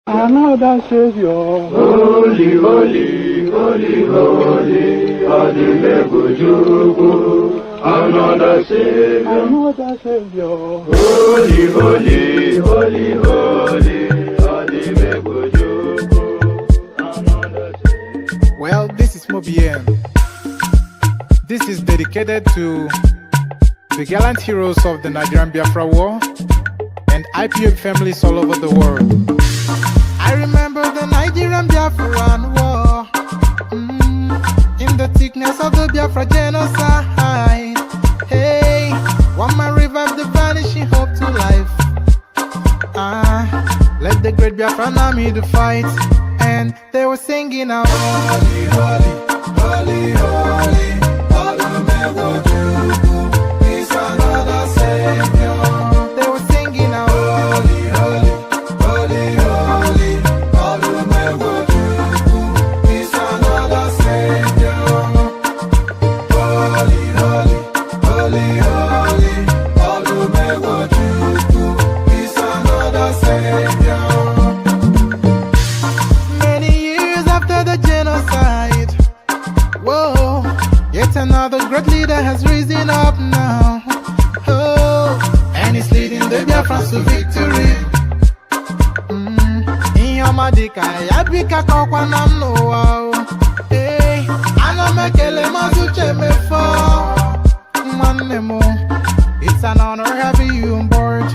Another Savior. Holy, holy, holy, holy, Adimebujuku. Another Savior. Another Savior. Holy, holy, holy, holy, Adimebujuku. Another Savior. Well, this is Mobien. This is dedicated to the gallant heroes of the Nigerian Biafra War and IPOB families all over the world. I remember the Nigerian Biafran War, in the thickness of the Biafra genocide. Hey, one man revived the vanishing hope to life. Let the great Biafran army to fight, and they were singing out, holy, holy, holy, holy, Olumewojuku is another Savior. They were singing out, holy, holy, holy, holy, Olumewojuku is another Savior. Holy, holy, holy, holy, Olumewojuku is another Savior. Many years after the genocide, whoa, yet another great leader has risen up now. Oh, and he's leading the Biafrans to victory. In Yamadika, Yabika Kokwanam Noah. Hey, Anamekele Mazuche Mefo. Manemo, it's an honor having you on board.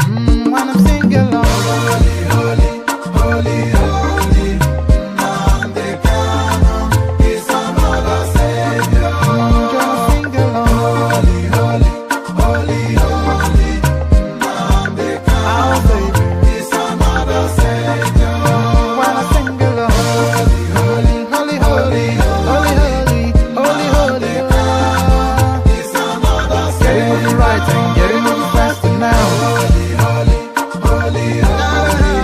When I'm singing along, holy, holy, holy, holy, Nnamdi Kanu is another Savior. Just sing along, holy, holy, holy, holy, Nnamdi Kanu is another Savior. When I sing along, holy, holy, holy, holy, holy, holy, holy, holy, is another Savior. Getting moving right and getting moving faster now. Holy, holy, holy, holy,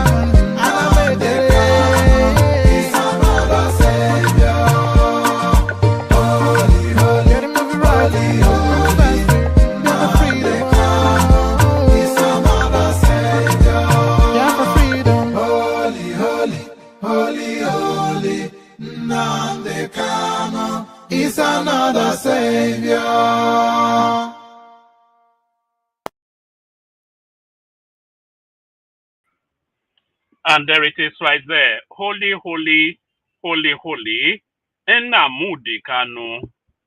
Nnamdi Kanu is another Savior. Holy, holy, getting moving right and moving faster. Yeah, for freedom. Is another Savior. Yeah, for freedom. Holy, holy, holy, holy, Nnamdi Kanu is another Savior. And there it is right there. Holy, holy, holy, holy. Nnamdi Kanu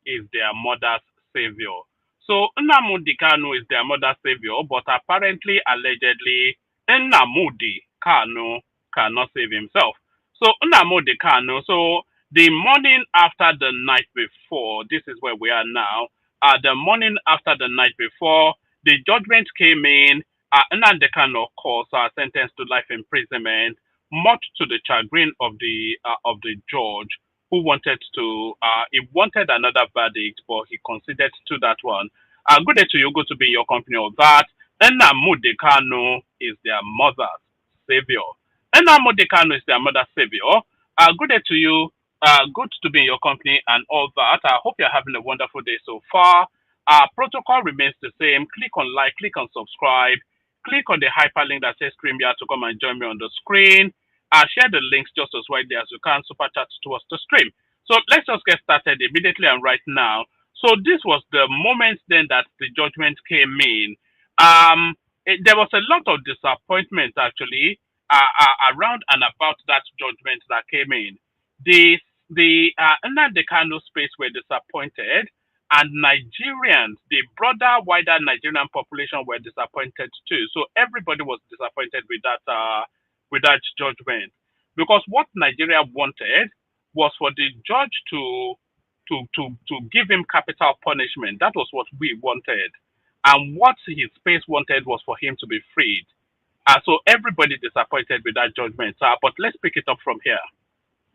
is their mother's savior. So Nnamdi Kanu is their mother's savior, but apparently, allegedly, Nnamdi Kanu cannot save himself. So Nnamdi Kanu, so the morning after the night before, this is where we are now. The morning after the night before, the judgment came in. Nnamdi Kanu, of course, sentenced to life imprisonment, much to the chagrin of the judge, who wanted to he wanted another verdict, but he conceded to that one. Good day to you. Good to be in your company of that. Nnamdi Kanu is their mother's savior. Nnamdi Kanu is their mother's savior. Good day to you. Good to be in your company and all that. I hope you're having a wonderful day so far. Our protocol remains the same. Click on like, click on subscribe, click on the hyperlink that says Stream here to come and join me on the screen. Share the links just as widely as you can. Super chat towards the stream. So let's just get started immediately and right now. So this was the moment then that the judgment came in. There was a lot of disappointment actually around and about that judgment that came in. The Nnamdi Kanu space were disappointed, and Nigerians, the broader, wider Nigerian population, were disappointed too. So everybody was disappointed with that judgment, because what Nigeria wanted was for the judge to give him capital punishment. That was what we wanted, and what his space wanted was for him to be freed. So everybody disappointed with that judgment. But let's pick it up from here.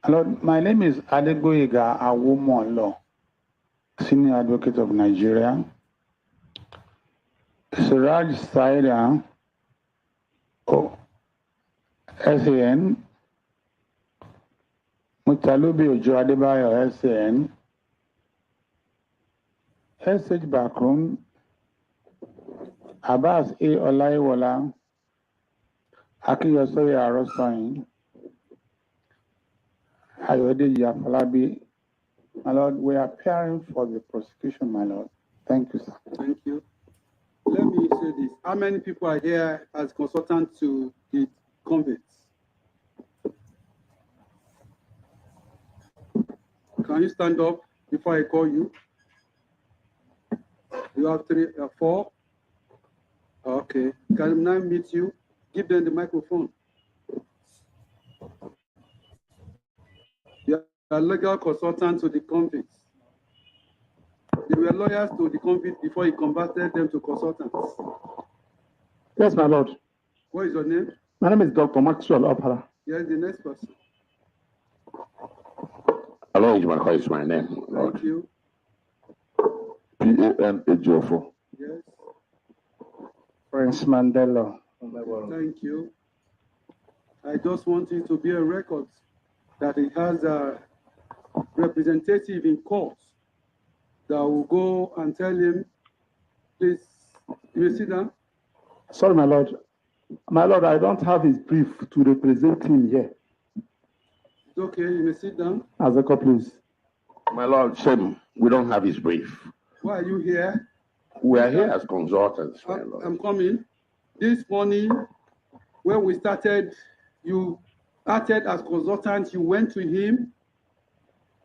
Hello, my name is Adegoyega Awomolo, Senior Advocate of Nigeria. Suraj Saida, SAN, Mutalubi Ojo Adebayo, SAN, SH Bakrum, Abbas A. Olaiwola, Akiyosori Arosoyin, Ayodeji Afolabi, my Lord, we are preparing for the prosecution, my Lord. Thank you, sir. Thank you. Let me say this. How many people are here as consultants to the convicts? Can you stand up before I call you? You have four? Okay. Can I meet you? Give them the microphone. You are legal consultant to the convicts. They were lawyers to the convicts before he converted them to consultants. Yes, my lord. What is your name? My name is Dr. Maxwell Opara. Yes, the next person. Along is my name, Lord. Thank you. P-A-N Ejiofor. Yes. Prince Mandela. Thank you. I just want it to be a record that he has a representative in court that will go and tell him, please, you may sit down. Sorry, my lord. My lord, I don't have his brief to represent him here. It's okay, you may sit down. Azeko, please. My Lord, shame, we don't have his brief. Why are you here? We are here as consultants, my Lord. I'm coming. This morning, when we started, you acted as consultant, you went to him,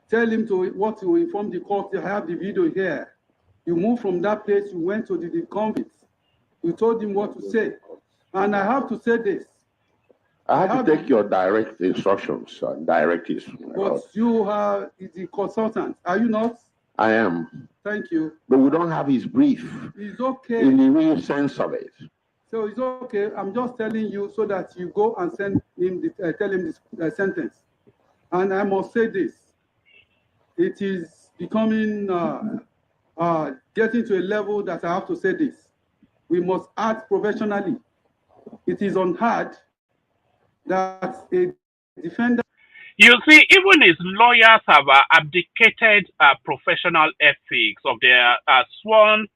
tell him what to inform the court. I have the video here. You moved from that place, you went to the convicts. You told him what to say. And I have to say this. I have to take your direct instructions and directives, my But Lord. you are the consultant, are you not? I am. Thank you. But we don't have his brief It's okay. in the real sense of it. So it's okay. I'm just telling you so that you go and send him tell him this sentence. And I must say this. It is becoming, getting to a level that I have to say this. We must act professionally. It is unheard that a defendant. You see, even his lawyers have abdicated professional ethics of their sworn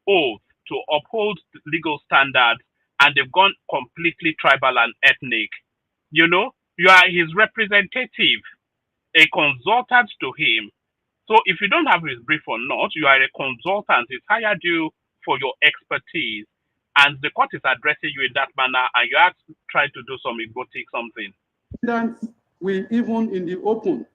oath to uphold legal standards, and they've gone completely tribal and ethnic. You know, you are his representative, a consultant to him. So if you don't have his brief or not, you are a consultant. He's hired you for your expertise, and the court is addressing you in that manner, and you are trying to do some egotic something. Defendants will, even in the open,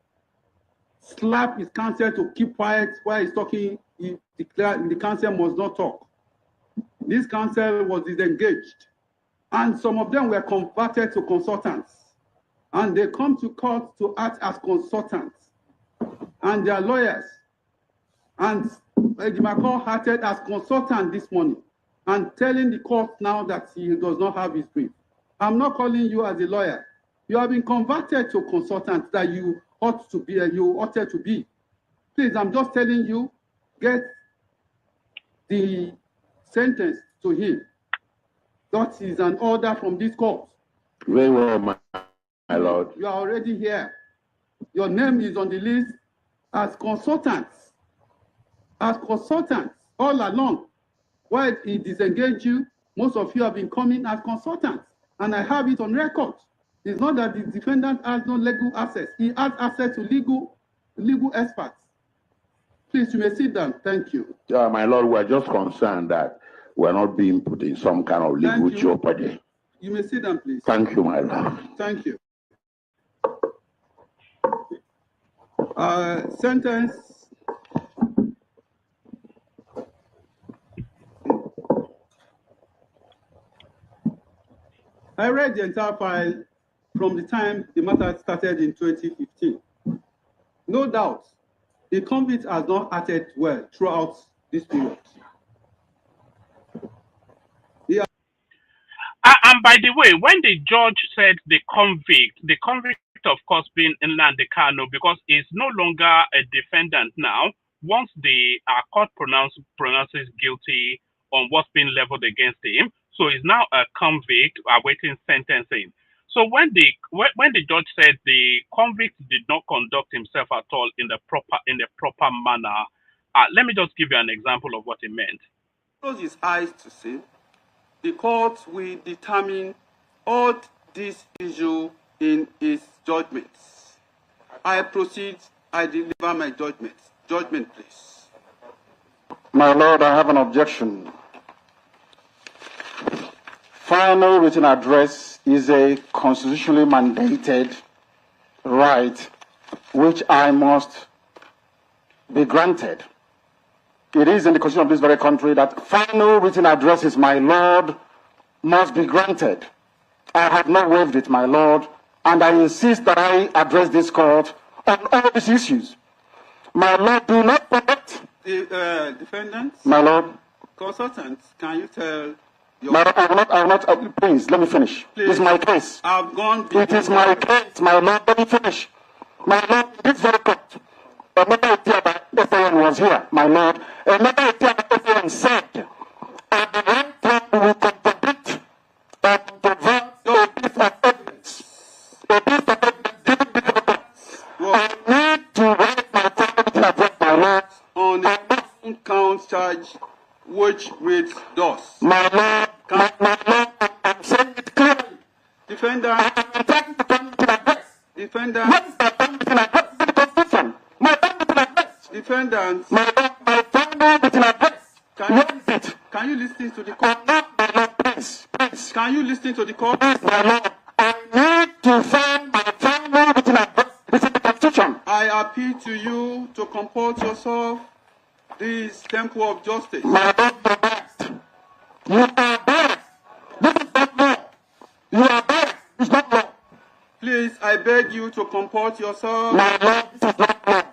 slap his counsel to keep quiet while he's talking. He declared the counsel must not talk. This counsel was disengaged, and some of them were converted to consultants, and they come to court to act as consultants, and they are lawyers. And Ejimako acted as consultant this morning and telling the court now that he does not have his brief. I'm not calling you as a lawyer. You have been converted to consultant that you ought to be, you ought to be. Please, I'm just telling you, get the sentence to him. That is an order from this court. Very well, my Lord. You are already here. Your name is on the list as consultants. As consultants all along. While he disengaged you, most of you have been coming as consultants. And I have it on record. It's not that the defendant has no legal access. He has access to legal experts. Please, you may sit down. Thank you. My Lord, we're just concerned that we're not being put in some kind of legal jeopardy. You may sit down, please. Thank you, my Lord. Thank you. Sentence. I read the entire file from the time the matter started in 2015. No doubt, the convict has not acted well throughout this period. And by the way, when the judge said the convict of course being Nnamdi Kanu, because he's no longer a defendant now, once the court pronounces guilty on what's been leveled against him, so he's now a convict awaiting sentencing. So when the judge said the convict did not conduct himself at all in the proper manner, let me just give you an example of what he meant. Close his eyes to see. the court will determine all these issues in its judgments. I proceed, I deliver my judgment. Judgment, please. My Lord, I have an objection. Final written address is a constitutionally mandated right which I must be granted. It is in the constitution of this very country that final written addresses, my Lord, must be granted. I have not waived it, my Lord, and I insist that I address this court on all these issues. My Lord, do not forget. The defendants? My Lord. Consultants, can you tell your... My Lord, I will not, please, let me finish. Please. It's my case. I've gone... It is my case, my Lord, let me finish. My Lord, this very court, another idea that FAN was here, my Lord, another idea that FAN said, at the right time we will contradict and convert a piece of evidence. A piece of evidence given before the court. I need to write my family address, my Lord, on the count charge which reads thus. My Lord, my Lord, I'm saying it clearly. Defendant, I'm entitled to family address. defendant, What is my family address? It's in the Constitution. My family address. defendant, My Lord, my family address. What is it? can you listen to the court? My Lord, please, please. Can you listen to the court? Please, my Lord, I need to find my family address. It's in the Constitution. I appeal to you to comport yourself this temple of justice. My Lord, you're biased. You are biased. This is not law. You are biased. It's not law. Please, I beg you to comport yourself. My Lord, this is not law.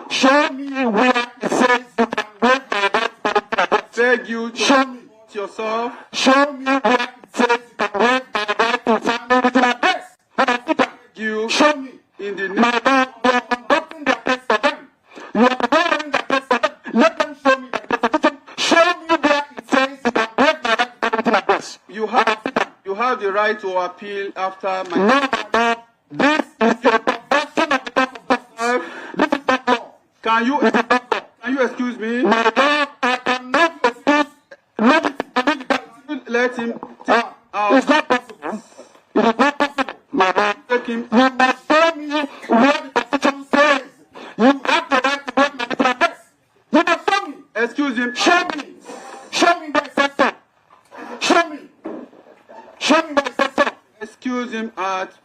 Show me where it says you can waive my right to family address. Beg you to Show me. comport yourself. Show me where it says you can waive my right to family address. And I put that. You Show me. in the My name. Lord, you are conducting the case for them. You are preparing the case for them. Let them show me the Constitution. Show me where it says you can waive my right to family address. You have the right to appeal after my. No, my Lord, this is a perversion of the court of justice. This is not law. Can you This is not law. can you excuse me? My Lord, I cannot excuse. Let him take It's out. not possible. It is not possible, my Lord. Take him. You must show me where the Constitution says you have the right to waive my right address. You must show me. Excuse him. Show me. Show me where it says so. Show me. Show me where it says so. Excuse him at. Is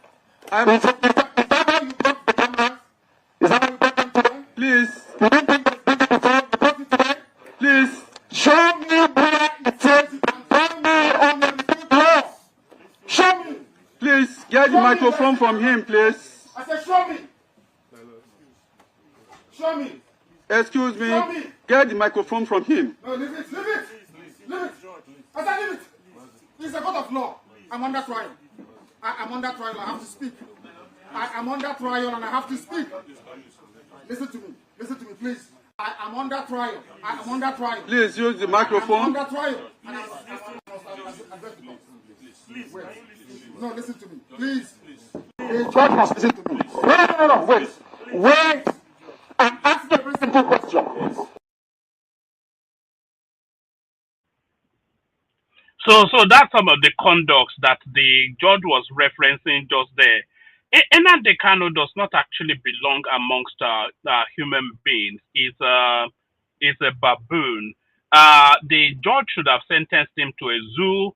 that how you brought the cameras? Is that how you brought them today? Please, You didn't think that before you brought it today? please, Show me where it says you can tell me on the repeat law. Show me. please get the microphone from him, please. I said, show me. Show me. Excuse me. Show me. Get the microphone from him. No, leave it. Leave it. Leave it. I said, leave it. It's a court of law. I'm under trial. I'm under trial. I have to speak. I'm under trial and I have to speak. Listen to me. Listen to me, please. I'm under trial. I'm under trial. Please use the I'm microphone. under trial. And I must address the court. Please. Wait. No, listen to me. Please. The judge must listen to me. No. Wait. Wait. I'm asking a very simple question. So that's some of the conducts that the judge was referencing just there. Nnamdi Kanu does not actually belong amongst human beings. He's a baboon. The judge should have sentenced him to a zoo.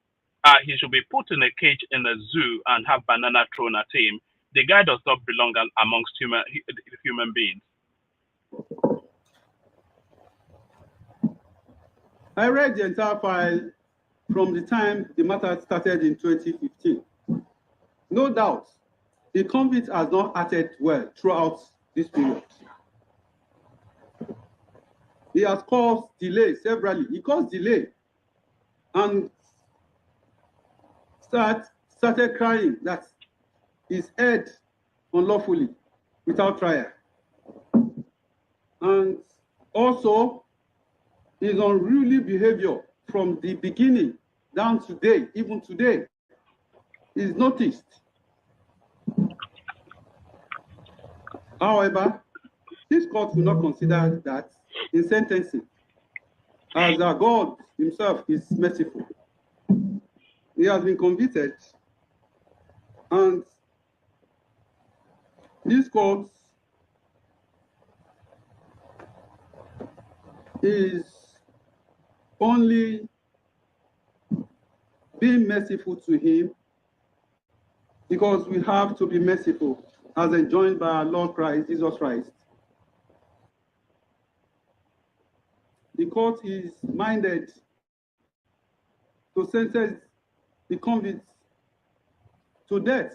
He should be put in a cage in a zoo and have banana thrown at him. The guy does not belong amongst human beings. I read the entire file from the time the matter started in 2015. No doubt, the convict has not acted well throughout this period. He has caused delay severally. He caused delay and started crying that he's held unlawfully without trial. And also, his unruly behavior from the beginning down to today, even today, is noticed. However, this court will not consider that in sentencing, as our God himself is merciful. he has been convicted, and this court is only being merciful to him because we have to be merciful as enjoined by our Lord Christ, Jesus Christ. The court is minded to sentence the convicts to death.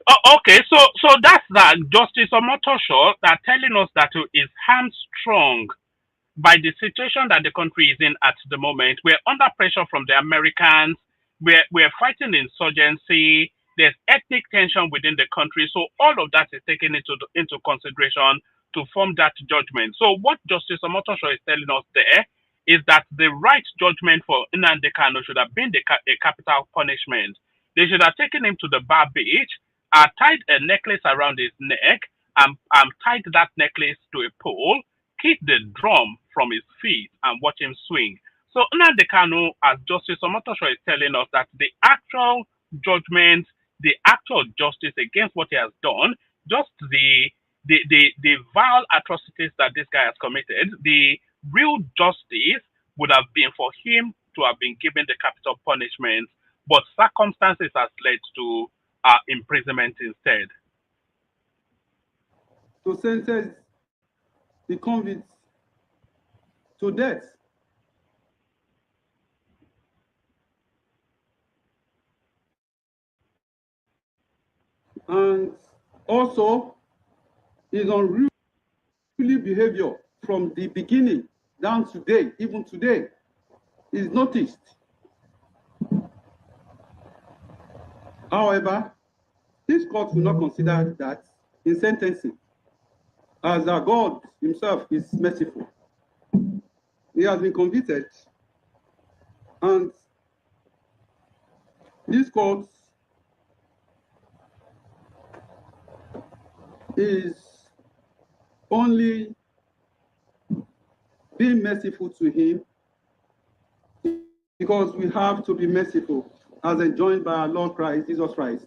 Oh, okay, so that's that. Justice Omotosho that telling us that is hamstrung by the situation that the country is in at the moment. We're under pressure from the Americans. We're fighting insurgency. There's ethnic tension within the country. So all of that is taken into consideration to form that judgment. So what Justice Omotosho is telling us there is that the right judgment for Nnamdi Kanu should have been a capital punishment. They should have taken him to the bar beach, tied a necklace around his neck, and tied that necklace to a pole, kick the drum from his feet, and watch him swing. So Nnamdi Kanu, as Justice Omotosho is telling us, that the actual judgment, the actual justice against what he has done, just the vile atrocities that this guy has committed, the real justice would have been for him to have been given the capital punishment, but circumstances has led to imprisonment instead. To sentence the convicts to death. And also his unruly behavior from the beginning down today, even today, is noticed. However, this court will not consider that in sentencing, as our God himself is merciful. He has been convicted, and this court is only being merciful to him because we have to be merciful as enjoined by our Lord Christ, Jesus Christ.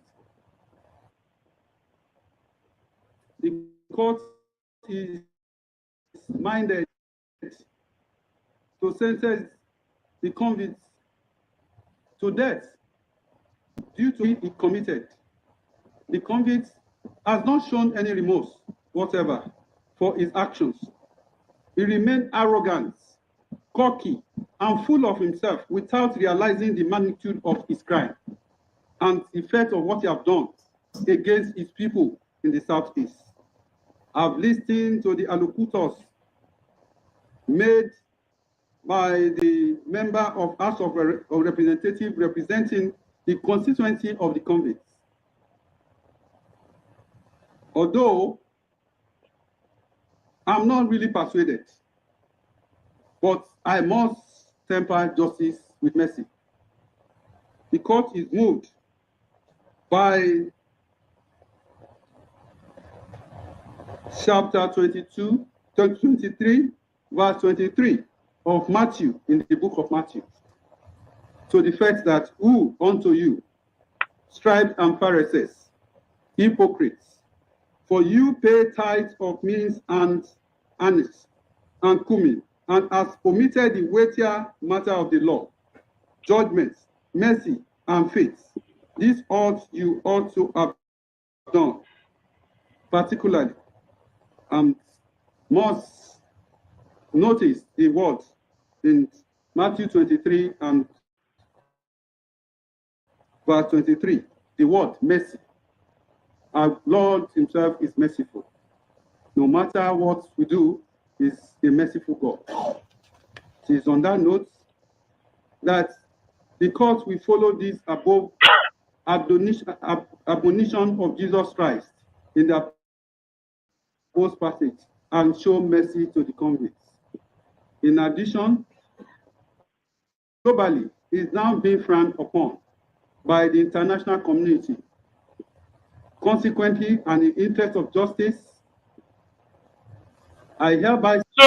The court is minded to sentence the convicts to death due to it committed. The convict has not shown any remorse whatever for his actions. He remained arrogant, cocky, and full of himself without realizing the magnitude of his crime and the effect of what he has done against his people in the Southeast. I've listened to the allocutors made by the member of House of Representatives representing the constituency of the convicts. Although I'm not really persuaded, but I must temper justice with mercy. The court is moved by chapter 23, verse 23 of Matthew, in the book of Matthew, to the fact that, "Who unto you, scribes and Pharisees, hypocrites, for you pay tithes of mint and anise and cumin, and has omitted the weightier matter of the law, judgment, mercy, and faith. This you ought to have done, particularly, and must notice the word in Matthew 23 and verse 23, the word mercy. Our Lord himself is merciful. No matter what we do, is a merciful God. It is on that note that the court will follow this above admonition of Jesus Christ in the post passage and show mercy to the convicts. In addition, globally, it is now being frowned upon by the international community. Consequently, and in the interest of justice, I hereby... You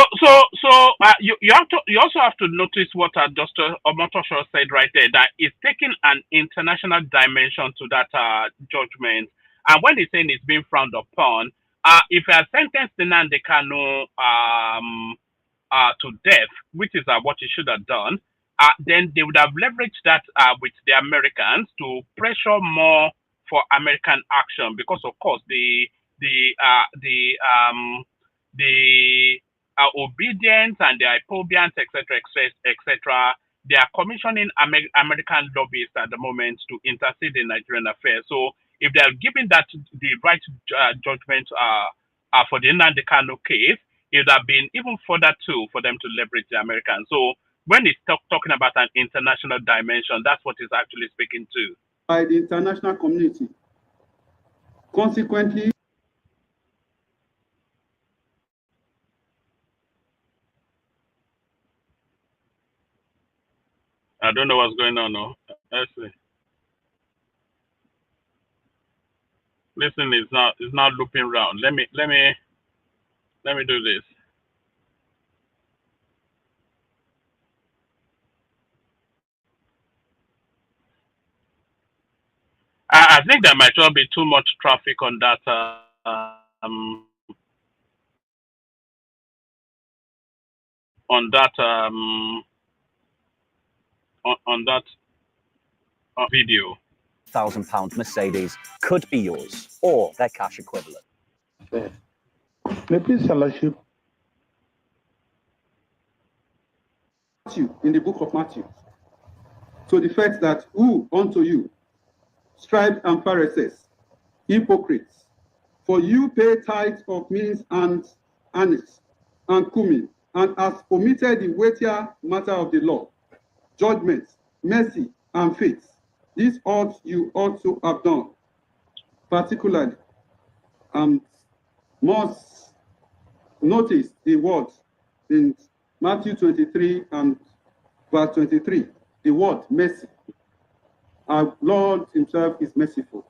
also have to notice what Dr. Omotosho said right there, that it's taking an international dimension to that judgment. And when he's saying it's being frowned upon, if you are sentenced Nnamdi Kanu to death, which is what he should have done, then they would have leveraged that with the Americans to pressure more for American action, because of course the obedience and the hypobians, etc., etc., they are commissioning American lobbyists at the moment to intercede in Nigerian affairs. So if they are giving that the right judgment for the Nnamdi Kanu case, it would have been even further too for them to leverage the Americans. So when it's talking about an international dimension, that's what it's actually speaking to. By the international community. Consequently, I don't know what's going on now. Let's see. Listen, it's not looping around. Let me do this. I think there might well be too much traffic on that on that video. £1,000 Mercedes could be yours, or their cash equivalent. Please, Fellowship. Matthew, in the book of Matthew, to the fact that who unto you, scribes and Pharisees, hypocrites, for you pay tithes of mint and anise and cumin, and has omitted the weightier matter of the law, judgment, mercy, and faith. This ought you also have done, particularly, must notice the words in Matthew 23 and verse 23, the word mercy. Our Lord himself is merciful.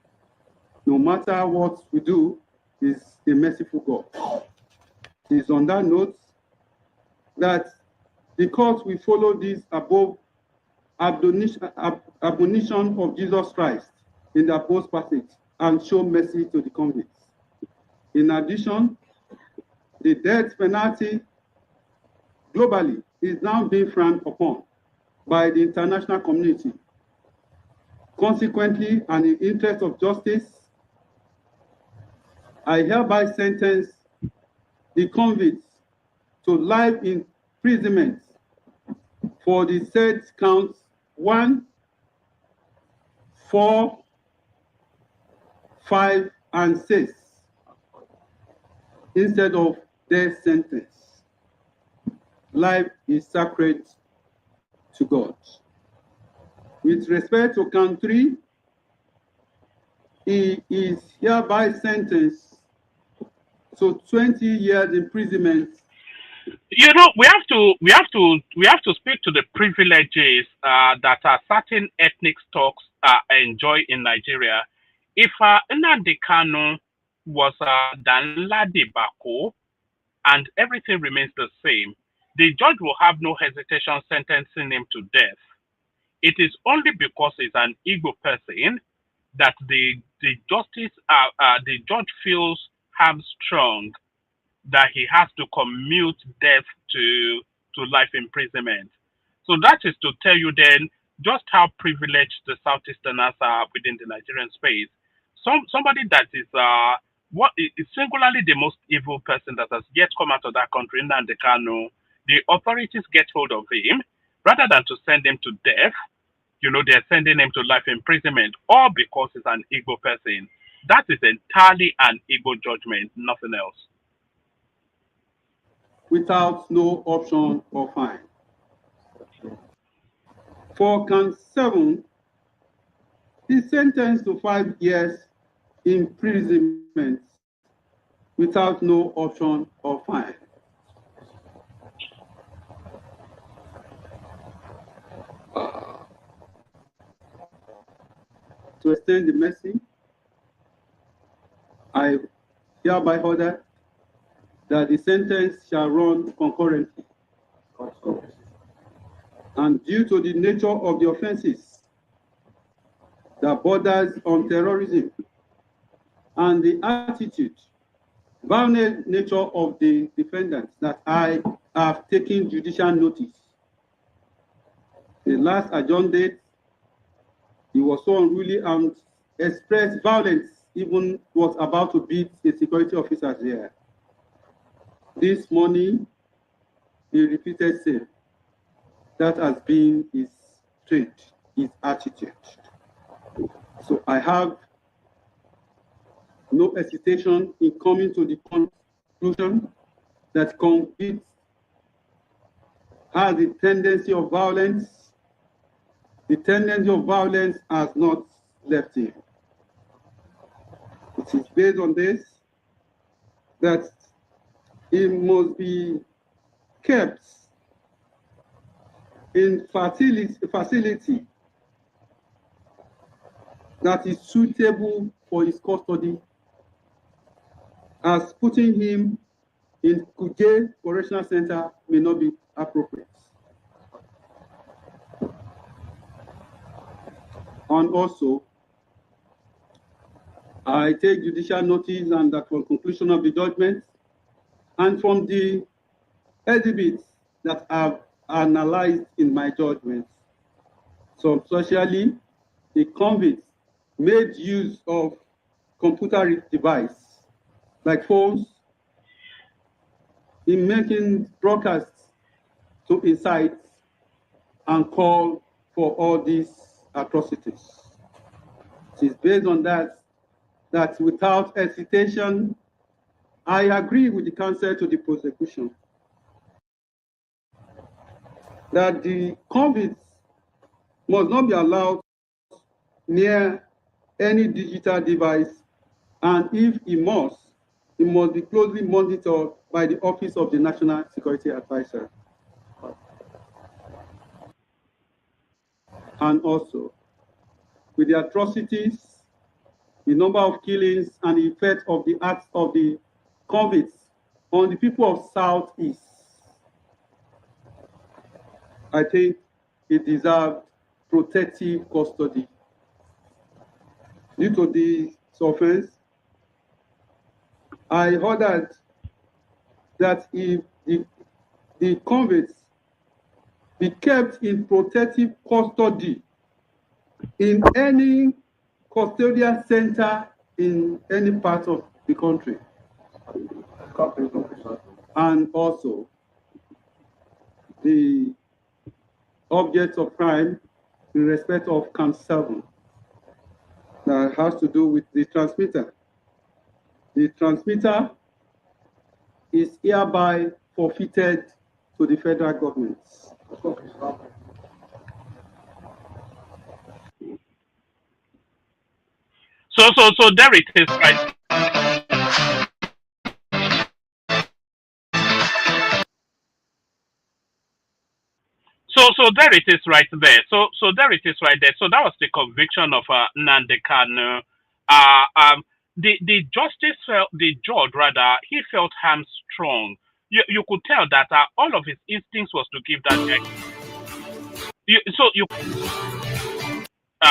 No matter what we do, is a merciful God. It is on that note that because we follow this above admonition of Jesus Christ in the above passage and show mercy to the convicts. In addition, the death penalty globally is now being frowned upon by the international community. Consequently, and in the interest of justice, I hereby sentence the convicts to life imprisonment for the said counts 1, 4, 5, and 6 instead of death sentence. Life is sacred to God. With respect to count 3, he is hereby sentenced to 20 years imprisonment. You know, we have to speak to the privileges that certain ethnic stocks enjoy in Nigeria. If Nnamdi Kanu was Danladi Bako and everything remains the same, the judge will have no hesitation sentencing him to death. It is only because he's an Igbo person that the judge feels hamstrung that he has to commute death to life imprisonment. So that is to tell you then just how privileged the Southeasterners are within the Nigerian space. Somebody that is what is singularly the most evil person that has yet come out of that country, Nnamdi Kanu, the authorities get hold of him rather than to send him to death. You know, they're sending him to life imprisonment, all because he's an Igbo person. That is entirely an Igbo judgment, nothing else. Without no option or fine. For count 7, he sentenced to 5 years imprisonment without no option or fine. To extend the mercy, I hereby order that the sentence shall run concurrently. And due to the nature of the offenses that borders on terrorism and the attitude, violent nature of the defendants, that I have taken judicial notice. The last adjourned date, he was so unruly and expressed violence, even was about to beat a security officer there. This morning, he repeated same. That has been his trait, his attitude. So I have no hesitation in coming to the conclusion that convict has a tendency of violence. The tendency of violence has not left him. It is based on this that he must be kept in facility that is suitable for his custody, as putting him in Kuje Correctional Center may not be appropriate. And also, I take judicial notice and that for conclusion of the judgment, and from the exhibits that I've analyzed in my judgment. So, socially, the convicts made use of computer device like phones in making broadcasts to incite and call for all these atrocities. It is based on that without hesitation, I agree with the counsel to the prosecution that the convicts must not be allowed near any digital device, and if he must be closely monitored by the Office of the National Security Advisor. And also, with the atrocities, the number of killings, and the effect of the acts of the convicts on the people of Southeast, I think it deserved protective custody. Due to this offense, I ordered that if the convicts be kept in protective custody in any custodial center in any part of the country. And also, the objects of crime in respect of Count 7 that has to do with the transmitter. The transmitter is hereby forfeited to the federal government. So there it is, right? So there it is right there. So there it is right there. So that was the conviction of Nnamdi Kanu. The justice felt, the judge rather, he felt hamstrung. You could tell that all of his instincts was to give that guy.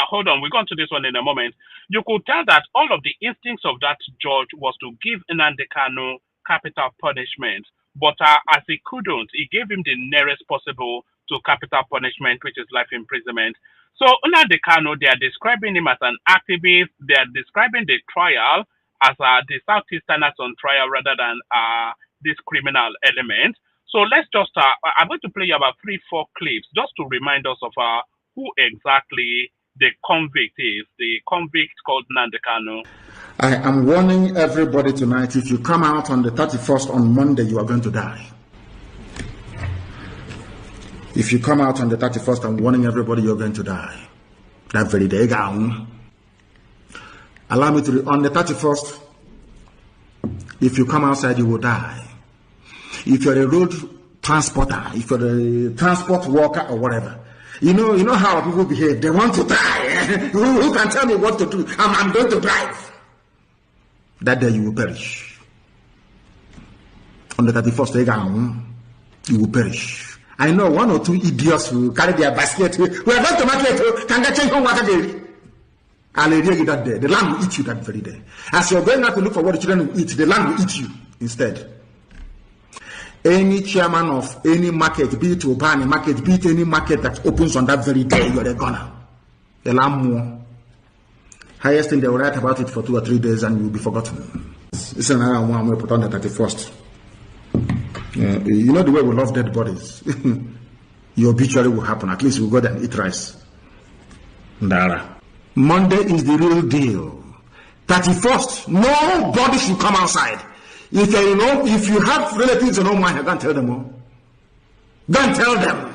Hold on, we'll go on to this one in a moment. You could tell that all of the instincts of that judge was to give Nnamdi Kanu capital punishment, but as he couldn't, he gave him the nearest possible to capital punishment, which is life imprisonment. So Nnamdi Kanu, they are describing him as an activist. They are describing the trial as the Southeasterners on trial rather than this criminal element. So let's just, I'm going to play you about 3-4 clips just to remind us of who exactly the convict is, the convict called Nnamdi Kanu. I am warning everybody tonight, if you come out on the 31st on Monday, you are going to die. If you come out on the 31st, I'm warning everybody you're going to die. That very day, allow me to, on the 31st, if you come outside, you will die. If you're a road transporter, if you're a transport worker or whatever, you know how people behave. They want to die. Who can tell me what to do? I'm going to drive. That day you will perish. on the 31st, you will perish. I know 1 or 2 idiots who carry their basket. We are going to market. Can get change home water day? I'll you that day. The land will eat you that very day. As you're going out to look for what the children will eat, the land will eat you instead. Any chairman of any market, be it Obani market, be it any market that opens on that very day, you're a gunner. The land more. Highest thing they will write about it for 2 or 3 days and you'll be forgotten. This is another one we put on the 31st. You know the way we love dead bodies. Your obituary will happen. At least we'll go there and eat rice. Ndara. Monday is the real deal. 31st, nobody should come outside. If you have relatives in Umahia, go and tell them all. Go and tell them.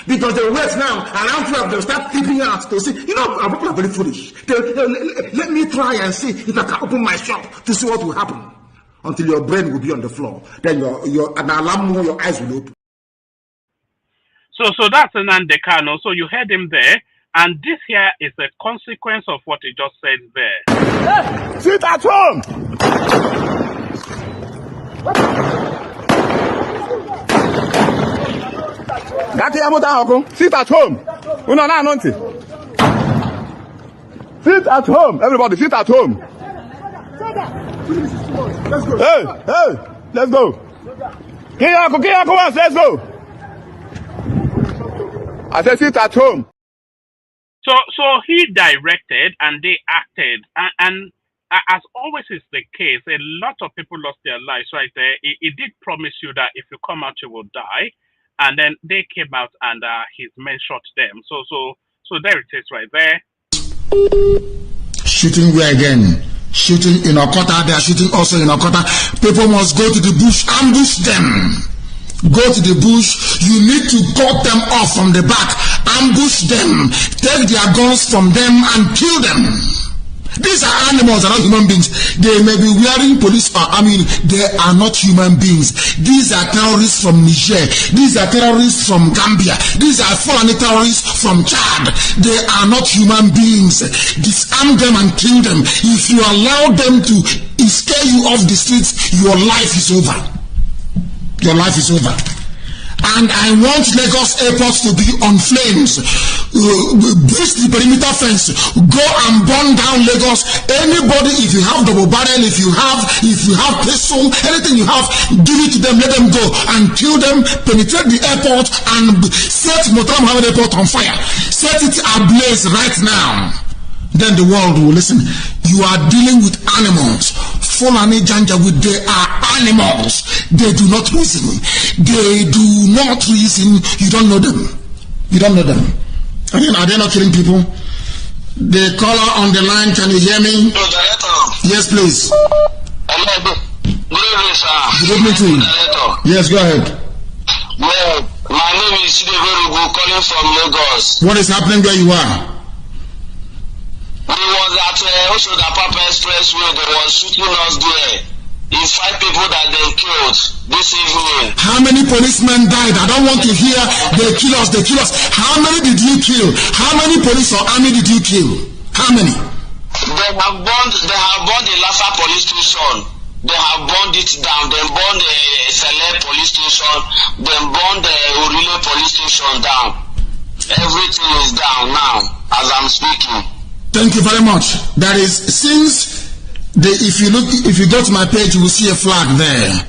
Because they wait now, around 12, they'll start peeping out to see. You know, our people are very foolish. Let me try and see if I can open my shop to see what will happen. Until your brain will be on the floor. Then an alarm, your eyes will open. So that's Nnamdi Kanu. So you heard him there. And this here is a consequence of what he just said there. Hey, sit at home! Sit at home! Sit at home! Everybody, sit at home! Let's go. Hey, let's go. Kiyako, let's go. I said sit at home. So he directed and they acted, and as always is the case, a lot of people lost their lives right there. He did promise you that if you come out, you will die, and then they came out and his men shot them. So there it is right there. Shooting where again? Shooting in Okota, they are shooting also in Okota. People must go to the bush, ambush them. Go to the bush, you need to cut them off from the back, ambush them, take their guns from them and kill them. These are animals, they're not human beings. They may be wearing police army, they are not human beings. These are terrorists from Niger, these are terrorists from Gambia, these are Fulani terrorists from Chad. They are not human beings. Disarm them and kill them. If you allow them to scare you off the streets, your life is over. Your life is over. And I want Lagos Airport to be on flames. Breach the perimeter fence. Go and burn down Lagos. Anybody, if you have double barrel, if you have pistol, anything you have, give it to them, let them go and kill them, penetrate the airport and set Murtala Mohammed Airport on fire. Set it ablaze right now. Then the world will listen. You are dealing with animals. Fulani Janjaweed, they are animals. They do not reason. They do not reason. You don't know them. You don't know them. I mean, are they not killing people? The caller on the line, can you hear me? Yes, please. Hello. Good evening, sir. Good evening to you. Yes, go ahead. Well, my name is Chideverugu, calling from Lagos. What is happening where you are? We was at Oshoda Papa Expressway. They was shooting us there. It's 5 people that they killed this evening. How many policemen died? I don't want to hear they kill us, they kill us. How many did you kill? How many police or army did you kill? How many? They have burned the Lafa police station. They have burned it down. They burned the Sele police station. They burned the Urile police station down. Everything is down now as I'm speaking. Thank you very much. That is, since if you go to my page, you will see a flag there.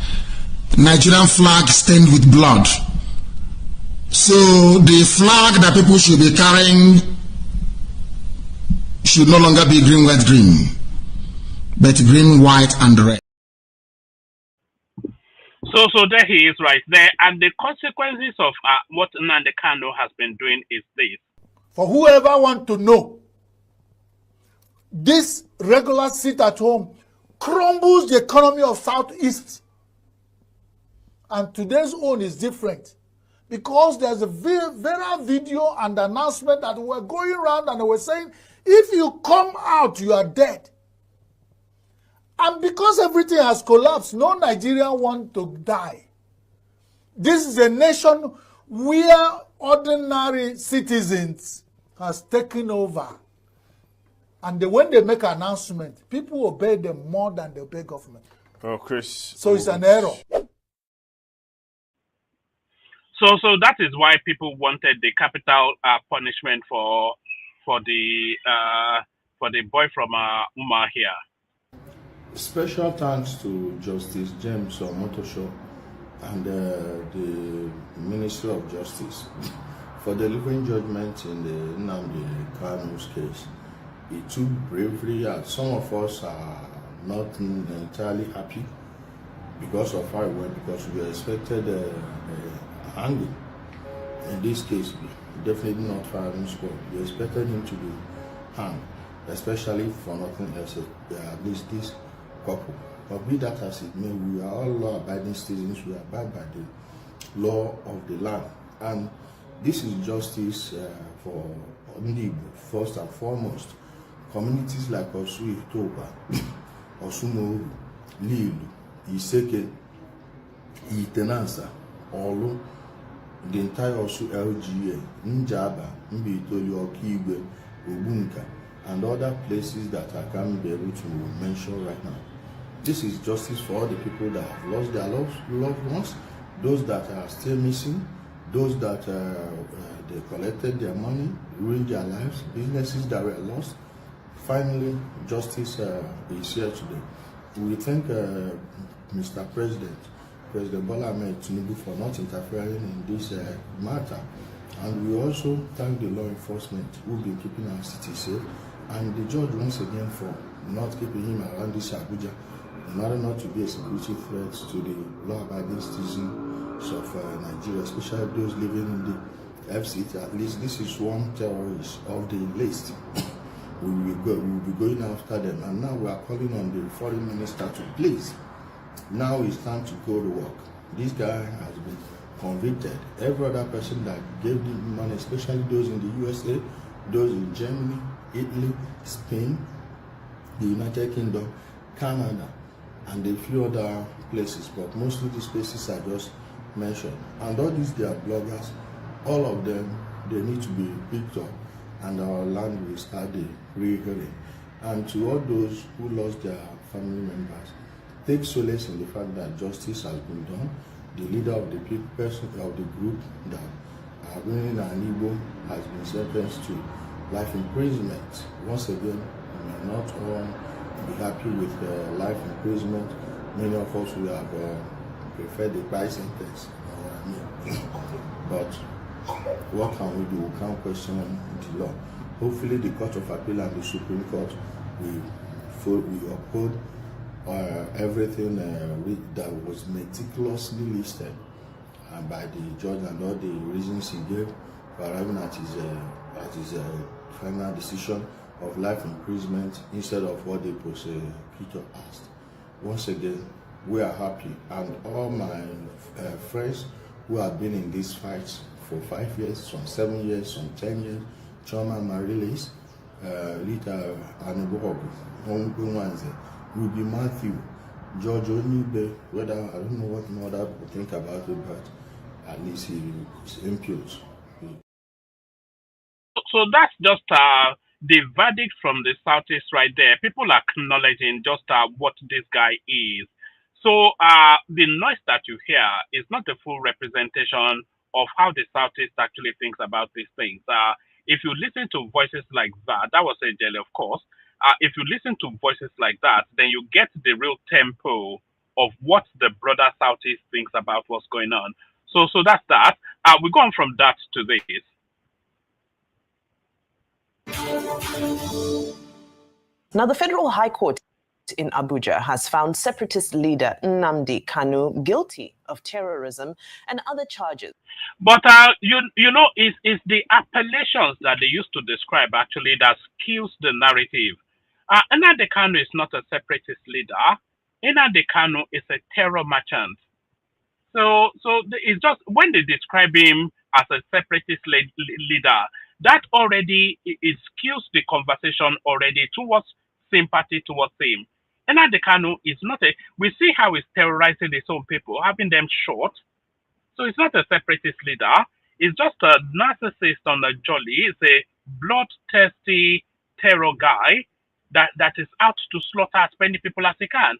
Nigerian flag stained with blood. So the flag that people should be carrying should no longer be green, white, green, but green, white, and red. So there he is right there. And the consequences of what Nnamdi Kanu has been doing is this. For whoever wants to know, this regular sit at home crumbles the economy of Southeast. And today's own is different. Because there's a viral video and announcement that were going around and they were saying, if you come out, you are dead. And because everything has collapsed, no Nigerian wants to die. This is a nation where ordinary citizens has taken over. And when they make an announcement, people obey them more than they obey government. Oh, Chris. So it's an error. So that is why people wanted the capital punishment for the boy from Umahia. Special thanks to Justice James Omotosho and the Ministry of Justice for delivering judgment in the Nnamdi Kanu's case. It took bravery, and some of us are not entirely happy because of how it went, because we expected a hanging. In this case, definitely not firing squad. We expected him to be hanged, especially for nothing else, at least this couple. But be that as it may, we are all law-abiding citizens. We abide by the law of the land, and this is justice for Igbo, first and foremost. Communities like Osu Itoba, Osumo, Lilu, Iseke, Itenansa, Olu, the entire Osu LGA, Njaba, Mbitoli, Okigwe, Ubunka, and other places that I can't be able to mention right now. This is justice for all the people that have lost their loved ones, those that are still missing, those that they collected their money, ruined their lives, businesses that were lost. Finally, justice is here today. We thank Mr. President Bola Ahmed Tinubu for not interfering in this matter. And we also thank the law enforcement who have been keeping our city safe, and the judge once again for not keeping him around this Abuja in order not to be a security threat to the law-abiding citizens of Nigeria, especially those living in the FCT. At least this is one terrorist of the list. We will be going after them, and now we are calling on the foreign minister to please. Now it's time to go to work. This guy has been convicted. Every other person that gave him money, especially those in the USA, those in Germany, Italy, Spain, the United Kingdom, Canada, and a few other places, but mostly these places are just mentioned. And all these, they are bloggers. All of them, they need to be picked up, and our land will start the rehearing. And to all those who lost their family members, take solace in the fact that justice has been done. The leader of the person of the group that are winning an Igbo has been sentenced to life imprisonment. Once again, we may not all be happy with life imprisonment. Many of us will have preferred the price sentence. But what can we do? We can't question the law. Hopefully the Court of Appeal and the Supreme Court will uphold everything that was meticulously listed by the judge, and all the reasons he gave for arriving at his final decision of life imprisonment instead of what the prosecutor asked. Once again, we are happy, and all my friends who have been in these fights for 5 years, some 7 years, some 10 years, Choma Marilis, Rita Anubohobu, Ongunwanze, Ruby Matthew, George Onibe, whether I don't know what more that people think about it, but at least he is impute. So that's just the verdict from the Southeast right there. People are acknowledging just what this guy is. So the noise that you hear is not the full representation of how the Southeast actually thinks about these things. If you listen to voices like that was a jelly, of course. If you listen to voices like that, then you get the real tempo of what the broader Southeast thinks about what's going on. So that's that. We go on from that to this. Now, the Federal High Court in Abuja has found separatist leader Nnamdi Kanu guilty of terrorism and other charges. But you know, it's the appellations that they used to describe actually that skews the narrative. Nnamdi Kanu is not a separatist leader. Nnamdi Kanu is a terror merchant. So it's just when they describe him as a separatist leader, that already it skews the conversation already towards sympathy towards him. Nnamdi Kanu is not we see how he's terrorizing his own people, having them shot. So it's not a separatist leader. It's just a narcissist on a jolly. It's a bloodthirsty terror guy that is out to slaughter as many people as he can.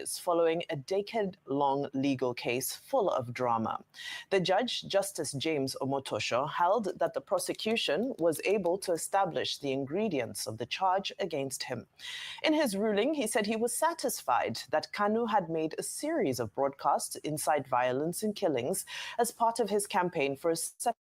following a decade-long legal case full of drama. The judge, Justice James Omotosho, held that the prosecution was able to establish the ingredients of the charge against him. In his ruling, he said he was satisfied that Kanu had made a series of broadcasts incite violence and killings as part of his campaign for a separate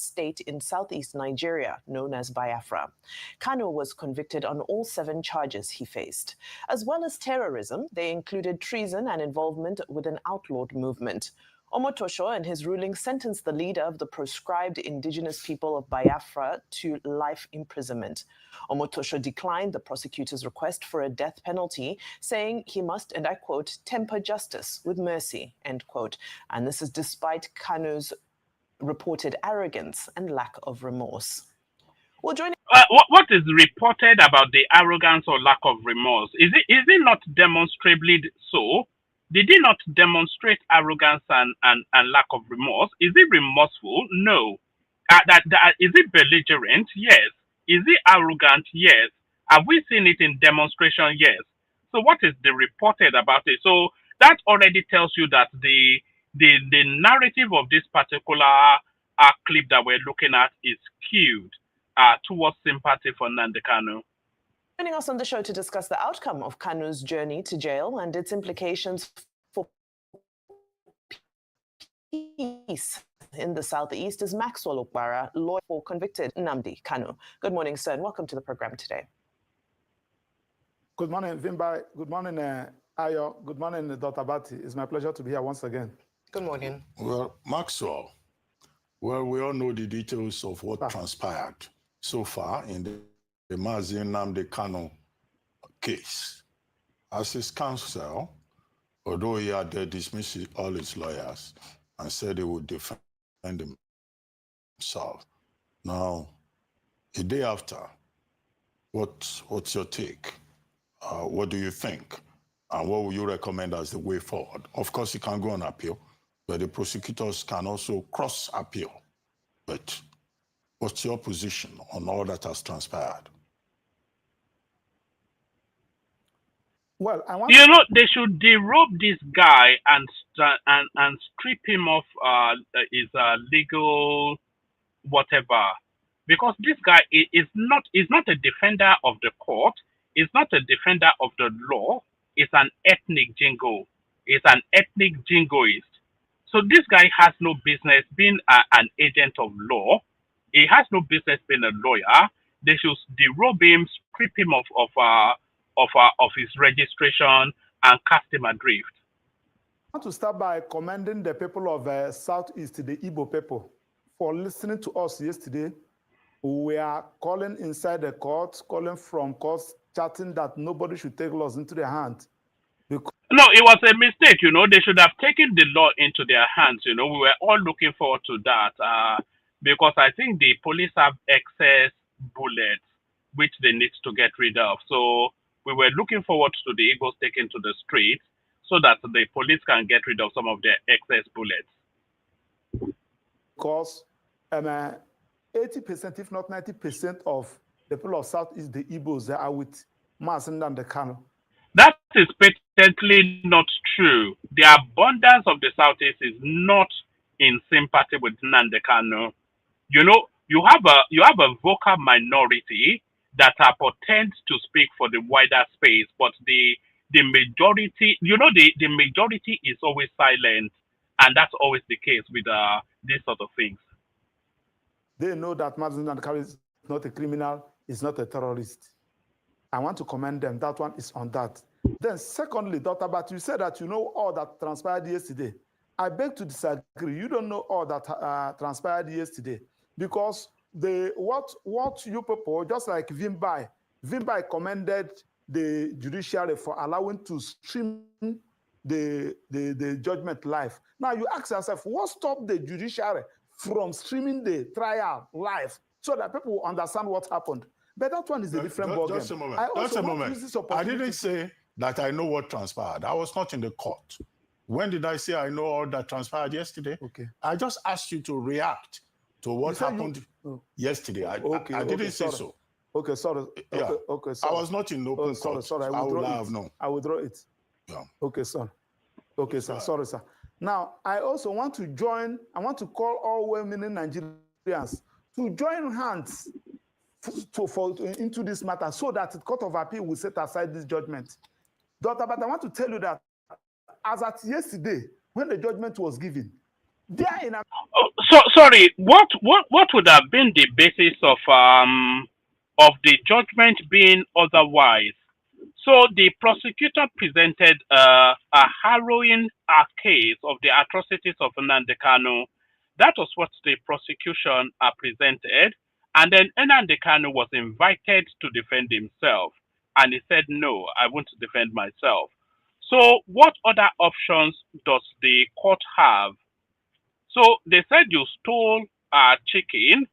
state in southeast Nigeria, known as Biafra. Kanu was convicted on all 7 charges he faced. As well as terrorism, they included treason and involvement with an outlawed movement. Omotosho, in his ruling, sentenced the leader of the proscribed indigenous people of Biafra to life imprisonment. Omotosho declined the prosecutor's request for a death penalty, saying he must, and I quote, temper justice with mercy, end quote. And this is despite Kanu's reported arrogance and lack of remorse. Well, what is reported about the arrogance or lack of remorse? Is it not demonstrably so? Did he not demonstrate arrogance and lack of remorse? Is he remorseful? No. Is he belligerent? Yes. Is he arrogant? Yes. Have we seen it in demonstration? Yes. So what is the reported about it? So that already tells you that the narrative of this particular clip that we're looking at is skewed towards sympathy for Nnamdi Kanu. Joining us on the show to discuss the outcome of Kanu's journey to jail and its implications for peace in the southeast is Maxwell Okpara, lawyer for convicted Nnamdi Kanu. Good morning, sir, and welcome to the program today. Good morning, Vimbai. Good morning, Ayo. Good morning, Dr. Bati. It's my pleasure to be here once again. Good morning. Well, Maxwell, well, we all know the details of what transpired so far in the Mazi Nnamdi Kanu case. As his counsel, although he had dismissed all his lawyers and said he would defend himself. Now, a day after, what's your take? What do you think? And what will you recommend as the way forward? Of course, you can go on appeal, but the prosecutors can also cross appeal. But what's your position on all that has transpired? Well, I want they should derobe this guy and strip him of his legal whatever, because this guy is not a defender of the court. Is not a defender of the law. Is an ethnic jingo. Is an ethnic jingoist. So this guy has no business being an agent of law. He has no business being a lawyer. They should derobe him, strip him of his registration, and cast him adrift. I want to start by commending the people of Southeast, the Igbo people, for listening to us yesterday. We are calling inside the court, calling from courts, chatting that nobody should take laws into their hands. No, it was a mistake, They should have taken the law into their hands, We were all looking forward to that because I think the police have excess bullets, which they need to get rid of. So we were looking forward to the Eagles taken to the streets so that the police can get rid of some of their excess bullets. Because 80%, if not 90% of the people of Southeast, the Igbos, they are with Mazi Nnamdi Kanu. That is patently not true. The abundance of the Southeast is not in sympathy with Nnamdi Kanu. You have a vocal minority that pretend to speak for the wider space, but the majority, the majority is always silent, and that's always the case with these sort of things. They know that Mazi Nnamdi Kanu is not a criminal, is not a terrorist. I want to commend them. That one is on that. Then secondly, Dr. Bat, you said that you know all that transpired yesterday. I beg to disagree. You don't know all that transpired yesterday, because what you people, just like Vimbai commended the judiciary for allowing to stream the judgment live. Now you ask yourself, what stopped the judiciary from streaming the trial live so that people will understand what happened? But that one is a different ballgame. Just a moment. I didn't say that I know what transpired. I was not in the court. When did I say I know all that transpired yesterday? Okay. I just asked you to react to what happened yesterday. I didn't say so. Okay, sorry. Yeah. Okay, sorry. I was not in open court. Sorry. I would have known. I withdraw it. Yeah. Okay, sir. Okay, sir. Sorry, sir. Now, I also want to call all well-meaning Nigerians to join hands into this matter so that the Court of Appeal will set aside this judgment. But I want to tell you that as at yesterday, when the judgment was given, there in sorry, what would have been the basis of the judgment being otherwise? So the prosecutor presented a harrowing case of the atrocities of Nnamdi Kanu. That was what the prosecution presented. And then Nnamdi Kanu was invited to defend himself. And he said, no, I won't defend myself. So what other options does the court have? So they said you stole chicken,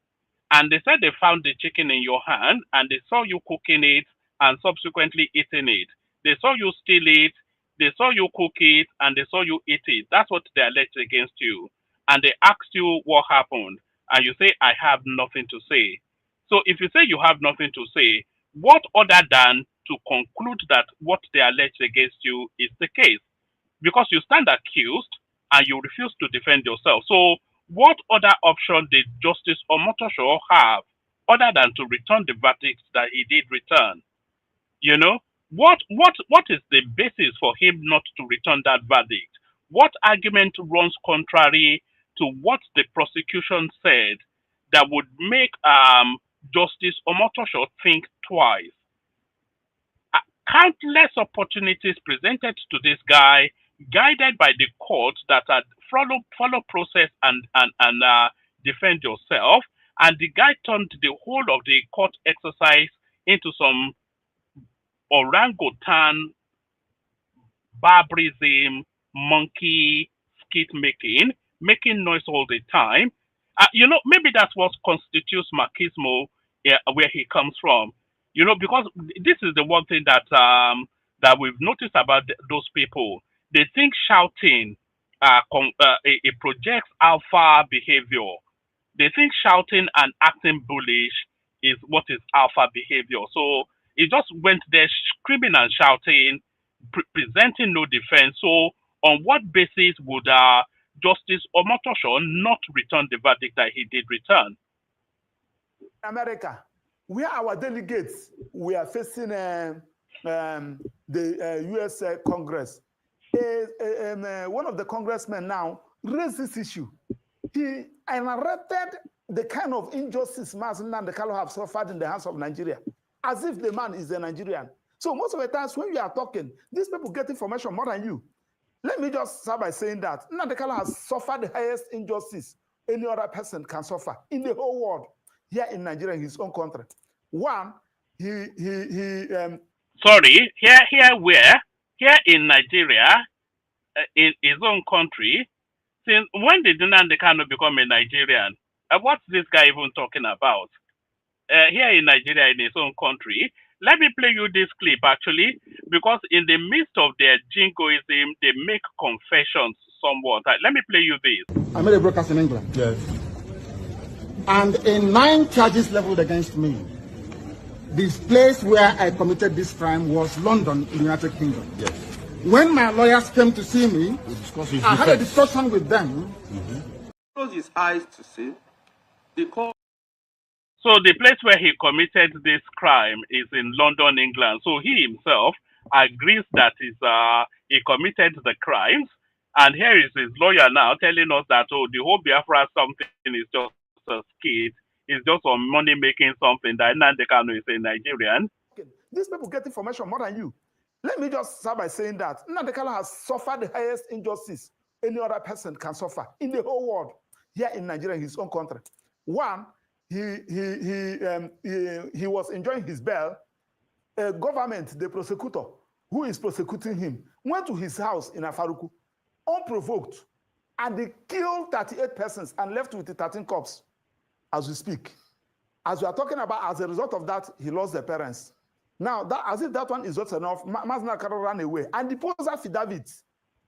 and they said they found the chicken in your hand, and they saw you cooking it and subsequently eating it. They saw you steal it, they saw you cook it, and they saw you eat it. That's what they alleged against you. And they asked you what happened, and you say, I have nothing to say. So if you say you have nothing to say, what other than to conclude that what they alleged against you is the case? Because you stand accused and you refuse to defend yourself. So what other option did Justice Omotosho have other than to return the verdict that he did return? You know, what is the basis for him not to return that verdict? What argument runs contrary to what the prosecution said that would make Justice Omotosho think twice? Countless opportunities presented to this guy, guided by the court that had follow process and defend yourself, and the guy turned the whole of the court exercise into some orangutan barbarism, monkey skit making noise all the time. You know, maybe that's what constitutes machismo, where he comes from. You know, because this is the one thing that that we've noticed about those people. They think shouting it projects alpha behavior. They think shouting and acting bullish is what is alpha behavior. So he just went there screaming and shouting, presenting no defense. So on what basis would Justice Omotosho not return the verdict that he did return? America, where our delegates were facing the U.S. Congress, one of the congressmen now raised this issue. He narrated the kind of injustice Nnamdi Kanu have suffered in the hands of Nigeria, as if the man is a Nigerian. So most of the times when you are talking, these people get information more than you. Let me just start by saying that Nnamdi Kanu has suffered the highest injustice any other person can suffer in the whole world, here in Nigeria, in his own country. One, sorry, here where? Here in Nigeria, in his own country. Since when did Nnamdi Kanu become a Nigerian? What's this guy even talking about? Here in Nigeria, in his own country. Let me play you this clip, actually, because in the midst of their jingoism, they make confessions somewhat. Let me play you this. I made a broadcast in England. Yes. And in 9 charges leveled against me, this place where I committed this crime was London, in the United Kingdom. Yes. When my lawyers came to see me, I had a discussion with them. Close his eyes to see. So the place where he committed this crime is in London, England. So he himself agrees that he committed the crimes. And here is his lawyer now telling us that, oh, the whole Biafra something is just a skit. It's just on money making something that Nnamdi Kanu is a Nigerian. These people get information more than you. Let me just start by saying that Nnamdi Kanu has suffered the highest injustice any other person can suffer in the whole world, here in Nigeria, in his own country. One, he was enjoying his bail. A government, the prosecutor, who is prosecuting him, went to his house in Afaruku, unprovoked, and they killed 38 persons and left with the 13 corpses as we speak. As we are talking about, as a result of that, he lost their parents. Now, that, as if that one is not enough, Nnamdi Kanu ran away and deposed affidavit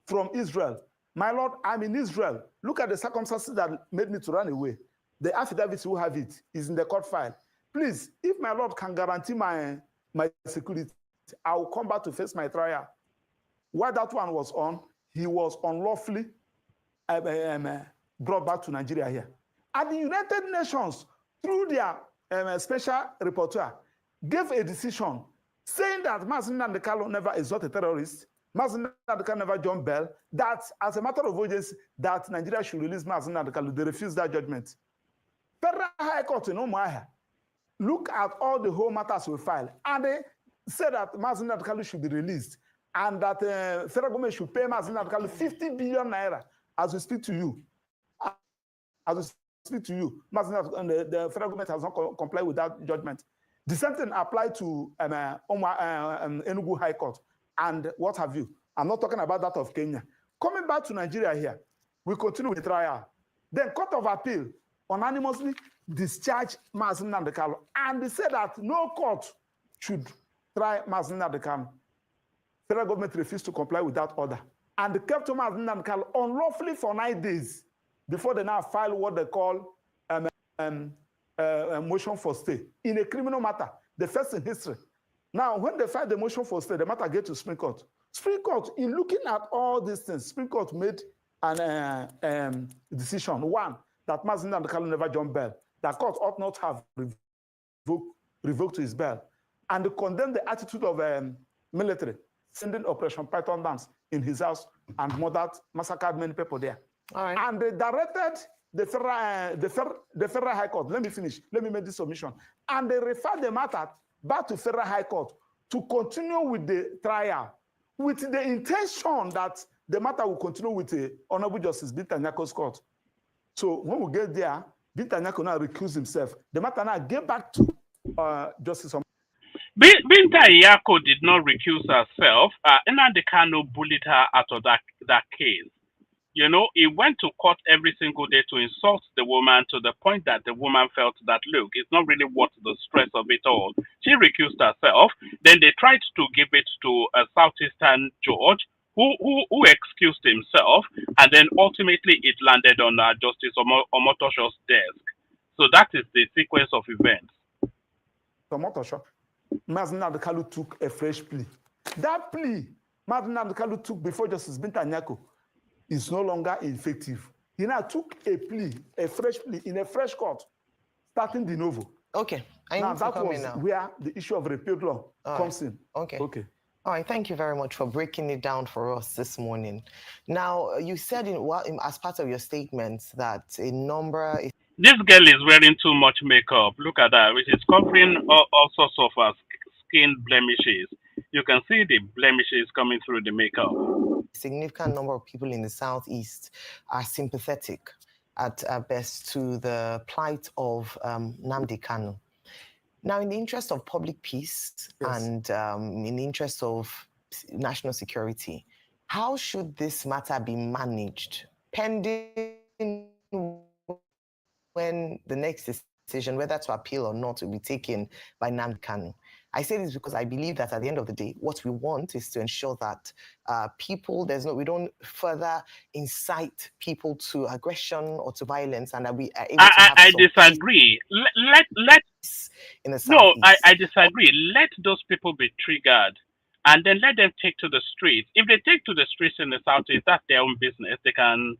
from Israel. My Lord, I'm in Israel. Look at the circumstances that made me to run away. The affidavits who have it is in the court file. Please, if my Lord can guarantee my security, I will come back to face my trial. while that one was on, he was unlawfully brought back to Nigeria here. And the United Nations, through their special rapporteur, gave a decision saying that Mazi Nnamdi Kanu never is not a terrorist, Mazi Nnamdi Kanu never jumped bail, that as a matter of urgency, that Nigeria should release Mazi Nnamdi Kanu. They refused that judgment. Federal High Court in Umahia look at all the whole matters we filed, and they said that Mazi Nnamdi Kanu should be released, and that federal government should pay Mazi Nnamdi Kanu 50 billion naira as we speak to you. As we speak to you, the federal government has not complied with that judgment. The same thing applied to Enugu High Court and what have you. I'm not talking about that of Kenya. Coming back to Nigeria here, we continue with the trial. Then Court of Appeal unanimously discharged Mazi Nnamdi Kanu, and they said that no court should try Mazi Nnamdi Kanu. Federal government refused to comply with that order, and they kept Mazi Nnamdi Kanu unlawfully for 9 days before they now file what they call a motion for stay in a criminal matter, the first in history. Now, when they filed the motion for stay, the matter gets to Supreme Court. Supreme Court, in looking at all these things, Supreme Court made an decision. One, that Mazi Nnamdi Kanu never jumped bail. That court ought not have revoked his bail. And they condemned the attitude of military, sending Operation Python dams in his house and massacred many people there. All right. And they directed the Federal High Court. Let me finish. Let me make this submission. And they referred the matter back to Federal High Court to continue with the trial, with the intention that the matter will continue with the Honorable Justice Binta Nyako's court. So when we get there, Binta Nyako now recused himself. The matter now get back to Justice. Binta Nyako did not recuse herself. Nnamdi Kanu bullied her out of that case. You know, he went to court every single day to insult the woman to the point that the woman felt that, look, it's not really worth the stress of it all. She recused herself. Then they tried to give it to a Southeastern judge who excused himself. And then ultimately it landed on Justice Omotosho's desk. So that is the sequence of events. Omotosho, Mazi Nnamdi Kanu took a fresh plea. That plea Mazi Nnamdi Kanu took before Justice Binta Nyako is no longer effective. He now took a plea, a fresh plea in a fresh court, starting de novo. Okay. Now that was where the issue of repealed law comes in. Okay. Okay. All right. Thank you very much for breaking it down for us this morning. Now, you said as part of your statements that a number. This girl is wearing too much makeup. Look at that, which is covering all sorts of skin blemishes. You can see the blemishes coming through the makeup. A significant number of people in the Southeast are sympathetic at best to the plight of Nnamdi Kanu. Now, in the interest of public peace and in the interest of national security, how should this matter be managed pending when the next decision, whether to appeal or not, will be taken by Nnamdi Kanu? I say this because I believe that at the end of the day, what we want is to ensure that we don't further incite people to aggression or to violence, and that we are able to have I disagree. I disagree. Let those people be triggered, and then let them take to the streets. If they take to the streets in the Southeast, that's their own business. They can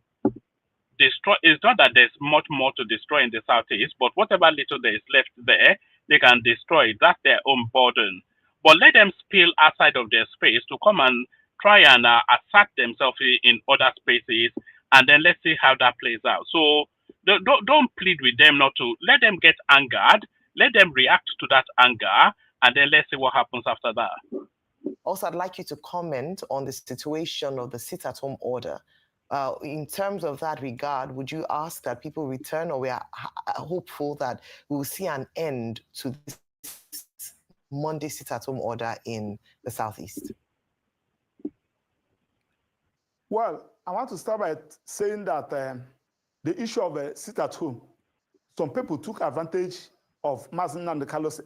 destroy. It's not that there's much more to destroy in the Southeast, but whatever little there is left there, they can destroy it. That's their own burden. But let them spill outside of their space to come and try and assert themselves in other spaces, and then let's see how that plays out. So don't plead with them not to. Let them get angered. Let them react to that anger, and then let's see what happens after that. Also, I'd like you to comment on the situation of the sit-at-home order. In terms of that regard, would you ask that people return, or we are hopeful that we will see an end to this Monday sit-at-home order in the Southeast? Well, I want to start by saying that the issue of sit-at-home, some people took advantage of Mazi Nnamdi Kanu's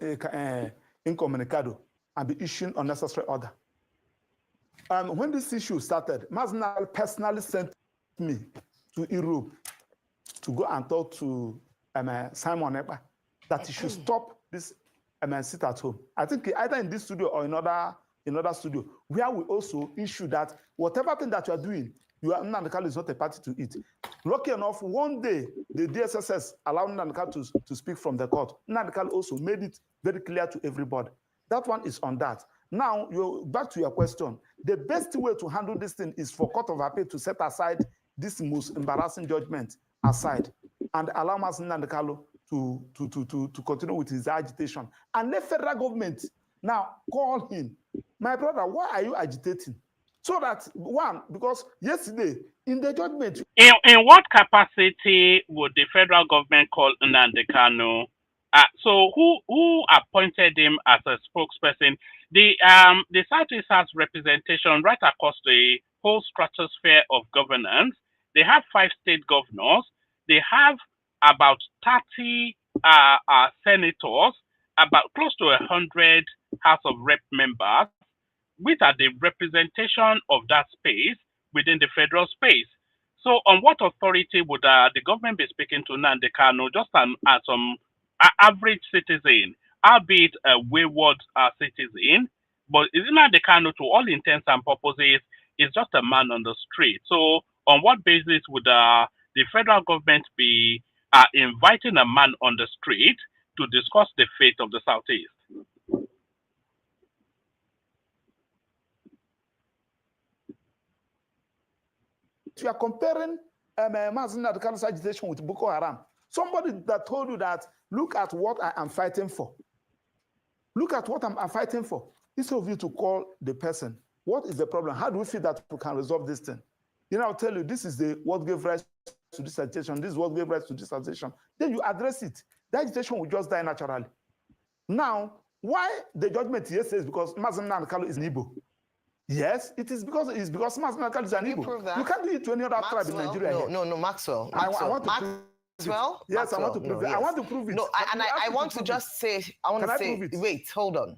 incommunicado and be issuing unnecessary order. When this issue started, Mazi Nnamdi personally sent me to Europe to go and talk to Simon Ekpa that he should stop this sit at home. I think either in this studio or in other in other studio, where we also issue that whatever thing that you are doing, Nnamdi Kanu is not a party to it. Lucky enough, one day, the DSSS allowed Nnamdi Kanu to speak from the court. Nnamdi Kanu also made it very clear to everybody. That one is on that. Now, back to your question. The best way to handle this thing is for Court of Appeal to set aside this most embarrassing judgment aside and allow Nnamdi Kanu to continue with his agitation. And let federal government now call him. My brother, why are you agitating? So that, one, because yesterday, in the judgment... In what capacity would the federal government call Nnamdi Kanu? So who appointed him as a spokesperson? The Southeast has representation right across the whole stratosphere of governance. They have 5 state governors. They have about 30 senators, about close to 100 House of Rep members, which are the representation of that space within the federal space. So on what authority would the government be speaking to Nnamdi Kanu, just as some average citizen, albeit a wayward citizen, but Nnamdi Kanu, to all intents and purposes, is just a man on the street. So on what basis would the federal government be inviting a man on the street to discuss the fate of the Southeast? You are comparing Nnamdi Kanu's agitation with Boko Haram. Somebody that told you that, look at what I am fighting for. Look at what I'm fighting for. Instead of you to call the person, what is the problem? How do we feel that we can resolve this thing? I'll tell you, this is what gave rise to this agitation. This is what gave rise to this agitation. Then you address it. The agitation will just die naturally. Now, why the judgment yesterday is because Nnamdi Kanu is an Igbo. Yes, it's because Nnamdi Kanu is an Igbo. You can't do it to any other tribe in Nigeria. No, Maxwell. I want to prove it. Maxwell? Yes, I want to prove it. Yes. I want to prove it. No, I want to just say, wait, hold on.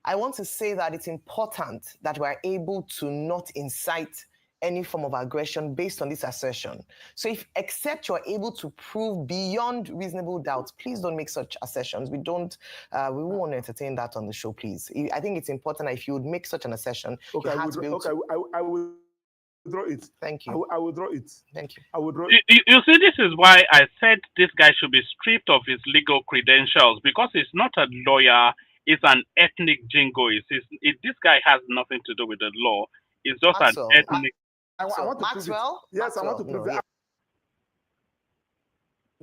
I want to say that it's important that we're able to not incite any form of aggression based on this assertion. So except you're able to prove beyond reasonable doubt, please don't make such assertions. We won't want to entertain that on the show, please. I think it's important that if you would make such an assertion, okay, you have to be able to... I will draw it. Thank you. I will draw it. Thank you. I will draw it. You see, this is why I said this guy should be stripped of his legal credentials, because he's not a lawyer. He's an ethnic jingoist. This guy has nothing to do with the law. He's just Maxwell, an ethnic... I want to Maxwell? prove it. Yes, Maxwell, I want to prove it.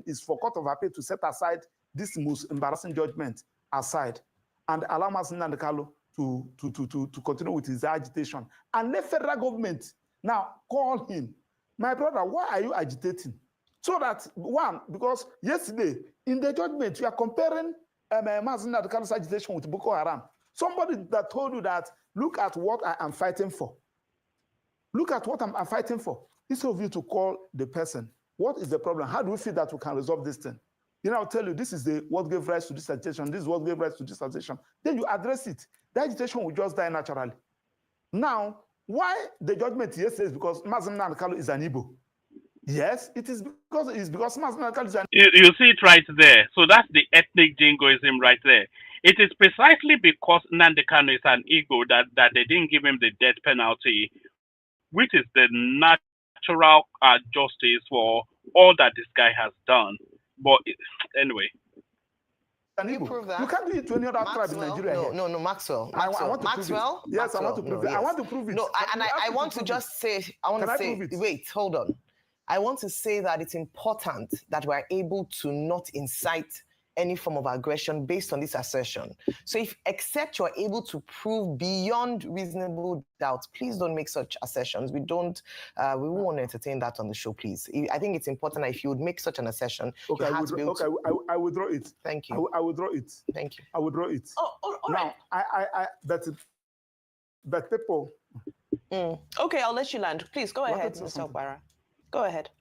It's for Court of Appeal to set aside this most embarrassing judgment aside and allow Nnamdi Kanu to continue with his agitation. And let federal government now call him. My brother, why are you agitating? So that, one, because yesterday, in the judgment, you are comparing Nnamdi Kanu's agitation with Boko Haram. Somebody that told you that, look at what I am fighting for. Look at what I'm fighting for. Instead of you to call the person, what is the problem? How do we feel that we can resolve this thing? I'll tell you, this is what gave rise to this agitation. This is what gave rise to this agitation. Then you address it. The agitation will just die naturally. Now, why the judgment yesterday is because Nnamdi Kanu is an Igbo. Yes, it's because Nnamdi Kanu is an Igbo. You see it right there. So that's the ethnic jingoism right there. It is precisely because Nnamdi Kanu is an Igbo that they didn't give him the death penalty, which is the natural justice for all that this guy has done. But anyway. You prove that? You can't do it to any other tribe in Nigeria. No, Maxwell. I want to Maxwell? Prove it. Yes, I want to prove it. I want to prove it. No, I want to just say, wait, hold on. I want to say that it's important that we're able to not incite any form of aggression based on this assertion. So except you're able to prove beyond reasonable doubt, please don't make such assertions. We won't want to entertain that on the show, please. I think it's important that if you would make such an assertion, okay, you have to be able to... I will draw it. Thank you. I will draw it. Thank you. I will draw it. Oh, all right. But people... Okay, I'll let you land. Please, go ahead, Mr. Okwara. Go ahead.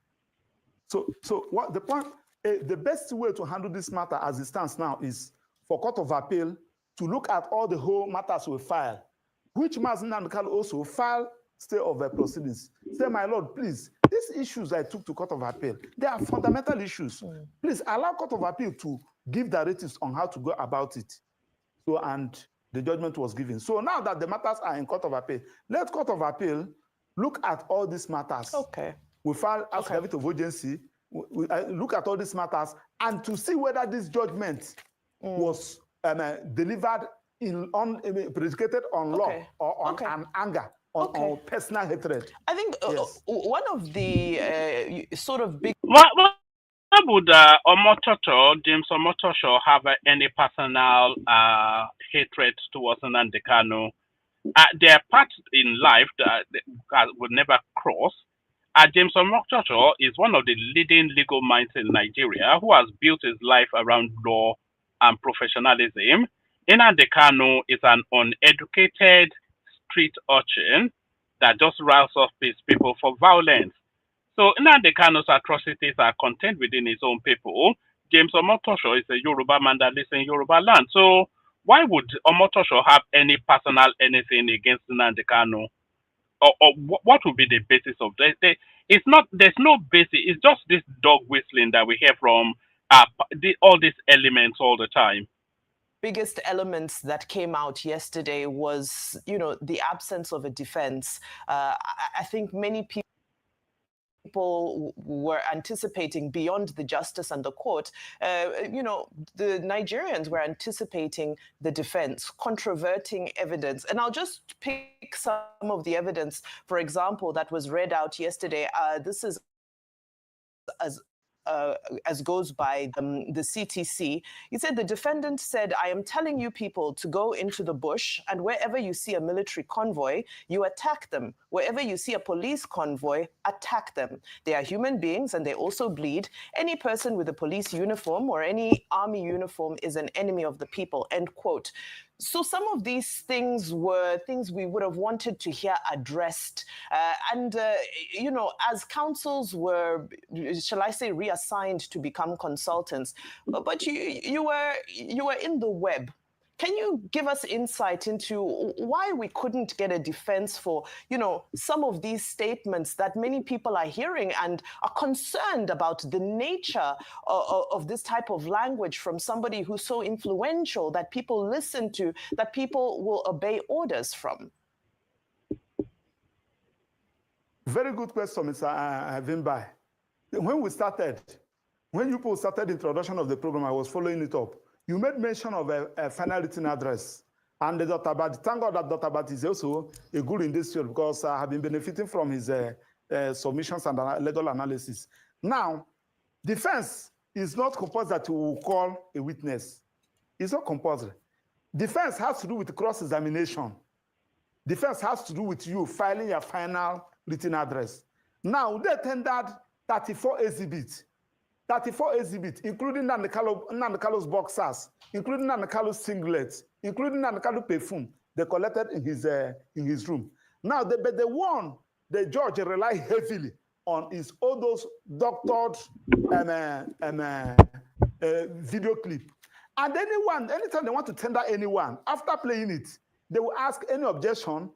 So what the point... the best way to handle this matter as it stands now is for Court of Appeal to look at all the whole matters we file, which Nnamdi Kanu also file stay of proceedings. Say, my Lord, please, these issues I took to Court of Appeal, they are fundamental issues. Please allow Court of Appeal to give directives on how to go about it. So, and the judgment was given. So now that the matters are in Court of Appeal, let Court of Appeal look at all these matters. Okay. We file affidavit of urgency, we look at all these matters, and to see whether this judgment was delivered predicated on law or on an anger, on personal hatred. I think one of the sort of big... Why would Omotosho, James Omotosho, have any personal hatred towards Nnamdi Kanu? There are parts in life that would never cross. James Omotosho is one of the leading legal minds in Nigeria who has built his life around law and professionalism. Nnamdi Kanu is an uneducated street urchin that just riles up his people for violence. So Nnamdi Kanu's atrocities are contained within his own people. James Omotosho is a Yoruba man that lives in Yoruba land. So why would Omotosho have any personal anything against Nnamdi Kanu? Or what would be the basis of this? It's not. There's no basis. It's just this dog whistling that we hear from all these elements all the time. Biggest elements that came out yesterday was, the absence of a defense. I think many people were anticipating beyond the justice and the court, the Nigerians were anticipating the defense, controverting evidence. And I'll just pick some of the evidence, for example, that was read out yesterday. This is as goes by the CTC. He said, the defendant said, I am telling you people to go into the bush, and wherever you see a military convoy, you attack them. Wherever you see a police convoy, attack them. They are human beings and they also bleed. Any person with a police uniform or any army uniform is an enemy of the people, end quote. So some of these things were things we would have wanted to hear addressed. As councils were, shall I say, reassigned to become consultants, but you were in the web. Can you give us insight into why we couldn't get a defense for, some of these statements that many people are hearing and are concerned about the nature of this type of language from somebody who's so influential that people listen to, that people will obey orders from? Very good question, Mr. Vimbai. When you people started the introduction of the program, I was following it up. You made mention of a final written address. And Dr. Abadi, thank God that Dr. Abadi is also a good in this field because I have been benefiting from his submissions and legal analysis. Now, defense is not compulsory that you will call a witness. It's not compulsory. Defense has to do with cross-examination. Defense has to do with you filing your final written address. Now, they tendered 34 exhibits. 34 exhibits, including Nnamdi Kanu's boxers, including Nnamdi Kanu's singlets, including Nnamdi Kanu's perfume, they collected in his room. Now, the judge relied heavily on all those doctored video clip. And anytime they want to tender anyone, after playing it, they will ask any objection.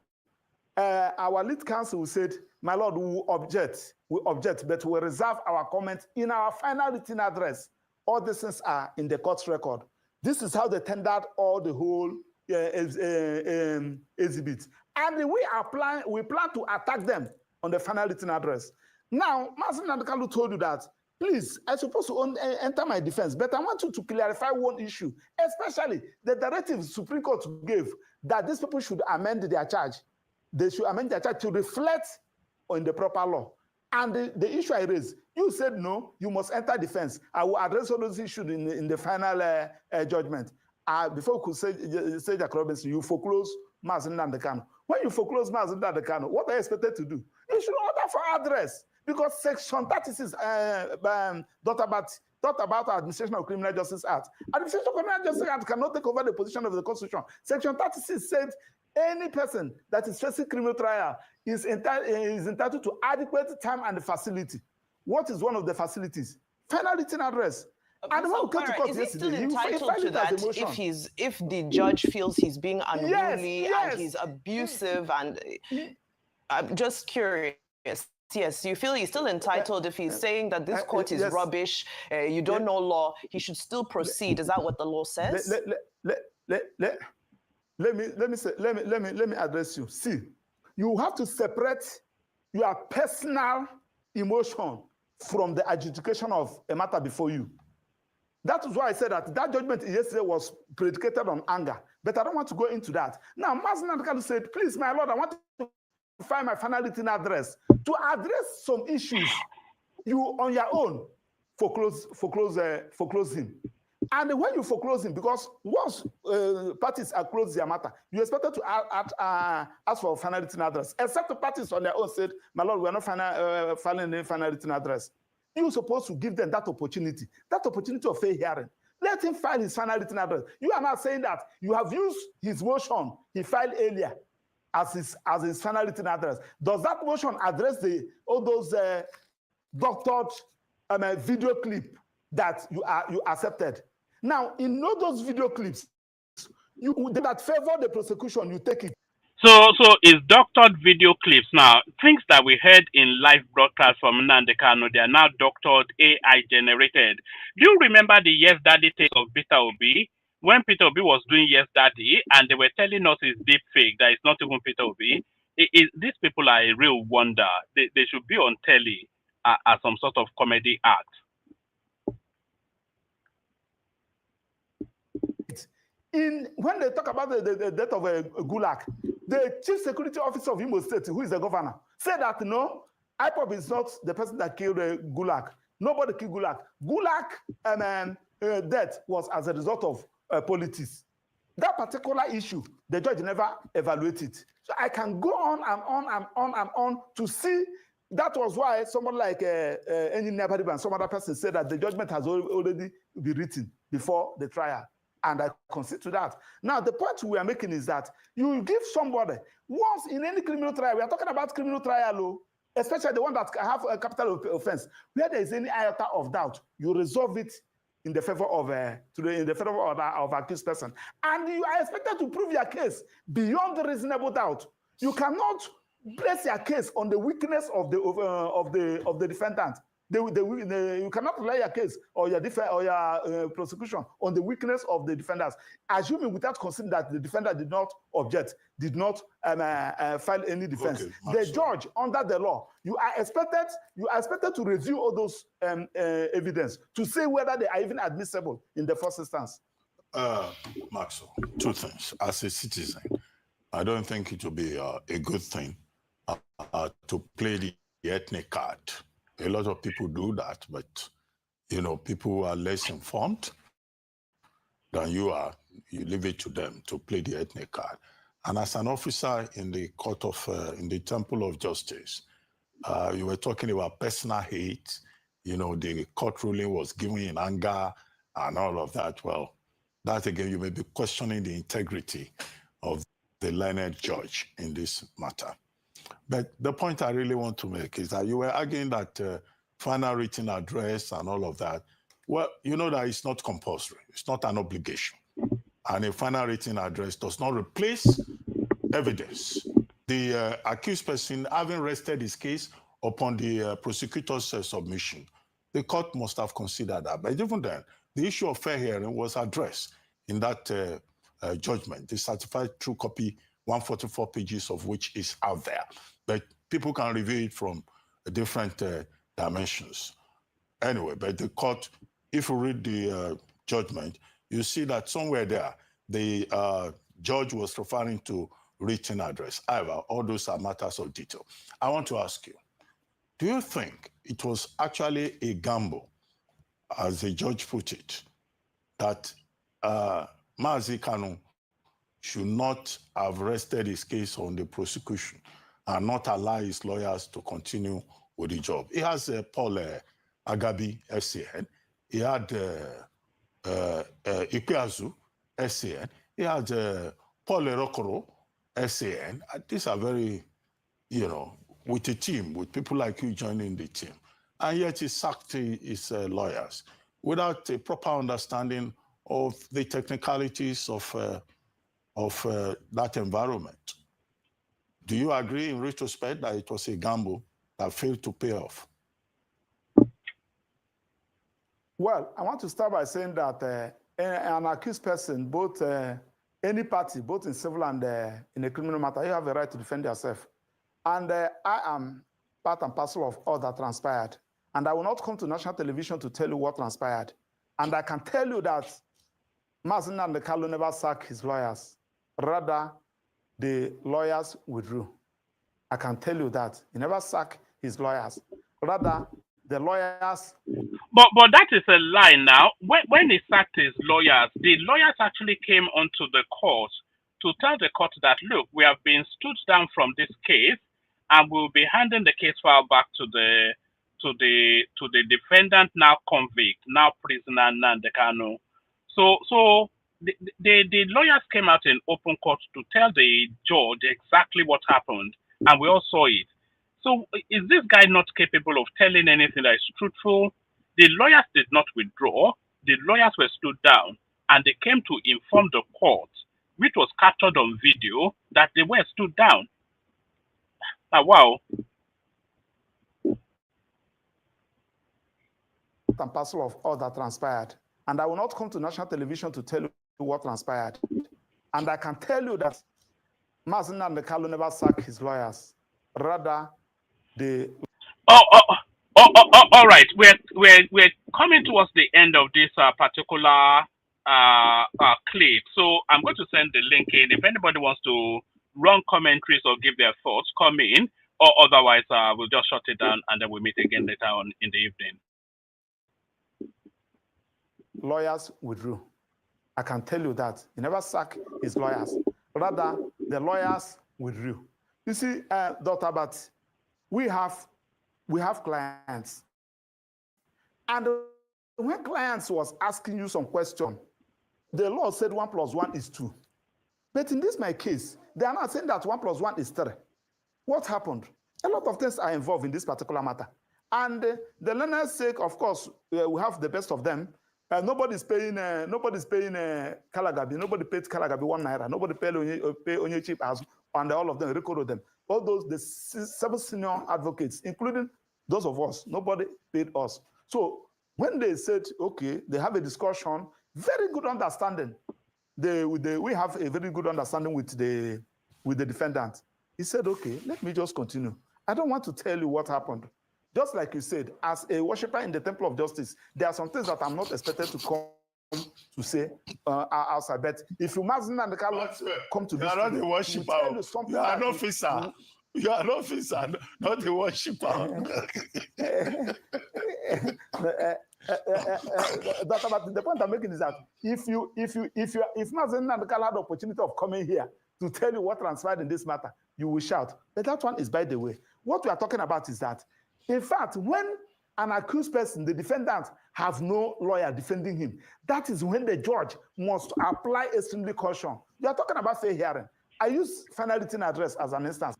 Our lead counsel said, my lord, we will object, but we reserve our comments in our final written address. All these things are in the court's record. This is how they tendered all the whole exhibits. And we plan to attack them on the final written address. Now, Master Nnamdi Kanu told you that, please, I'm supposed to enter my defense, but I want you to clarify one issue, especially the directive Supreme Court gave that these people should amend their charge. They should amend their charge to reflect on the proper law. And the issue I raised, you said no, you must enter defense. I will address all those issues in the final judgment. Before we could say Jack Robinson, you foreclose Mazi Nnamdi Kanu. When you foreclose Mazi Nnamdi Kanu, what are you expected to do? You should order for address, because Section 36 talked about Administration of Criminal Justice Act. Administration of Criminal Justice Act cannot take over the position of the Constitution. Section 36 said any person that is facing criminal trial is entitled to adequate time and facility. What is one of the facilities? Final written address. And when we come to court is he still entitled to that if the judge feels he's being unruly and he's abusive? And I'm just curious. Yes, you feel he's still entitled if he's saying that this court is rubbish, you don't know law, he should still proceed. Is that what the law says? let me address you. See, you have to separate your personal emotion from the adjudication of a matter before you. That is why I said that judgment yesterday was predicated on anger, but I don't want to go into that. Now, Mazen Kanu said, please, my Lord, I want to find my final written address to address some issues you on your own foreclose him. And when you foreclose him, because once parties are closed their matter, you expected to ask for a final written address, except the parties on their own said, my Lord, we are not filing any final written address. You're supposed to give them that opportunity of fair hearing. Let him file his final written address. You are not saying that you have used his motion he filed earlier as his final written address. Does that motion address all those doctored video clip that you accepted? Now, in all those video clips, that favor the prosecution, you take it. So it's doctored video clips now. Things that we heard in live broadcast from Nnamdi Kanu, they are now doctored, AI generated. Do you remember the Yes Daddy take of Peter Obi? When Peter Obi was doing Yes Daddy, and they were telling us it's deep fake, that it's not even Peter Obi. These people are a real wonder. They should be on telly as some sort of comedy act. When they talk about the death of Gulag, the chief security officer of Imo State, who is the governor, said that no, IPOB is not the person that killed Gulag. Nobody killed Gulag. Gulag death was as a result of politics. That particular issue, the judge never evaluated. So I can go on and on and on and on to see. That was why someone like Engineer Bariba and some other person said that the judgment has already been written before the trial. And I concede to that. Now, the point we are making is that you give somebody, once in any criminal trial, we are talking about criminal trial, especially the one that have a capital offense, where there is any iota of doubt, you resolve it in the favor of accused person. And you are expected to prove your case beyond the reasonable doubt. You cannot place your case on the weakness of the defendant. You cannot rely your case or your prosecution on the weakness of the defendants, assuming without considering that the defendant did not object, did not file any defense. Okay, the judge, under the law, you are expected to review all those evidence to say whether they are even admissible in the first instance. Maxwell, two things. As a citizen, I don't think it will be a good thing to play the ethnic card. A lot of people do that, but people who are less informed than you are, you leave it to them to play the ethnic card. And as an officer in the court of, in the Temple of Justice, you were talking about personal hate. The court ruling was given in anger and all of that. Well, that again, you may be questioning the integrity of the learned judge in this matter. But the point I really want to make is that you were arguing that final written address and all of that. Well, you know that it's not compulsory. It's not an obligation. And a final written address does not replace evidence. The accused person, having rested his case upon the prosecutor's submission, the court must have considered that. But even then, the issue of fair hearing was addressed in that judgment. The certified true copy, 144 pages of which is out there. But people can review it from different dimensions. Anyway, but the court, if you read the judgment, you see that somewhere there, the judge was referring to written address. However, all those are matters of detail. I want to ask you, do you think it was actually a gamble, as the judge put it, that Mazi Kanu should not have rested his case on the prosecution and not allow his lawyers to continue with the job? He has Paul Agabi, FCN. He had Ikpeazu, FCN. He had Paul Erokoro, FCN. These are very, with a team, with people like you joining the team. And yet he sacked his lawyers without a proper understanding of the technicalities of that environment. Do you agree in retrospect that it was a gamble that failed to pay off? Well, I want to start by saying that an accused person, both any party, both in civil and in a criminal matter, you have a right to defend yourself. And I am part and parcel of all that transpired. And I will not come to national television to tell you what transpired. And I can tell you that Mazen and Kanu never sacked his lawyers. Rather, the lawyers withdrew. I can tell you that. He never sacked his lawyers. Rather, the lawyers... But that is a lie now. When he sacked his lawyers, the lawyers actually came onto the court to tell the court that, look, we have been stood down from this case and we'll be handing the case file back to the defendant, now convict, now prisoner, Nnamdi Kanu. So the lawyers came out in open court to tell the judge exactly what happened, and we all saw it. So is this guy not capable of telling anything that is truthful? The lawyers did not withdraw. The lawyers were stood down, and they came to inform the court, which was captured on video, that they were stood down. Wow. And parcel of all that transpired. And I will not come to national television to tell you what transpired. And I can tell you that Mazen and Kanu never sacked his lawyers. Rather, the... All right. We're coming towards the end of this particular clip. So I'm going to send the link in. If anybody wants to run commentaries or give their thoughts, come in. Or otherwise, we'll just shut it down and then we'll meet again later on in the evening. Lawyers withdrew. I can tell you that. He never sacked his lawyers. Rather, the lawyers withdrew. You see, Dr. Bat, we have clients. And when clients was asking you some question, the law said 1 + 1 is 2. But in this my case, they are not saying that 1 + 1 is 3. What happened? A lot of things are involved in this particular matter. And the learner's sake, of course, we have the best of them. Nobody's paying Kalagabi. Nobody paid Kalagabi 1 naira. Nobody paid Onye Cheap as, and all of them, recorded them. All those, the 7 senior advocates, including those of us, nobody paid us. So when they said, okay, they have a discussion, very good understanding. We have a very good understanding with the defendant. He said, okay, let me just continue. I don't want to tell you what happened. Just like you said, as a worshiper in the temple of justice, there are some things that I'm not expected to come to say outside. But if you Mazen and Kanu come to this, you are not a worshiper. You are an officer. You are an officer, not a worshiper. The point I'm making is that if Mazen and Kanu had the opportunity of coming here to tell you what transpired in this matter, you will shout. But that one is by the way. What we are talking about is that, in fact, when an accused person, the defendant, have no lawyer defending him, that is when the judge must apply extremely caution. You are talking about fair hearing. I use final written address as an instance.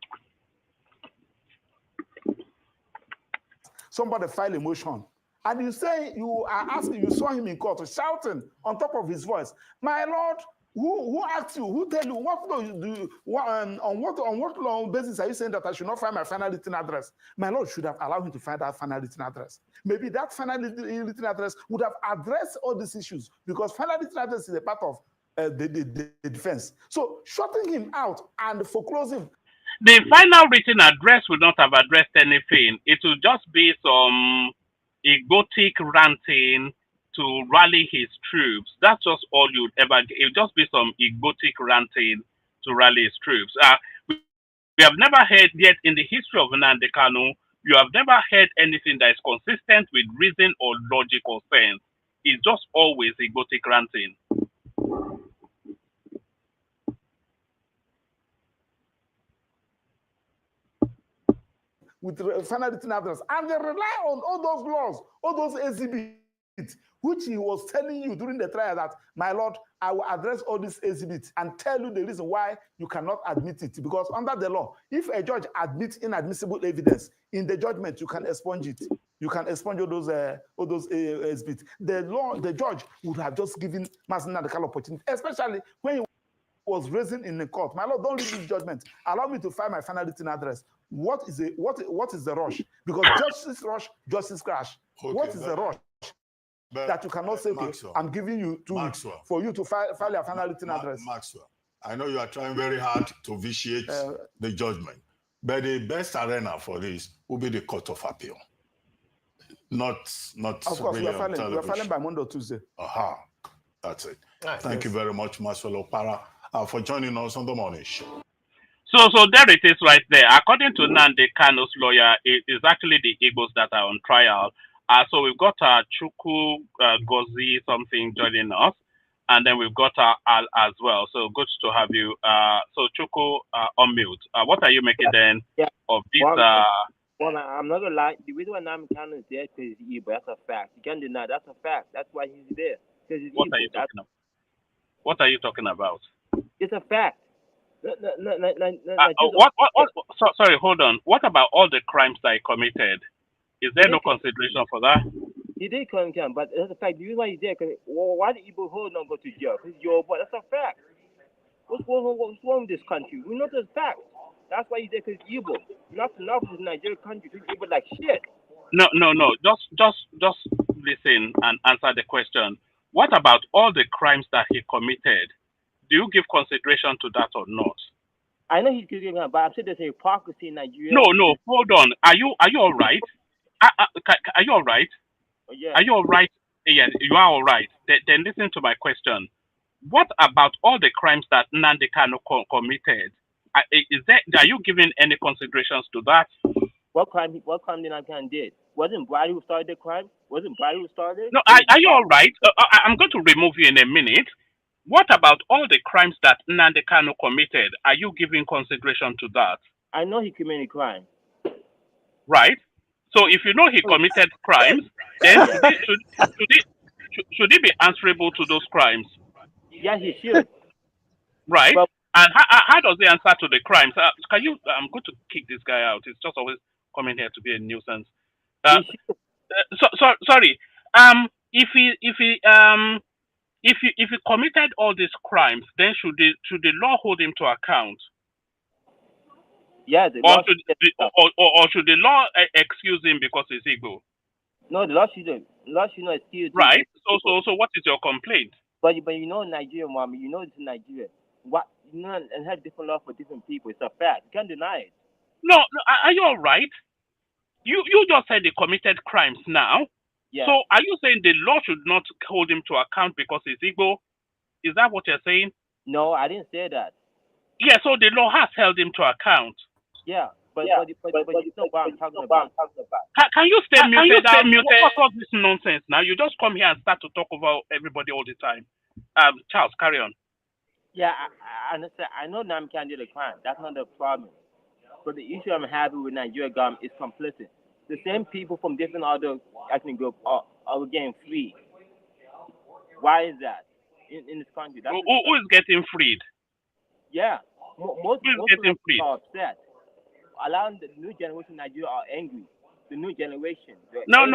Somebody filed a motion, and you say you are asking, you saw him in court shouting on top of his voice, "My lord, who asked you? Who tell you? What law do you, on what law basis are you saying that I should not find my final written address?" My lord should have allowed him to find that final written address. Maybe that final written address would have addressed all these issues, because final written address is a part of the defense. So shutting him out and foreclosing. The final written address would not have addressed anything. It will just be some egotic ranting to rally his troops. That's just all you'd ever get. It would just be some egotic ranting to rally his troops. We have never heard yet in the history of Nnamdi Kanu, you have never heard anything that is consistent with reason or logic or sense. It's just always egotic ranting. With final written address, and they rely on all those laws, all those exhibits, which he was telling you during the trial that, my lord, I will address all these exhibits and tell you the reason why you cannot admit it. Because under the law, if a judge admits inadmissible evidence in the judgment, you can expunge it. You can expunge all those exhibits. The judge would have just given Mazen Nnamdi Kanu opportunity, especially when he was raising in the court. My lord, don't read this judgment. Allow me to find my final written address. What is the rush? Because justice rush, justice crash. Okay, what is the rush? that you cannot say, okay, I'm giving you 2 weeks for you to file your final written address. Maxwell, I know you are trying very hard to vitiate the judgment, but the best arena for this will be the Court of Appeal. Not of course, really we're filing by Monday or Tuesday. Aha, that's it. Nice. Thank you very much, Maxwell Opara, for joining us on the morning show. So there it is right there. According to Nnamdi Kanu's lawyer, it is actually the Igbos that are on trial. So we've got Chukwu Gozi something joining us, and then we've got Al as well. So good to have you. So Chukwu on mute. What are you making then of this? Well, I'm not gonna lie. The reason why Nnamdi Kanu is there is because he's Igbo. That's a fact. You can't deny. That's a fact. That's why he's there. Because he's What Igbo. are you talking about? What are you talking about? It's a fact. Sorry, hold on. What about all the crimes that he committed? Is there no consideration for that? He did come, but that's a fact. The reason why he's there, because why did Igbo hold not go to jail? Because you're boy. That's a fact. What's wrong with this country? We know that's a fact. That's why he's there, because Igbo. Not enough is Nigerian country. Because Igbo like shit. No. Just listen and answer the question. What about all the crimes that he committed? Do you give consideration to that or not? I know he's giving up, but I'm saying there's a hypocrisy in Nigeria. No. Hold on. Are you all right? Are you all right? Oh, yeah. Are you all right? Yes, you are all right. Then listen to my question. What about all the crimes that Nnamdi Kanu committed? Are you giving any considerations to that? What crime did Nnamdi Kanu did? Wasn't Brady who started the crime? Wasn't Brady who started? No, are you all right? I'm going to remove you in a minute. What about all the crimes that Nnamdi Kanu committed? Are you giving consideration to that? I know he committed crime. Right. So if you know he committed crimes, then should he be answerable to those crimes? Yeah, he should. Right. Well, and how does he answer to the crimes? I'm going to kick this guy out. He's just always coming here to be a nuisance. Sorry. If he committed all these crimes, then should the law hold him to account? Yeah, or should the law excuse him because he's Igbo? No, the law should not excuse him. Right. So what is your complaint? But you know Nigeria, mommy. You know it's in Nigeria. What and have different law for different people. It's a fact. You can't deny it. No. Are you all right? You just said he committed crimes now. Yeah. So are you saying the law should not hold him to account because he's Igbo? Is that what you're saying? No, I didn't say that. Yeah, so the law has held him to account. Yeah, but you know what I'm talking about. Can you stay muted? What's all this nonsense now? You just come here and start to talk about everybody all the time. Charles, carry on. Yeah, I understand. I know Nnamdi Kanu did a crime. That's not the problem. But the issue I'm having with Nigeria government is complicit. The same people from different other ethnic groups are getting free. Why is that in this country? Who is getting freed? Yeah, most getting free? Are upset. Allowing the new generation in Nigeria are angry. The new generation. No.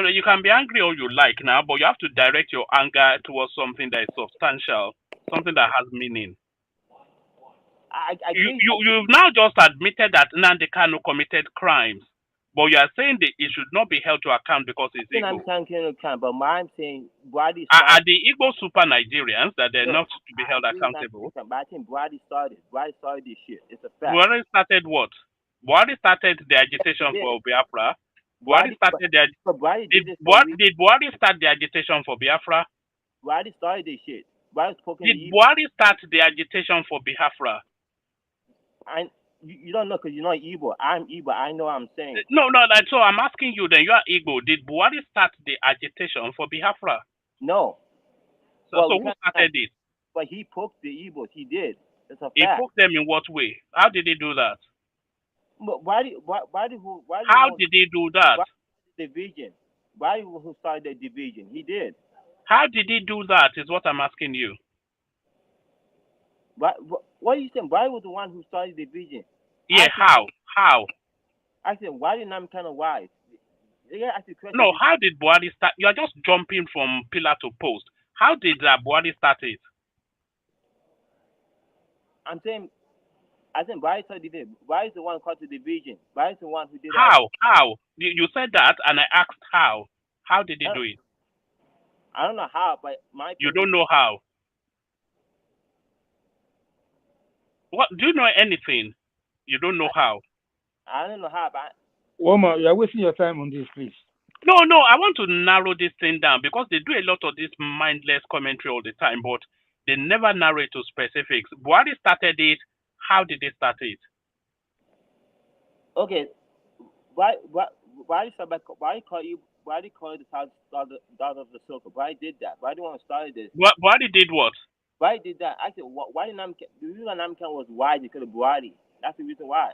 You can be angry all you like now, but you have to direct your anger towards something that is substantial, something that has meaning. You've now just admitted that Nnamdi Kanu committed crimes, but you are saying that he should not be held to account because he's Igbo. But I'm saying Buhari are the Igbo super Nigerians that they're not to be held accountable? But I think Buhari started this shit. It's a fact. Buhari started what? Buhari started the agitation for Biafra. Did Buhari start the agitation for Biafra? Buhari started this shit. Did Buhari start the agitation for Biafra? You don't know because you're not Igbo. I'm Igbo. I know what I'm saying. No. So I'm asking you then, you are Igbo. Did Buhari start the agitation for Biafra? No. So who started it? But he poked the Igbos. He did. It's a fact. He poked them in what way? How did he do that? But how did he do that? Division. Why who started the division? He did. How did he do that is what I'm asking you. What are you saying? Why was the one who started the division? Yeah, how? I said, why did Nnamdi Kanu why? No, how did Buhari start? You are just jumping from pillar to post. How did Buhari start it? I think Buhari started it. Buhari is the one who called the division. Buhari is the one who did How? You said that, and I asked how. How did he do it? I don't know how, but my You don't know how. What? Do you know anything? You don't know how. I don't know how, but Woman, you are wasting your time on this, please. No, I want to narrow this thing down because they do a lot of this mindless commentary all the time, but they never narrow it to specifics. Buhari started it. How did they start it? okay. Why do you call it the south of the circle? Why did that? Why do you want to start this? Buhari did what? Why did that? Actually, why did the reason why Namkan was wide because of Buhari. That's the reason why.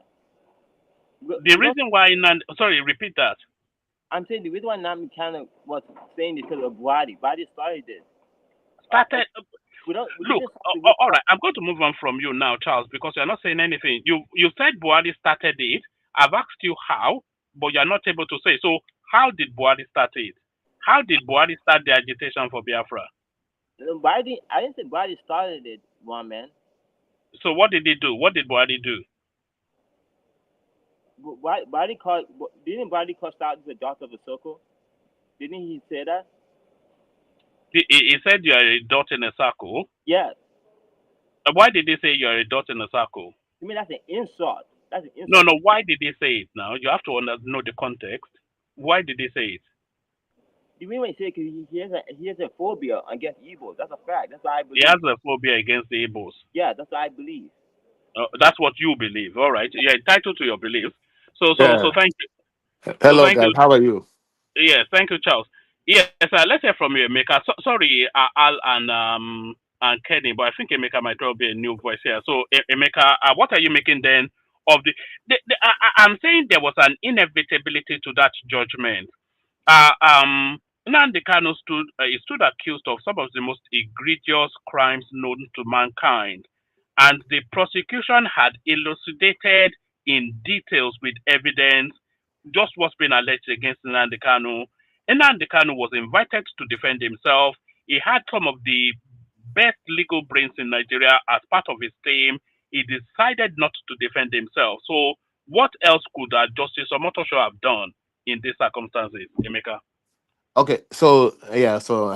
The reason why sorry, repeat that. I'm saying the reason why Namkan was saying this because of Buhari. Buhari started this. Started. Look, all right. I'm going to move on from you now, Charles, because you're not saying anything. You said Buhari started it. I've asked you how, but you're not able to say. So how did Buhari start it? How did Buhari start the agitation for Biafra? I didn't say Buhari started it, one man. So what did he do? What did Buhari do? Didn't Buhari call start the dot of the circle? Didn't he say that? He said you are a dot in a circle. Yes. Why did he say you are a dot in a circle? You mean that's an insult? That's an insult. No. Why did he say it? Now you have to know the context. Why did he say it? You mean when he said he has a phobia against Igbos? That's a fact. That's why I believe. He has a phobia against the Igbos. Yeah, that's what I believe. That's what you believe. All right, you're entitled to your belief. So thank you. Hello, thank guys. you. How are you? Yes, thank you, Charles. Yes, let's hear from you, Emeka. Sorry, Al and Kenny, but I think Emeka might well be a new voice here. So, Emeka, what are you making then of I'm saying there was an inevitability to that judgment. Nnamdi Kanu stood accused of some of the most egregious crimes known to mankind, and the prosecution had elucidated in details with evidence just what's been alleged against Nnamdi Kanu. Nnamdi Kanu was invited to defend himself. He had some of the best legal brains in Nigeria as part of his team. He decided not to defend himself. So, what else could Justice Omotosho have done in these circumstances, Emeka? Okay, so yeah, so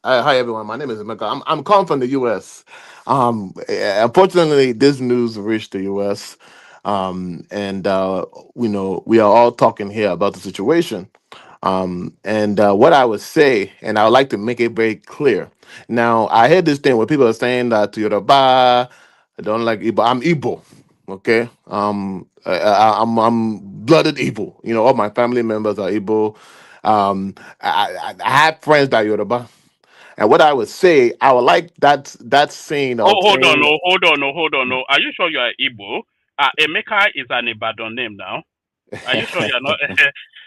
hi everyone. My name is Emeka. I'm calling from the U.S. Unfortunately, this news reached the U.S. And we are all talking here about the situation. And what I would say, and I would like to make it very clear. Now, I heard this thing where people are saying that Yoruba, I don't like Igbo. I'm Igbo, okay? I'm blooded Igbo. You know, all my family members are Igbo. I have friends that are Yoruba, and what I would say, I would like that scene of Hold saying, on. Are you sure you are Igbo? Emeka is an Ibadan name now. Are you sure you're not?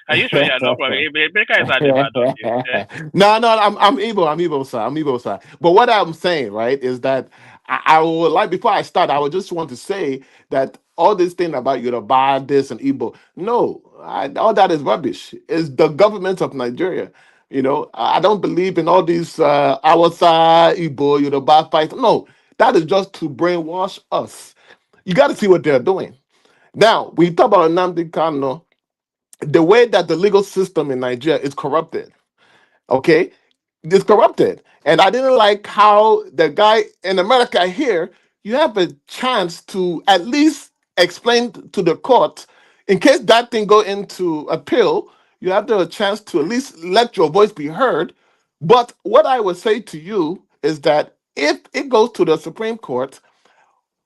Are you sure you're not? Emeka is an Ibadan name. No, I'm Igbo, sir. I'm Igbo, sir. But what I'm saying, right, is that I would like, before I start, I would just want to say that all this thing about Yoruba, this and Igbo, no, all that is rubbish. It's the government of Nigeria. You know, I don't believe in all these Awasa, Igbo, Yoruba fights. No, that is just to brainwash us. You got to see what they're doing. Now, we talk about Nnamdi Kanu, the way that the legal system in Nigeria is corrupted. Okay, it's corrupted, and I didn't like how the guy in America here. You have a chance to at least explain to the court, in case that thing go into appeal. You have the chance to at least let your voice be heard. But what I would say to you is that if it goes to the Supreme Court,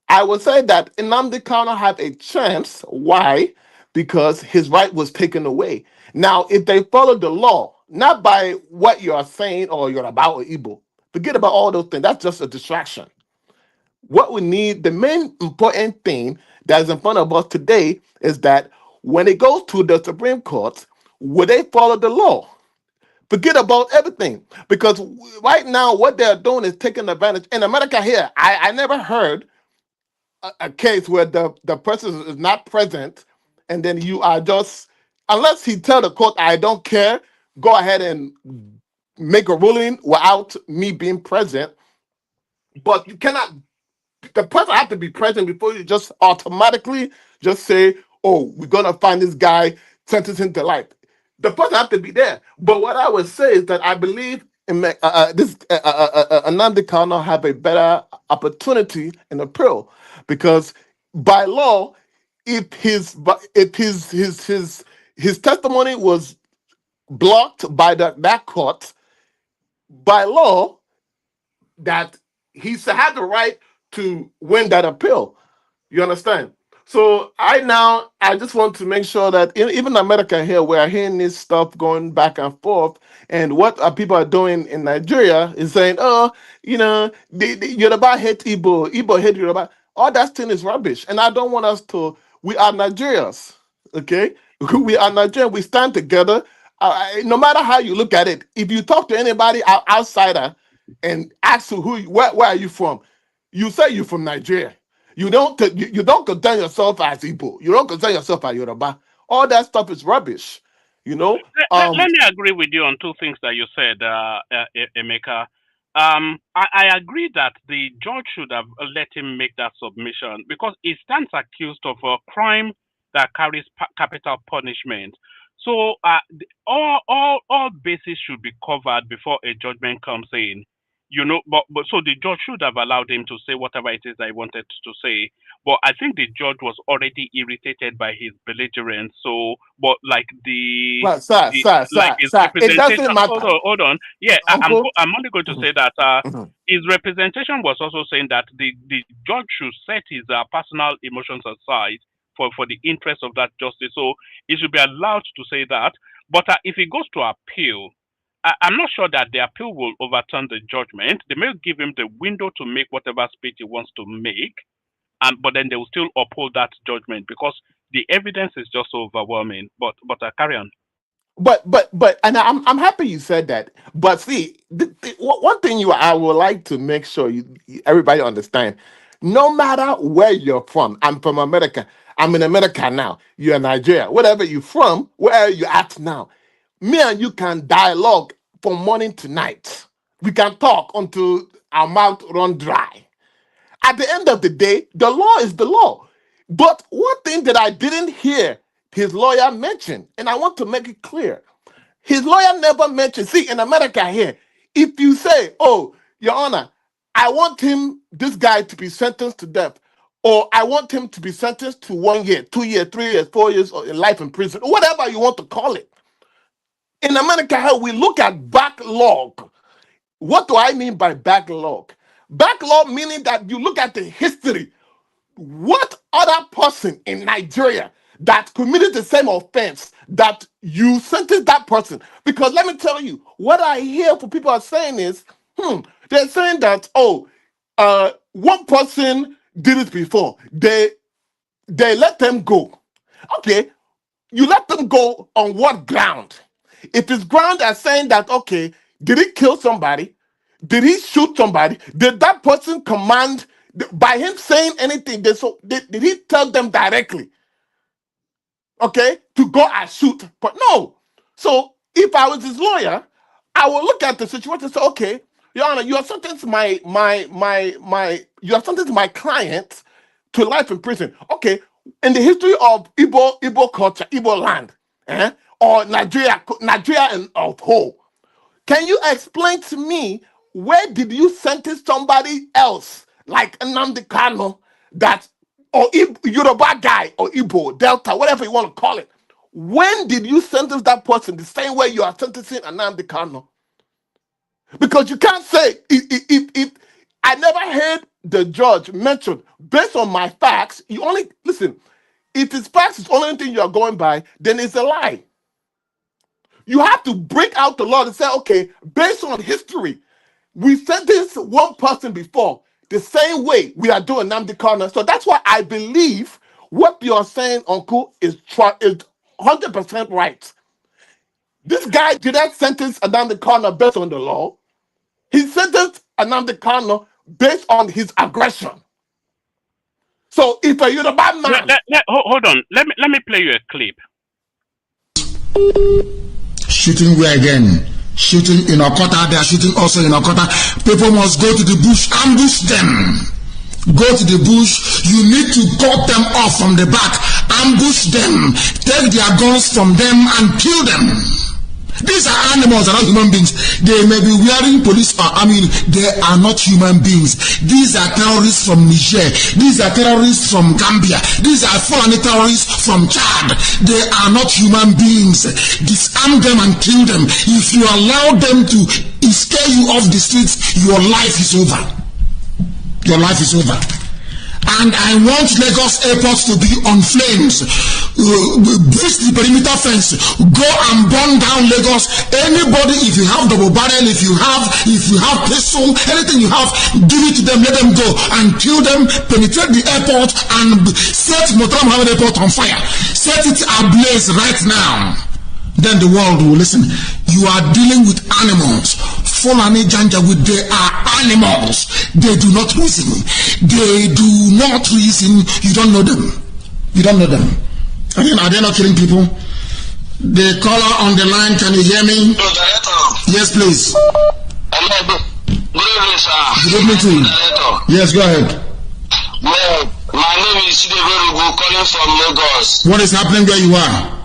I would say that Nnamdi Kanu have a chance. Why? Because his right was taken away. Now, if they follow the law, not by what you are saying or you're about or Igbo, forget about all those things. That's just a distraction. What we need, the main important thing that is in front of us today is that when it goes to the Supreme Court, will they follow the law? Forget about everything. Because right now, what they're doing is taking advantage. In America here, I never heard a case where the person is not present, and then you are just, unless he tell the court, I don't care, go ahead and make a ruling without me being present. But you cannot, the person have to be present before you just automatically just say, oh, we're gonna find this guy, sentence him to life. The person have to be there. But what I would say is that I believe Nnamdi Kanu have a better opportunity in appeal, because by law, if his testimony was blocked by that court, by law, that he had the right to win that appeal. You understand? So I just want to make sure that even in America here, we're hearing this stuff going back and forth, and what people are doing in Nigeria is saying, oh, the Yoruba hate Igbo, Igbo hate Yoruba. All that thing is rubbish, and I don't want us to. We are Nigerians, okay? We are Nigerians. We stand together. No matter how you look at it, if you talk to anybody outsider and ask where are you from, you say you're from Nigeria. You don't consider yourself as Igbo. You don't consider yourself as Yoruba. All that stuff is rubbish. Let me agree with you on two things that you said, Emeka. I agree that the judge should have let him make that submission, because he stands accused of a crime that carries capital punishment. So all bases should be covered before a judgment comes in. But so the judge should have allowed him to say whatever it is that he wanted to say. But I think the judge was already irritated by his belligerence. So, but like sir, it doesn't matter. Hold on. Yeah, I'm only going to say that his representation was also saying that the judge should set his personal emotions aside for the interest of that justice. So he should be allowed to say that. But if he goes to appeal, I'm not sure that the appeal will overturn the judgment. They may give him the window to make whatever speech he wants to make, but then they will still uphold that judgment because the evidence is just so overwhelming. But carry on. But and I'm happy you said that. But see, one thing I would like to make sure everybody understand. No matter where you're from, I'm from America. I'm in America now. You're in Nigeria. Whatever you're from, where are you at now? Me and you can dialogue from morning to night. We can talk until our mouth run dry. At the end of the day, the law is the law. But one thing that I didn't hear his lawyer mention, and I want to make it clear, his lawyer never mentioned, see, in America here, if you say, oh, Your Honor, I want this guy to be sentenced to death, or I want him to be sentenced to 1 year, 2 years, 3 years, 4 years, or life in prison, or whatever you want to call it. In America, we look at backlog. What do I mean by backlog? Backlog meaning that you look at the history. What other person in Nigeria that committed the same offense that you sentenced that person? Because let me tell you, what I hear for people are saying is, they're saying that, one person did it before. They let them go. Okay, you let them go on what ground? If it's ground as saying that, okay, did he kill somebody? Did he shoot somebody? Did that person command, by him saying anything, did he tell them directly, okay, to go and shoot? But no. So if I was his lawyer, I would look at the situation and say, okay, Your Honor, you have sentenced my client to life in prison. Okay, in the history of Igbo culture, Igbo land, or Nigeria and of whole, can you explain to me where did you sentence somebody else like Nnamdi Kanu, or Yoruba guy or Igbo Delta, whatever you want to call it? When did you sentence that person the same way you are sentencing Nnamdi Kanu? Because you can't say if I never heard the judge mention based on my facts. You only listen. If his facts is the only thing you are going by, then it's a lie. You have to break out the law and say, okay, based on history, we sentenced one person before the same way we are doing Nnamdi Kanu. So that's why I believe what you are saying, Uncle, is 100% right. This guy did not sentence Nnamdi Kanu based on the law. He sentenced Nnamdi Kanu based on his aggression. So if a Yoruba man... Hold on. Let me play you a clip. Shooting where again? Shooting in Okota, they are shooting also in Okota. People must go to the bush, ambush them. Go to the bush, you need to cut them off from the back, ambush them, take their guns from them and kill them. These are animals, are not human beings. They may be wearing police army. They are not human beings. These are terrorists from Niger. These are terrorists from Gambia. These are foreign terrorists from Chad. They are not human beings. Disarm them and kill them. If you allow them to scare you off the streets, your life is over. Your life is over. And I want Lagos Airport to be on flames. Breach the perimeter fence. Go and burn down Lagos. Anybody, if you have double barrel, if you have pistol, anything you have, give it to them. Let them go and kill them. Penetrate the airport and set Murtala Mohammed Airport on fire. Set it ablaze right now. Then the world will listen. You are dealing with animals. Fulani Janjaweed, they are animals. They do not reason. They do not reason. You don't know them. You don't know them. I mean, are they not killing people? The caller on the line, can you hear me? Yes, please. Hello, good evening, sir. Good evening to you. Yes, go ahead. Well, my name is Chideverugu, calling from Lagos. What is happening where you are?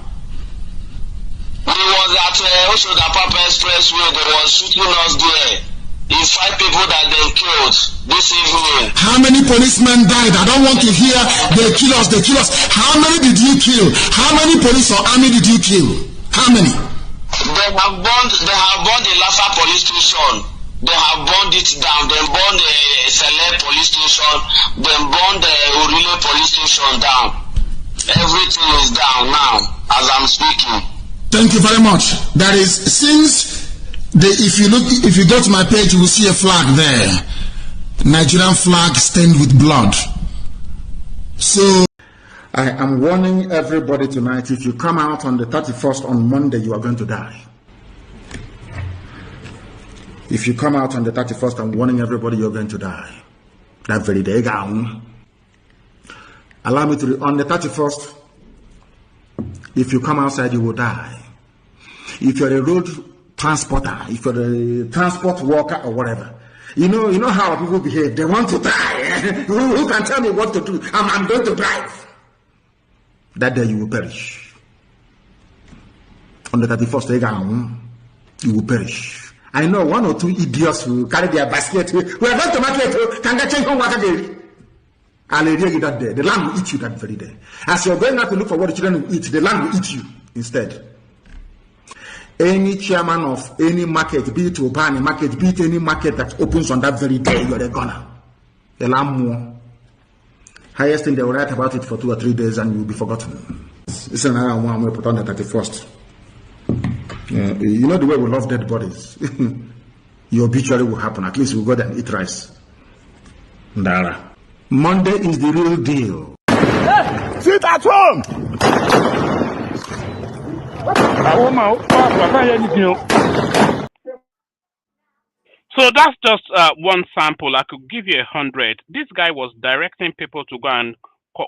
We was at Oshoda Papa Expressway. There was shooting us there. It's 5 people that they killed this evening. How many policemen died? I don't want to hear they kill us, they kill us. How many did you kill? How many police or army did you kill? How many? They have burned the Lafa police station. They have burned it down. They burned the Sele police station. They burned the Urile police station down. Everything is down now as I'm speaking. Thank you very much. That is, since if you go to my page, you will see a flag there. Nigerian flag stained with blood. So I am warning everybody tonight, if you come out on the 31st on Monday, you are going to die. If you come out on the 31st, I'm warning everybody you're going to die. That very day. Allow me to, on the 31st, if you come outside, you will die. If you're a road transporter, if you're a transport worker or whatever, you know how people behave. They want to die. Who can tell me what to do? I'm going to drive. That day you will perish. On the 31st, you will perish. I know 1 or 2 idiots who carry their basket. We are going to market. Can get change home water day? I'll hear you that day. The land will eat you that very day. As you're going out to look for what the children will eat, the land will eat you instead. Any chairman of any market, be it Obani market, be it any market that opens on that very day, you're a gunner. A lamb more. Highest thing, they will write about it for 2 or 3 days and you'll be forgotten. It's another one we put on the 31st. You know the way we love dead bodies. Your obituary will happen. At least we'll go there and eat rice. Ndara. Monday is the real deal. Hey, sit at home! So that's just one sample. I could give you 100. This guy was directing people to go and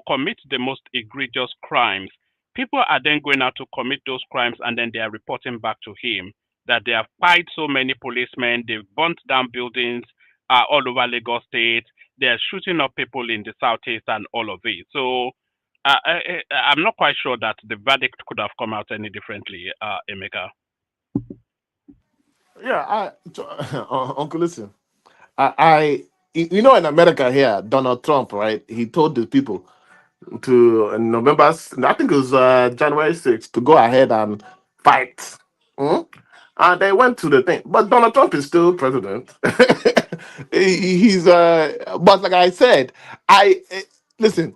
commit the most egregious crimes. People are then going out to commit those crimes and then they are reporting back to him that they have fired so many policemen, they've burnt down buildings all over Lagos State, they're shooting up people in the southeast and all of it. So I'm not quite sure that the verdict could have come out any differently, Emeka. Yeah, Uncle, listen. You know, in America here, Donald Trump, right? He told the people to November, I think it was January 6th, to go ahead and fight. And they went to the thing. But Donald Trump is still president. He's but like I said, listen.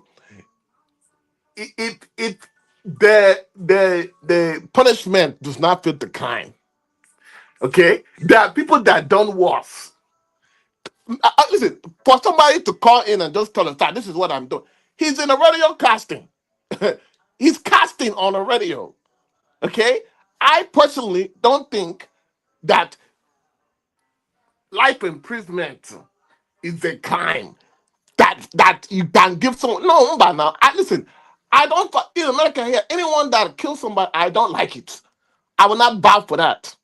The punishment does not fit the crime. Okay, there are people that don't worse. Listen, for somebody to call in and just tell us that this is what I'm doing. He's in a radio casting. He's casting on a radio. Okay, I personally don't think that life imprisonment is a crime that you can give someone. No, but now, listen. I don't, in America here, anyone that kills somebody, I don't like it. I will not bow for that.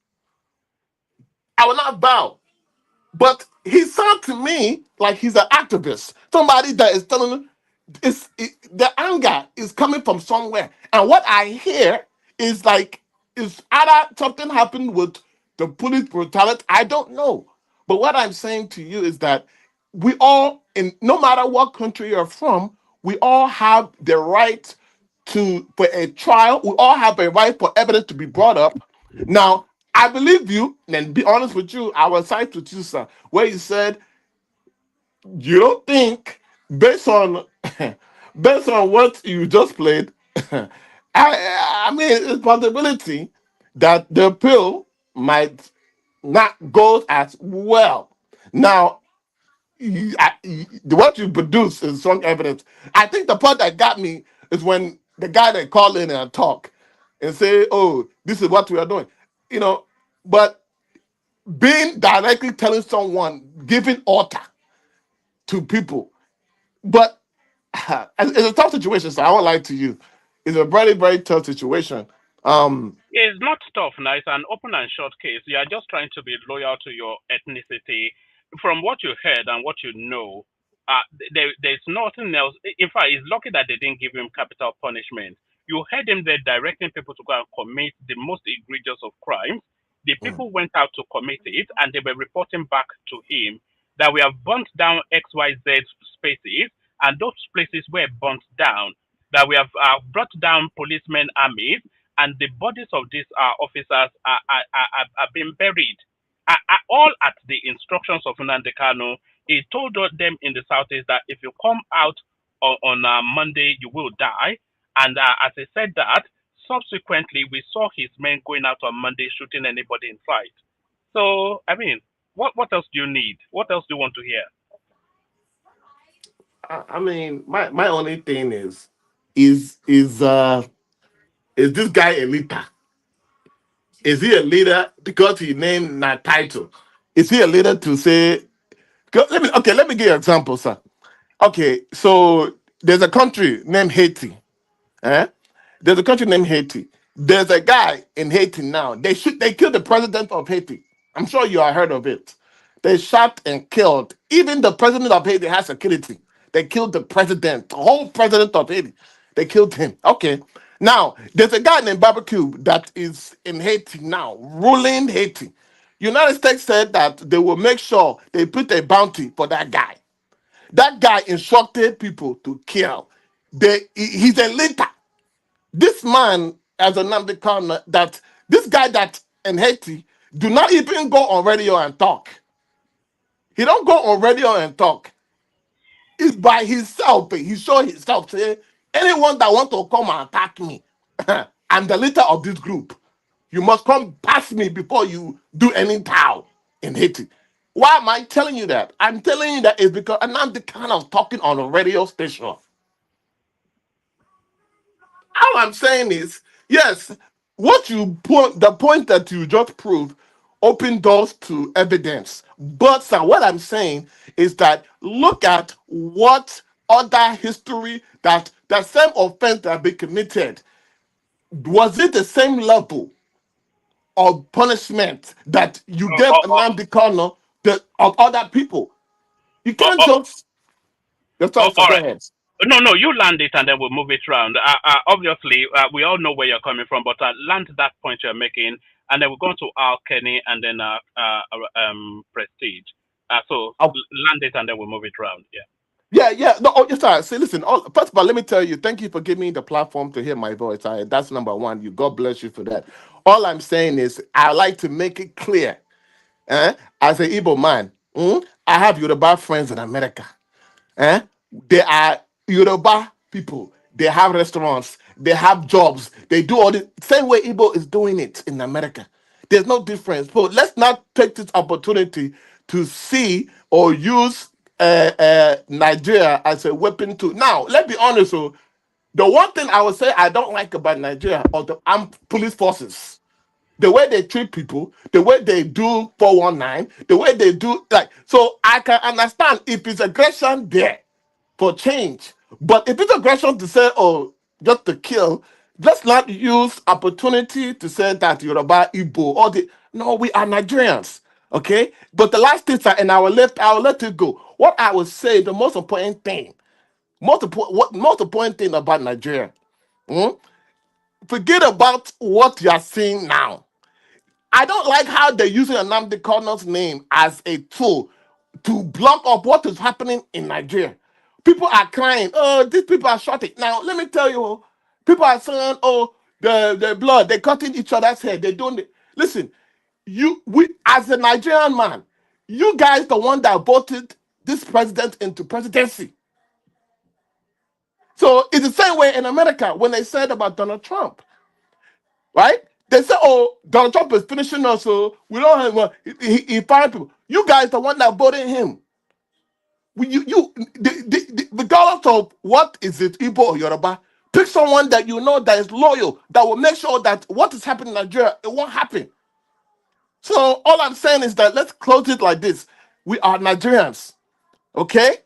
I will not bow. But he sounds to me like he's an activist. Somebody that is telling him the anger is coming from somewhere. And what I hear is like is either something happened with the police brutality. I don't know. But what I'm saying to you is that we all, in no matter what country you're from, we all have the right for a trial. We all have a right for evidence to be brought up. Now, I believe you, and be honest with you, I was side with you, sir, where you said you don't think, based on based on what you just played, I mean, it's a possibility that the pill might not go as well. Now, what you produce is strong evidence. I think the part that got me is when the guy that called in and talk and say, "Oh, this is what we are doing," you know. But being directly telling someone, giving order to people, but it's a tough situation. So I won't lie to you. It's a very, very tough situation. It's not tough now. It's an open and short case. You are just trying to be loyal to your ethnicity. From what you heard and what you know, there's nothing else. In fact, it's lucky that they didn't give him capital punishment. You heard him there directing people to go and commit the most egregious of crimes. The people went out to commit it, and they were reporting back to him that we have burnt down XYZ spaces, and those places were burnt down. That we have brought down policemen armies, and the bodies of these officers are being buried. All at the instructions of Nnamdi Kanu. He told them in the southeast that if you come out on Monday, you will die. And as he said that, subsequently, we saw his men going out on Monday shooting anybody in sight. So, I mean, what else do you need? What else do you want to hear? I mean, my only thing is this guy a leader? Is he a leader because he named that title? Is he a leader to say? Let me give you an example, sir. Okay, so there's a country named Haiti. Eh? There's a country named Haiti. There's a guy in Haiti now. They killed the president of Haiti. I'm sure you have heard of it. They shot and killed. Even the president of Haiti has security. They killed the president, the whole president of Haiti. They killed him. Okay. Now, there's a guy named Barbecue that is in Haiti now, ruling Haiti. United States said that they will make sure they put a bounty for that guy. That guy instructed people to kill. He's a leader. This man, as a Nnamdi Kanu, that this guy that in Haiti do not even go on radio and talk. He don't go on radio and talk. It's by himself. He show himself say, anyone that want to come and attack me, I'm the leader of this group. You must come past me before you do any town in Haiti. Why am I telling you that? I'm telling you that is because I'm the kind of talking on a radio station. All I'm saying is, yes, the point that you just proved open doors to evidence. But sir, what I'm saying is that look at what other history that the same offense that been committed. Was it the same level of punishment that you gave Nnamdi Kanu of other people? You can't just. That's all. All Go right. ahead. No, you land it and then we'll move it around. Obviously, we all know where you're coming from, but land that point you're making, and then we're going to Al Kenny and then Prestige. Land it and then we'll move it around. Yeah. Yeah. No, yes, sir. See, listen. First of all, let me tell you, thank you for giving me the platform to hear my voice. That's number one. God bless you for that. All I'm saying is, I like to make it clear. As an Igbo man, I have Yoruba friends in America. They are Yoruba people. They have restaurants. They have jobs. They do all the same way Igbo is doing it in America. There's no difference. But let's not take this opportunity to see or use Nigeria as a weapon to. Now, let's be honest. So, the one thing I would say I don't like about Nigeria or the armed police forces, the way they treat people, the way they do 419, the way they do so I can understand if it's aggression there for change. But if it's aggression to say, oh, just to kill, let's not use opportunity to say that Yoruba, Igbo, no, we are Nigerians. Okay? But the last thing, sir, and I will let it go. What I would say, the most important thing about Nigeria, forget about what you are seeing now. I don't like how they're using Nnamdi Kanu's name as a tool to block up what is happening in Nigeria. People are crying, oh, these people are shouting. Now, let me tell you, people are saying, oh, the blood, they're cutting each other's head. They don't listen. We as a Nigerian man, you guys the one that voted this president into presidency. So it's the same way in America when they said about Donald Trump, right? They say, "Oh, Donald Trump is finishing us, so we don't have." Well, he fired people. You guys, the one that voted him. Regardless of what is it, Igbo or Yoruba, pick someone that you know that is loyal, that will make sure that what is happening in Nigeria, it won't happen. So all I'm saying is that let's close it like this: we are Nigerians, okay?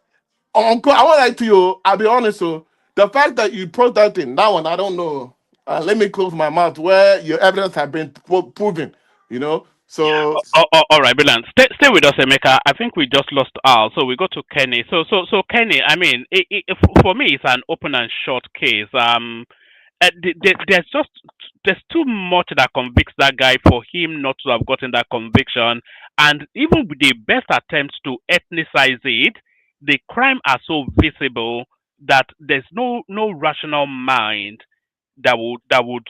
Uncle, I want to lie to you. I'll be honest, so the fact that you put that in that one, I don't know. Let me close my mouth where your evidence have been proven, you know. So All right, brilliant. Stay with us, Emeka. I think we just lost Al, so we go to Kenny. So Kenny, I mean, for me, it's an open and short case. There's too much that convicts that guy for him not to have gotten that conviction, and even with the best attempts to ethnicize it, the crime are so visible that there's no rational mind that would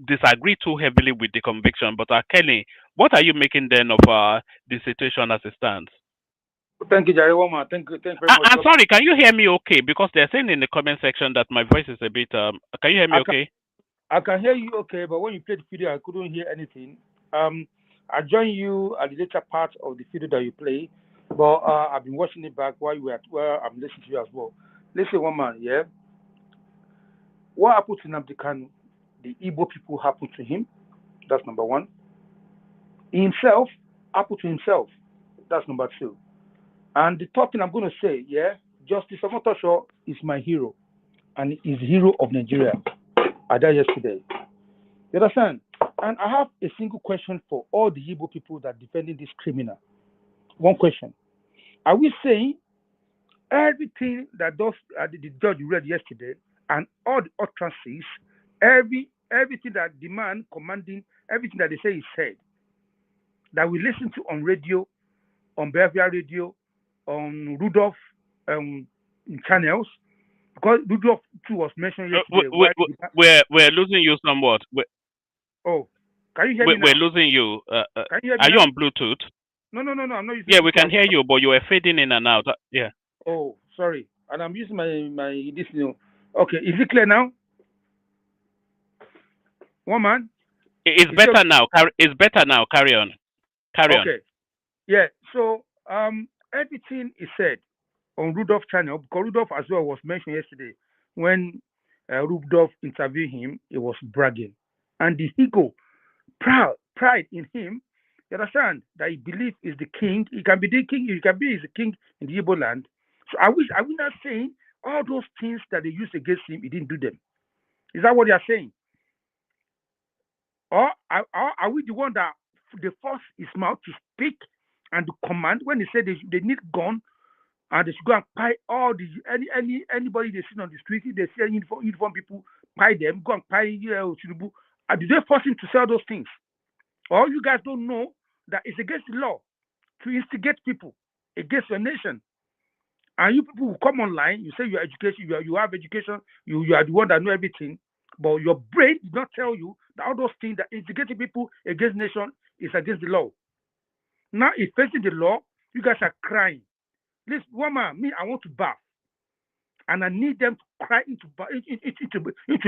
disagree too heavily with the conviction. But Kenny, what are you making then of the situation as it stands? Thank you, Jerry Woman. Thank you very much. I'm sorry, can you hear me okay? Because they're saying in the comment section that my voice is a bit. Can you hear me okay? I can hear you okay, but when you played the video, I couldn't hear anything. I joined you at the later part of the video that you play, but I've been watching it back while you were I'm listening to you as well. Listen, woman, yeah. What happened to Nnamdi Kanu? The Igbo people happened to him. That's number one. Himself happened to himself. That's number two. And the third thing I'm going to say, yeah, Justice Omotosho is my hero, and he's the hero of Nigeria. I died yesterday. You understand? And I have a single question for all the Igbo people that are defending this criminal. One question. Are we saying everything that the judge read yesterday and all the utterances, everything that the man commanding, everything that they say he said, that we listen to on radio, on Belvia Radio, on Rudolph channels, because Rudolph too was mentioned yesterday. We're losing you somewhat. Can you hear me now? We're losing you. Can you hear me are now? you on Bluetooth? No, I'm not using Yeah, we Bluetooth. can hear you, but you were fading in and out. Yeah. Oh, sorry. And I'm using my this new. Okay, is it clear now? Woman? It's better now. It's better now. Carry on. Okay. Yeah. So everything is said on Rudolph channel, because Rudolph as well was mentioned yesterday when Rudolph interviewed him. He was bragging, and the ego, pride in him. You understand that he believes is the king. He can be the king. He can be the king in the Igbo land. So are we not saying all those things that they used against him, he didn't do them? Is that what they are saying? Or are we the one that they force his mouth to speak and to command when they say they need gun and they should go and buy all the anybody they see on the street, if they see uniform people, buy them, go and buy Tinubu. Do they force him to sell those things? Or you guys don't know that it's against the law to instigate people against your nation. And you people who come online, you say you have education, you are the one that know everything, but your brain did not tell you that all those things that instigating people against nation is against the law. Now it's facing the law, you guys are crying. Listen, woman, me, I want to bath. And I need them to cry into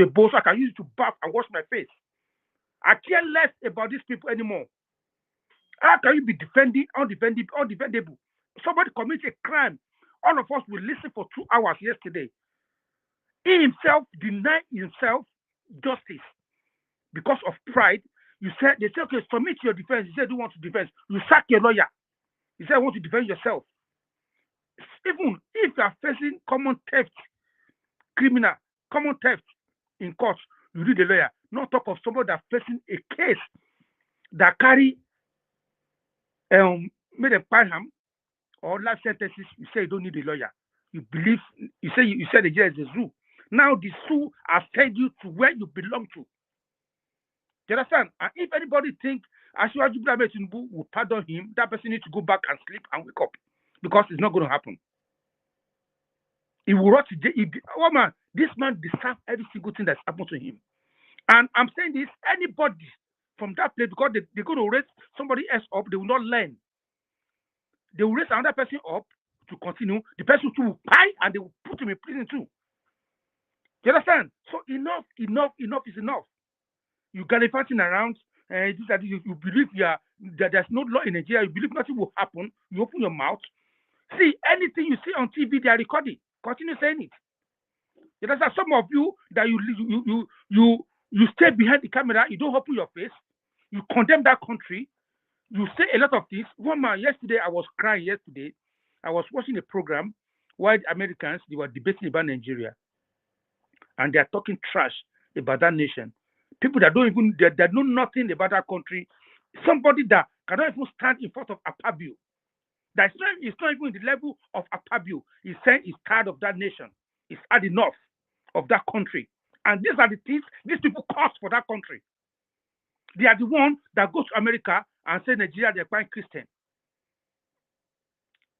a bowl so I can use it to bath and wash my face. I care less about these people anymore. How can you be defending undefendable? Somebody commits a crime. All of us will listen for 2 hours yesterday. He himself denied himself justice because of pride. They say, okay, submit your defense. He said, you want to defend. You sack your lawyer. He said, I want to defend yourself. Even if you are facing common theft in court, you need a lawyer. Not talk of somebody that's facing a case that carry made a him or life sentences. You say you don't need a lawyer. You say the jail is a zoo. Now the zoo has sent you to where you belong to. You understand? And if anybody think Asiwaju Bola Ahmed Tinubu will pardon him, that person needs to go back and sleep and wake up, because it's not going to happen. He will rot to jail. Oh man, this man deserves every single thing that's happened to him. And I'm saying this, anybody from that place, because they're going to raise somebody else up, they will not learn. They will raise another person up to continue. The person too will pie and they will put him in prison too. You understand? So enough is enough. You gallivanting around, and you believe that there's no law in Nigeria. You believe nothing will happen. You open your mouth. See, anything you see on TV, they are recording. Continue saying it. You understand? Some of you that you stay behind the camera, you don't open your face. You condemn that country. You say a lot of things. One man yesterday, I was crying yesterday. I was watching a program where the Americans, they were debating about Nigeria, and they are talking trash about that nation. People that don't even that know nothing about that country. Somebody that cannot even stand in front of Akpabio. That's it's not even the level of Akpabio. He's saying he's tired of that nation. He's had enough of that country. And these are the things these people cost for that country. They are the ones that go to America and say Nigeria, they're quite Christian.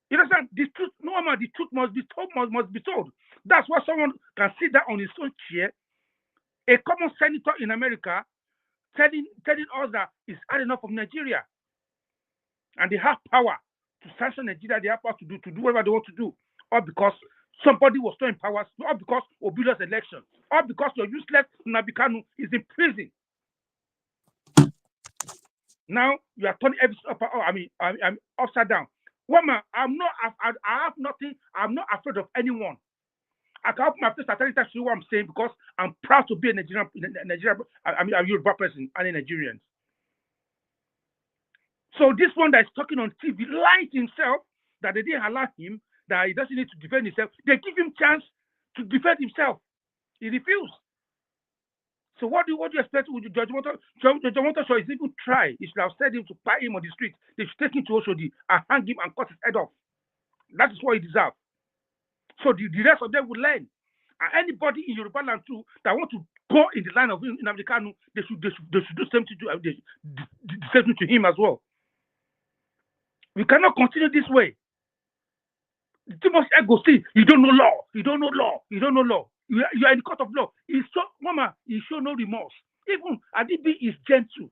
You understand? The truth, no man, the truth must be told, must be told. That's why someone can sit down on his own chair, a common senator in America, telling us that it's had enough of Nigeria. And they have power to sanction Nigeria, they have power to do whatever they want to do. Or because somebody was still in power, or because Obi lost election, or because your useless Kanu is in prison. Now you are turning everything I'm upside down. Woman, I have nothing. I'm not afraid of anyone. I can open my face and tell you what I'm saying, because I'm proud to be a Nigerian. I'm a Yoruba person and a Nigerian. So this one that is talking on TV lied himself that they didn't allow him, that he doesn't need to defend himself. They give him chance to defend himself. He refused. So what do you expect with Judge Omotosho? Is even try. He should have said him to buy him on the street. They should take him to Oshodi and hang him and cut his head off. That is what he deserves. So the rest of them will learn. And anybody in Yoruba land too that want to go in the line of Nnamdi Kanu, they should do the same thing to him as well. We cannot continue this way. Too much ego. See, you don't know law. You don't know law. You don't know law. You are in the court of law. He show no remorse. Even Adibi is gentle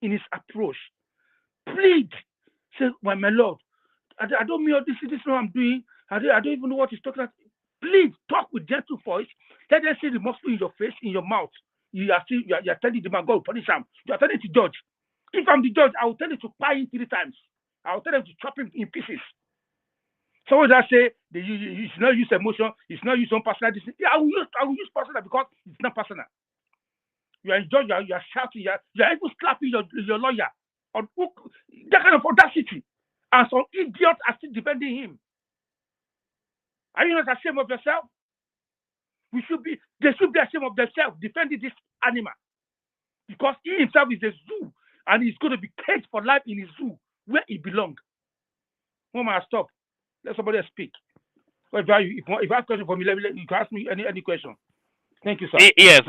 in his approach. Plead. Say, my lord, I don't mean this is what I'm doing. I don't even know what he's talking about. Please talk with gentle voice. Let them see remorseful in your face, in your mouth. You are telling the man, God will punish him. You are telling the judge. If I'm the judge, I will tell him to buy him 3 times. I will tell them to chop him in pieces. Someone that say you should not use emotion, you should not use some personal. Yeah, I will use personal because it's not personal. You are in judge, you are shouting, you are even slapping your lawyer. That kind of audacity. And some idiots are still defending him. Are you not ashamed of yourself? They should be ashamed of themselves defending this animal. Because he himself is a zoo and he's going to be caged for life in his zoo where he belongs. When I stop, let somebody else speak. If you have a question for me, you can ask me any question. Thank you, sir. Yes,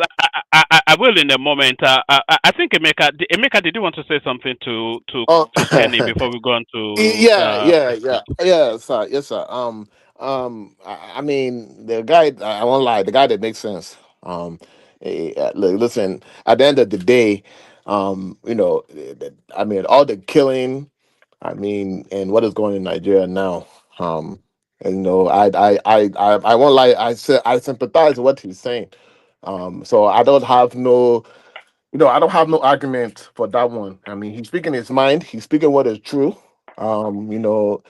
I will in a moment. I think Emeka, did you want to say something to Kenny before we go on to? Yes, sir. I mean, the guy, I won't lie, the guy that makes sense. Look, listen. At the end of the day, I mean, all the killing, I mean, and what is going on in Nigeria now. And I won't lie. I sympathize with what he's saying. So I don't have no argument for that one. I mean, he's speaking his mind. He's speaking what is true. The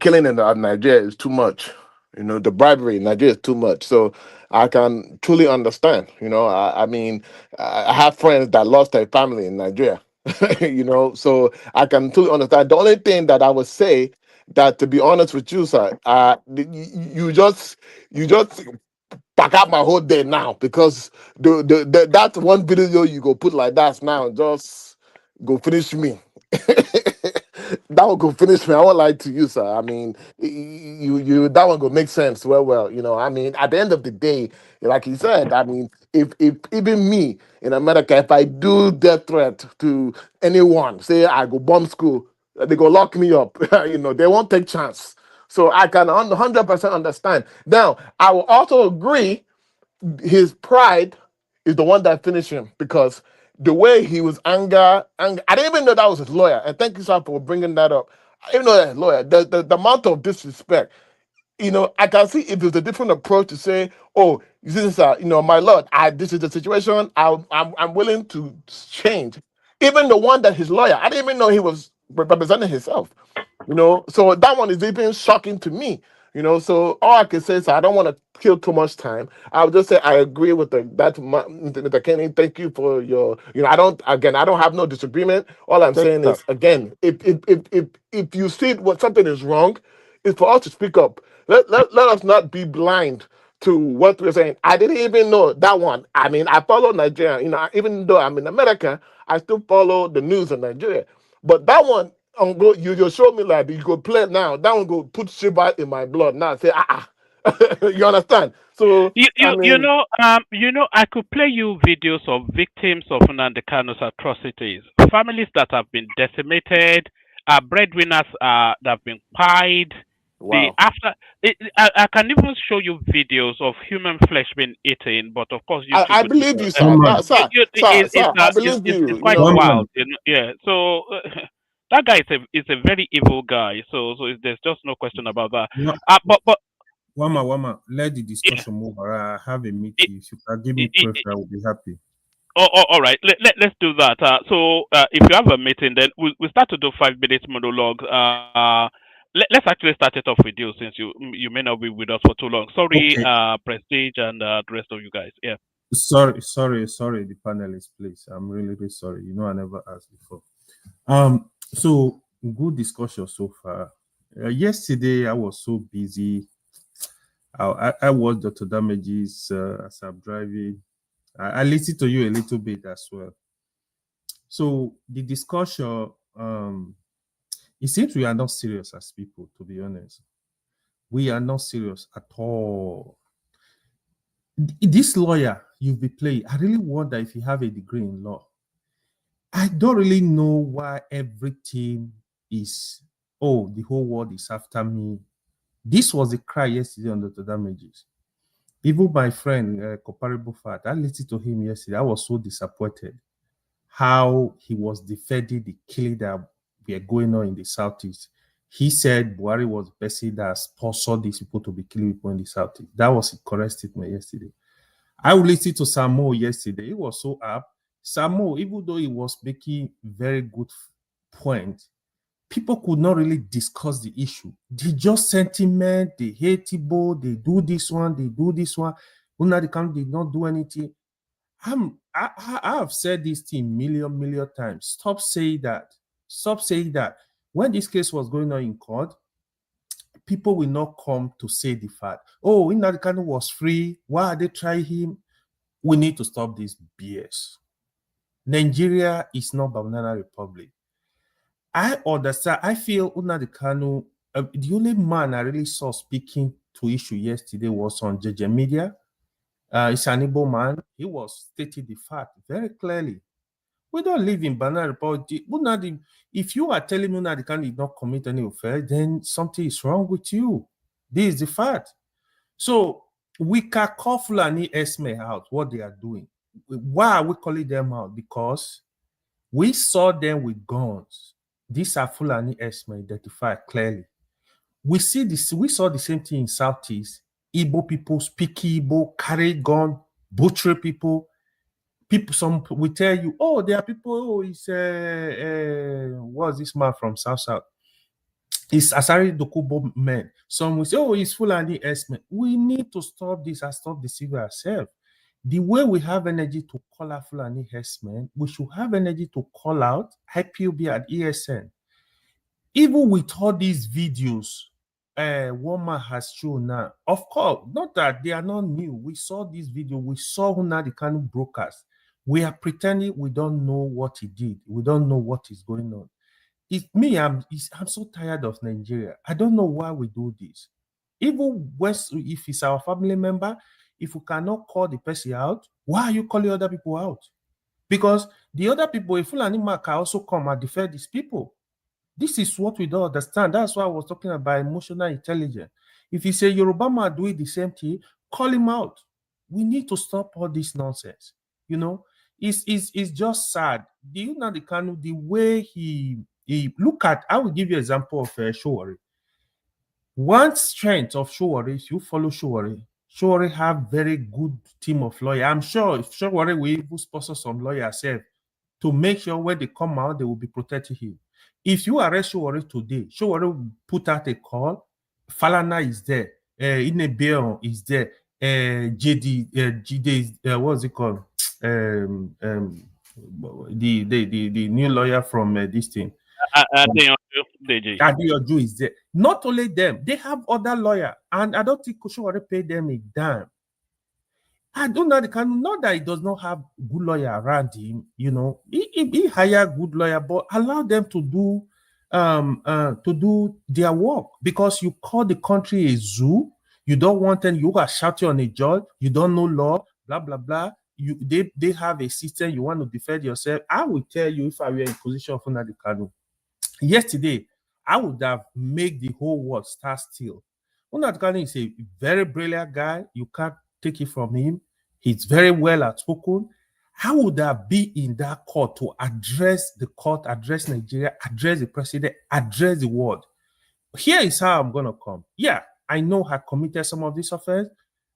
killing in Nigeria is too much. The bribery in Nigeria is too much. So I can truly understand. I mean, I have friends that lost their family in Nigeria. So I can truly understand. The only thing that I would say that, to be honest with you, sir, you just pack up my whole day now, because that one video you go put like that now just go finish me. That one go finish me. I won't lie to you, sir. I mean, you that one go make sense. Well. I mean, at the end of the day, like he said, I mean, if even me in America, if I do death threat to anyone, say I go bomb school, they go lock me up. They won't take chance. So I can 100% understand. Now, I will also agree his pride is the one that finished him, because the way he was anger, I didn't even know that was his lawyer. And thank you, sir, for bringing that up. I didn't know that his lawyer. The amount of disrespect. I can see if there's a different approach to say, oh, this is, my lord, this is the situation. I'm willing to change. Even the one that his lawyer, I didn't even know he was representing himself. So that one is even shocking to me. So all I can say is I don't want to kill too much time. I'll just say I agree with Mr. Kenny. Thank you for your. I don't have no disagreement. All I'm saying is, again, if you see what something is wrong, it's for us to speak up. Let us not be blind to what we're saying. I didn't even know that one. I mean, I follow Nigeria. Even though I'm in America, I still follow the news in Nigeria. But that one, you just show me like you go play now. That one go put Shiba in my blood. Now say you understand? So I could play you videos of victims of Nnamdi Kanu's atrocities, families that have been decimated, breadwinners that have been pied. Wow. I can even show you videos of human flesh being eaten, but of course YouTube. I believe you, sir. Sir, I believe you. It's quite wild, yeah. So that guy is a very evil guy. So there's just no question about that. But Wama, let the discussion move. I have a meeting. If you can give me proof, I will be happy. All right. Let's do that. So if you have a meeting, then we'll start to do 5 minutes monologue. Let's actually start it off with you, since you may not be with us for too long. Sorry, Okay. Prestige and the rest of you guys. Yeah. Sorry, the panelists, please. I'm really, really sorry. I never asked before. So good discussion so far. Yesterday I was so busy. I watched Dr. Damages as I'm driving. I listened to you a little bit as well. So the discussion, it seems we are not serious as people, to be honest. We are not serious at all. This lawyer you've been playing, I really wonder if you have a degree in law. I don't really know why everything is, oh, the whole world is after me. This was a cry yesterday on Dr. Damages. Even my friend, Comparable Fat, I listened to him yesterday. I was so disappointed how he was defending the killing that were going on in the Southeast. He said Buhari was the person that sponsored these people to be killing people in the Southeast. That was a correct statement yesterday. I listened to Samo yesterday. He was so apt. Samo, even though he was making very good point, people could not really discuss the issue. They just sentiment, they hate Igbo, they do this one, they do this one. Nnamdi Kanu did not do anything. I have said this thing million times. Stop saying that. Stop saying that. When this case was going on in court, people will not come to say the fact. Oh, Nnamdi Kanu was free. Why are they trying him? We need to stop this BS. Nigeria is not Banana Republic. I understand. I feel Nnamdi Kanu, the only man I really saw speaking to issue yesterday was on JJ Media. It's an Igbo man. He was stating the fact very clearly. We don't live in Banana Republic. If you are telling me Nnamdi Kanu did not commit any offense, then something is wrong with you. This is the fact. So we can call Fulani Esme out, what they are doing. Why are we calling them out? Because we saw them with guns. These are Fulani Esme identified clearly. We saw the same thing in Southeast. Igbo people speak Igbo, carry gun, butcher people. Some will tell you, oh, there are people, oh, it's what's this man from South? It's Asari Dokubo men. Some will say, oh, it's Fulani Esme. We need to stop this and stop deceiving ourselves. The way we have energy to call out Fulani Esme, we should have energy to call out IPOB and ESN. Even with all these videos, Woma has shown now. Of course, not that they are not new. We saw this video. We saw Nnamdi Kanu brokers. We are pretending we don't know what he did. We don't know what is going on. I'm so tired of Nigeria. I don't know why we do this. Even if it's our family member, if you cannot call the person out, why are you calling other people out? Because the other people, a Fulani man can also come and defend these people. This is what we don't understand. That's why I was talking about emotional intelligence. If you say Yoruba man doing the same thing, call him out. We need to stop all this nonsense. You know, it's just sad. Do you know the Kanu, the way he look at? I will give you an example of Showari. One strength of Showari, if you follow Showari, Showari have very good team of lawyers. I'm sure if Showari will even sponsor some lawyers to make sure when they come out, they will be protecting him. If you arrest Showari today, Showari will put out a call. Falana is there. Inebeon is there. JD, what's it called? The new lawyer from this thing. Adeoju is there. Not only them, they have other lawyer, and I don't think Showari pay them a dime. I don't know the Kanu, not that he does not have good lawyer around him, you know. He hire good lawyer, but allow them to do their work, because you call the country a zoo. You don't want them, you are shouting on a judge, you don't know law, blah blah blah. They have a system, you want to defend yourself. I will tell you, if I were in position of Nnamdi Kanu, yesterday, I would have made the whole world stand still. Nnamdi Kanu is a very brilliant guy. You can't take it from him. He's very well outspoken. How would I be in that court to address the court, address Nigeria, address the president, address the world? Here is how I'm going to come. Yeah, I know I committed some of this offense.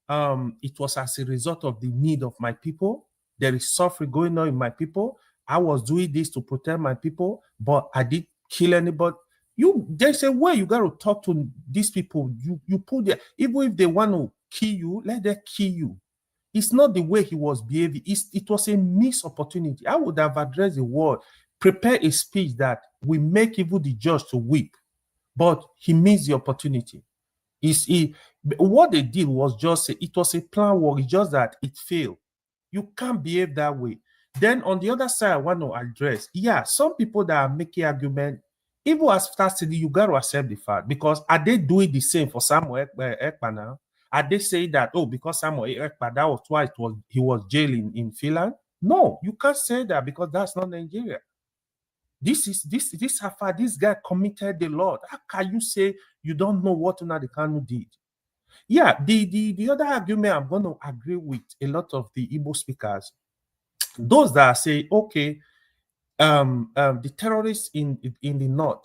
It was as a result of the need of my people. There is suffering going on in my people. I was doing this to protect my people, but I didn't kill anybody. There's a way you got to talk to these people. You put there, even if they want to kill you, let them kill you. It's not the way he was behaving. It was a missed opportunity. I would have addressed the world, prepare a speech that will make even the judge to weep. But he missed the opportunity. What they did was it was a plan work. It's just that it failed. You can't behave that way. Then on the other side, I want to address, some people that are making argument, even as fast as you got to accept the fact, because are they doing the same for Samuel Ekpa now? Are they saying that, because Samuel Ekpa, that was why he was jailed in Finland? No, you can't say that, because that's not Nigeria. This how far this guy committed the law. How can you say you don't know what Nnamdi Kanu did? Yeah, the other argument I'm going to agree with a lot of the Igbo speakers, those that say, okay, the terrorists in the north,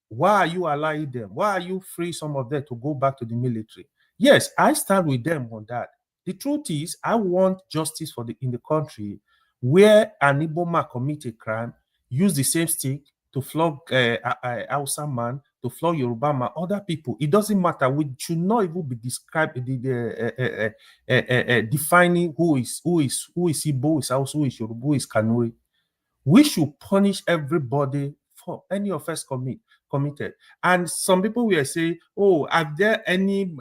why are you allowing them? Why are you free some of them to go back to the military? Yes, I stand with them on that. The truth is, I want justice in the country where an Igbo man commit a crime, use the same stick to flog Hausa man, to flog Yoruba man, other people. It doesn't matter. We should not even be defining who is Igbo, who is Hausa, who is Yoruba, who is Kanuri. We should punish everybody for any offense committed. And some people will say, oh, are there any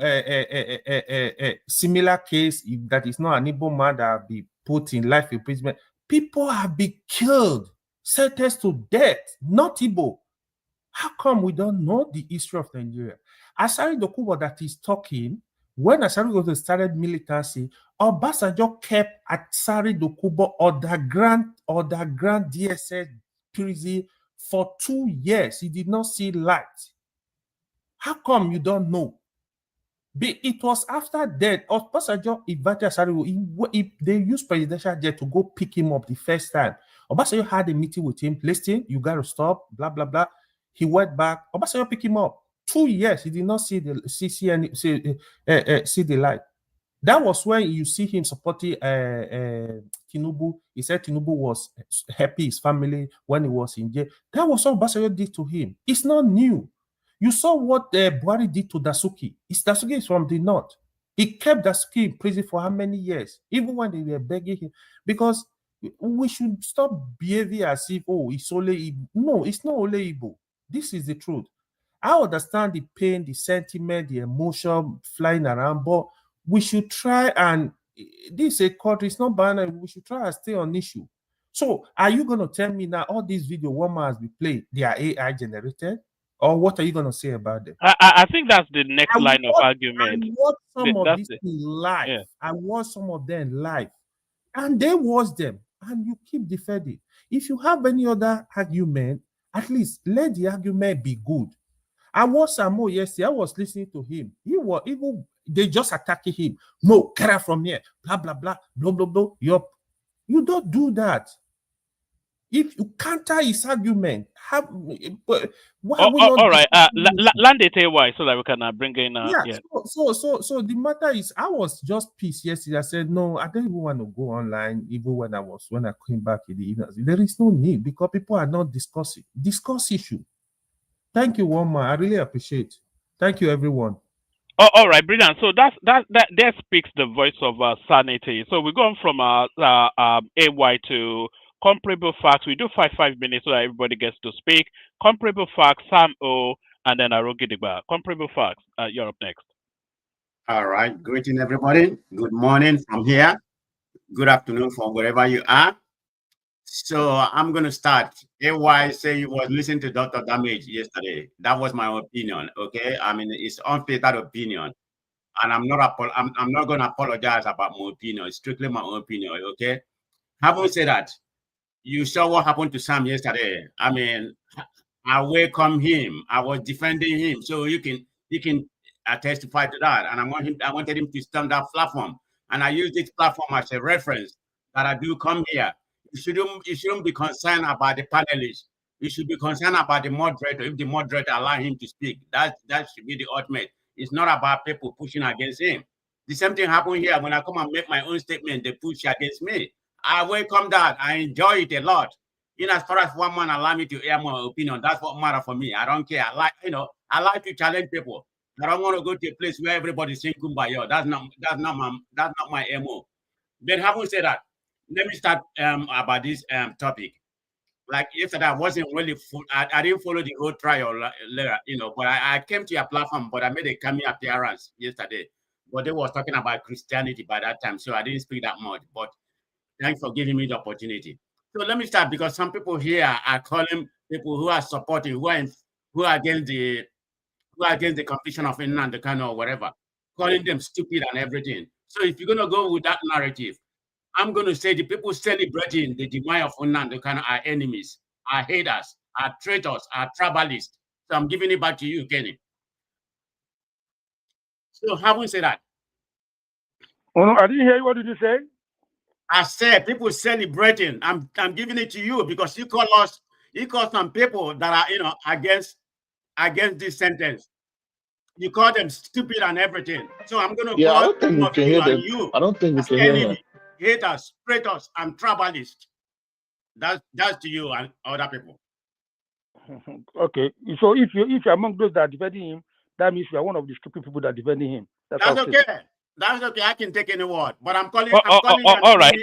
similar case that is not an Igbo man that be put in life imprisonment? People have been killed, sentenced to death, not Igbo. How come we don't know the history of Nigeria? Asari Dokubo that is talking, when Asari Dokubo started militancy, Obasanjo kept Asari Dokubo underground DSS prison for 2 years. He did not see light. How come you don't know? It was after that Obasanjo invited Asari. They used presidential jet to go pick him up the first time. Obasanjo had a meeting with him. Listen, you got to stop. Blah blah blah. He went back. Obasanjo picked him up. 2 years. He did not see the light. That was when you see him supporting Tinubu. He said Tinubu was happy his family when he was in jail. That was what Obasanjo did to him. It's not new. You saw what Buhari did to Dasuki. Dasuki is from the north. He kept Dasuki in prison for how many years? Even when they were begging him. Because we should stop behaving as if, it's only Igbo. No, it's not only Igbo. This is the truth. I understand the pain, the sentiment, the emotion flying around, but we should try and, this is a country, it's not binary, we should try and stay on issue. So, are you going to tell me now all these video one man has been played, they are AI generated? Or what are you going to say about them? I think that's the next line of argument. I watched some of That's these the- things live. yeah. I watched some of them live. And they watch them. And you keep defending. If you have any other argument, at least let the argument be good. I watched Samo yesterday. I was listening to him. He was even they just attacking him. No, get out from here. Blah blah blah. Blah blah blah. You don't do that. If you counter his argument, all right. Land it why so that we can bring in. Yeah. So the matter is, I was just pissed yesterday. I said no, I don't even want to go online. Even when I came back in the evenings, there is no need because people are not discussing. Discuss issue. Thank you, Woma. I really appreciate. Thank you, everyone. Oh, all right, brilliant. So that there speaks the voice of sanity. So we're going from AY to comparable facts. We do 5 minutes so that everybody gets to speak. Comparable facts, Sam O, and then Arogidigba. Comparable facts. You're up next. All right. Greeting everybody. Good morning from here. Good afternoon from wherever you are. So I'm going to start. AY say you was listening to Dr. Damage yesterday. That was my opinion. Okay. I mean, it's unfiltered opinion. And I'm not going to apologize about my opinion. It's strictly my own opinion. Okay. Having said that, you saw what happened to Sam yesterday. I mean, I welcome him. I was defending him. So you can testify to that. And I wanted him to stand that platform. And I use this platform as a reference that I do come here. You shouldn't be concerned about the panelists. You should be concerned about the moderator. If the moderator allow him to speak, that should be the ultimate. It's not about people pushing against him. The same thing happened here. When I come and make my own statement, they push against me. I welcome that. I enjoy it a lot. As far as one man allow me to air my opinion, that's what matters for me. I don't care. I like to challenge people. I don't want to go to a place where everybody's saying kumbaya. That's not my MO. But having said that, let me start about this topic. Like yesterday, I wasn't really I didn't follow the whole trial, but I came to your platform, but I made a cameo appearance yesterday. But they was talking about Christianity by that time, so I didn't speak that much. But thanks for giving me the opportunity. So let me start because some people here are calling people who are supporting, who are against the conviction of Nnamdi Kanu or whatever, calling them stupid and everything. So if you're gonna go with that narrative, I'm going to say the people celebrating the demise of Nnamdi Kanu are enemies, are haters, are traitors, are tribalists. So I'm giving it back to you, Kenny. So having said that. Oh, no, I didn't hear you. What did you say? I said people celebrating. I'm giving it to you because you call some people that are against this sentence. You call them stupid and everything. So I'm going to call I don't think we can hear them. you. I don't think we can hear him. Haters, traitors, and tribalists. That's to you and other people. Okay. So if you're among those that are defending him, that means you are one of the stupid people that are defending him. That's okay. That's okay. I can take any word, but I'm calling. All right.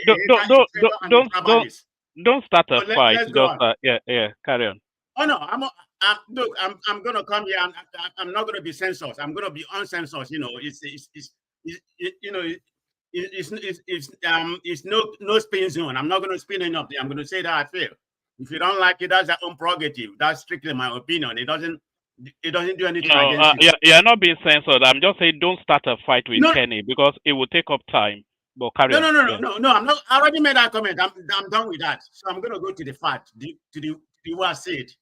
Don't start a fight. Just carry on. Oh no, I'm gonna come here and I'm not gonna be censored. I'm gonna be uncensored. It's no spin zone. I'm not gonna spin anything. I'm gonna say that I feel. If you don't like it, that's your own prerogative. That's strictly my opinion. It doesn't do anything against you. You're not being censored. I'm just saying don't start a fight with Kenny because it will take up time. But carry on. No. I'm not. I already made that comment. I'm done with that. So I'm gonna go to the fact, to the what I said.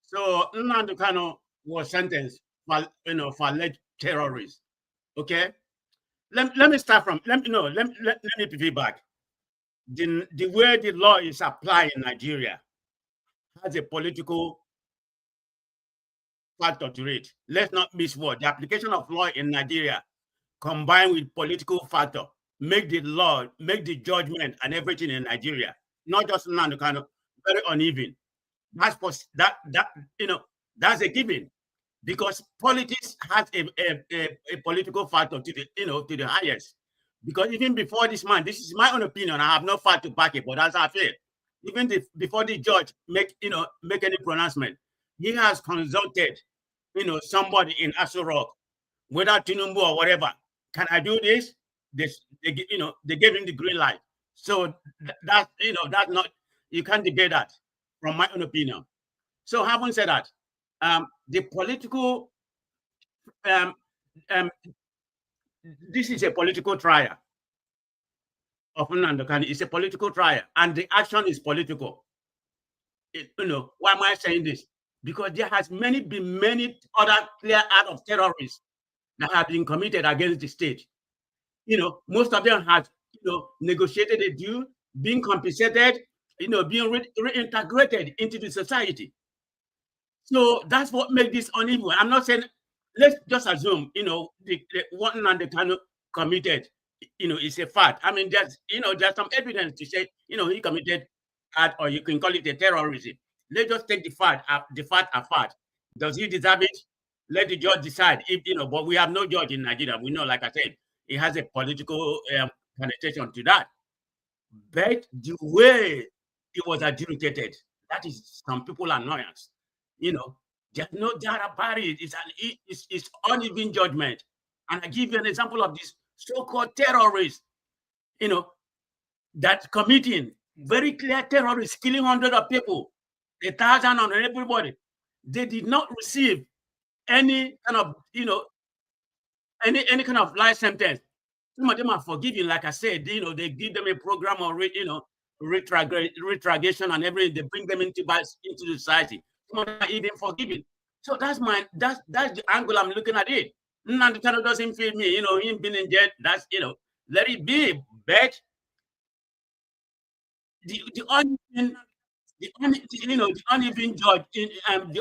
So Nnamdi Kanu was sentenced for alleged terrorists. Okay. Let me start from. Let me pivot back. The way the law is applied in Nigeria has a political factor to it. Let's not miss what the application of law in Nigeria combined with political factor make the judgment and everything in Nigeria, not just Nnamdi Kanu, very uneven. That's a given because politics has a political factor to the highest. Because even before this man, this is my own opinion. I have no fact to back it, but that's how I feel. Even before the judge make any pronouncement, he has consulted somebody in Aso Rock, whether Tinubu or whatever. Can I do this? They gave him the green light. So that's not, you can't debate that from my own opinion. So having said that, the political, this is a political trial of Nnamdi Kanu. It's a political trial, and the action is political. Why am I saying this? Because there has been many other clear acts of terrorists that have been committed against the state. Most of them have, negotiated a deal, being compensated, being reintegrated into the society. So that's what makes this uneven. I'm not saying, let's just assume, what Nnamdi Kanu committed, is a fact. I mean, there's some evidence to say, he committed act, or you can call it a terrorism. Let's just take the fact apart. Does he deserve it? Let the judge decide. If but we have no judge in Nigeria. We know, like I said, it has a political connotation to that. But the way it was adjudicated, that is some people annoyance. There's no doubt about it. It's uneven judgment. And I give you an example of this so-called terrorists, that committing very clear terrorists, killing hundreds of people, 1,000 on everybody. They did not receive any kind of, any kind of life sentence. Some of them are forgiven, like I said. They give them a program of, retrogression and everything. They bring them into society. Some of them are even forgiven. So that's the angle I'm looking at it. Nnamdi Kanu doesn't feel me, him being in jail. That's let it be. But the uneven judge, the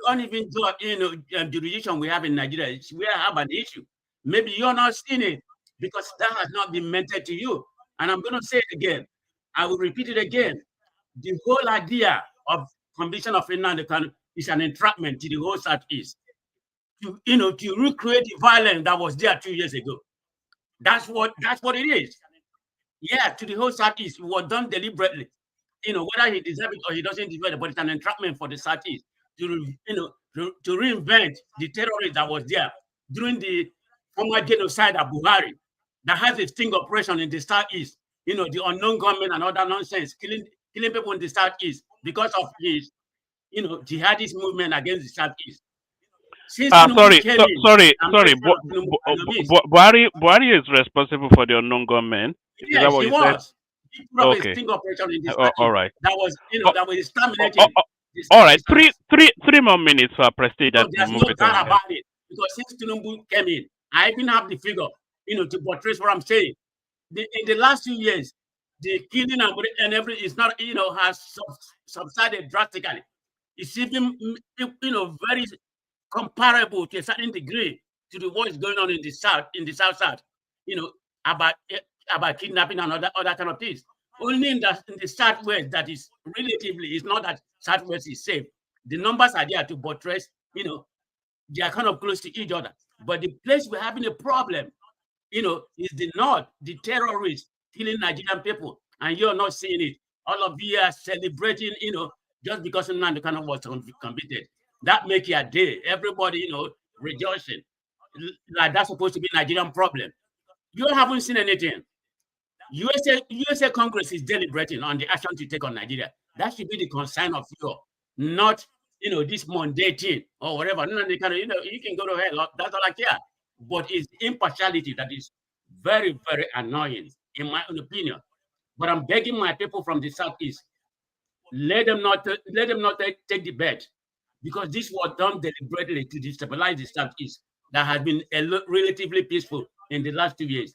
uneven judge, jurisdiction we have in Nigeria, we have an issue. Maybe you're not seeing it because that has not been mentioned to you. And I'm going to say it again. I will repeat it again. The whole idea of conviction of Nnamdi Kanu is an entrapment to the whole Southeast. To recreate the violence that was there 2 years ago. That's what it is. Yeah, to the whole Southeast. It was done deliberately. Whether he deserves it or he doesn't deserve it, but it's an entrapment for the Southeast to reinvent the terrorism that was there during the former genocide of Buhari, that has a sting operation in the Southeast. The unknown government and other nonsense, killing people in the Southeast because of his, jihadist movement against the Southeast. Sorry. Buhari is responsible for the unknown government. Is yes, that what he you said? was. He put up Okay. a sting operation in the Southeast. All right. That was, that was terminating. All right. Three more minutes for Prestige. So there's no doubt about it. Because since Tinubu came in, I even have the figure, to portray what I'm saying. In the last 2 years, the killing and everything is not, has subsided drastically. It's even, very comparable to a certain degree to the what is going on in the south, about kidnapping and other kind of things. Only in the southwest that is relatively, it's not that southwest is safe. The numbers are there to buttress, they are kind of close to each other. But the place we're having a problem, is the north, the terrorists killing Nigerian people, and you're not seeing it. All of you are celebrating, just because Nnamdi Kanu was convicted. That make it a day. Everybody, rejoicing. Like that's supposed to be a Nigerian problem. You haven't seen anything. USA Congress is deliberating on the action to take on Nigeria. That should be the concern of you, not this mundane thing or whatever. Nnamdi Kanu, you can go to hell. That's all I care. But it's impartiality that is very, very annoying, in my own opinion. But I'm begging my people from the Southeast, let them not take the bet, because this was done deliberately to destabilize the Southeast that has been relatively peaceful in the last 2 years.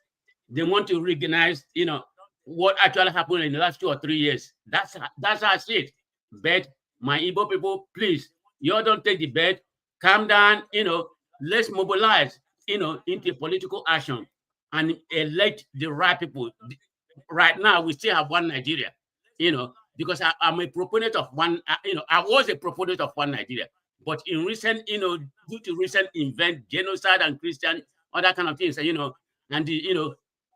They want to recognize, what actually happened in the last 2 or 3 years. That's how I see it. But my Igbo people, please, you all don't take the bet. Calm down, let's mobilize, into political action and elect the right people. Right now, we still have one Nigeria, because I'm a proponent of one, I was a proponent of one Nigeria. But in recent, due to recent event, genocide and Christian, other kind of things, and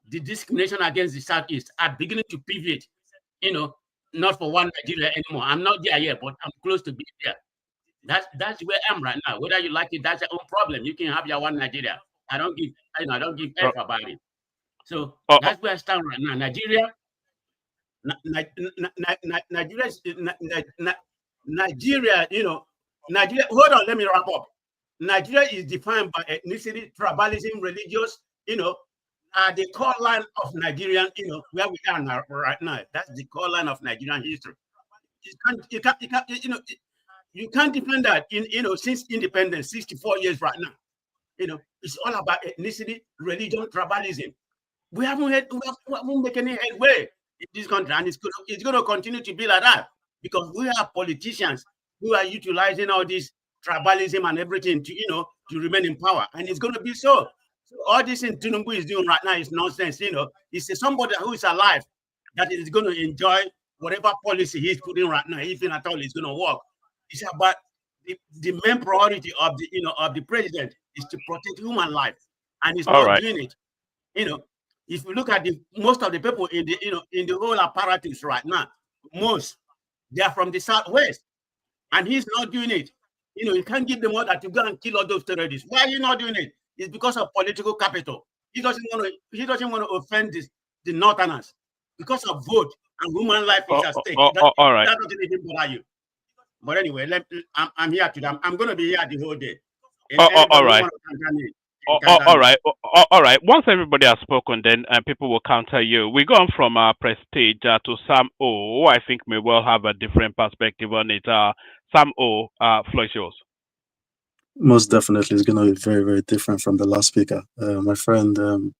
the discrimination against the Southeast are beginning to pivot, not for one Nigeria anymore. I'm not there yet, but I'm close to being there. That's where I am right now. Whether you like it, that's your own problem. You can have your one Nigeria. I don't give F about it. So that's where I stand right now. Nigeria, Nigeria, hold on, let me wrap up. Nigeria is defined by ethnicity, tribalism, religious, the core line of Nigerian, where we are now, right now. That's the core line of Nigerian history. You can't defend that since independence, 64 years right now. It's all about ethnicity, religion, tribalism. We haven't made any headway in this country, and it's going to continue to be like that because we have politicians who are utilizing all this tribalism and everything to remain in power, and it's going to be so. All this thing Tinubu is doing right now is nonsense. It's somebody who is alive that is going to enjoy whatever policy he's putting right now, if at all it's going to work. It's about the main priority of the president is to protect human life, and he's not doing it. If you look at most of the people in the whole apparatus right now, they are from the southwest, and he's not doing it. You can't give them order to go and kill all those terrorists. Why are you not doing it? It's because of political capital. He doesn't want to offend the northerners because of vote and human life is at stake. All right. That doesn't even bother you. But anyway, I'm here today. I'm going to be here the whole day. All right. All right. Once everybody has spoken, then people will counter you. We go on from Prestige to Sam O, who I think may well have a different perspective on it. Sam O, floor is yours. Most definitely, it's going to be very, very different from the last speaker. My friend, man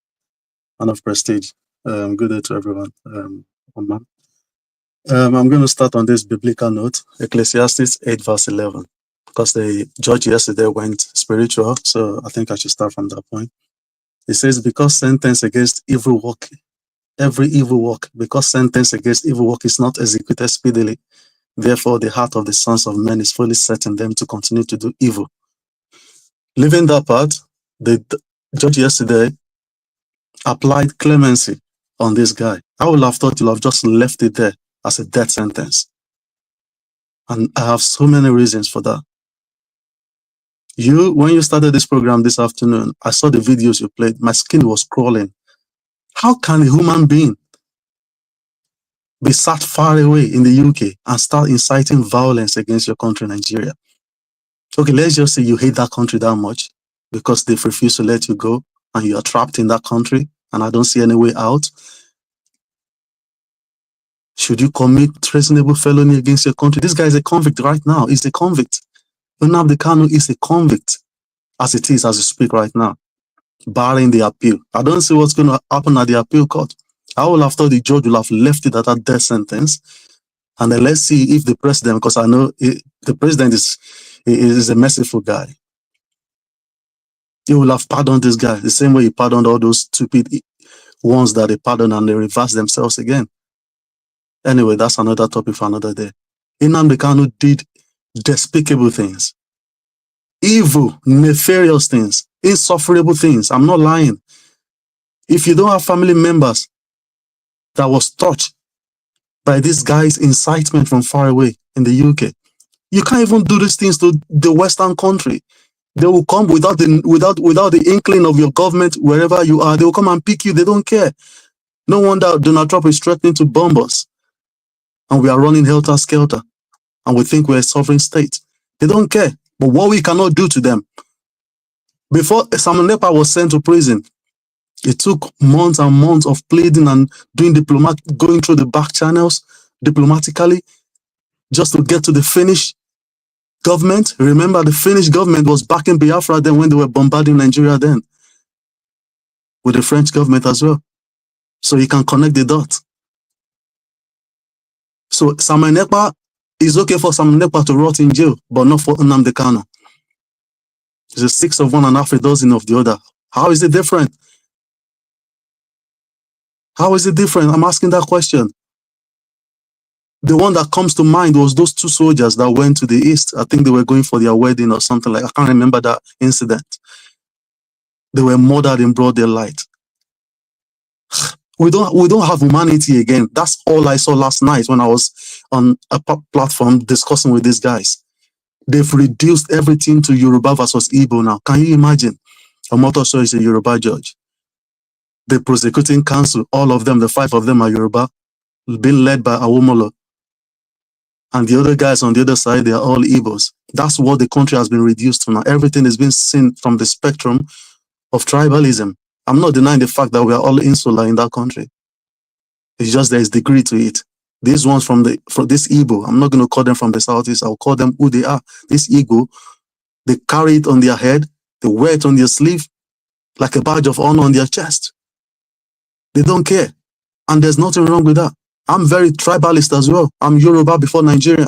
of Prestige. Good day to everyone. I'm going to start on this biblical note, Ecclesiastes 8 verse 11, because the judge yesterday went spiritual, so I think I should start from that point. It says, because sentence against evil work, every evil work, because sentence against evil work is not executed speedily, therefore the heart of the sons of men is fully set in them to continue to do evil. Leaving that part, the judge yesterday applied clemency on this guy. I would have thought you'll have just left it there as a death sentence. And I have so many reasons for that. When you started this program this afternoon, I saw the videos you played. My skin was crawling. How can a human being be sat far away in the UK and start inciting violence against your country, Nigeria? Okay, let's just say you hate that country that much because they've refused to let you go and you are trapped in that country and I don't see any way out. Should you commit treasonable felony against your country? This guy is a convict right now. He's a convict. Kanu is a convict as it is as you speak right now, barring the appeal. I don't see what's going to happen at the appeal court. I would have thought the judge will have left it at that death sentence. And then let's see if the president, because I know the president is a merciful guy. He will have pardoned this guy the same way he pardoned all those stupid ones that they pardoned and they reverse themselves again. Anyway, that's another topic for another day. Nnamdi Kanu did despicable things, evil, nefarious things, insufferable things. I'm not lying. If you don't have family members that was touched by this guy's incitement from far away in the UK, you can't even do these things to the Western country. They will come without the inkling of your government wherever you are. They will come and pick you. They don't care. No wonder Donald Trump is threatening to bomb us. And we are running helter-skelter. And we think we're a sovereign state. They don't care. But what we cannot do to them. Before Samuel Nepa was sent to prison, it took months and months of pleading and going through the back channels diplomatically just to get to the Finnish government. Remember, the Finnish government was backing Biafra then when they were bombarding Nigeria then. With the French government as well. So you can connect the dots. So Samuel Nepa, it's okay for Samuel Nepa to rot in jail, but not for Nnamdi Kanu. It's a 6 of one and half a dozen of the other. How is it different? How is it different? I'm asking that question. The one that comes to mind was those 2 soldiers that went to the east. I think they were going for their wedding or something like. I can't remember that incident. They were murdered in broad daylight. We don't have humanity again. That's all I saw last night when I was on a platform discussing with these guys. They've reduced everything to Yoruba versus Igbo now. Can you imagine? Omotosho is a Yoruba judge. The prosecuting counsel, all of them, the 5 of them are Yoruba, being led by Awomolo. and the other guys on the other side, they are all Igbos. That's what the country has been reduced to now. Everything is being seen from the spectrum of tribalism. I'm not denying the fact that we are all insular in that country. It's just there is degree to it. These ones from this Igbo, I'm not going to call them from the southeast. I'll call them who they are. This Igbo, they carry it on their head, they wear it on their sleeve like a badge of honor on their chest. They don't care, and there's nothing wrong with that. I'm very tribalist as well. I'm Yoruba before Nigeria.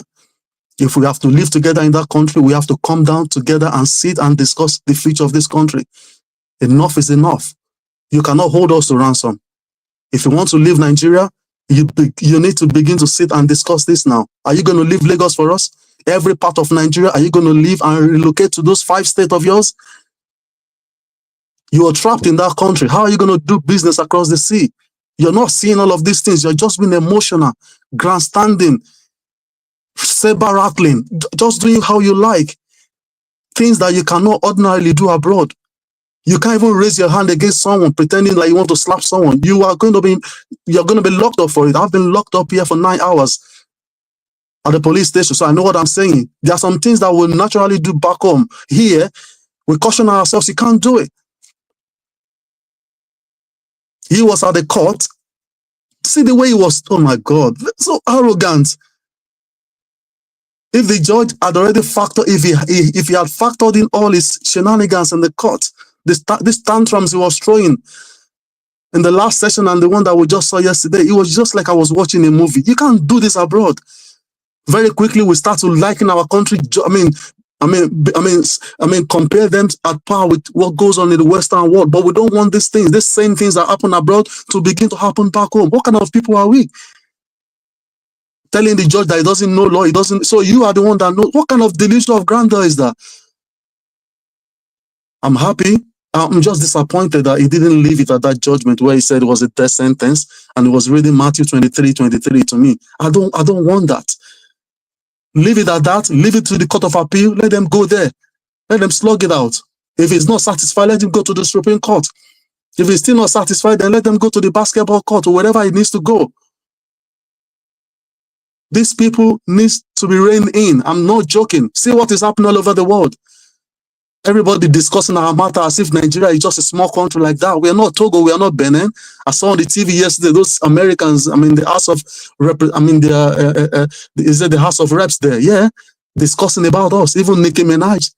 If we have to live together in that country, we have to come down together and sit and discuss the future of this country. Enough is enough. You cannot hold us to ransom. If you want to leave Nigeria, you need to begin to sit and discuss this now. Are you going to leave Lagos for us? Every part of Nigeria, are you going to leave and relocate to those 5 states of yours? You are trapped in that country. How are you going to do business across the sea? You're not seeing all of these things. You're just being emotional, grandstanding, saber rattling, just doing how you like. Things that you cannot ordinarily do abroad. You can't even raise your hand against someone pretending like you want to slap someone. You're going to be locked up for it. I've been locked up here for 9 hours at the police station, so I know what I'm saying. There are some things that we'll naturally do back home. Here, we caution ourselves, you can't do it. He was at the court. See the way he was, oh my God, so arrogant. If the judge had already factored, if he had factored in all his shenanigans in the court, this tantrums he was throwing in the last session and the one that we just saw yesterday, it was just like I was watching a movie. You can't do this abroad. Very quickly, we start to liken our country. I mean, compare them at par with what goes on in the Western world. But we don't want these things, these same things that happen abroad, to begin to happen back home. What kind of people are we? Telling the judge that he doesn't know law, he doesn't. So you are the one that knows. What kind of delusion of grandeur is that? I'm happy. I'm just disappointed that he didn't leave it at that judgment where he said it was a death sentence and it was reading Matthew 23:23 to me. I don't want that. Leave it at that. Leave it to the Court of Appeal. Let them go there. Let them slug it out. If he's not satisfied, let him go to the Supreme Court. If he's still not satisfied, then let them go to the basketball court or wherever he needs to go. These people need to be reined in. I'm not joking. See what is happening all over the world. Everybody discussing our matter as if Nigeria is just a small country like that. We are not Togo. We are not Benin. I saw on the TV yesterday those Americans. The House of is it the House of Reps there? Yeah, discussing about us. Even Nicki Minaj.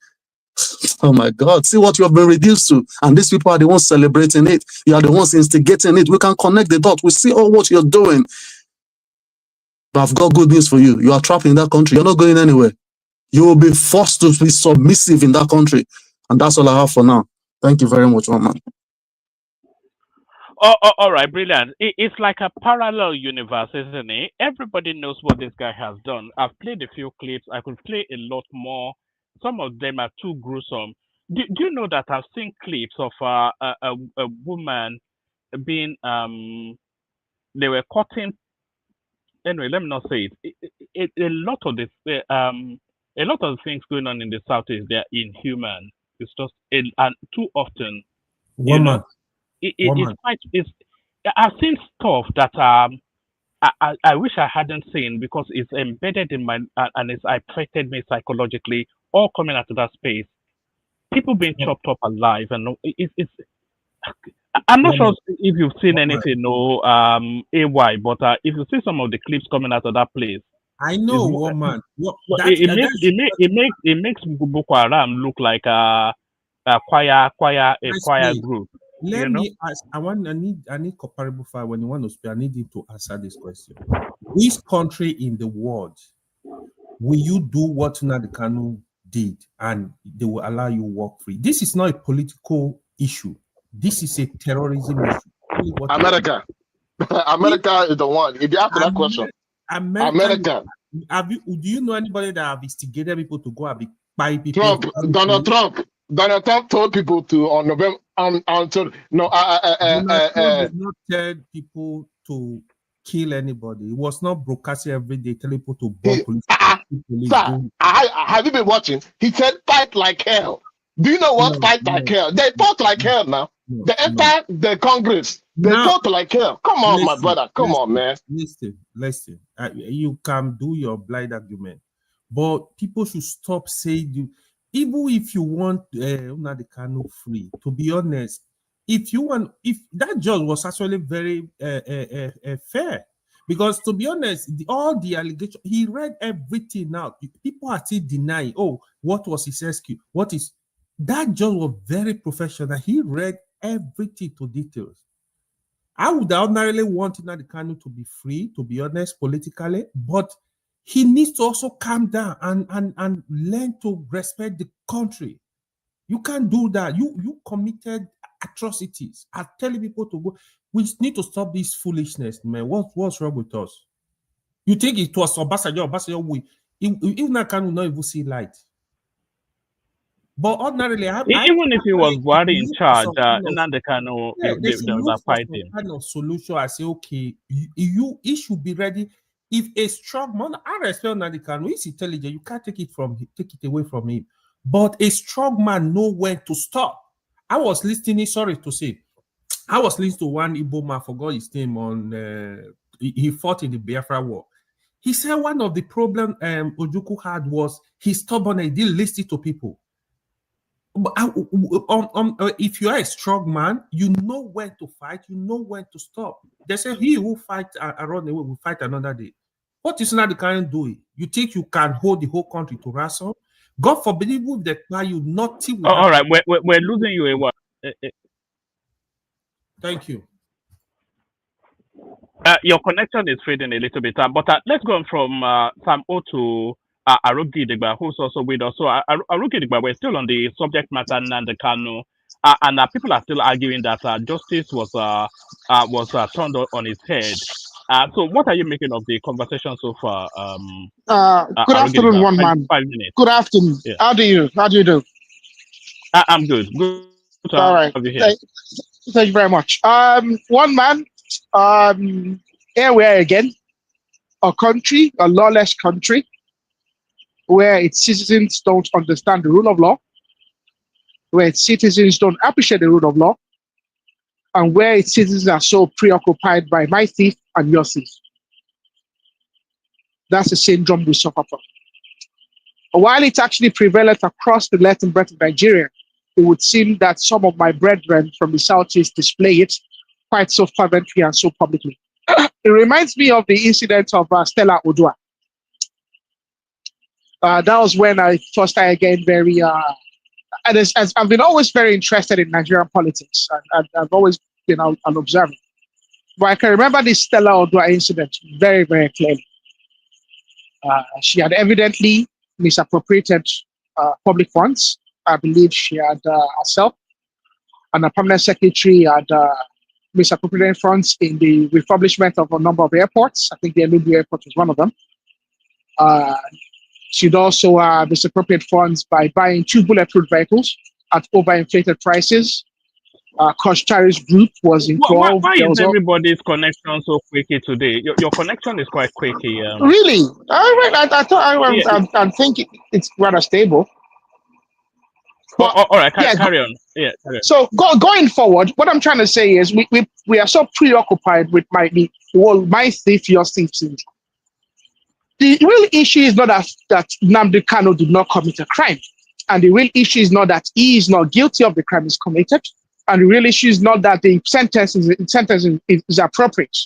Oh my God! See what you have been reduced to, and these people are the ones celebrating it. You are the ones instigating it. We can connect the dots. We see all what you're doing. But I've got good news for you. You are trapped in that country. You're not going anywhere. You will be forced to be submissive in that country. And that's all I have for now. Thank you very much, man. All right, brilliant. It's like a parallel universe, isn't it? Everybody knows what this guy has done. I've played a few clips. I could play a lot more. Some of them are too gruesome. Do you know that I've seen clips of a woman being, they were cutting, anyway, let me not say it. A lot of this, a lot of the things going on in the Southeast, they're inhuman. It's just, and too often, I've seen stuff that I wish I hadn't seen because it's embedded in my, and it's affected me psychologically, all coming out of that space. People being chopped up alive, and it's I'm not sure if you've seen anything, AY, but if you see some of the clips coming out of that place, I know, woman. It makes Boko Haram look like a choir group. Let me ask. I need comparable file when you want to speak. I need you to answer this question. Which country in the world will you do what Nnamdi Kanu did and they will allow you walk free? This is not a political issue. This is a terrorism issue. America. America is the one. If you answer that question, America. Do you know anybody that have instigated people to go and buy people? Donald Trump told people to on November Donald Trump did not tell people to kill anybody. It was not broadcasting every day telling people to bomb police. Sir, have you been watching? He said fight like hell. Do you know what fight like hell? They fought like hell now. They entered the Congress They Now, talk like hell. Come on, my listen, brother. Come on, man. Listen. You can do your blind argument, but people should stop saying you. Even if you want the Kanu free, to be honest, if that judge was actually very fair, because to be honest, all the allegations, he read everything out. People are still denying. Oh, what was his SQ? What is that judge was very professional. He read everything to details. I would ordinarily want Nnamdi Kanu to be free, to be honest, politically, but he needs to also calm down and learn to respect the country. You can't do that. You committed atrocities. I'm telling people to go. We need to stop this foolishness, man. What's wrong with us? You think it was Obasanjo? Even I can not even see light. But ordinarily, even if he was Buhari in charge, Nnamdi Kanu, they were fighting. Some kind of solution. I say, okay, he should be ready. If a strong man, I respect Nnamdi Kanu, he's intelligent. You can't take it away from him. But a strong man know when to stop. I was listening. Sorry to say, I was listening to one Igbo man. Forgot his name on. He fought in the Biafra War. He said one of the problem Ojukwu had was his stubbornness. He didn't listen to people. If you are a strong man, you know when to fight, you know when to stop. They say he who fights around the world will fight another day. What is Nnamdi Kanu doing? You think you can hold the whole country to ransom? God forbid, if they try you, nothing will all right, we're losing you a while. Thank you. Your connection is fading a little bit, but let's go on from Sam O to Arugi Digba, who's also with us. So Arugi Digba, we're still on the subject matter Nnamdi Kanu, and people are still arguing that justice was turned on its head. So what are you making of the conversation so far? Good afternoon, Digba? one man. 5 minutes. Good afternoon. Yeah. How do you do? I'm good. Good to All right. have you here. Thank you very much. One man. Here we are again. A country, a lawless country, where its citizens don't understand the rule of law, where its citizens don't appreciate the rule of law, and where its citizens are so preoccupied by my thief and your thief. That's the syndrome we suffer from. While it's actually prevalent across the length and breadth of Nigeria, it would seem that some of my brethren from the Southeast display it quite so fervently and so publicly. It reminds me of the incident of Stella Odua. That was when I first started getting very, as I've been always very interested in Nigerian politics. I've always been an observer. But I can remember this Stella Odua incident very, very clearly. She had evidently misappropriated public funds. I believe she had herself and a permanent secretary had misappropriated funds in the refurbishment of a number of airports. I think the Enugu airport was one of them. She'd also misappropriated funds by buying 2 bulletproof vehicles at overinflated prices. Koshari's group was involved. Why is everybody's connection so quirky today? Your connection is quite quirky. Really? I thought I'm thinking it's rather stable. But, all right, carry on. Yeah. Carry on. So going forward, what I'm trying to say is we are so preoccupied with my thief, your thief syndrome. The real issue is not that Nnamdi Kanu did not commit a crime, and the real issue is not that he is not guilty of the crime he's committed, and the real issue is not that the sentence is appropriate.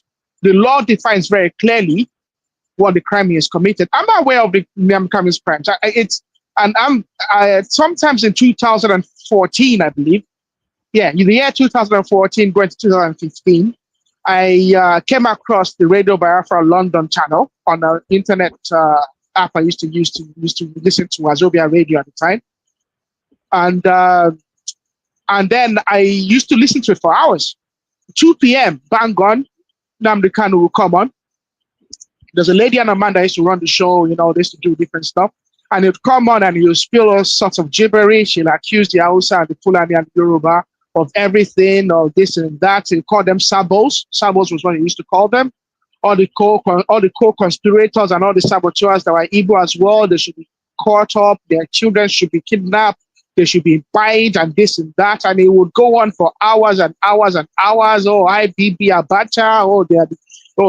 The law defines very clearly what the crime he has committed. I'm not aware of the Nnamdi Kanu's crimes. Sometimes in 2014, I believe, in the year 2014 going to 2015, I came across the Radio Biafra London channel on an internet app I used to listen to Wazobia Radio at the time, and then I used to listen to it for hours. 2 p.m. bang on, Nnamdi Kanu will come on. There's a lady and a man that used to run the show. They used to do different stuff. And he'd come on and he'll spill all sorts of gibberish. He'll accuse the Hausa and the Fulani and the Yoruba of everything, or this and that. He'll call them sabos. Sabos was what he used to call them. All the co-conspirators and all the saboteurs that were Igbo as well, they should be caught up. Their children should be kidnapped. they should be fined and this and that, and it would go on for hours and hours and hours. Oh, IBB Abacha,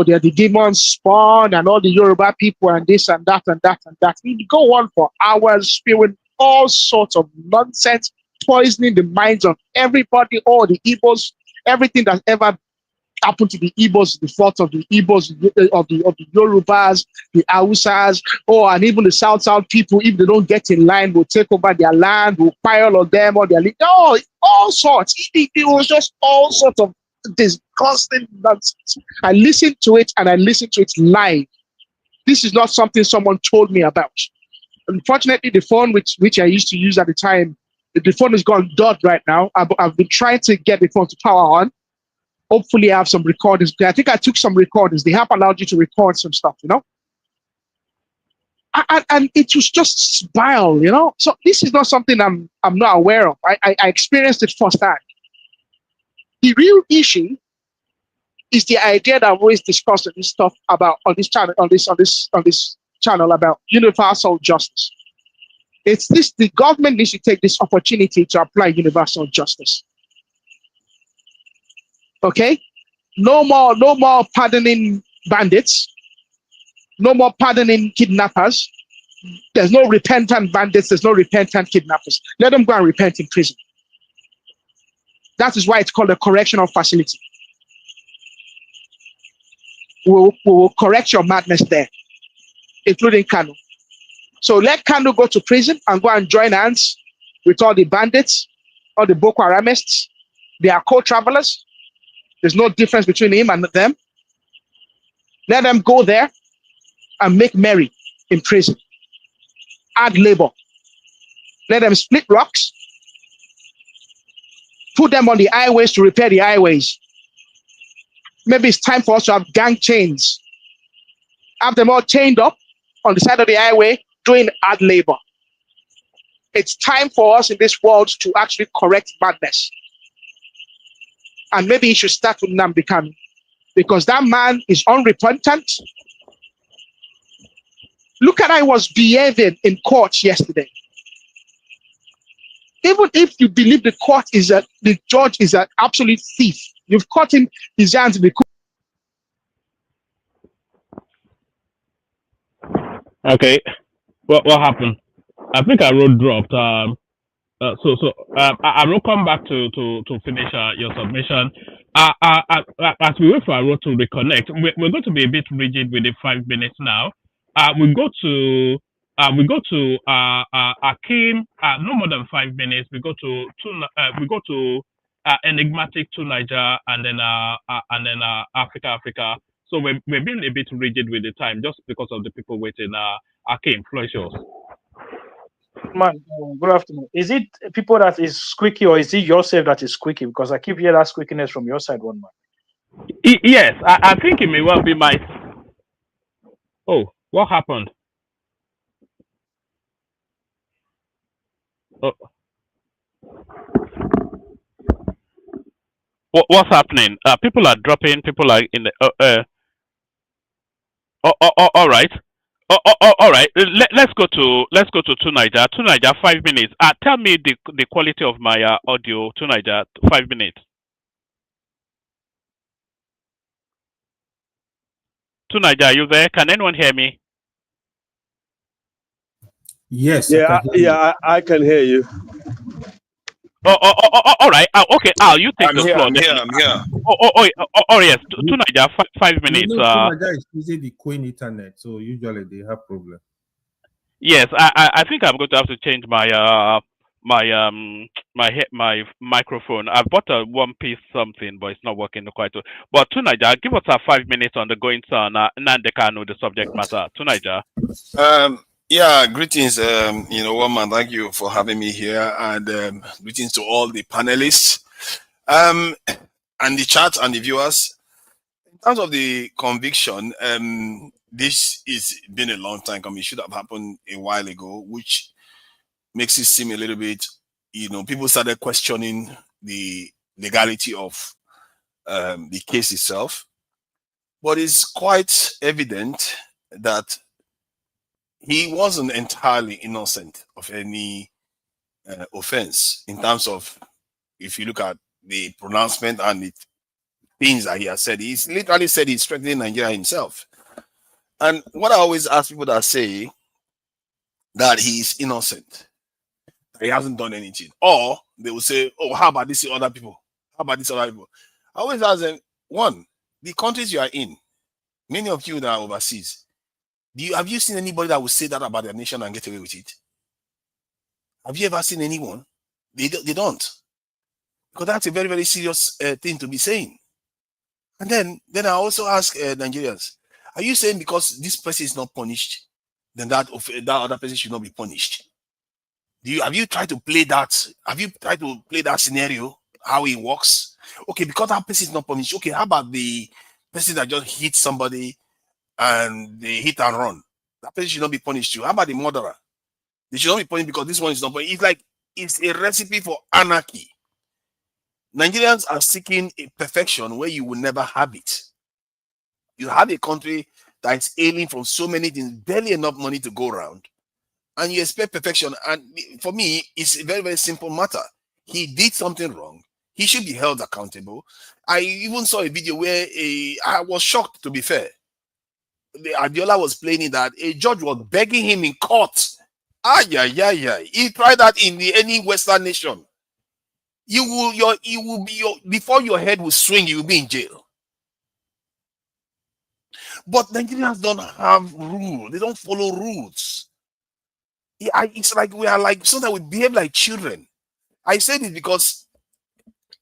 they're the demon spawn, and all the Yoruba people, and this and that and that and that. It would go on for hours, spewing all sorts of nonsense, poisoning the minds of everybody, all the Igbos, everything that's ever happened to the Igbos, the fault of the Igbos, of the Yorubas, the Hausas, and even the South people, if they don't get in line, will take over their land, will pile on them, or their all sorts. It was just all sorts of disgusting nonsense. I listened to it, and I listened to it live. This is not something someone told me about. Unfortunately, the phone which I used to use at the time, the phone is gone dead right now. I've been trying to get the phone to power on. Hopefully, I have some recordings. I think I took some recordings. The app allowed you to record some stuff, And it was just vile, So this is not something I'm not aware of. I experienced it firsthand. The real issue is the idea that I've always discussed this stuff about on this channel about universal justice. It's this: the government needs to take this opportunity to apply universal justice. Okay? No more pardoning bandits. No more pardoning kidnappers. There's no repentant bandits. There's no repentant kidnappers. Let them go and repent in prison. That is why it's called a correctional facility. We will correct your madness there, including Kanu. So let Kanu go to prison and go and join hands with all the bandits, all the Boko Haramists. They are co-travelers. There's no difference between him and them. Let them go there and make merry in prison. Add labor. Let them split rocks. Put them on the highways to repair the highways. Maybe it's time for us to have gang chains. Have them all chained up on the side of the highway doing hard labor. It's time for us in this world to actually correct madness. And maybe it should start with Nnamdi Kanu, because that man is unrepentant. Look at how he was behaving in court yesterday. Even if you believe the judge is an absolute thief, you've caught him his hands in the court. Okay, what happened? I think our road dropped. I will come back to finish your submission. As we wait for our road to reconnect, we're going to be a bit rigid with the 5 minutes now. We go to Akim. No more than 5 minutes. We go to enigmatic to Niger, and then Africa. So we're being a bit rigid with the time just because of the people waiting. Akim, floor is yours. Man, good afternoon. Is it people that is squeaky, or is it yourself that is squeaky? Because I keep hearing that squeakiness from your side, one man. Yes, I think it may well be my. Oh, what happened? Oh. What's happening? People are dropping. People are in the. All right. All right. Let's go to Niger. To Niger, 5 minutes. Tell me the quality of my audio. To Niger, 5 minutes. To Niger, are you there? Can anyone hear me? Yes. I can hear you. All right. Okay. You take the floor. I'm here. Oh, yes. To Niger, 5 minutes. Niger is using the Queen Ethernet, so usually they have problem. Yes, I think I'm going to have to change my my microphone. I bought a one-piece something, but it's not working quite well. But to Niger, give us 5 minutes on the going on Nnamdi Kanu, the subject matter. To Niger. Yeah, greetings, one man, thank you for having me here, and greetings to all the panelists, and the chat and the viewers. In terms of the conviction, this is been a long time coming. It should have happened a while ago, which makes it seem a little bit, people started questioning the legality of the case itself. But it's quite evident that he wasn't entirely innocent of any offense in terms of, if you look at the pronouncement and the things that he has said. He's literally said he's strengthening Nigeria himself. And what I always ask people that say that he is innocent, he hasn't done anything, or they will say, oh, how about these other people? How about these other people? I always ask them, one, the countries you are in, many of you that are overseas, have you seen anybody that will say that about their nation and get away with it? Have you ever seen anyone? They don't. Because that's a very, very serious thing to be saying. And then I also ask Nigerians, are you saying because this person is not punished, then that other person should not be punished? Have you tried to play that? Have you tried to play that scenario, how it works? Okay, because that person is not punished. Okay, how about the person that just hit somebody and they hit and run? That person should not be punished too. How about the murderer? They should not be punished because this one is not punished. It's like, it's a recipe for anarchy. Nigerians are seeking a perfection where you will never have it. You have a country that is ailing from so many things, barely enough money to go around, and you expect perfection. And for me, it's a very, very simple matter. He did something wrong. He should be held accountable. I even saw a video where I was shocked, to be fair. Adiola was playing it, that a judge was begging him in court. He tried that in any Western nation. Before your head will swing, you will be in jail. But Nigerians don't have rules. They don't follow rules. It's like we are like, so that we behave like children. I say this because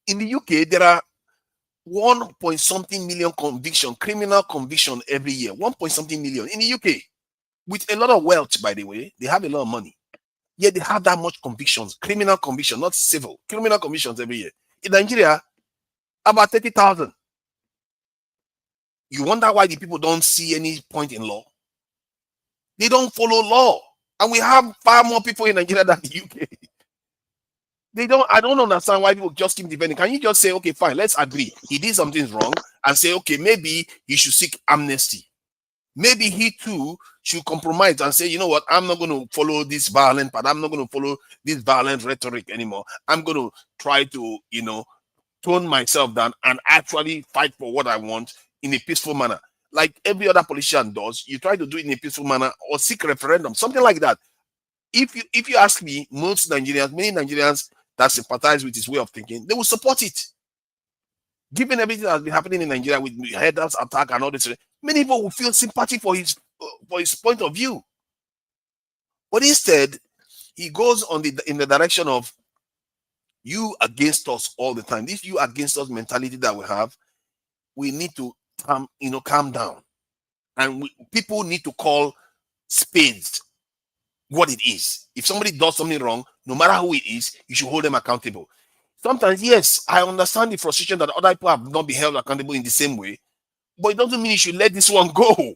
in the UK, there are 1-point-something million criminal conviction every year. 1-point-something million in the UK. With a lot of wealth, by the way. They have a lot of money. Yet they have that much convictions, criminal conviction, not civil, criminal convictions every year. In Nigeria, about 30,000. You wonder why the people don't see any point in law? They don't follow law. And we have far more people in Nigeria than the UK. I don't understand why people just keep defending. Can you just say, okay, fine, let's agree. He did something wrong, and say, okay, maybe he should seek amnesty. Maybe he too should compromise and say, you know what, I'm not going to follow this violent, but I'm not going to follow this violent rhetoric anymore. I'm going to try to, tone myself down and actually fight for what I want in a peaceful manner. Like every other politician does, you try to do it in a peaceful manner or seek referendum, something like that. If you ask me, many Nigerians that sympathize with his way of thinking, they will support it. Given everything that has been happening in Nigeria with headers attack and all this, many people will feel sympathy for his point of view. But instead, he goes in the direction of you against us all the time. This you against us mentality that we have, we need to calm down. And people need to call spades what it is. If somebody does something wrong, no matter who it is, you should hold them accountable. Sometimes, yes, I understand the frustration that other people have not been held accountable in the same way, but it doesn't mean you should let this one go.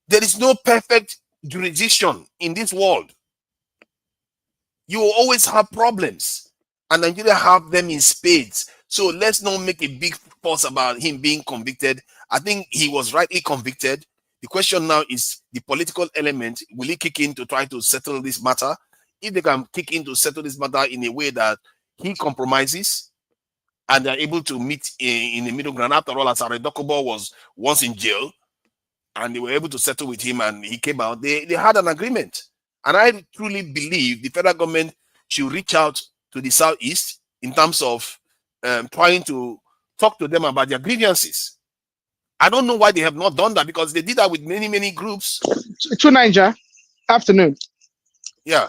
There is no perfect jurisdiction in this world. You will always have problems, and Nigeria have them in spades. So let's not make a big fuss about him being convicted. I think he was rightly convicted. The question now is the political element. Will he kick in to try to settle this matter? If they can kick in to settle this matter in a way that he compromises and they're able to meet in the middle ground. After all, Asare Dokubo was once in jail and they were able to settle with him and he came out. They had an agreement. And I truly believe the federal government should reach out to the Southeast in terms of trying to talk to them about their grievances. I don't know why they have not done that, because they did that with many, many groups. To Niger, afternoon. Yeah.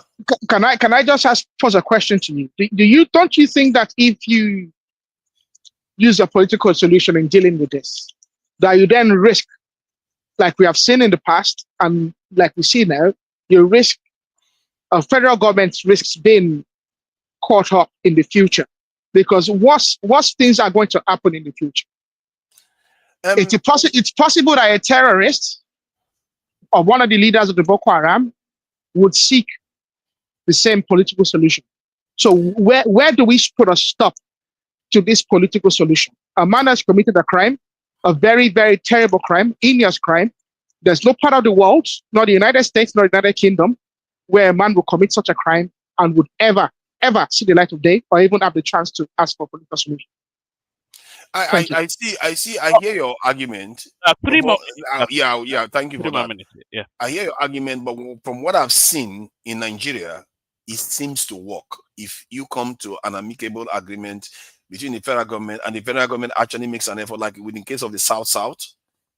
Can I just pose a question to you? Don't you think that if you use a political solution in dealing with this, that you then risk, like we have seen in the past and like we see now, you risk a federal government risks being caught up in the future? Because worse things are going to happen in the future. It's possible that a terrorist or one of the leaders of the Boko Haram would seek the same political solution. So where do we put a stop to this political solution? A man has committed a crime, a very, very terrible crime, heinous crime. There's no part of the world, not the United States, nor the United Kingdom, where a man will commit such a crime and would ever see the light of day or even have the chance to ask for political solution. Thank you. I hear your argument. Three more. Yeah, thank you for 3 more that. minutes. Yeah. I hear your argument, but from what I've seen in Nigeria, it seems to work. If you come to an amicable agreement between the federal government and the federal government actually makes an effort, like in the case of the South,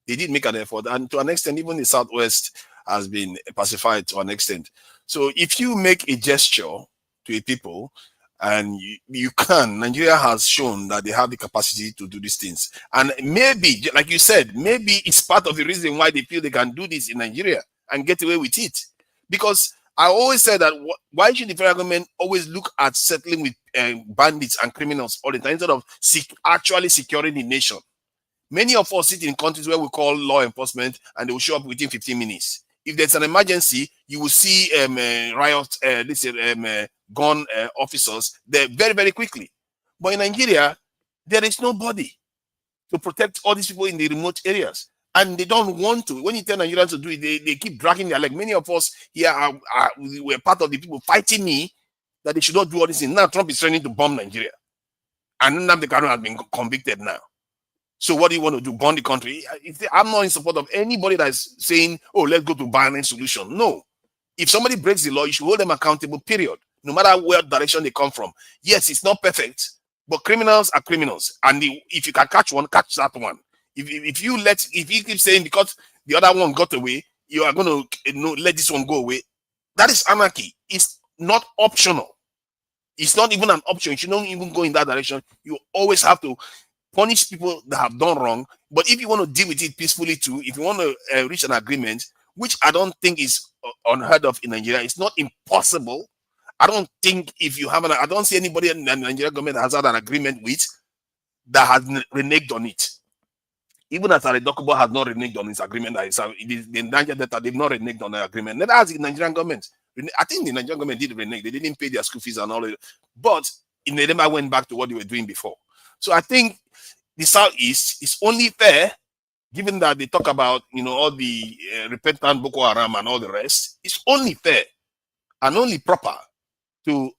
they did make an effort, and to an extent, even the Southwest has been pacified to an extent. So if you make a gesture to a people, and you can, Nigeria has shown that they have the capacity to do these things. And maybe, like you said, maybe it's part of the reason why they feel they can do this in Nigeria and get away with it. Because I always said that why should the federal government always look at settling with bandits and criminals all the time instead of actually securing the nation? Many of us sit in countries where we call law enforcement and they will show up within 15 minutes. If there's an emergency, you will see gun officers there very, very quickly. But in Nigeria, there is nobody to protect all these people in the remote areas. And they don't want to. When you tell Nigerians to do it, they keep dragging their leg. Many of us here were part of the people fighting me that they should not do all this thing. Now Trump is trying to bomb Nigeria. And Nnamdi Kanu has been convicted now. So what do you want to do? Burn the country? I'm not in support of anybody that's saying, oh, let's go to violent solution. No. If somebody breaks the law, you should hold them accountable, period. No matter where direction they come from. Yes, it's not perfect, but criminals are criminals. And if you can catch one, catch that one. If you keep saying because the other one got away, you are going to let this one go away, that is anarchy. It's not optional. It's not even an option. You shouldn't even go in that direction. You always have to punish people that have done wrong. But if you want to deal with it peacefully too, if you want to reach an agreement, which I don't think is unheard of in Nigeria, it's not impossible. I don't think if you have I don't see anybody in the Nigerian government that has had an agreement with that has reneged on it. Even as Dokubo has not reneged on his agreement, that is the Niger Delta, they've not reneged on the agreement. Neither has the Nigerian government. I think the Nigerian government did renege. They didn't pay their school fees and all of it. But they never went back to what they were doing before. So I think the Southeast is only fair, given that they talk about all the repentant Boko Haram and all the rest. It's only fair and only proper to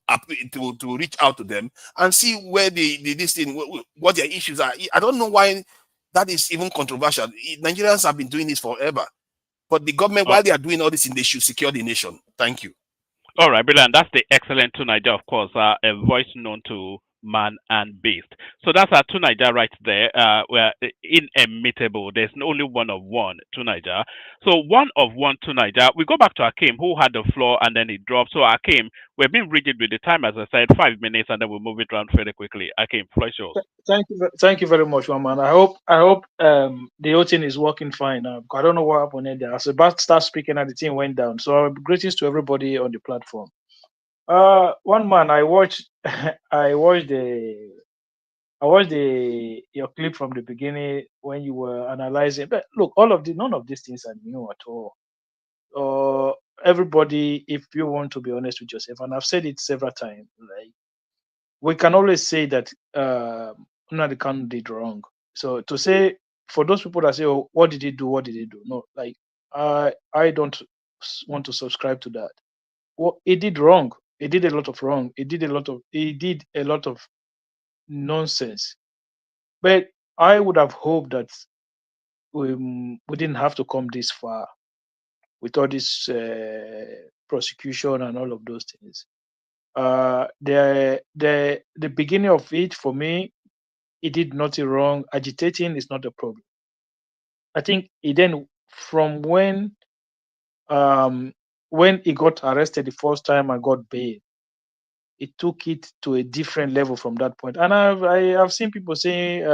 reach out to them and see where what their issues are. I don't know why that is even controversial. Nigerians have been doing this forever, but the government, while they are doing all this, they should secure the nation. Thank you. All right, brilliant. That's the excellent Tuniger, of course, a voice known to man and beast. So that's our Tuniger right there. We're inimitable. There's only one of one Tuniger. So one of one Tuniger. We go back to Akim, who had the floor and then he dropped. So Akim, we're being rigid with the time, as I said, 5 minutes, and then we'll move it around fairly quickly. Akim, floor is yours. Thank you very much, man. I hope the whole thing is working fine. I don't know what happened in there. I was about to start speaking and the thing went down. So greetings to everybody on the platform. One man, I watched your clip from the beginning when you were analyzing. But look, none of these things are new at all. Everybody, if you want to be honest with yourself, and I've said it several times, like we can always say that Nnamdi Kanu did wrong. So to say for those people that say, "Oh, what did he do? What did he do?" No, like I don't want to subscribe to that. Well, he did wrong. He did a lot of wrong. He did a lot of nonsense. But I would have hoped that we didn't have to come this far with all this prosecution and all of those things. The beginning of it, for me, he did nothing wrong. Agitating is not a problem. I think from when he got arrested the first time and got bail, it took it to a different level from that point. And I've seen people saying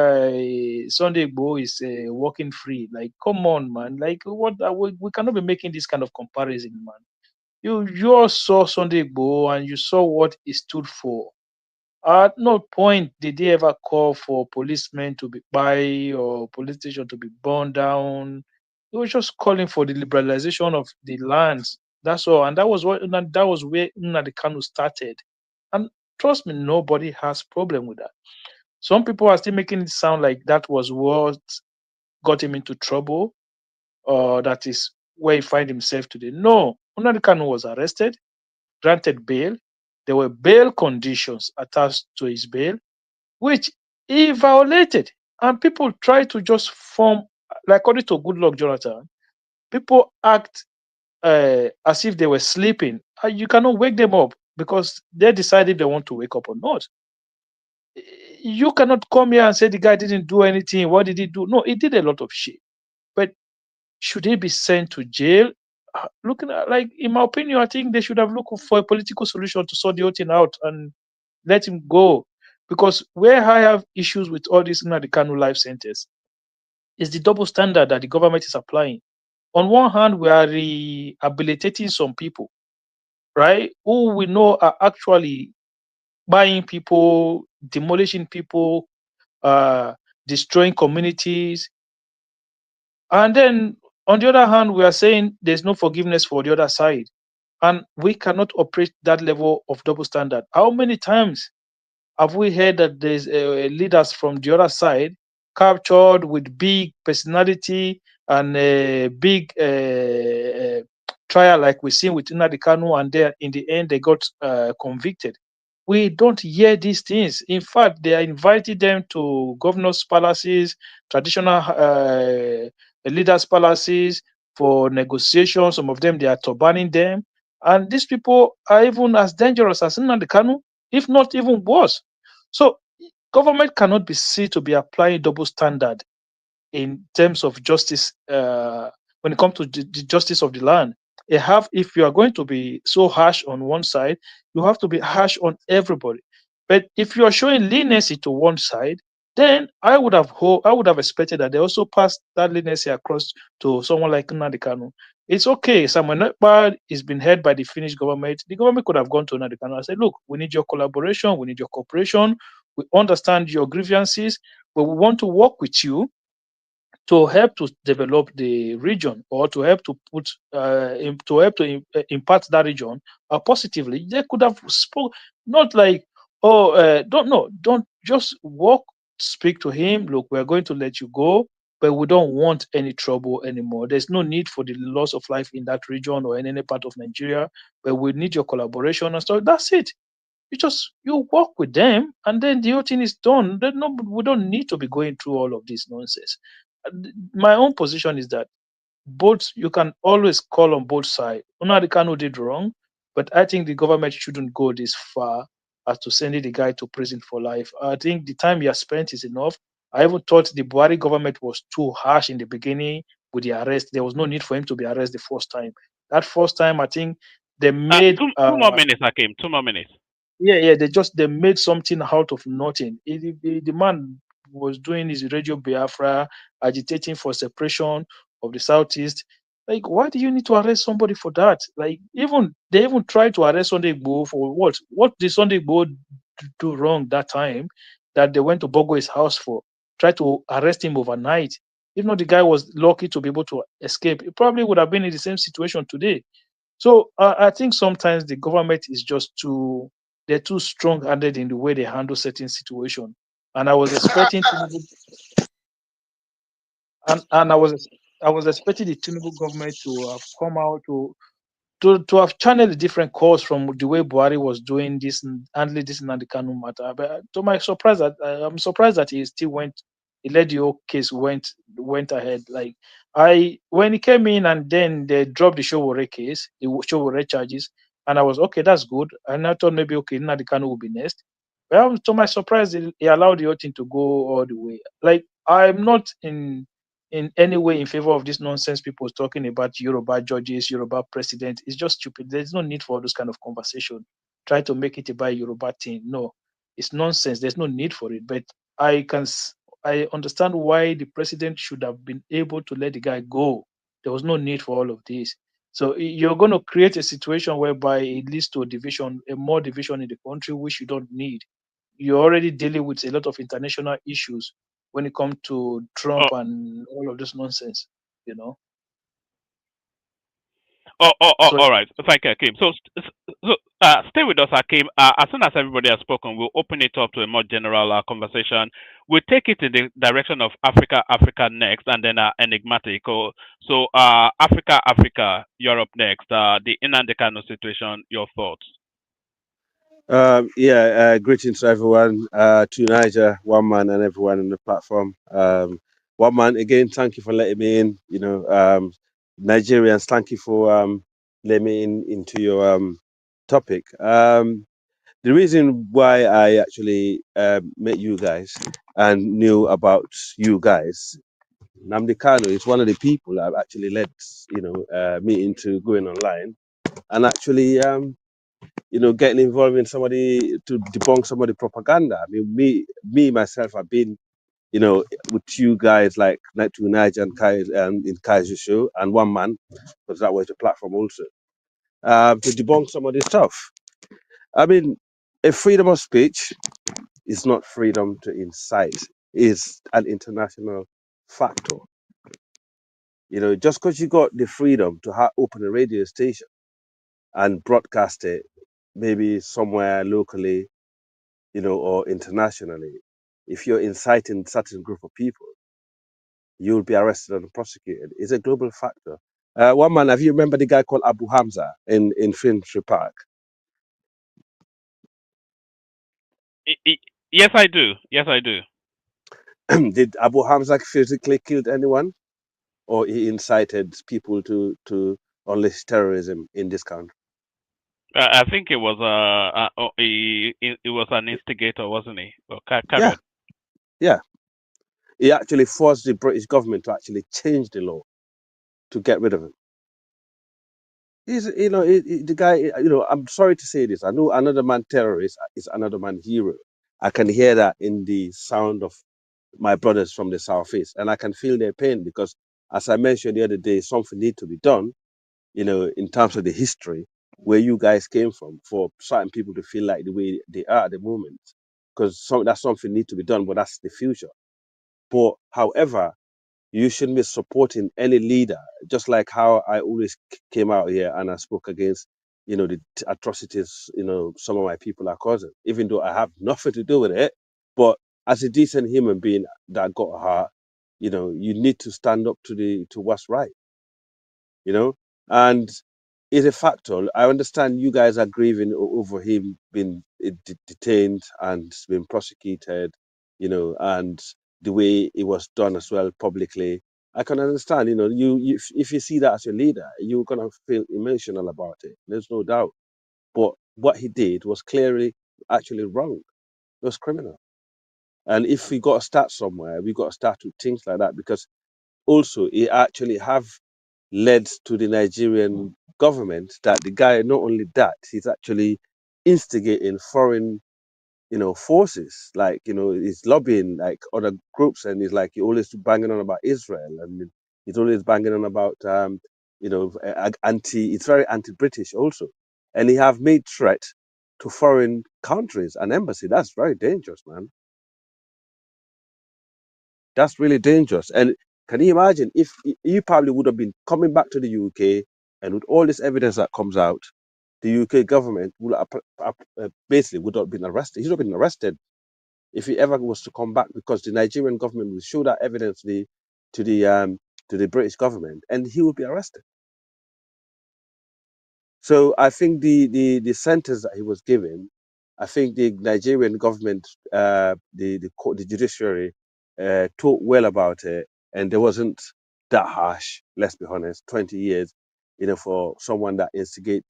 Sunday Igboho is walking free. Like, come on, man! Like, what? We cannot be making this kind of comparison, man. You all saw Sunday Igboho and you saw what he stood for. At no point did he ever call for policemen to be by or police station to be burned down. He was just calling for the liberalization of the lands. That's all, and that was where Nnamdi Kanu started. And trust me, nobody has problem with that. Some people are still making it sound like that was what got him into trouble, or that is where he find himself today. No, Nnamdi Kanu was arrested, granted bail, there were bail conditions attached to his bail, which he violated. And people try to just form, like according to Goodluck Jonathan, people act as if they were sleeping. You cannot wake them up because they decided they want to wake up or not. You cannot come here and say the guy didn't do anything. What did he do? No, he did a lot of shit. But should he be sent to jail? Looking at, like, in my opinion, I think they should have looked for a political solution to sort the whole thing out and let him go. Because where I have issues with all this the Kanu life sentence is the double standard that the government is applying. On one hand, we are rehabilitating some people, right, who we know are actually buying people, demolishing people, uh, destroying communities. And then on the other hand, we are saying there's no forgiveness for the other side. And we cannot operate that level of double standard. How many times have we heard that there's leaders from the other side captured with big personality and a big trial like we seen with Nnamdi Kanu, and then in the end they got convicted? We don't hear these things. In fact, they are inviting them to governors' palaces, traditional leaders' palaces for negotiation. Some of them, they are turbaning them. And these people are even as dangerous as Nnamdi Kanu, if not even worse. So government cannot be seen to be applying double standard in terms of justice when it comes to the justice of the land. If you are going to be so harsh on one side, you have to be harsh on everybody. But if you are showing leniency to one side, then I would have expected that they also pass that leniency across to someone like Nnamdi Kanu. It's okay. Samuel Nekpa is been heard by the Finnish government. The government could have gone to Nnamdi Kanu and said, look, we need your collaboration, we need your cooperation, we understand your grievances, but we want to work with you to help to develop the region, or to help to impact that region positively. They could have spoke, not like, don't just walk, speak to him. Look, we're going to let you go, but we don't want any trouble anymore. There's no need for the loss of life in that region or in any part of Nigeria, but we need your collaboration and stuff. That's it. You work with them, and then the whole thing is done. We don't need to be going through all of this nonsense. My own position is that you can always call on both sides. Nnamdi Kanu did wrong, but I think the government shouldn't go this far as to sending the guy to prison for life. I think the time he has spent is enough. I even thought the Buhari government was too harsh in the beginning with the arrest. There was no need for him to be arrested the first time. That first time, I think they made Two more minutes, Hakim. 2 more minutes. yeah, they made something out of nothing. The man was doing his Radio Biafra, agitating for separation of the Southeast. Like, why do you need to arrest somebody for that? Like, they even tried to arrest Sunday Igboho for what? What did Sunday Igboho do wrong that time that they went to Bogo his house for? Tried to arrest him overnight. If not, the guy was lucky to be able to escape. He probably would have been in the same situation today. So I think sometimes the government is just they're too strong-handed in the way they handle certain situations. And I was expecting Tinubu, and I was expecting the Tinubu government to have come out to have channeled a different course from the way Buhari was doing this and handling this in the Kanu matter. But to my surprise, I'm surprised that he still went. He let the whole case went ahead. Like, when he came in and then they dropped the Showore case, the Showore charges, and I was okay. That's good. And I thought maybe okay, now the Kanu will be next. Well, to my surprise, he allowed the whole thing to go all the way. Like, I'm not in any way in favor of this nonsense people talking about Yoruba judges, Yoruba president. It's just stupid. There's no need for this kind of conversation. Try to make it about Yoruba thing. No, it's nonsense. There's no need for it. But I understand why the president should have been able to let the guy go. There was no need for all of this. So you're going to create a situation whereby it leads to more division in the country, which you don't need. You're already dealing with a lot of international issues when it comes to Trump and all of this nonsense, you know. So All right. Thank you, Hakim. Stay with us, Hakim. As soon as everybody has spoken, we'll open it up to a more general conversation. We'll take it in the direction of Africa next, and then enigmatic. Africa, Europe next. The Nnamdi Kanu situation. Your thoughts? Greetings to everyone, to Niger, One Man, and everyone on the platform. One Man, again, thank you for letting me in. Nigerians, thank you for letting me in into your topic. The reason why I actually met you guys and knew about you guys, Namdi Kanu is one of the people that actually led, me into going online and actually getting involved in somebody to debunk some of the propaganda. I mean, me myself, I've been, with you guys like Night to Niger and in Kaiser show and One Man, because that was the platform also, to debunk some of this stuff. I mean, a freedom of speech is not freedom to incite; is an international factor. Just because you got the freedom to open a radio station and broadcast it, maybe somewhere locally, or internationally, if you're inciting certain group of people, you'll be arrested and prosecuted. It's a global factor. One man, have you remember the guy called Abu Hamza in Finsbury Park? Yes, I do. Yes, I do. Did Abu Hamza physically killed anyone, or he incited people to unleash terrorism in this country? I think it was it was an instigator, wasn't he? Well, carry Yeah, on. yeah. He actually forced the British government to actually change the law to get rid of him. He's, the guy, I'm sorry to say this. I know another man terrorist is another man hero. I can hear that in the sound of my brothers from the Southeast, and I can feel their pain because, as I mentioned the other day, something need to be done, in terms of the history where you guys came from for certain people to feel like the way they are at the moment, because that's something need to be done, but that's the future. But however, you shouldn't be supporting any leader, just like how I always came out here and I spoke against, the atrocities, some of my people are causing, even though I have nothing to do with it. But as a decent human being that got a heart, you need to stand up to what's right, and it's a factor. I understand you guys are grieving over him being detained and being prosecuted, and the way it was done as well publicly. I can understand, if you see that as your leader, you're gonna feel emotional about it. There's no doubt. But what he did was clearly actually wrong. It was criminal. And if we got to start somewhere, we got to start with things like that, because also it actually have led to the Nigerian government that the guy, not only that, he's actually instigating foreign, forces, like, he's lobbying like other groups, and he's like, he always banging on about Israel, and he's always banging on about, it's very anti-British also. And he have made threat to foreign countries and embassy. That's very dangerous, man. That's really dangerous. And can you imagine if you probably would have been coming back to the UK, and with all this evidence that comes out, the UK government would basically would have been arrested. He would have been arrested if he ever was to come back, because the Nigerian government will show that evidence to the British government, and he will be arrested. So I think the sentence that he was given, I think the Nigerian government, the judiciary, talked well about it, and there wasn't that harsh. Let's be honest, 20 years, for someone that instigate,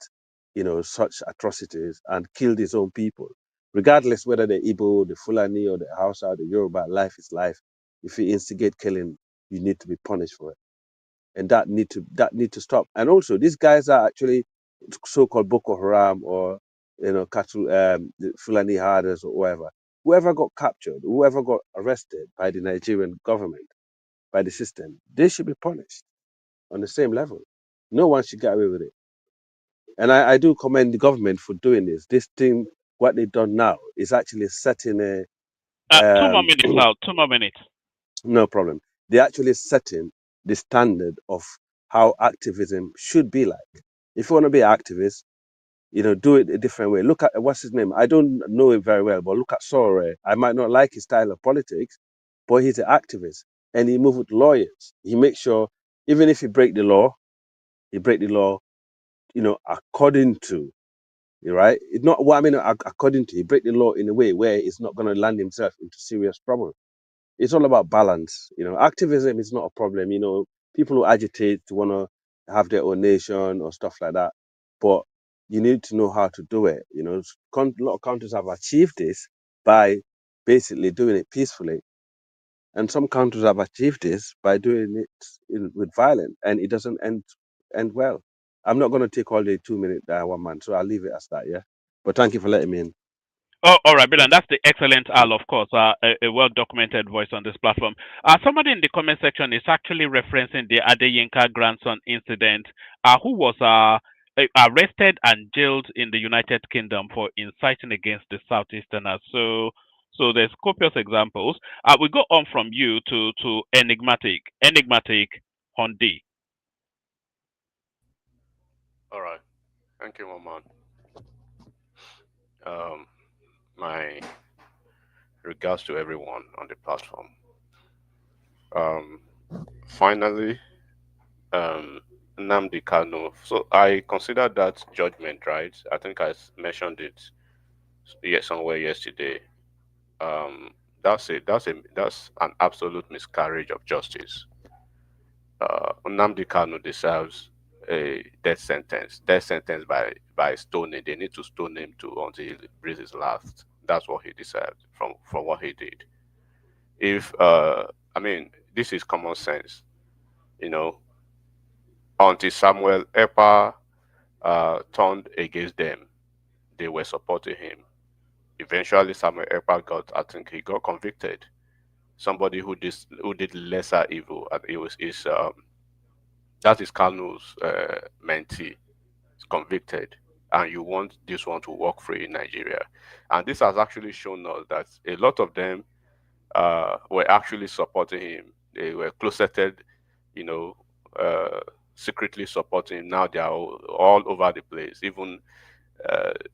such atrocities and killed his own people, regardless whether they're Igbo, the Fulani, or the Hausa, or the Yoruba. Life is life. If you instigate killing, you need to be punished for it, and that need to stop. And also, these guys are actually so-called Boko Haram, or cattle, the Fulani herders, or whatever. Whoever got captured, whoever got arrested by the Nigerian government, by the system, they should be punished on the same level. No one should get away with it. And I do commend the government for doing this. This thing, what they've done now, is actually setting a 2 more minutes now. 2 more minutes. no problem. They're actually setting the standard of how activism should be like. If you want to be an activist, do it a different way. Look at, what's his name? I don't know him very well, but look at Sore. I might not like his style of politics, but he's an activist, and he moves with lawyers. He makes sure, even if he break the law, according to right? It's not what I mean. According to he break the law in a way where it's not going to land himself into serious problem. It's all about balance. Activism is not a problem. People who agitate to want to have their own nation or stuff like that, but you need to know how to do it. A lot of countries have achieved this by basically doing it peacefully, and some countries have achieved this by doing it with violence, and it doesn't end well. I'm not going to take all the 2 minute one man, so I'll leave it as that. Yeah, but thank you for letting me in. Oh, all right, Bill, and that's the excellent Al, of course, a well-documented voice on this platform. Somebody in the comment section is actually referencing the Adeyinka grandson incident, who was arrested and jailed in the United Kingdom for inciting against the Southeasterners. So there's copious examples. We go on from you to enigmatic Hondi. All right. Thank you, Maman. My regards to everyone on the platform. Um, Finally, Nnamdi Kanu. So I consider that judgment, right? I think mentioned it somewhere yesterday. That's an absolute miscarriage of justice. Nnamdi Kanu deserves a death sentence. Death sentence by stoning. They need to stone him until he breathes his last. That's what he deserves from what he did. If I mean, this is common sense, you know. Until Samuel Epa turned against them, they were supporting him. Eventually, Samuel Epa I think he got convicted. Somebody who did lesser evil, and that is Kanu's mentee, is convicted, and you want this one to walk free in Nigeria. And this has actually shown us that a lot of them were actually supporting him. They were closeted, you know, secretly supporting him. Now they are all over the place. Even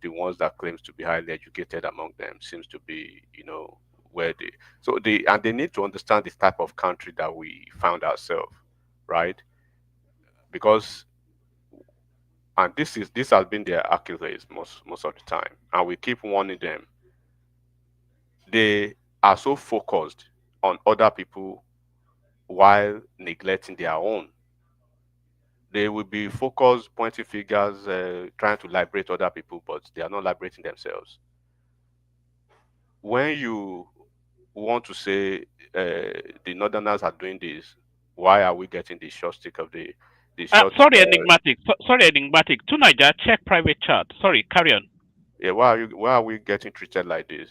the ones that claims to be highly educated among them seems to be, where they need to understand this type of country that we found ourselves, right? Because and this has been their accolades most of the time, and we keep warning them. They are so focused on other people while neglecting their own. They will be focused, pointing fingers, trying to liberate other people, but they are not liberating themselves. When you want to say the Northerners are doing this, why are we getting the short stick of the short? Sorry, enigmatic. Sorry, enigmatic. To Niger, check private chat. Sorry, carry on. Yeah, why are we getting treated like this?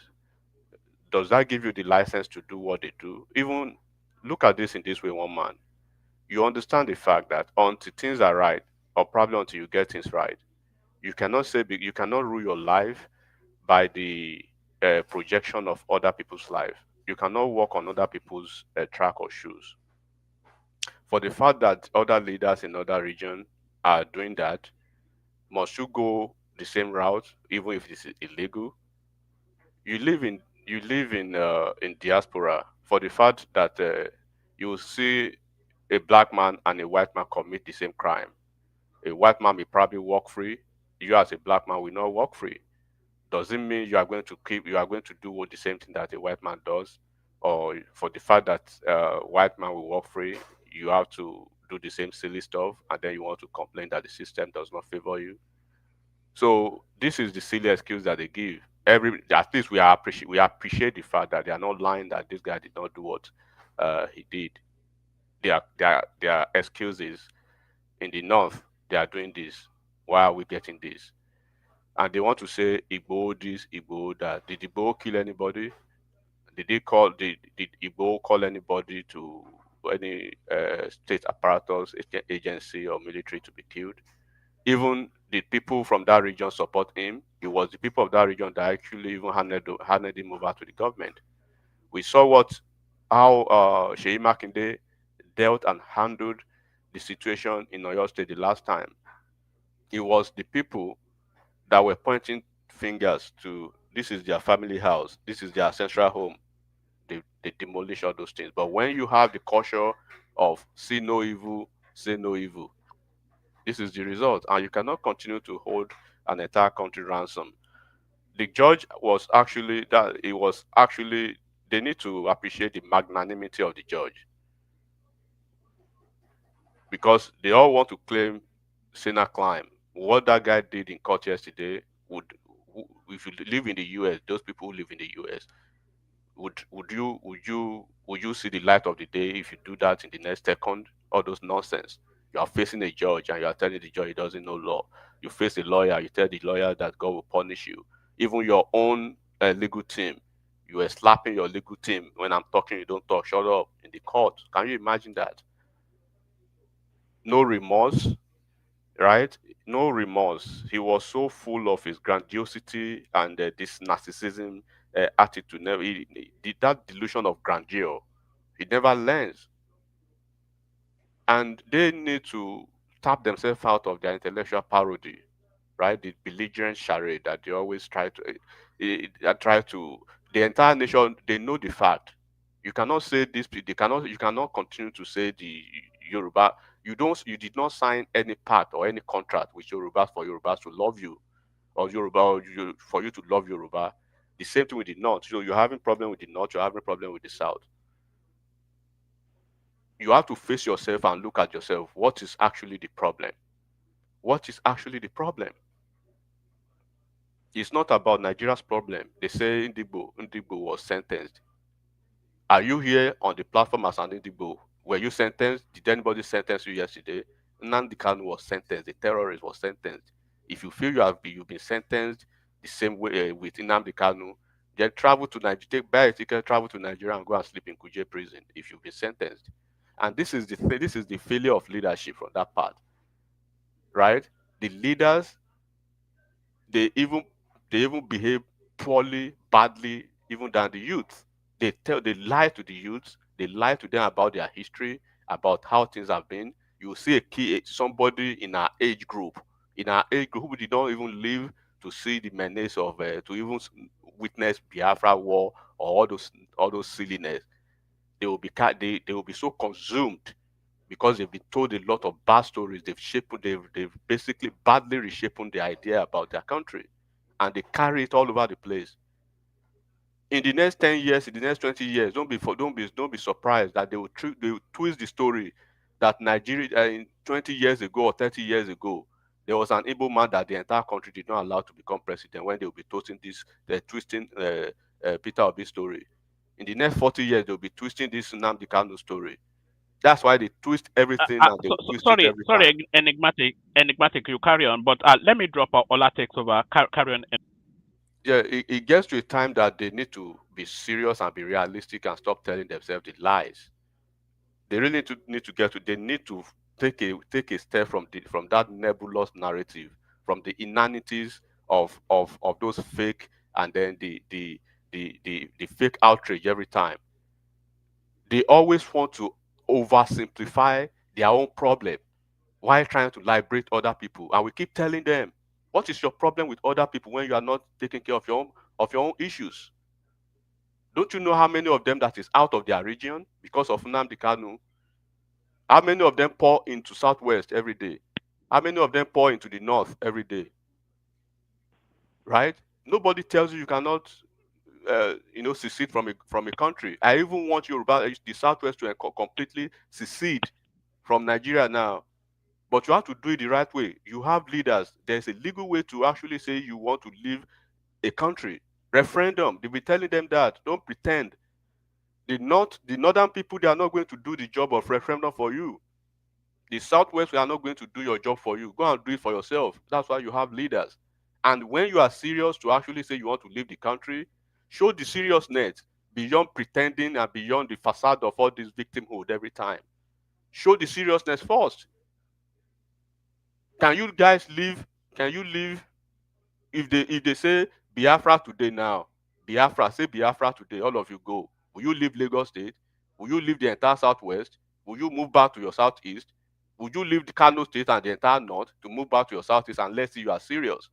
Does that give you the license to do what they do? Even look at this in this way, one man. You understand the fact that until things are right, or probably until you get things right, you cannot you cannot rule your life by the projection of other people's life. You cannot walk on other people's track or shoes. For the fact that other leaders in other regions are doing that, must you go the same route, even if it is illegal? You live in diaspora. For the fact that you will see a black man and a white man commit the same crime. A white man may probably walk free. You as a black man will not walk free. Doesn't mean you are going to do the same thing that a white man does, or for the fact that white man will walk free, you have to do the same silly stuff, and then you want to complain that the system does not favor you. So this is the silly excuse that they give. At least we appreciate the fact that they are not lying that this guy did not do what he did. Their excuses in the north, they are doing this. Why are we getting this? And they want to say Igbo this, Igbo that. Did Igbo kill anybody? Did Igbo call anybody to any state apparatus, agency, or military to be killed? Even the people from that region support him. It was the people of that region that actually even handed him over to the government. We saw how Sheyi Makinde dealt and handled the situation in Oyo State the last time. It was the people that were pointing fingers to this is their family house, this is their ancestral home. They demolish all those things. But when you have the culture of see no evil, say no evil, this is the result. And you cannot continue to hold an entire country ransom. The judge was actually that it was actually they need to appreciate the magnanimity of the judge because they all want to claim sinner climb. What that guy did in court yesterday would, if you live in the U.S., those people who live in the U.S. Would you see the light of the day if you do that in the next second? All those nonsense. You are facing a judge and you are telling the judge he doesn't know law. You face a lawyer, you tell the lawyer that God will punish you. Even your own legal team, you are slapping your legal team when I'm talking. You don't talk. Shut up in the court. Can you imagine that? No remorse, right? No remorse. He was so full of his grandiosity and this narcissism attitude. Never, that delusion of grandeur, he never learns. And they need to tap themselves out of their intellectual parody, right? The belligerent charade that they always try to, try to. The entire nation, they know the fact. You cannot say this. They cannot. You cannot continue to say the Yoruba. You don't. You did not sign any pact or any contract with Yorubas for Yorubas to love you, or Yoruba or for you to love Yoruba. The same thing with the North. So you're having problem with the North. You're having problem with the South. You have to face yourself and look at yourself. What is actually the problem? What is actually the problem? It's not about Nigeria's problem. They say Ndibo was sentenced. Are you here on the platform as an Ndibo? Were you sentenced? Did anybody sentence you yesterday? Nnamdi Kanu was sentenced. The terrorist was sentenced. If you feel you've been sentenced the same way with Nnamdi Kanu, then travel to Nigeria, buy a ticket, travel to Nigeria, and go and sleep in Kuje prison if you've been sentenced. And this is the failure of leadership from that part, right? The leaders, they even behave poorly, badly, even than the youth. They lie to the youth. They lie to them about their history, about how things have been. You will see somebody in our age group, who did not even live to see the menace of to even witness Biafra war or all those silliness. They will be so consumed because they've been told a lot of bad stories. They've basically badly reshaped the idea about their country, and they carry it all over the place. In the next 10 years, in the next 20 years, don't be surprised that they will twist the story that Nigeria in 20 years ago or 30 years ago there was an Igbo man that the entire country did not allow to become president, when they will be twisting Peter Obi's story. In the next 40 years, they'll be twisting this Nnamdi Kanu story. That's why they twist everything and they twist it every time. Sorry, enigmatic. You carry on, but let me drop Ola takes over. Carry on. Yeah, it gets to a time that they need to be serious and be realistic and stop telling themselves the lies. They really need to get to. They need to take a step from that nebulous narrative, from the inanities of those fake, and then the fake outrage every time. They always want to oversimplify their own problem while trying to liberate other people. And we keep telling them, what is your problem with other people when you are not taking care of your own issues? Don't you know how many of them that is out of their region because of Nnamdi Kanu? How many of them pour into Southwest every day? How many of them pour into the North every day? Right? Nobody tells you cannot, secede from a country. I even want Yoruba, the Southwest, to completely secede from Nigeria now. But you have to do it the right way. You have leaders. There's a legal way to actually say you want to leave a country. Referendum. They'll be telling them that. Don't pretend. The northern people, they are not going to do the job of referendum for you. The Southwest, we are not going to do your job for you. Go and do it for yourself. That's why you have leaders. And when you are serious to actually say you want to leave the country, show the seriousness beyond pretending and beyond the facade of all this victimhood every time. Show the seriousness first. Can you guys leave? Can you leave if they say Biafra today now? Biafra, say Biafra today, all of you go. Will you leave Lagos State? Will you leave the entire Southwest? Will you move back to your Southeast? Would you leave the Kano State and the entire North to move back to your Southeast? And let's see you are serious.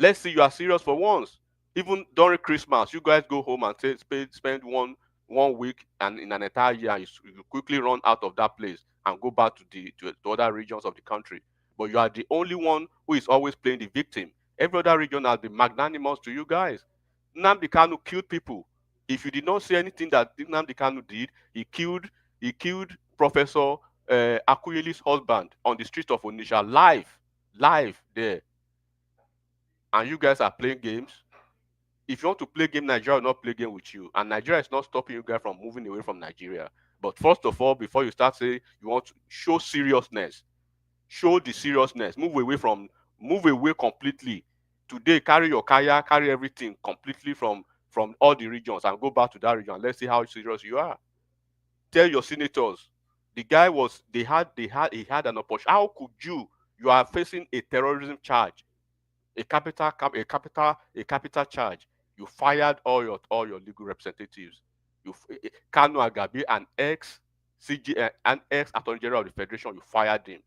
Let's see you are serious for once. Even during Christmas, you guys go home and spend one week and in an entire year, and you quickly run out of that place and go back to other regions of the country. but you are the only one who is always playing the victim. Every other region has been magnanimous to you guys. Nnamdi Kanu killed people. If you did not see anything that Nnamdi Kanu did, he killed Professor Akuyeli's husband on the street of Onitsha, live there. And you guys are playing games. If you want to play game, Nigeria will not play game with you. And Nigeria is not stopping you guys from moving away from Nigeria. But first of all, before you start saying you want to show seriousness, show the seriousness. Move away completely. Today, carry your kayak, carry everything completely from all the regions and go back to that region. Let's see how serious you are. Tell your senators. The guy was he had an opportunity. How could you are facing a terrorism charge, a capital charge. You fired all your legal representatives. Kanu Agabi, an ex Attorney General of the Federation, you fired him.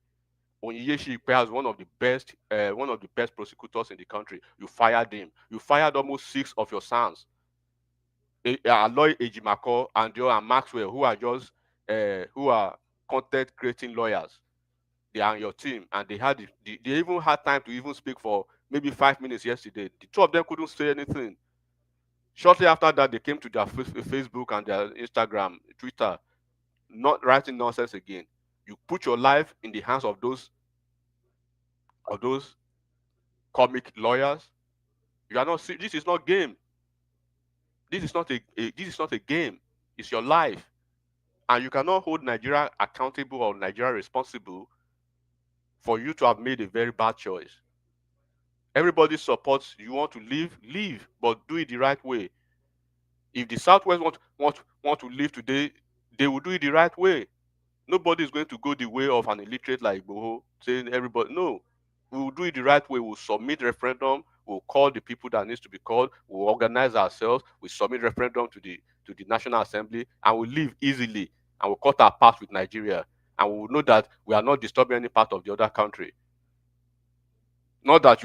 Onyeshi Ikpe as one of the best prosecutors in the country. You fired him. You fired almost 6 of your sons. Aloy Ejimako and Maxwell, who are content creating lawyers. They are on your team, and they even had time to even speak for maybe 5 minutes yesterday. The two of them couldn't say anything. Shortly after that, they came to their Facebook and their Instagram, Twitter, not writing nonsense again. You put your life in the hands of those comic lawyers. You are not. This is not game. This is not a game. It's your life, and you cannot hold Nigeria accountable or Nigeria responsible for you to have made a very bad choice. Everybody supports you want to leave, but do it the right way. If the Southwest want to leave today, they will do it the right way. Nobody is going to go the way of an illiterate like Boho saying everybody. No, we will do it the right way. We'll submit referendum. We'll call the people that needs to be called. We'll organize ourselves. We submit referendum to the National Assembly, and we'll leave easily. And we'll cut our path with Nigeria, and we will know that we are not disturbing any part of the other country. Not that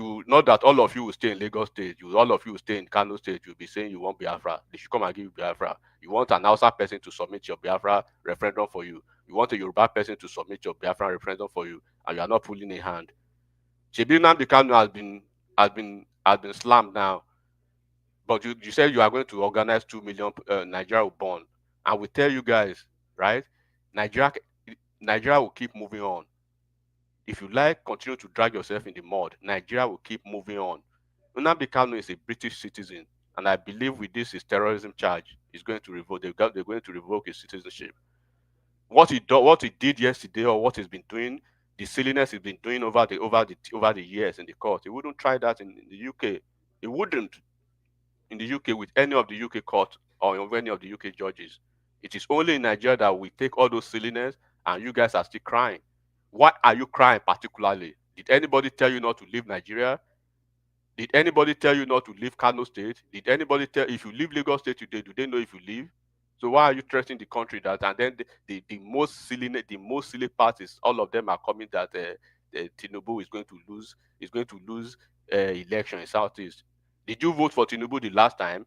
all of you will stay in Lagos State. All of you will stay in Kano State. You'll be saying you want Biafra. They should come and give you Biafra. You want an Hausa person to submit your Biafra referendum for you. You want a Yoruba person to submit your Biafra referendum for you, and you are not pulling a hand. Shebi Nnamdi Kanu has been slammed now, but you said you are going to organize 2 million Nigeria will born, and we tell you guys, right? Nigeria will keep moving on. If you like, continue to drag yourself in the mud. Nigeria will keep moving on. Nnamdi Kanu is a British citizen, and I believe with this his terrorism charge, he's going to revoke. They're going to revoke his citizenship. What he did yesterday, or what he's been doing, the silliness he's been doing over the years in the court, he wouldn't try that in the UK. He wouldn't in the UK with any of the UK court or of any of the UK judges. It is only in Nigeria that we take all those silliness, and you guys are still crying. Why are you crying particularly? Did anybody tell you not to leave Nigeria? Did anybody tell you not to leave Kano State? Did anybody tell if you leave Lagos State today, do they know if you leave? So why are you threatening the country that? And then the most silly part is all of them are coming that Tinubu is going to lose election in Southeast. Did you vote for Tinubu the last time?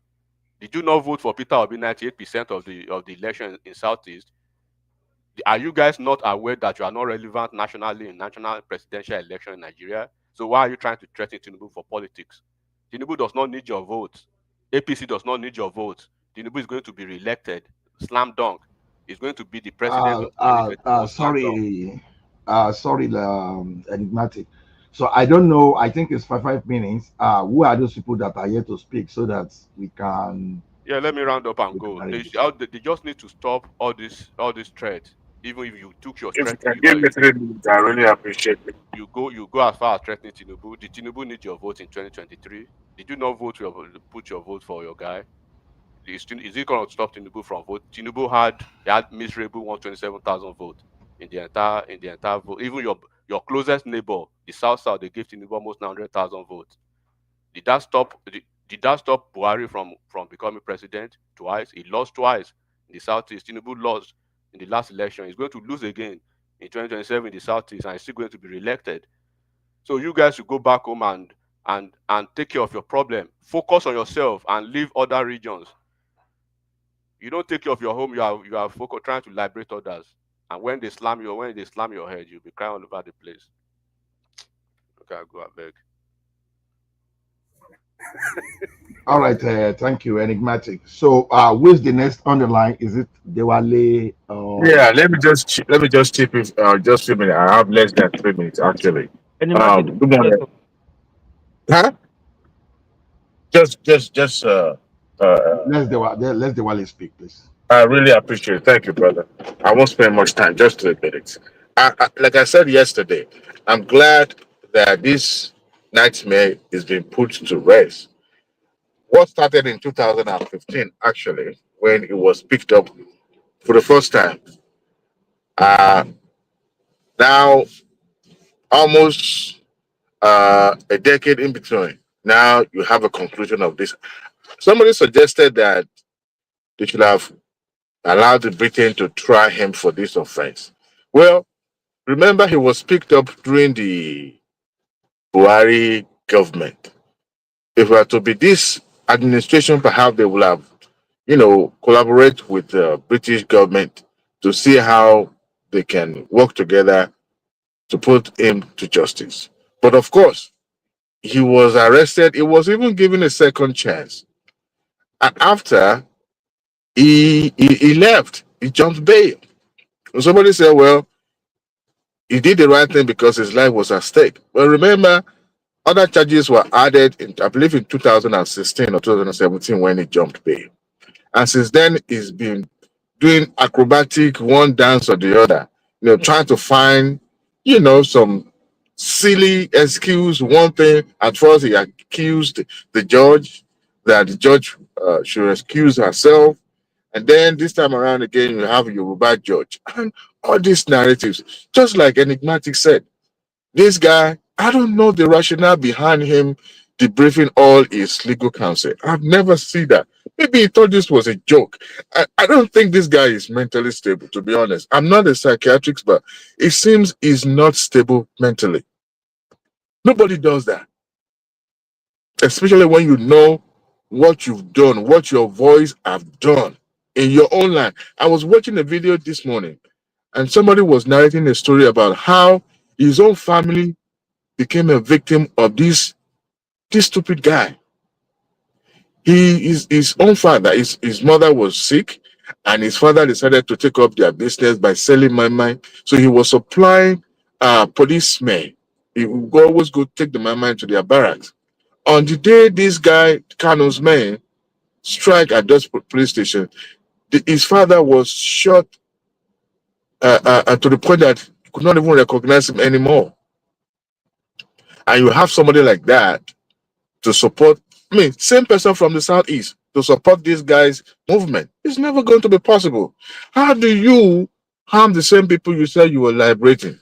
Did you not vote for Peter Obi 98% of the election in Southeast? Are you guys not aware that you are not relevant nationally in national presidential election in Nigeria? So why are you trying to threaten Tinubu for politics? Tinubu does not need your vote. APC does not need your vote. Tinubu is going to be re-elected. Slam dunk. He's going to be the president of 2024. Slam dunk. Sorry, enigmatic. So I don't know. I think it's 5 minutes. Who are those people that are here to speak so that we can? Yeah, let me round up and go. arrange They just need to stop all this threat. Even if you took your If you threat, can give me 3 minutes, I really appreciate it. you go as far as threatening Tinubu. Did Tinubu need your vote in 2023? Did you not put your vote for your guy? Is it going to stop Tinubu from vote? Tinubu had miserable 127,000 votes in the entire vote. Even your closest neighbor, the South, they gave Tinubu almost 900,000 votes. Did that stop Buhari from becoming president twice? He lost twice in the Southeast. Tinubu lost in the last election. He's going to lose again in 2027 in the Southeast, and he's still going to be re-elected. So you guys should go back home and take care of your problem. Focus on yourself and leave other regions. You don't take care of your home. You are focused trying to liberate others. And when they slam your head, you'll be crying all over the place. Okay, I go, I beg. All right, thank you, enigmatic. So, who's the next on the line? Is it Dewale or Yeah, let me just chip it just 2 minutes. I have less than 3 minutes actually. Enigmatic, Good morning. Huh? Just let's Dewale speak, please? I really appreciate it. Thank you, brother. I won't spend much time, just 3 minutes. Like I said yesterday, I'm glad that this nightmare is being put to rest. What started in 2015, actually, when it was picked up for the first time. Uh, Now, almost a decade in between, now you have a conclusion of this. Somebody suggested that they should have allowed the Britain to try him for this offense. Well, remember, he was picked up during the Buhari government. If it were to be this administration, perhaps they will have, collaborate with the British government to see how they can work together to put him to justice. But of course, he was arrested. He was even given a second chance. And after he left, he jumped bail. And somebody said, well, he did the right thing because his life was at stake. Well, remember, other charges were added, I believe, in 2016 or 2017 when he jumped bail. And since then, he's been doing acrobatic one dance or the other, trying to find, some silly excuse. One thing, at first, he accused the judge that the judge should excuse herself. And then this time around again, you have a Yoruba judge. And all these narratives, just like Enigmatic said, this guy, I don't know the rationale behind him debriefing all his legal counsel. I've never seen that. Maybe he thought this was a joke. I don't think this guy is mentally stable, to be honest. I'm not a psychiatrist, but it seems he's not stable mentally. Nobody does that, especially when you know what you've done, what your voice have done in your own line. I was watching a video this morning, and somebody was narrating a story about how his own family became a victim of this stupid guy. He is his own father. His mother was sick, and his father decided to take up their business by selling my. So he was supplying policemen. He would always go take the my to their barracks. On the day this guy, Kanu's man, strike at this police station, his father was shot to the point that he could not even recognize him anymore. And you have somebody like that to support, same person from the southeast to support this guy's movement. It's never going to be possible. How do you harm the same people you said you were liberating?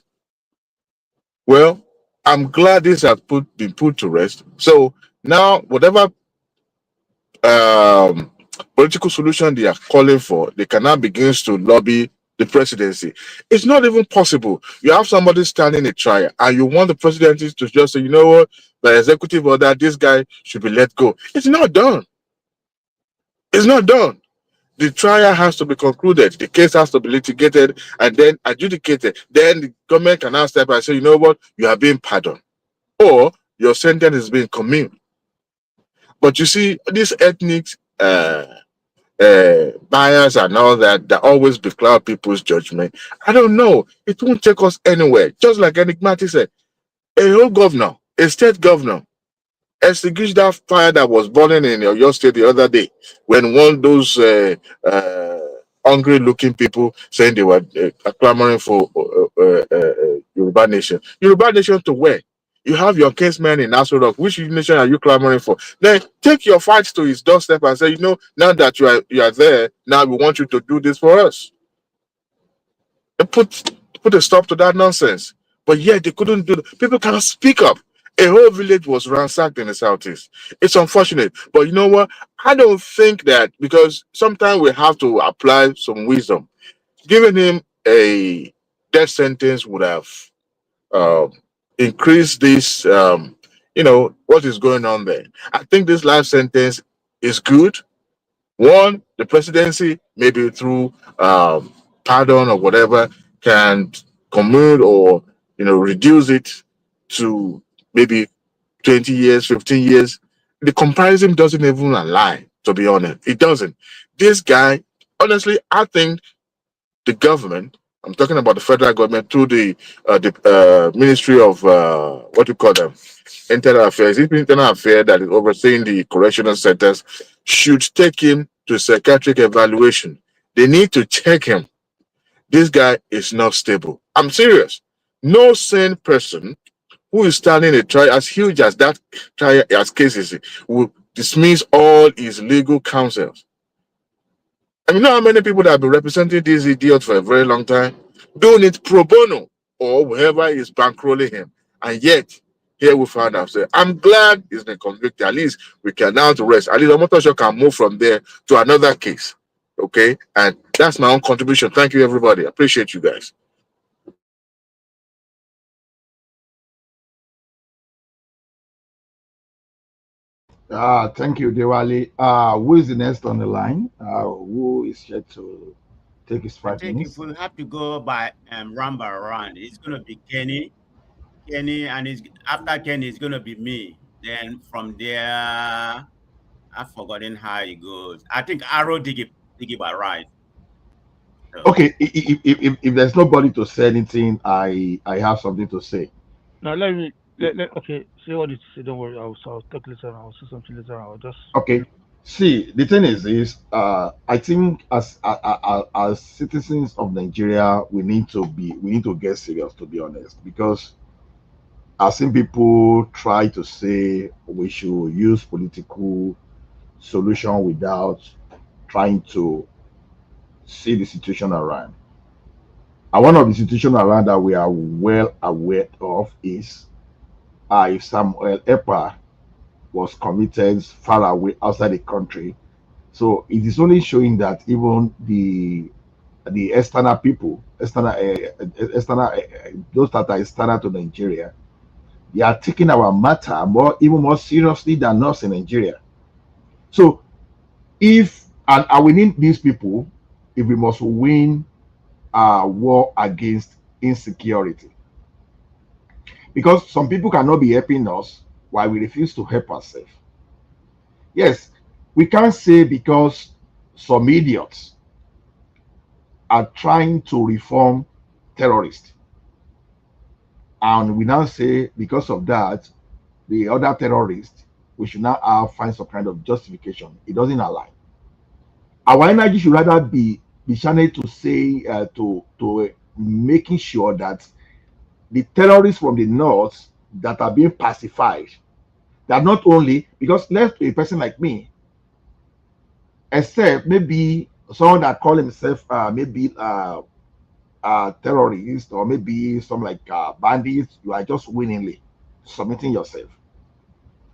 Well, I'm glad this has been put to rest. So now, whatever um, political solution they are calling for, they can now begin to lobby the presidency. It's not even possible. You have somebody standing a trial, and you want the presidency to just say, you know what, by executive order, this guy should be let go. It's not done. It's not done. The trial has to be concluded. The case has to be litigated and then adjudicated. Then the government can now step and say, you know what, you are being pardoned, or your sentence is being commuted. But you see, these ethnic bias and all that always becloud people's judgment. I don't know. It won't take us anywhere. Just like Enigmatic said, a whole governor, a state governor, extinguished that fire that was burning in your state the other day when one of those hungry looking people saying they were clamoring for Yoruba Nation. Yoruba Nation to where? You have your case man in Nassau Rock. Which nation are you clamoring for? Then take your fights to his doorstep and say, now that you are there, now we want you to do this for us. And put a stop to that nonsense. But yet they couldn't do it. People cannot speak up. A whole village was ransacked in the southeast. It's unfortunate. But you know what? I don't think that, because sometimes we have to apply some wisdom. Giving him a death sentence would have um, increased this, what is going on there. I think this life sentence is good. One, the presidency, maybe through pardon or whatever, can commute or reduce it to maybe 20 years, 15 years. The comparison doesn't even align, to be honest. It doesn't. This guy, honestly, I think the government, I'm talking about the federal government through the Ministry of what do you call them? Internal Affairs. This internal affair that is overseeing the correctional centers should take him to psychiatric evaluation. They need to check him. This guy is not stable. I'm serious. No sane person who is standing a trial as huge as that trial as cases will dismiss all his legal counsels. I mean, you know how many people that have been representing this idiot for a very long time doing it pro bono or whoever is bankrolling him, and yet here we found ourselves. I'm glad he's been convicted. At least we can now to rest. At least Omotosho can move from there to another case. Okay, and that's my own contribution. Thank you, everybody. I appreciate you guys. Thank you, Diwali. Who is the next on the line? Who is yet to take his I 5 think if minutes? we have to go by round by round, it's going to be Kenny, and after Kenny, it's going to be me. Then from there, I've forgotten how it goes. I think Arrow dig it by right. So, Okay, if there's nobody to say anything, I have something to say. Now let me okay, say what you say, don't worry, I'll talk later, I'll say something later, I'll just Okay, see, the thing is this: I think as citizens of Nigeria, we need to get serious, to be honest, because I've seen people try to say we should use political solution without trying to see the situation around. And one of the situations around that we are well aware of is if Samuel Epa was committed far away outside the country. So it is only showing that even the external people, those that are external to Nigeria, they are taking our matter even more seriously than us in Nigeria. So if and we need these people if we must win our war against insecurity, because some people cannot be helping us while we refuse to help ourselves. Yes, we can't say because some idiots are trying to reform terrorists, and we now say because of that, the other terrorists, we should now find some kind of justification. It doesn't align. Our energy should rather be channeled to say to making sure that the terrorists from the north that are being pacified, that not only because left to a person like me, except maybe someone that call himself maybe terrorist or maybe some like bandits, you are just willingly submitting yourself.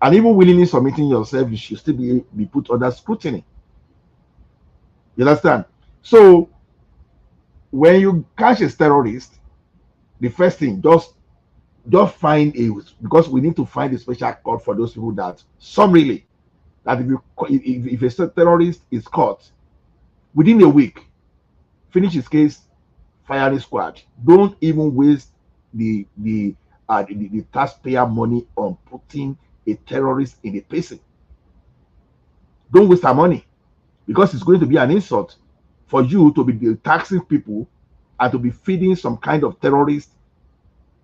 And even willingly submitting yourself, you should still be put under scrutiny. You understand? So when you catch a terrorist, the first thing just find a, because we need to find a special court for those people that some really that if a terrorist is caught within a week, finish his case, firing squad. Don't even waste the taxpayer money on putting a terrorist in a prison. Don't waste our money because it's going to be an insult for you to be taxing people and to be feeding some kind of terrorist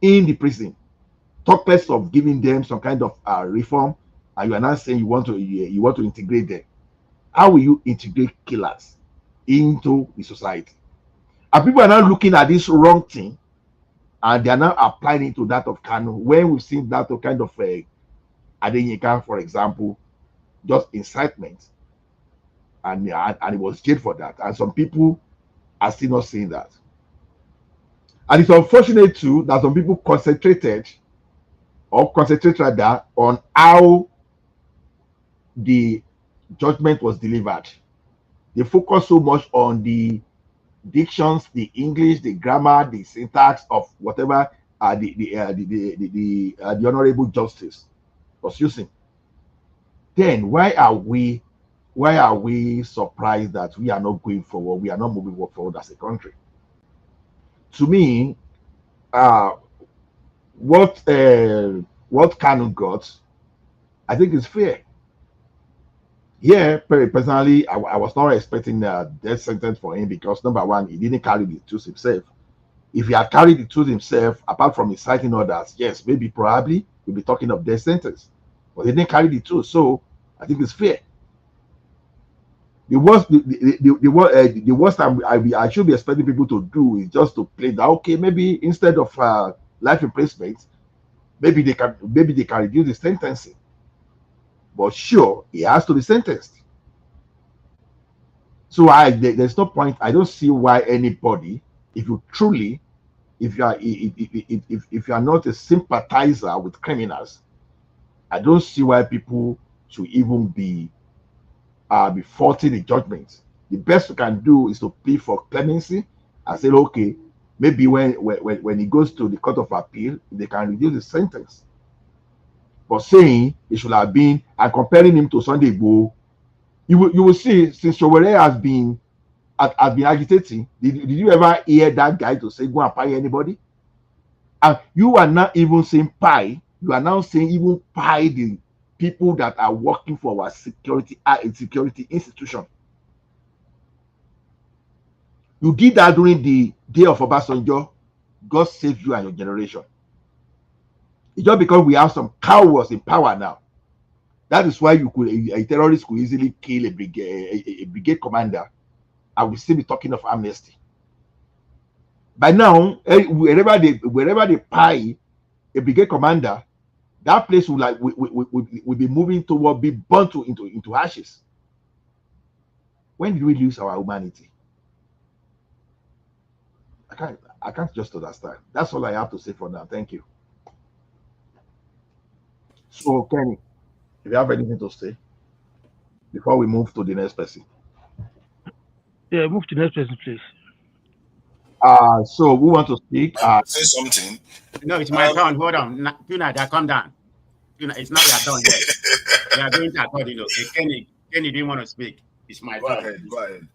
in the prison. Talk less of giving them some kind of reform, and you are not saying you want to integrate them. How will you integrate killers into the society? And people are now looking at this wrong thing and they are now applying it to that of Kanu. When we've seen that kind of Adenyika, for example, just incitement, and it was jailed for that. And some people are still not seeing that. And it's unfortunate too that some people concentrated rather on how the judgment was delivered. They focus so much on the dictions, the English, the grammar, the syntax of whatever the honorable justice was using. Then why are we surprised that we are not going forward? We are not moving forward as a country. To me, what what Kanu got, I think it's fair. Yeah, personally, I was not expecting a death sentence for him because number one, he didn't carry the tools himself. If he had carried the tools himself, apart from inciting others, yes, maybe probably we'll be talking of death sentence. But he didn't carry the tools, so I think it's fair. The worst, the worst I should be expecting people to do is just to play that. Okay, maybe instead of life imprisonment, maybe they can reduce the sentencing. But sure, he has to be sentenced. So there's no point. I don't see why anybody, if you truly, if you are not a sympathizer with criminals, I don't see why people should even be faulting the judgment. The best we can do is to plead for clemency and say, okay, maybe when he goes to the court of appeal, they can reduce the sentence. But saying it should have been and comparing him to Sunday Igboho, you will see since Sowore has been agitating. Did you ever hear that guy to say go and pie anybody? And you are not even saying pie. You are now saying even pie the people that are working for our security institution. You did that during the day of Obasanjo. God save you and your generation. It's just because we have some cowards in power now. That is why a terrorist could easily kill a brigade commander, and we still be talking of amnesty. By now, wherever they pie a brigade commander, that place will be moving toward be burnt into ashes. When did we lose our humanity? I can't just understand. That's all I have to say for now. Thank you. So Kenny, if you have anything to say before we move to the next person. Yeah, move to the next person, please. So who want to speak? Say something. No, it's my turn. Hold on. Tuna, come down. Tuna, it's not your turn yet. We are going to accord, Kenny didn't want to speak. It's my turn. Go ahead.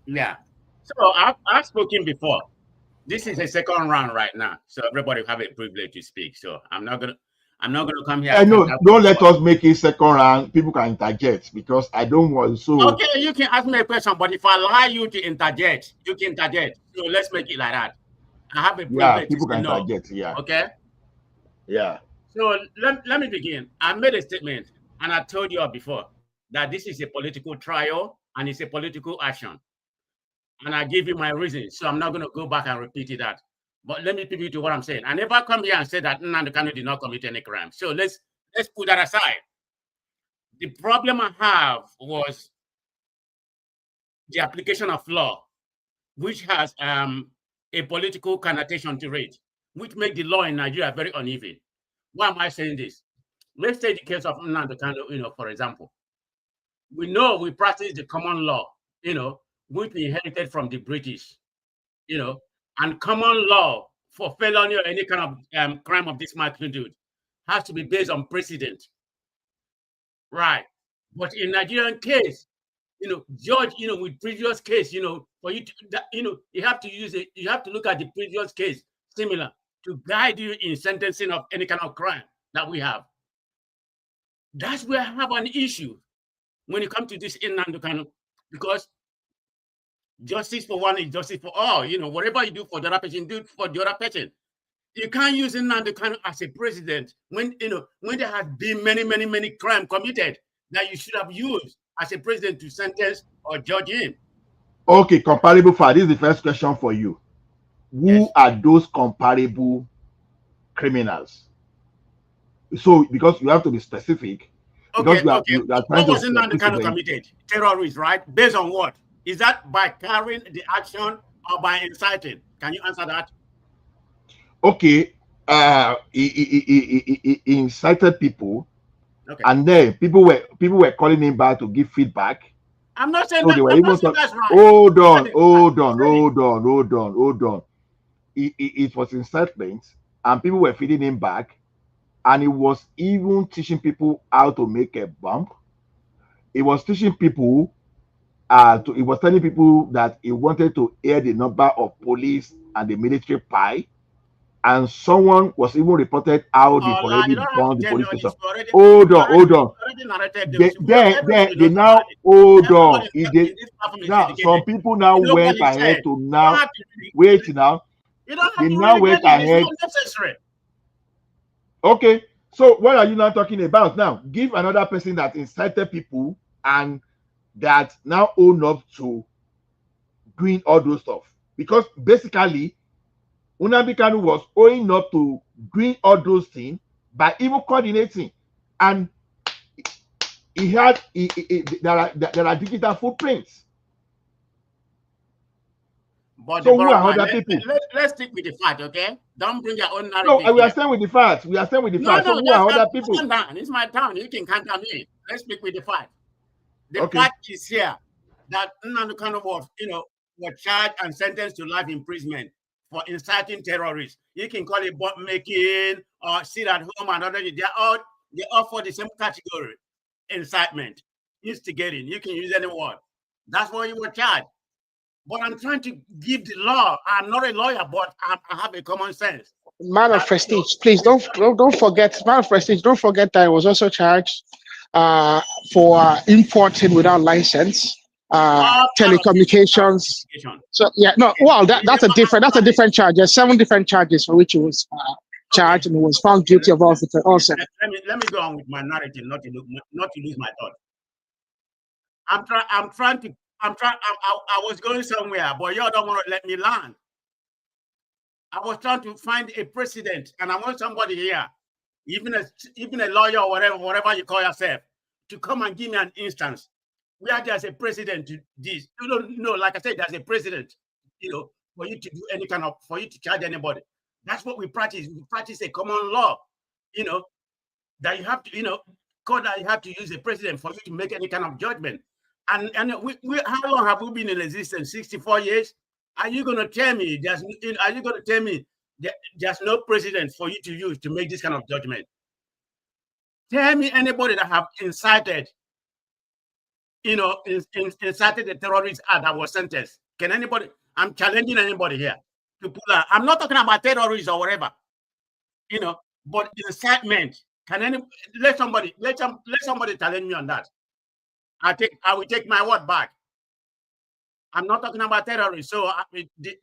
Yeah. So I've spoken before. This is a second round right now, so everybody have a privilege to speak. So I'm not gonna come here. No, don't let us make it second round. People can interject because I don't want so. Okay, you can ask me a question, but if I allow you to interject, you can interject. So let's make it like that. I have a privilege. Yeah, people can interject. Yeah. Okay. Yeah. So let me begin. I made a statement, and I told you all before that this is a political trial and it's a political action. And I give you my reasons, so I'm not going to go back and repeat that. But let me pivot to what I'm saying. I never come here and say that Nnamdi Kanu did not commit any crime. So let's put that aside. The problem I have was the application of law, which has a political connotation to it, which makes the law in Nigeria very uneven. Why am I saying this? Let's take the case of Nnamdi Kanu, for example. We know we practice the common law, which we inherited from the British, and common law for felony or any kind of crime of this magnitude has to be based on precedent. Right. But in Nigerian case, judge, with previous case, for you to, you have to you have to look at the previous case similar to guide you in sentencing of any kind of crime that we have. That's where I have an issue when it comes to this Nnamdi Kanu, because justice for one is justice for all. Whatever you do for the other person, do it for the other person. You can't use Nnamdi Kanu as a president when there has been many crimes committed that you should have used as a president to sentence or judge him. Okay, comparable file. This is the first question for you. Who are those comparable criminals? So, because you have to be specific. Okay. What was Nnamdi Kanu committed? Terrorist, right? Based on what? Is that by carrying the action or by inciting? Can you answer that? Okay. He incited people, and then people were calling him back to give feedback. I'm not saying so that. I'm not saying that's right. Hold on. It was incitement, and people were feeding him back, and he was even teaching people how to make a bomb. He was teaching people. He was telling people that he wanted to air the number of police and the military pie. and someone was even reported out if Ola, already you don't have to informed the tell me police all station. this. We already, Hold we on, hold on. already narrated They, those. then Everybody they knows about now it. hold on. Everybody If in they, this platform is now some educated. people now You know what went he ahead said. to You don't now have to wait now. you don't have They to now really went get it. It's ahead. not necessary. Okay, so what are you now talking about now? Give another person that incited people and that now own up to doing all those stuff, because basically Nnamdi Kanu was owing up to doing all those things by even coordinating, and there are digital footprints. But So the who bottom are line, other people? let's stick with the fact, okay? Don't bring your own No, narrative we are here. staying with the facts. We are staying with the No, facts. So no, who just are other people? calm down. It's my town. You can calm down me. Let's speak with the fact. The Okay. fact is here that Nnamdi Kanu was, was charged and sentenced to life imprisonment for inciting terrorists. You can call it bomb making or sit at home and other. They all for the same category: incitement, instigating. You can use any word. That's what you were charged. But I'm trying to give the law. I'm not a lawyer, but I have a common sense. Man of prestige, please don't forget. Man of prestige, don't forget that I was also charged for importing without license, All part of telecommunications. investigation. So yeah, no, well that's a different charge. There's 7 different charges for which he was charged and he was found guilty of all 7. Let me go on with my narrative, not to lose my thought. I was going somewhere, but y'all don't want to let me land. I was trying to find a precedent, and I want somebody here, even a lawyer or whatever you call yourself, to come and give me an instance where there's a precedent to this. You don't know, like I said, there's a precedent, for you to do for you to charge anybody. That's what we practice. We practice a common law, that you have to, code that you have to use a precedent for you to make any kind of judgment. And how long have we been in existence? 64 years? Are you going to tell me there's no precedent for you to use to make this kind of judgment? Tell me anybody that have incited, incited the terrorist act that was sentenced. Can anybody? I'm challenging anybody here to pull out. I'm not talking about terrorists or whatever, but incitement. Let somebody challenge me on that. I will take my word back. I'm not talking about terrorists. So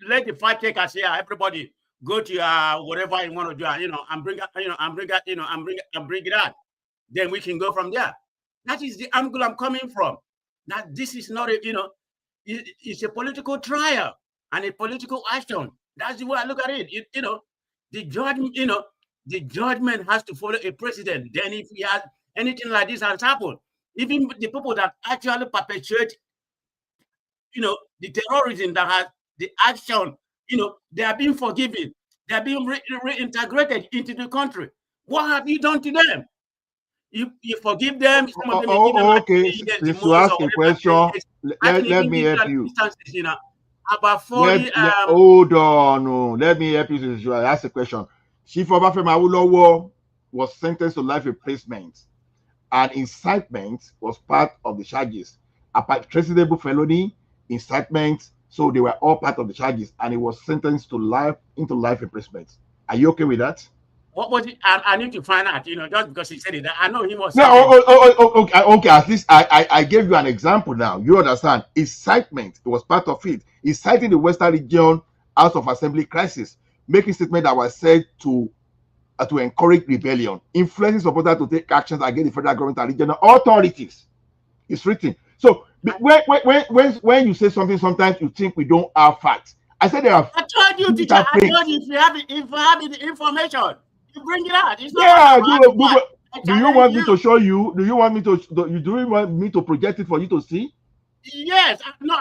let the fact takers here, everybody go to whatever you want to do, and bring it out. Then we can go from there. That is the angle I'm coming from. That this is not it's a political trial and a political action. That's the way I look at it. The judgment has to follow a precedent. Then if we have anything like this has happened, even the people that actually perpetuate, the terrorism that has the action, they are being forgiven. They are being reintegrated into the country. What have you done to them? You forgive them. Some of them you give them Okay. Since you ask a question, let me help you. About 40. Hold on. Let me help you since you ask a question. Chief Obafemi Awolowo was sentenced to life imprisonment, and incitement was part of the charges. Apart traceable felony, incitement, so they were all part of the charges, and he was sentenced to life imprisonment. Are you okay with that? What was it? I need to find out, just because he said it. I know he was. No, okay. At least I gave you an example now. You understand? Incitement, it was part of it. Inciting the Western region House of Assembly crisis, making statements that were said to encourage rebellion, influencing supporters to take actions against the federal government and regional authorities. It's written. So when you say something, sometimes you think we don't have facts. I said there are. I told you, teacher. I told you if you have the information, you bring it out. It's not do you want me to show you? Do you want me to project it for you to see? Yes. No,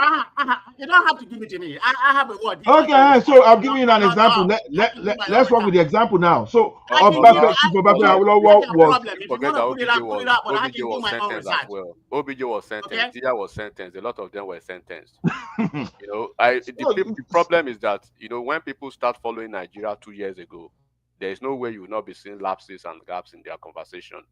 you don't have to give it to me. I have a word. Okay, so I'll give you an example. Let's work with the example now. So Obafemi Awolowo was. Forget that OBJ was sentenced as well. OBJ was sentenced. Tia was sentenced. A lot of them were sentenced. The problem is that when people start following Nigeria 2 years ago, there is no way you will not be seeing lapses and gaps in their conversation.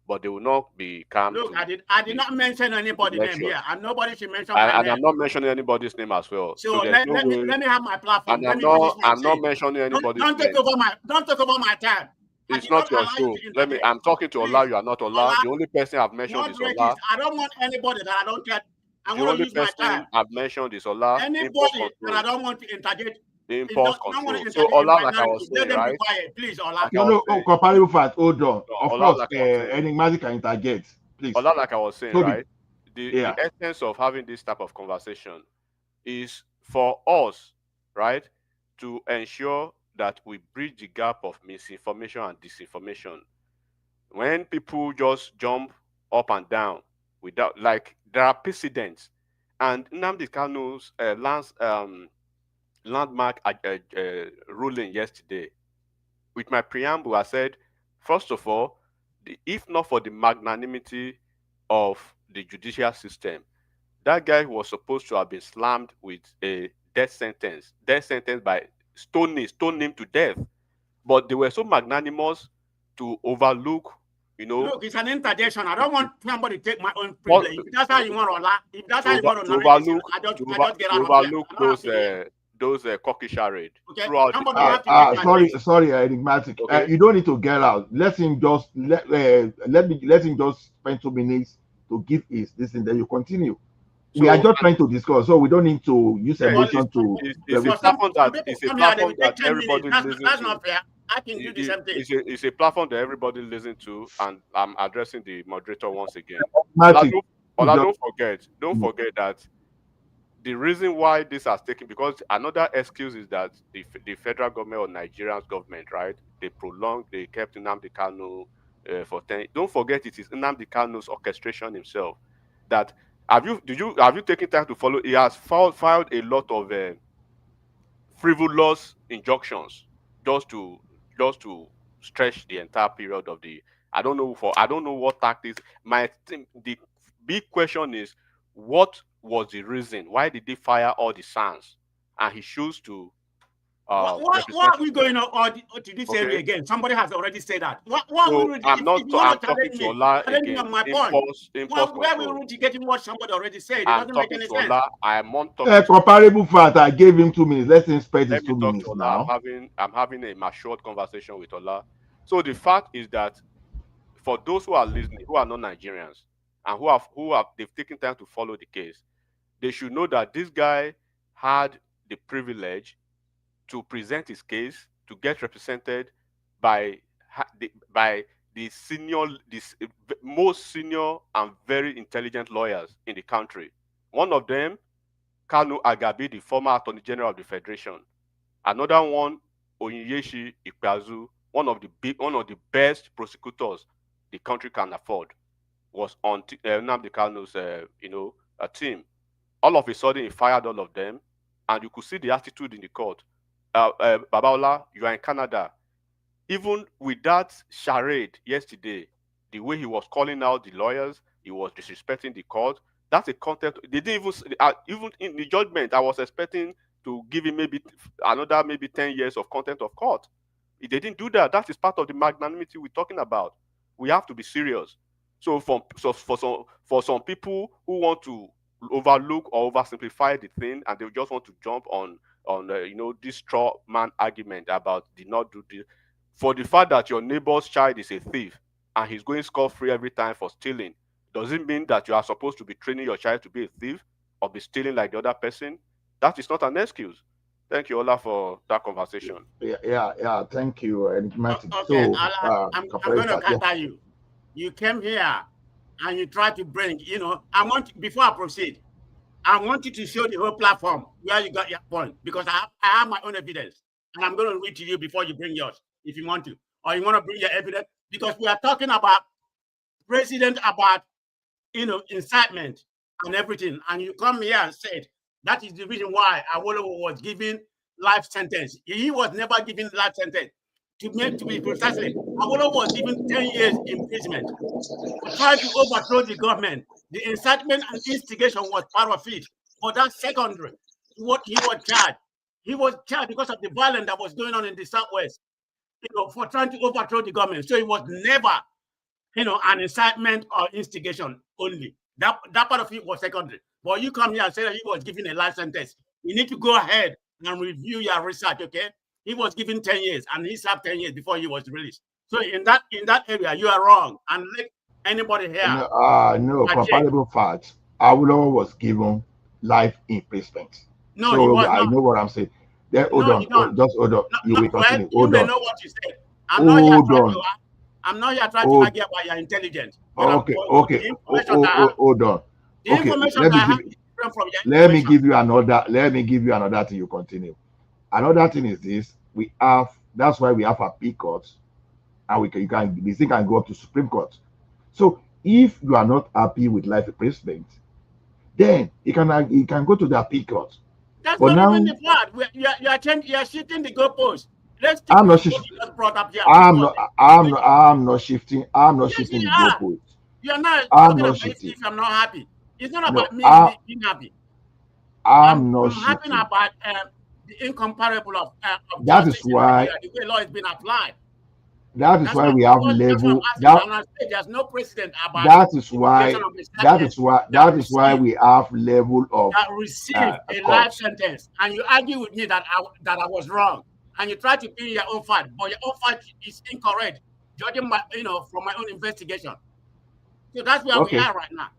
but they will not be calm. Look, I did not mention anybody's name here, and nobody should mention my and name. I'm not mentioning anybody's name as well. So there's let me have my platform. And Let me finish my I'm not mentioning anybody's don't name. Take over my time. It's not your show. I'm talking to Allah. You are not Allah. The only person I've mentioned is Allah. I don't want anybody that I don't get. I the want only to use my time. I've mentioned is Allah. Anybody that I don't want to interject. Impulse control. So Allah, like I was saying, right? Quiet, please, Allah. No, comparable fact. Hold on. Of Allah, course, enigmatic can interject. Please. Allah, like I was saying, Toby. right? The essence of having this type of conversation is for us, right, to ensure that we bridge the gap of misinformation and disinformation. When people just jump up and down without, like, there are precedents, and Nnamdi Kanu's landmark ruling yesterday. With my preamble, I said, first of all, if not for the magnanimity of the judicial system, that guy was supposed to have been slammed with a death sentence by stone him to death. But they were so magnanimous to overlook, Look, it's an interjection. I don't want somebody to take my own privilege. If that's how you want to laugh, if that's how you want to overlook, I just get out of here. Those cocky charade. Okay. Sorry, enigmatic. Okay. You don't need to get out. Let him just let him just spend 2 minutes to give his this, and then you continue. So, we are just trying to discuss, so we don't need to use emotion to. It's a platform that everybody listens to. That's not fair. I can do the same thing. It's a platform that everybody listens to, and I'm addressing the moderator once again. Don't forget that the reason why this has taken, because another excuse is that the federal government or Nigerian government, right? They kept Nnamdi Kanu for 10. Don't forget, it is Nnamdi Kanu's orchestration himself. That have you taken time to follow? He has filed a lot of frivolous injunctions just to stretch the entire period of the. I don't know what tactics. The big question is, what was the reason? Why did they fire all the sons? And he chose to. Why are we going to this area again? Somebody has already said that. I'm talking to Allah again. My point. Where we already getting what somebody already said? It doesn't make any sense. I'm on talking. Comparable fact. I gave him 2 minutes. Let him spend his 2 minutes now. I'm having a matured conversation with Allah. So the fact is that for those who are listening, who are not Nigerians, and they've taken time to follow the case, they should know that this guy had the privilege to present his case, to get represented by the most senior and very intelligent lawyers in the country. One of them, Kanu Agabi, the former Attorney General of the Federation. Another one, Onyinyechi Ikpeazu, one of the best prosecutors the country can afford, was on Nnamdi Kanu's team. All of a sudden, he fired all of them, and you could see the attitude in the court. Babaola, you are in Canada. Even with that charade yesterday, the way he was calling out the lawyers, he was disrespecting the court. That's a content. They didn't even in the judgment, I was expecting to give him maybe 10 years of contempt of court. They didn't do that. That is part of the magnanimity we're talking about. We have to be serious. So for some people who want to overlook or oversimplify the thing, and they just want to jump on this straw man argument about did not do this, for the fact that your neighbor's child is a thief and he's going scot-free every time for stealing, does it mean that you are supposed to be training your child to be a thief or be stealing like the other person? That is not an excuse. Thank you, Ola, for that conversation. Yeah. Thank you, enigmatic. Okay, I'm going to counter you. You came here and you try to bring, before I proceed, I want you to show the whole platform where you got your point, because I have my own evidence, and I'm going to read to you before you bring yours, if you want to, or you want to bring your evidence, because we are talking about president, about incitement and everything, and you come here and said that is the reason why Awolowo was given life sentence. He was never given life sentence. To be precisely, Awolowo was given 10 years imprisonment for trying to overthrow the government. The incitement and instigation was part of it, but that's secondary to what he was charged. He was charged because of the violence that was going on in the Southwest, for trying to overthrow the government. So he an incitement or instigation only. That part of it was secondary. But you come here and say that he was given a life sentence. You need to go ahead and review your research, okay? He was given 10 years and he served 10 years before he was released. So in that area, you are wrong. And let anybody here. No, comparable facts. Awolowo was given life imprisonment. No, so he was I not. know what I'm saying. Then hold No, on, you don't. just hold on. You will continue. You Hold may on. know what you said. I'm not here trying to argue about your intelligence. Okay. The information Hold on. The information let that I have me is different from your let me information. give you another. Let me give you another thing. You continue. Another thing is this: we have. That's why we have appeal courts, and this thing can go up to Supreme Court. So if you are not happy with life imprisonment, then you can go to the appeal court. That's but not now, even the part. You are shifting the goalpost. Let's stick I'm with not what you just brought up here. I'm not shifting. I'm not shifting the goalpost. You are not I'm talking not about shifting. if I'm not happy. It's not No, about me being happy. I'm not I'm happy shifting. about the incomparable of That justice is why. in Nigeria, the way law has been applied. That's why we have level. There's no precedent about That is why we have level of that received a life sentence, and you argue with me that I was wrong, and you try to pin your own fact, but your own fact is incorrect, judging from my own investigation. So that's where we are right now.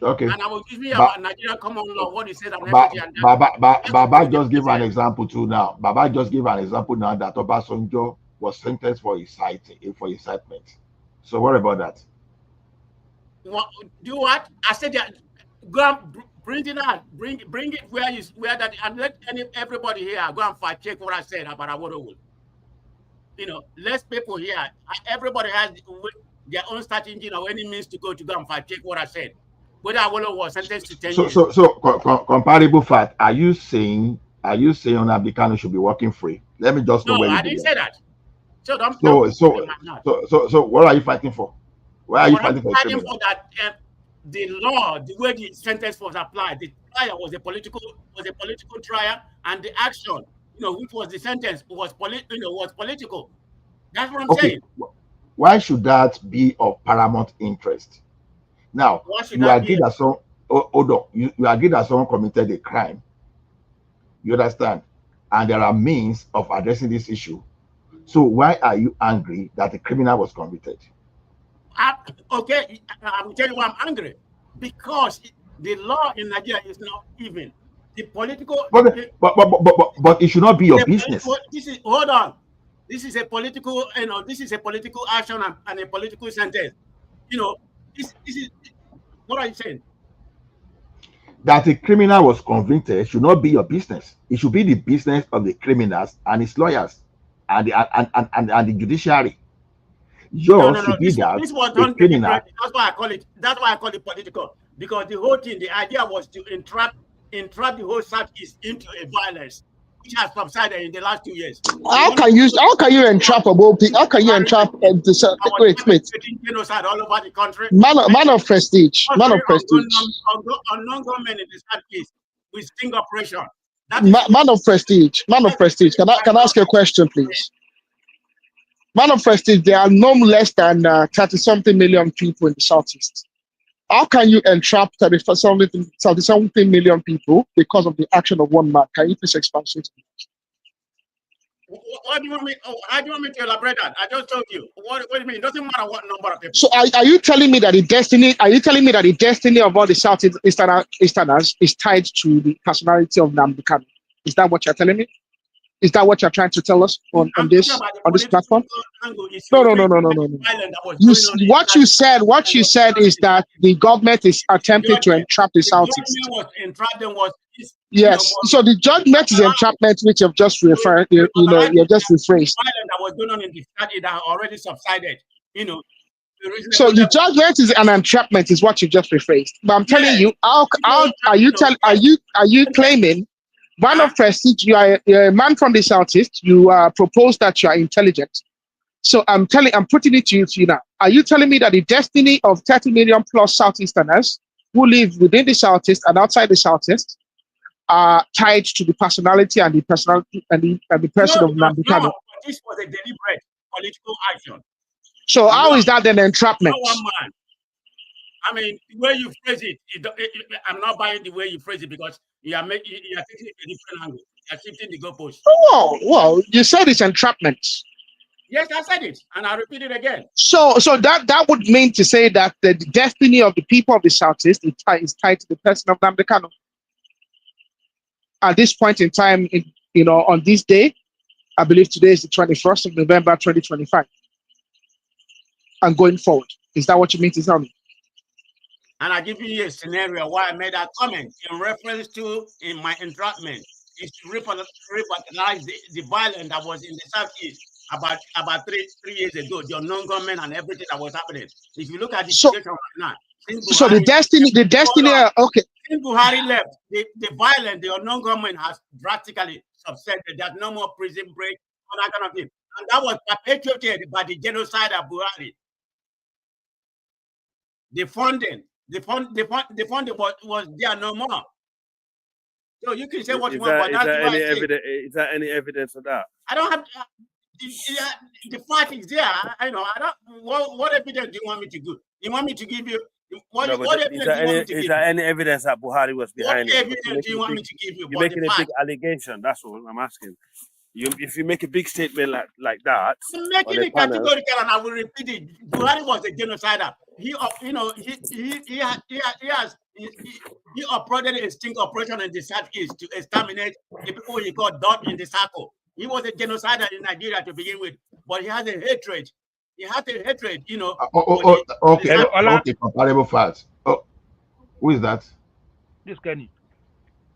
Okay. And I will give you about Nigerian common law, what he said on everything. Baba just gave an example too now. Baba just gave an example now that Obasanjo was sentenced for incitement. So what about that? Do what? I said that. Go and bring it out. Bring it where that, and let everybody here go and fact check what I said about Awolowo. Less people here. Everybody has their own search engine or any means to go and fact check what I said. Whether Awolowo was sentenced to 10 years. So comparable fact. Are you saying Nnamdi Kanu should be working free? Let me just know where you I didn't say that. So don't. So what are you fighting for? Why are you fighting for? I'm fighting for that. The law, the way the sentence was applied, the trial was a political trial, and the action, which was the sentence, was political. That's what I'm saying. Why should that be of paramount interest? Now, you agree that you agree that someone committed a crime. You understand? And there are means of addressing this issue. So why are you angry that the criminal was convicted? I will tell you why I'm angry. Because the law in Nigeria is not even. The political. But it should not be your business. Hold on. This is a political. This is a political action and a political sentence. This is. What are you saying? That a criminal was convicted should not be your business. It should be the business of the criminals and his lawyers and the judiciary. Yours should be that this was done deliberately. That's why I call it political. Because the whole thing, the idea was to entrap the whole Southeast into a violence which has subsided in the last 2 years. How can you entrap a whole people? How can you entrap wait? Genocide all over the country. Man of prestige. Unknown government in the Southeast with sting operation. Man of prestige. Can I ask you a question, please? Man of prestige, there are no less than 30-something million people in the Southeast. How can you entrap 30-something million people because of the action of one man? Can you please expand it? What do you want me? How do you want me to elaborate that? I just told you. What do you mean? It doesn't matter what number of people. So are you telling me that the destiny? Are you telling me that the destiny of all the Southeasterners is tied to the personality of Nnamdi Kanu? Is that what you're telling me? Is that what you're trying to tell us on this platform? No. What you said is that the government is attempting to entrap the Southeast. Yes. So the judgment is entrapment, which you've just referred. You're just rephrased. That was going on in the study that already subsided. So the judgment is an entrapment, is what you just rephrased. But I'm telling you, how are you claiming? Man of prestige, you're a man from the Southeast. You propose that you are intelligent. So I'm putting it to you now. Are you telling me that the destiny of 30 million plus Southeasterners who live within the Southeast and outside the Southeast are tied to the personality and the person of Nnamdi Kanu? No, this was a deliberate political action. So I'm how not, is that an entrapment? not one man. I mean, the way you phrase I'm not buying the way you phrase it because you are taking a different angle. You are shifting the goalpost. Oh, well, you said it's entrapment. Yes, I said it, and I'll repeat it again. So that would mean to say that the destiny of the people of the Southeast is tied to the person of Nnamdi Kanu. At this point in time, on this day, I believe today is the 21st of November, 2025, and going forward. Is that what you mean to tell me? And I give you a scenario why I made that comment in reference to in my entrapment is to revitalize the violence that was in the Southeast about three years ago, the unknown government and everything that was happening. If you look at the situation right now, So the destiny, okay. Since Buhari left, the violence, the unknown government has drastically subsided. There's no more prison break, all that kind of thing. And that was perpetuated by the genocide of Buhari. The funding was there no more. So you can say what you want, but that's why I say. Is there any evidence of that? I don't have the fact is there. I don't. What evidence do you want me to do? You want me to give you? What evidence do you want me to give? Is there any evidence that Buhari was behind it? What evidence do you want me to give you? You're making a big allegation. That's all I'm asking. If you make a big statement like that, I'm making it categorical, and I will repeat it. Buhari was a genocider. He operated a sting operation in the Southeast to exterminate the people he called dot in the circle. He was a genocider in Nigeria to begin with, but he has a hatred. He has a hatred, Okay, comparable facts. Oh, who is that? This Kenny.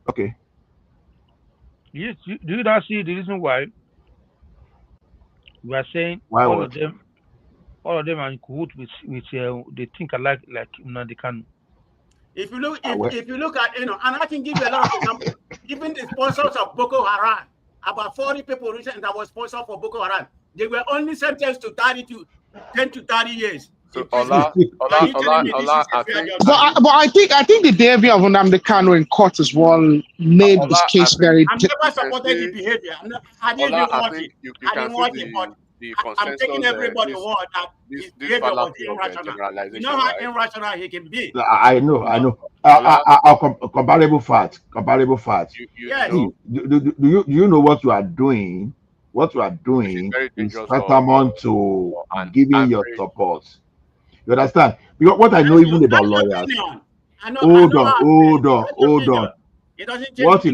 Okay. Yes, do you not see the reason why we are saying Why all what? of them are in cahoots with they think alike like Nnamdi Kanu. If you look at and I can give you a lot of examples. Even the sponsors of Boko Haram, about 40 people recently that was sponsored for Boko Haram, they were only sentenced to 10 to 30 years. So But I think the behavior of Nnamdi Kanu in court as well made this case very. I'm never supported the behavior. I didn't even watch it. I didn't watch it, but I'm taking everybody word that his behavior was irrational. You know how irrational he can be. I know. Comparable facts. Yes. Do you know what you are doing? What you are doing is tantamount to giving your support. You understand? Because what I know even about lawyers. Hold on. What a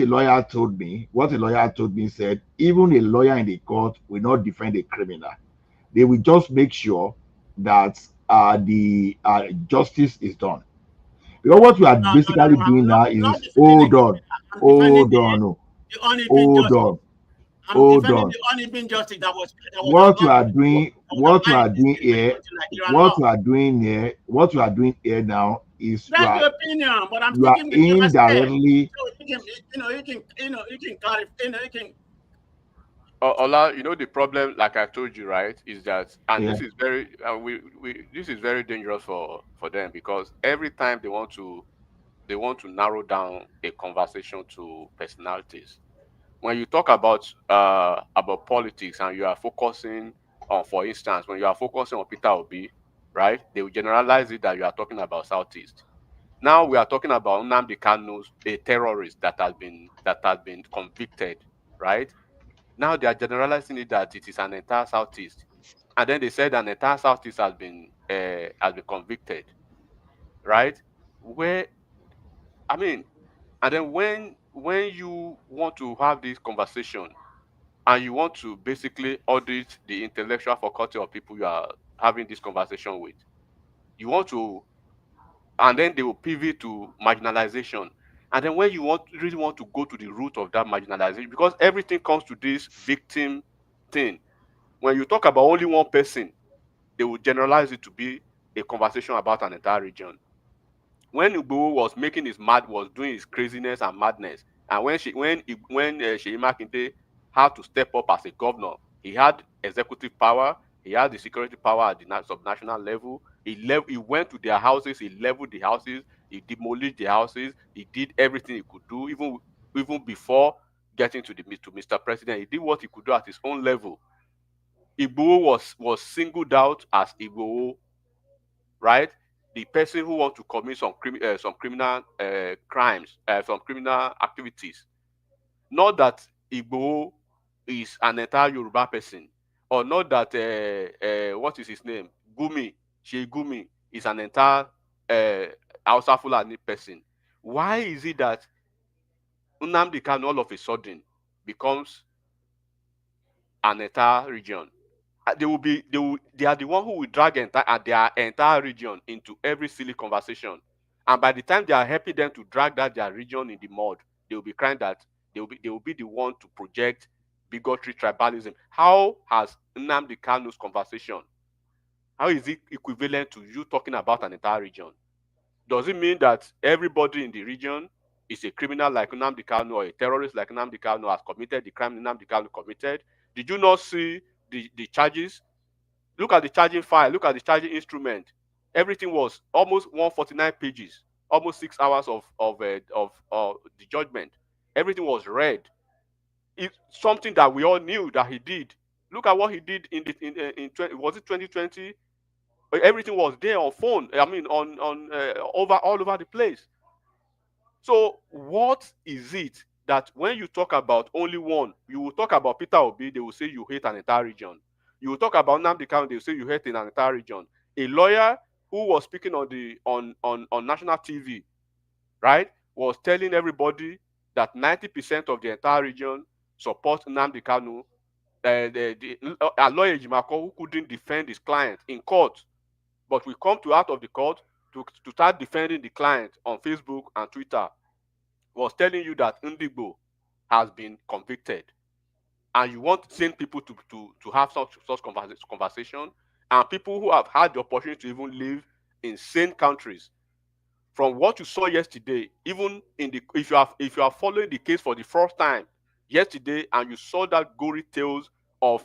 lawyer told me said, even a lawyer in the court will not defend a criminal. They will just make sure that the justice is done. Because what you are basically doing now is hold on. The uneven justice that was what you are doing here now is that's your opinion, but I'm you are speaking with indirectly. So you can clarify, you can. Ola, the problem, like I told you, right, is that, and Yeah. this is very, this is very dangerous for them, because every time they want to narrow down a conversation to personalities. When you talk about politics and you are focusing on, for instance, when you are focusing on Peter Obi, right, they will generalize it that you are talking about Southeast. Now we are talking about Nnamdi Kanu, a terrorist that has been convicted, right? Now they are generalizing it that it is an entire Southeast, and then they said an entire Southeast has been convicted, right? Where, I mean, and then when you want to have this conversation and you want to basically audit the intellectual faculty of people you are having this conversation with, you want to, and then they will pivot to marginalization. And then when you really want to go to the root of that marginalization, because everything comes to this victim thing. When you talk about only one person, they will generalize it to be a conversation about an entire region. When Igboho was doing his craziness and madness, and when Sheyi Makinde had to step up as a governor, he had executive power, he had the security power at the subnational level. He went to their houses, he leveled the houses, he demolished the houses, he did everything he could do, even before getting to Mr. President. He did what he could do at his own level. Igboho was singled out as Igboho, right? The person who wants to commit some criminal crimes, some criminal activities. Not that Igboho is an entire Yoruba person, or not that what is his name, Gumi is an entire Hausa Fulani person. Why is it that Nnamdi Kanu all of a sudden becomes an entire region? They are the one who will drag their entire region into every silly conversation, and by the time they are helping them to drag their region in the mud, they will be crying that they will be the one to project bigotry, tribalism. How has Nnamdi Kanu's conversation? How is it equivalent to you talking about an entire region? Does it mean that everybody in the region is a criminal like Nnamdi Kanu or a terrorist like Nnamdi Kanu has committed the crime Nnamdi Kanu committed? Did you not see the charges? Look at the charging file. Look at the charging instrument. Everything was almost 149 pages, almost 6 hours of the judgment. Everything was read. It's something that we all knew that he did. Look at what he did was it 2020? Everything was there on phone. I mean, on all over the place. So what is it that when you talk about only one, you will talk about Peter Obi, they will say you hate an entire region. You will talk about Nnamdi Kanu, they will say you hate an entire region. A lawyer who was speaking on national TV, right, was telling everybody that 90% of the entire region support Nnamdi Kanu. A lawyer Jimako who couldn't defend his client in court, but we come to out of the court to start defending the client on Facebook and Twitter, was telling you that Ndigbo has been convicted, and you want sane people to have such conversation, and people who have had the opportunity to even live in sane countries. From what you saw yesterday, even if you are following the case for the first time yesterday, and you saw that gory tales of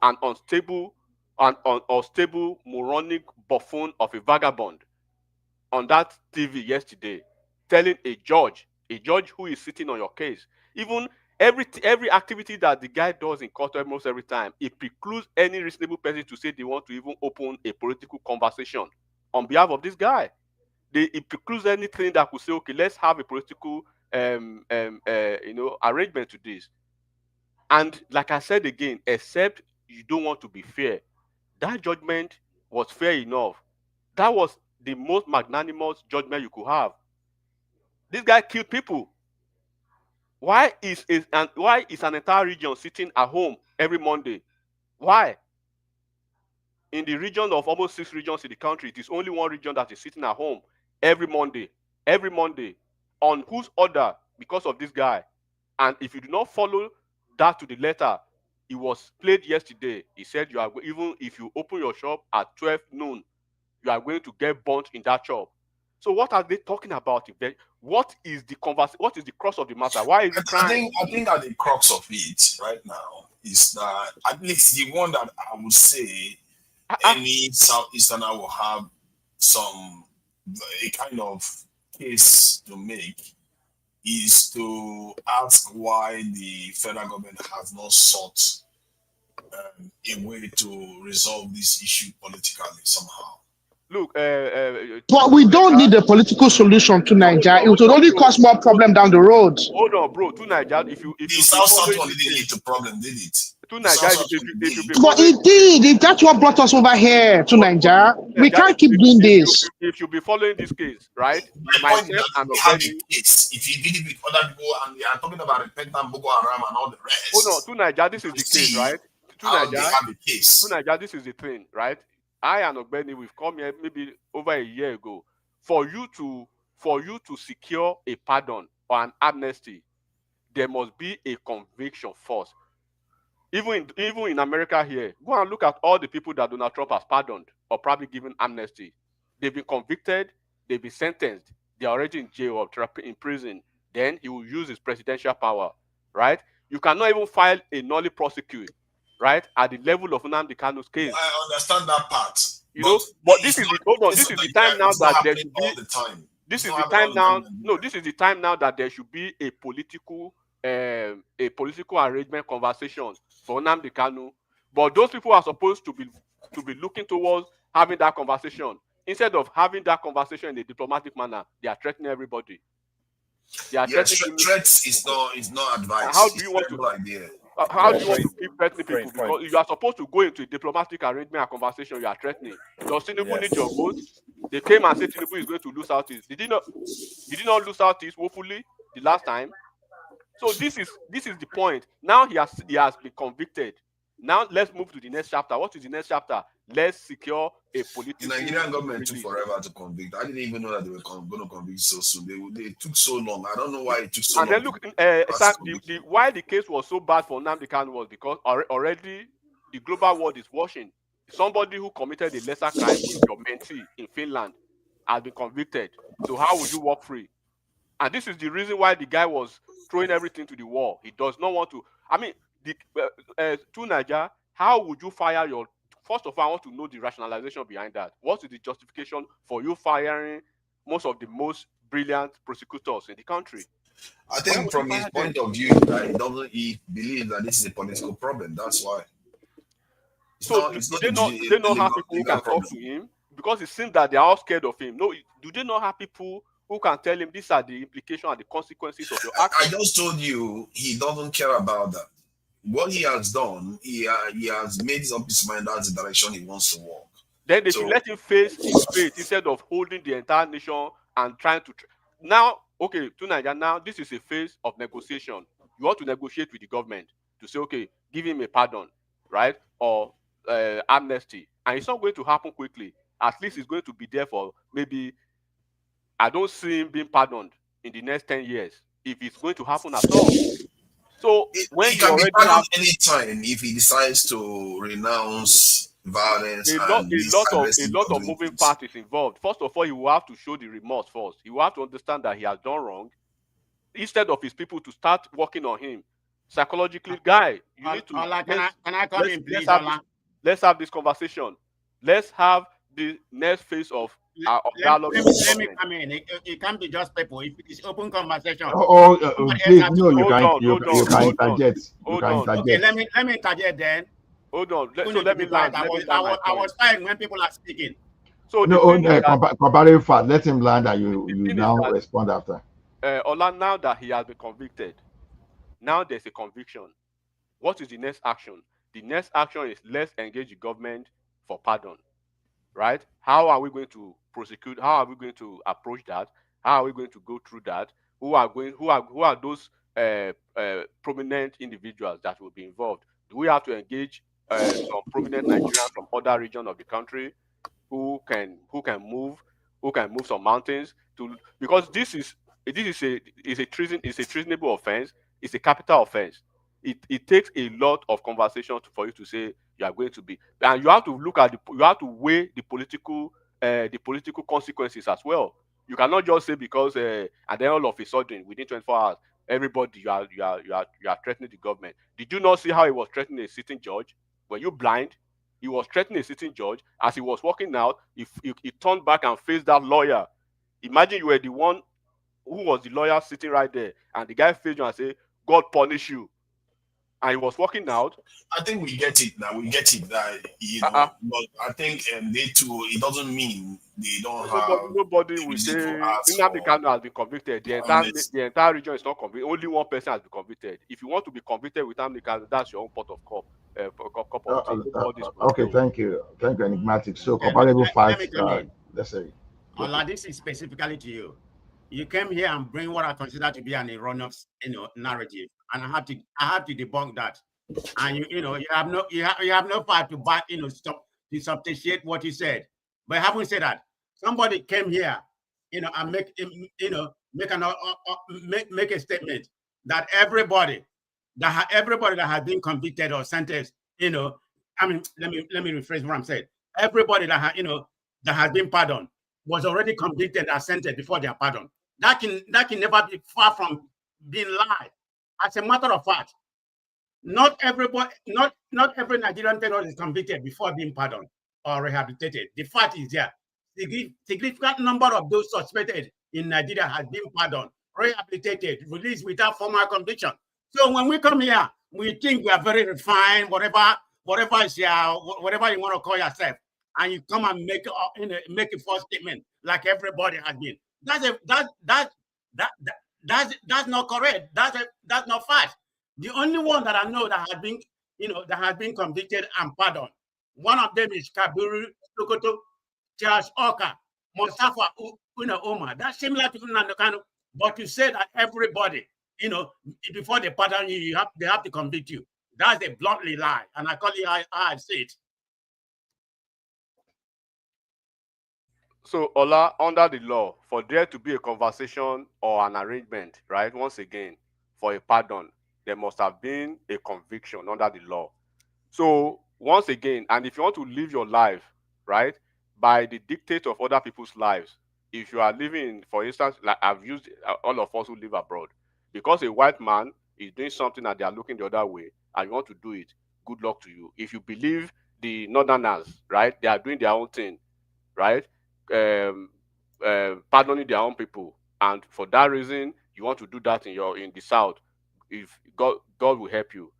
an unstable moronic buffoon of a vagabond on that TV yesterday, telling a judge who is sitting on your case, even every activity that the guy does in court almost every time, it precludes any reasonable person to say they want to even open a political conversation on behalf of this guy. It precludes anything that could say, okay, let's have a political arrangement to this. And like I said again, except you don't want to be fair, that judgment was fair enough. That was the most magnanimous judgment you could have. This guy killed people. Why is an entire region sitting at home every Monday? Why? In the region of almost 6 regions in the country, it is only one region that is sitting at home every Monday. Every Monday. On whose order? Because of this guy. And if you do not follow that to the letter, it was played yesterday. He said you are even if you open your shop at 12 noon, you are going to get burnt in that shop. So what are they talking about? What is the What is the crux of the matter? Why is it crime? I think at the crux of it right now is that at least the one that I would say any Southeasterner will have a kind of case to make is to ask why the federal government has not sought a way to resolve this issue politically somehow. Look, but we don't need a political solution to Nigeria. It would only cause more problem down the road. Hold on, bro. To Nigeria, if you South one didn't lead to problem, did it? To Nigeria, but it did. If that's what brought us over here to Nigeria, we can't keep doing this. If you be following this case, right? Myself and have a case. If you did it with other people and they are talking about repentant Boko Haram and all the rest. Hold on, to Nigeria, this is the case, right? To Nigeria, this is the thing, right? I and Ogbeni, we've come here maybe over a year ago. For you to secure a pardon or an amnesty, there must be a conviction first. Even in America here, go and look at all the people that Donald Trump has pardoned or probably given amnesty. They've been convicted, they've been sentenced, they're already in jail or in prison. Then he will use his presidential power, right? You cannot even file a nulli prosecute, right, at the level of Nnamdi Kanu's case. I understand that part. But this is the time now that there should be. This is the time now. No, this is the time now that there should be a political arrangement conversation for Nnamdi Kanu. But those people are supposed to be looking towards having that conversation. Instead of having that conversation in a diplomatic manner, they are threatening everybody. They are Yeah, threatening. threats is not advice. How do It's you want to? terrible idea. How do Yeah, you want great, to keep threatening people? great point. Because you are supposed to go into a diplomatic arrangement and conversation. You are threatening. Does Tinubu need your Yes. vote? They came and said Tinubu is going to lose out. Did he not? Did he not lose out woefully the last time? So this is the point. Now he has been convicted. Now let's move to the next chapter. What is the next chapter? Let's secure a The political Nigerian government took release. forever to convict. I didn't even know that they were going to convict so soon. They took so long. I don't know why it took so And long. then look, why the case was so bad for Nnamdi Kanu was because already the global world is watching. Somebody who committed a lesser crime, who is your mentee in Finland, has been convicted. So how would you walk free? And this is the reason why the guy was throwing everything to the wall. He does not want to. I mean, to Niger, how would you fire your? First of all, I want to know the rationalization behind that. What is the justification for you firing most of the most brilliant prosecutors in the country? I think from his point of view, that he believes that this is a political problem. That's why. Do they not have people who can talk to him? Because it seems that they are all scared of him. No, do they not have people who can tell him these are the implications and the consequences of your actions? I just told you he doesn't care about that. What he has done, he has made up his mind that's the direction he wants to walk. Then they should let him face his fate instead of holding the entire nation and trying to. Now, okay, to Nigeria, now this is a phase of negotiation. You want to negotiate with the government to say, okay, give him a pardon, right? Or amnesty. And it's not going to happen quickly. At least it's going to be there for maybe, I don't see him being pardoned in the next 10 years, if it's going to happen at all. So when he can be pardoned anytime if he decides to renounce violence. A lot of moving parts is involved. First of all, he will have to show the remorse first. He will have to understand that he has done wrong. Instead of his people to start working on him psychologically, guy, you need to. Ola, can I come in, please, let's have this conversation. Let's have the next phase of dialogue. Let me come in. It can't be just people. If it is open conversation. Please, no, you can interject. You can interject. Okay, let me interject then. Hold on. Let me land. I was fine when people are speaking. So comparing fact, let him land and you now respond after. Ola, now that he has been convicted, now there's a conviction. What is the next action? The next action is let's engage the government for pardon, right? How are we going to prosecute? How are we going to approach that? How are we going to go through that? Who are those prominent individuals that will be involved? Do we have to engage some prominent Nigerians from other regions of the country who can move some mountains because this is a treasonable offense. It's a capital offense. It takes a lot of conversation for you to say you are going to be, and you have to look at you have to weigh the political consequences as well. You cannot just say because and then all of a sudden within 24 hours everybody you are threatening the government. Did you not see how he was threatening a sitting judge? Were you blind? He was threatening a sitting judge. As he was walking out, he turned back and faced that lawyer. Imagine you were the one who was the lawyer sitting right there, and the guy faced you and said, "God punish you." And he was walking out. I think we get it now. We get it that but I think they too. It doesn't mean they don't have. Nobody will say Nnamdi Kanu has been convicted. The entire region is not convicted. Only one person has been convicted. If you want to be convicted with Nnamdi Kanu, that's your own pot of cup. Okay, thank you, enigmatic. So comparable facts. Let's say. Ola, this is specifically to you. You came here and bring what I consider to be an erroneous, narrative, and I have to debunk that. And you have no part to back, stop to substantiate what you said. But having said that, somebody came here, and make a statement that everybody that has been convicted or sentenced, I mean, let me rephrase what I'm saying. Everybody that has been pardoned was already convicted and sentenced before their pardon. That can never be far from being lied. As a matter of fact, not every Nigerian terrorist is convicted before being pardoned or rehabilitated. The fact is there. Significant number of those suspected in Nigeria has been pardoned, rehabilitated, released without formal conviction. So when we come here, we think we are very refined, whatever. whatever is whatever you want to call yourself, and you come and make a false statement like everybody has been. That's not correct. That's not fact. The only one that I know that has been convicted and pardoned. One of them is Kabiru Sokoto, Charles Oka, Mustafa Omar. That's similar to Nnamdi Kanu, but you say that everybody, before they pardon you, they have to convict you. That's a bluntly lie, and I call it how I say it. So, Ola, under the law, for there to be a conversation or an arrangement, right, once again, for a pardon, there must have been a conviction under the law. So, once again, and if you want to live your life, right, by the dictate of other people's lives, if you are living, for instance, like I've used all of us who live abroad, because a white man is doing something and they are looking the other way, and you want to do it, good luck to you. If you believe the northerners, right, they are doing their own thing, right, pardoning their own people, and for that reason you want to do that in the south, if God will help you.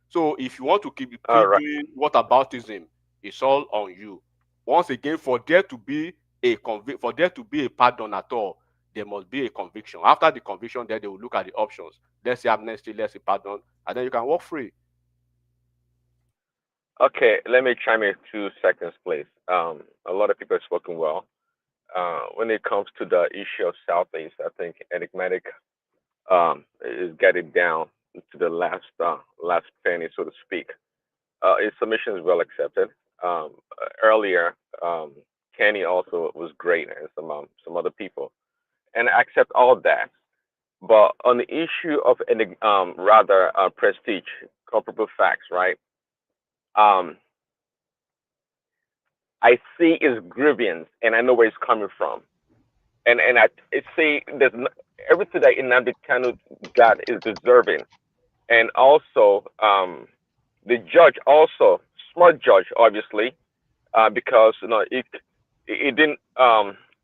So if you want to keep All right. doing whataboutism, it's all on you. Once again, for there to be a pardon at all, there must be a conviction. After the conviction, then they will look at the options. Let's say amnesty, let's say pardon, and then you can walk free. Okay, let me chime in 2 seconds, please. A lot of people have spoken well. When it comes to the issue of Southeast, I think enigmatic is getting down to the last penny, so to speak. His submission is well accepted. Earlier, Kenny also was great, and some other people, and I accept all of that. But on the issue of rather prestige, comparable facts, right? Um, I see his grievance, and I know where it's coming from, and I see everything that Nnamdi Kanu got is deserving, and also the judge also smart judge obviously, because it didn't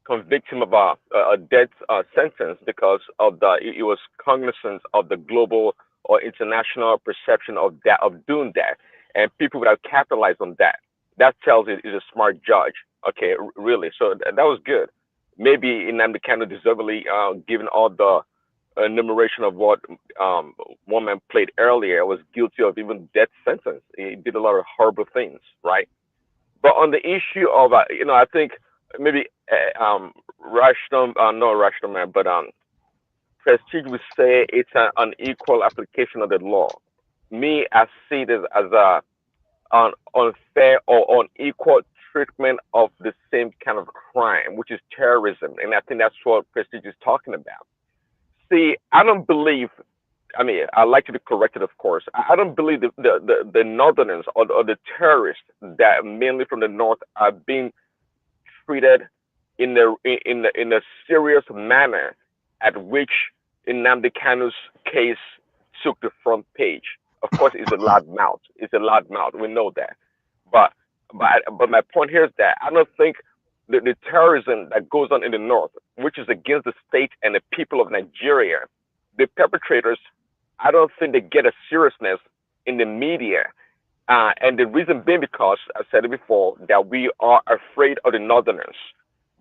convict him of a death sentence because of he was cognizant of the global or international perception of doing that, and people would have capitalized on that. That tells you he's a smart judge. Okay, really. So that was good. Maybe Nnamdi Kanu deservedly, given all the enumeration of what one man played earlier, was guilty of even death sentence. He did a lot of horrible things, right? But on the issue of, I think maybe rational, not rational man, but Prestige would say it's an unequal application of the law. Me, I see this as an unfair or unequal treatment of the same kind of crime, which is terrorism. And I think that's what Prestige is talking about. See, I don't believe. I mean, I like to be corrected, of course. I don't believe the Northerners or the terrorists that mainly from the north are being treated in a serious manner, at which Nnamdi Kanu's case took the front page. Of course, it's a loud mouth. It's a loud mouth. We know that. But but my point here is that I don't think the terrorism that goes on in the north, which is against the state and the people of Nigeria, the perpetrators, I don't think they get a seriousness in the media. And the reason being because, I said it before, that we are afraid of the northerners.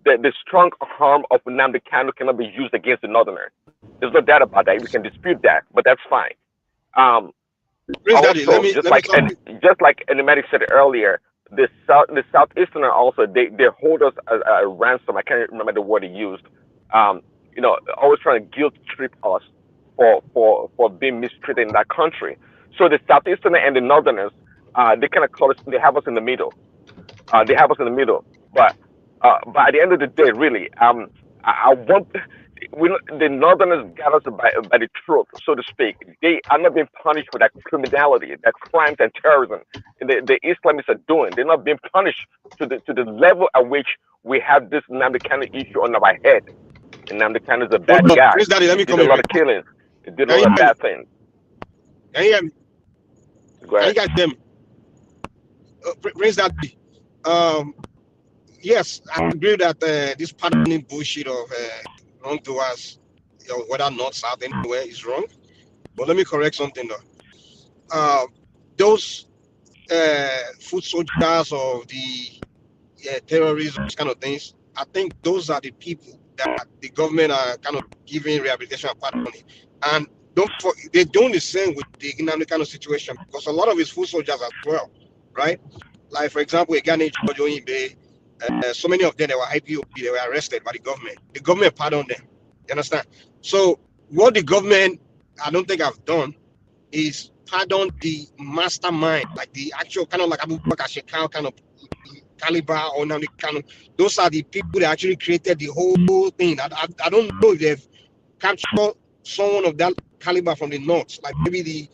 The strong arm of Nnamdi Kanu cannot be used against the northerner. There's no doubt about that. We can dispute that, but that's fine. Daddy, Also, let me come. just like Enigmatic said earlier, the southeasterner also they hold us as a ransom. I can't remember the word he used. Always trying to guilt trip us for being mistreated in that country. So the southeasterner and the northerners, they kind of call us. They have us in the middle. They have us in the middle. But at the end of the day, really, I want the Northerners got us by the truth, so to speak. They are not being punished for that criminality, that crimes and terrorism the Islamists are doing. They're not being punished to the level at which we have this Nnamdi Kanu issue on our head. And Nnamdi Kanu is a bad guy. Daddy, let He me did come a in. lot of killings. He did a Can you lot of hear me? bad things. Can you hear me? Go Can you ahead. guys hear me? Prince Daddy. Yes, I agree that this pardoning bullshit of wrongdoers, whether north, south, anywhere, is wrong. But let me correct something though. Those foot soldiers or the terrorists, those kind of things, I think those are the people that the government are kind of giving rehabilitation and pardoning. And they're doing the same with the Nnamdi Kanu situation because a lot of his foot soldiers as well, right? Like for example, a guy named George Oyinbe, so many of them they were IPOB, they were arrested by the government. The government pardoned them. You understand? So what the government, I don't think I've done, is pardon the mastermind, like the actual kind of like Abu Bakr Shekau kind of caliber or Nnamdi Kanu. Those are the people that actually created the whole thing. I don't know if they've captured someone of that caliber from the north, like maybe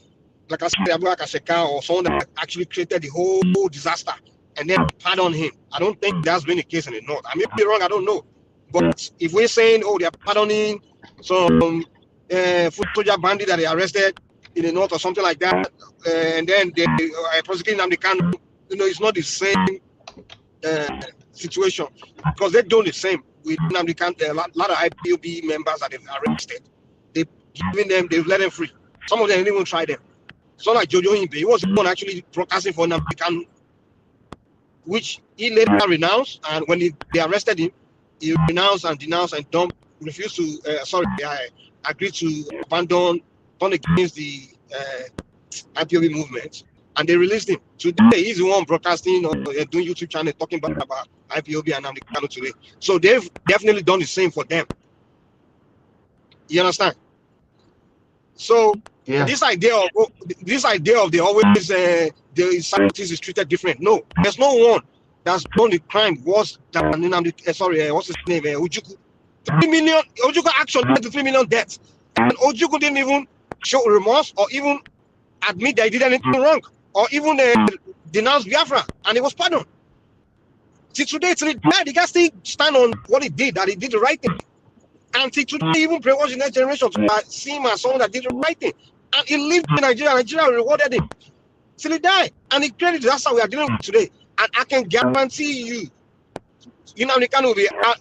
like I said, Abu Bakr Shekau or someone that actually created the whole disaster and then pardon him. I don't think that's been the case in the north. I may be wrong, I don't know. But if we're saying, oh, they're pardoning some foot soldier bandit that they arrested in the north or something like that, and then they are prosecuting Nnamdi Kanu, it's not the same situation because they're doing the same with Nnamdi Kanu. A lot of IPOB members that they've arrested, they've let them free. Some of them didn't even try them. So like Jojo Imbe, he was the one actually broadcasting for Nnamdi Kanu, which he later renounced, and when they arrested him, he renounced and denounced and refused to, agreed to turn against the IPOB movement, and they released him. Today, he's the one broadcasting or doing YouTube channel talking about IPOB and Nnamdi Kanu today. So they've definitely done the same for them. You understand? So this idea of they always the scientists is treated different. No, there's no one that's done the crime worse than Nnamdi. What's his name? Ojukwu. 3 million. Ojukwu actually had 3 million deaths, and Ojukwu didn't even show remorse or even admit that he did anything wrong or even denounce Biafra, and he was pardoned. Till today, till he died, the guy still stand on what he did, that he did the right thing. And till today, even brainwash the next generation to see him as someone that did the right thing. And he lived in Nigeria. Nigeria rewarded him till he died. And he created disaster we are dealing with today. And I can guarantee you, Nnamdi Kanu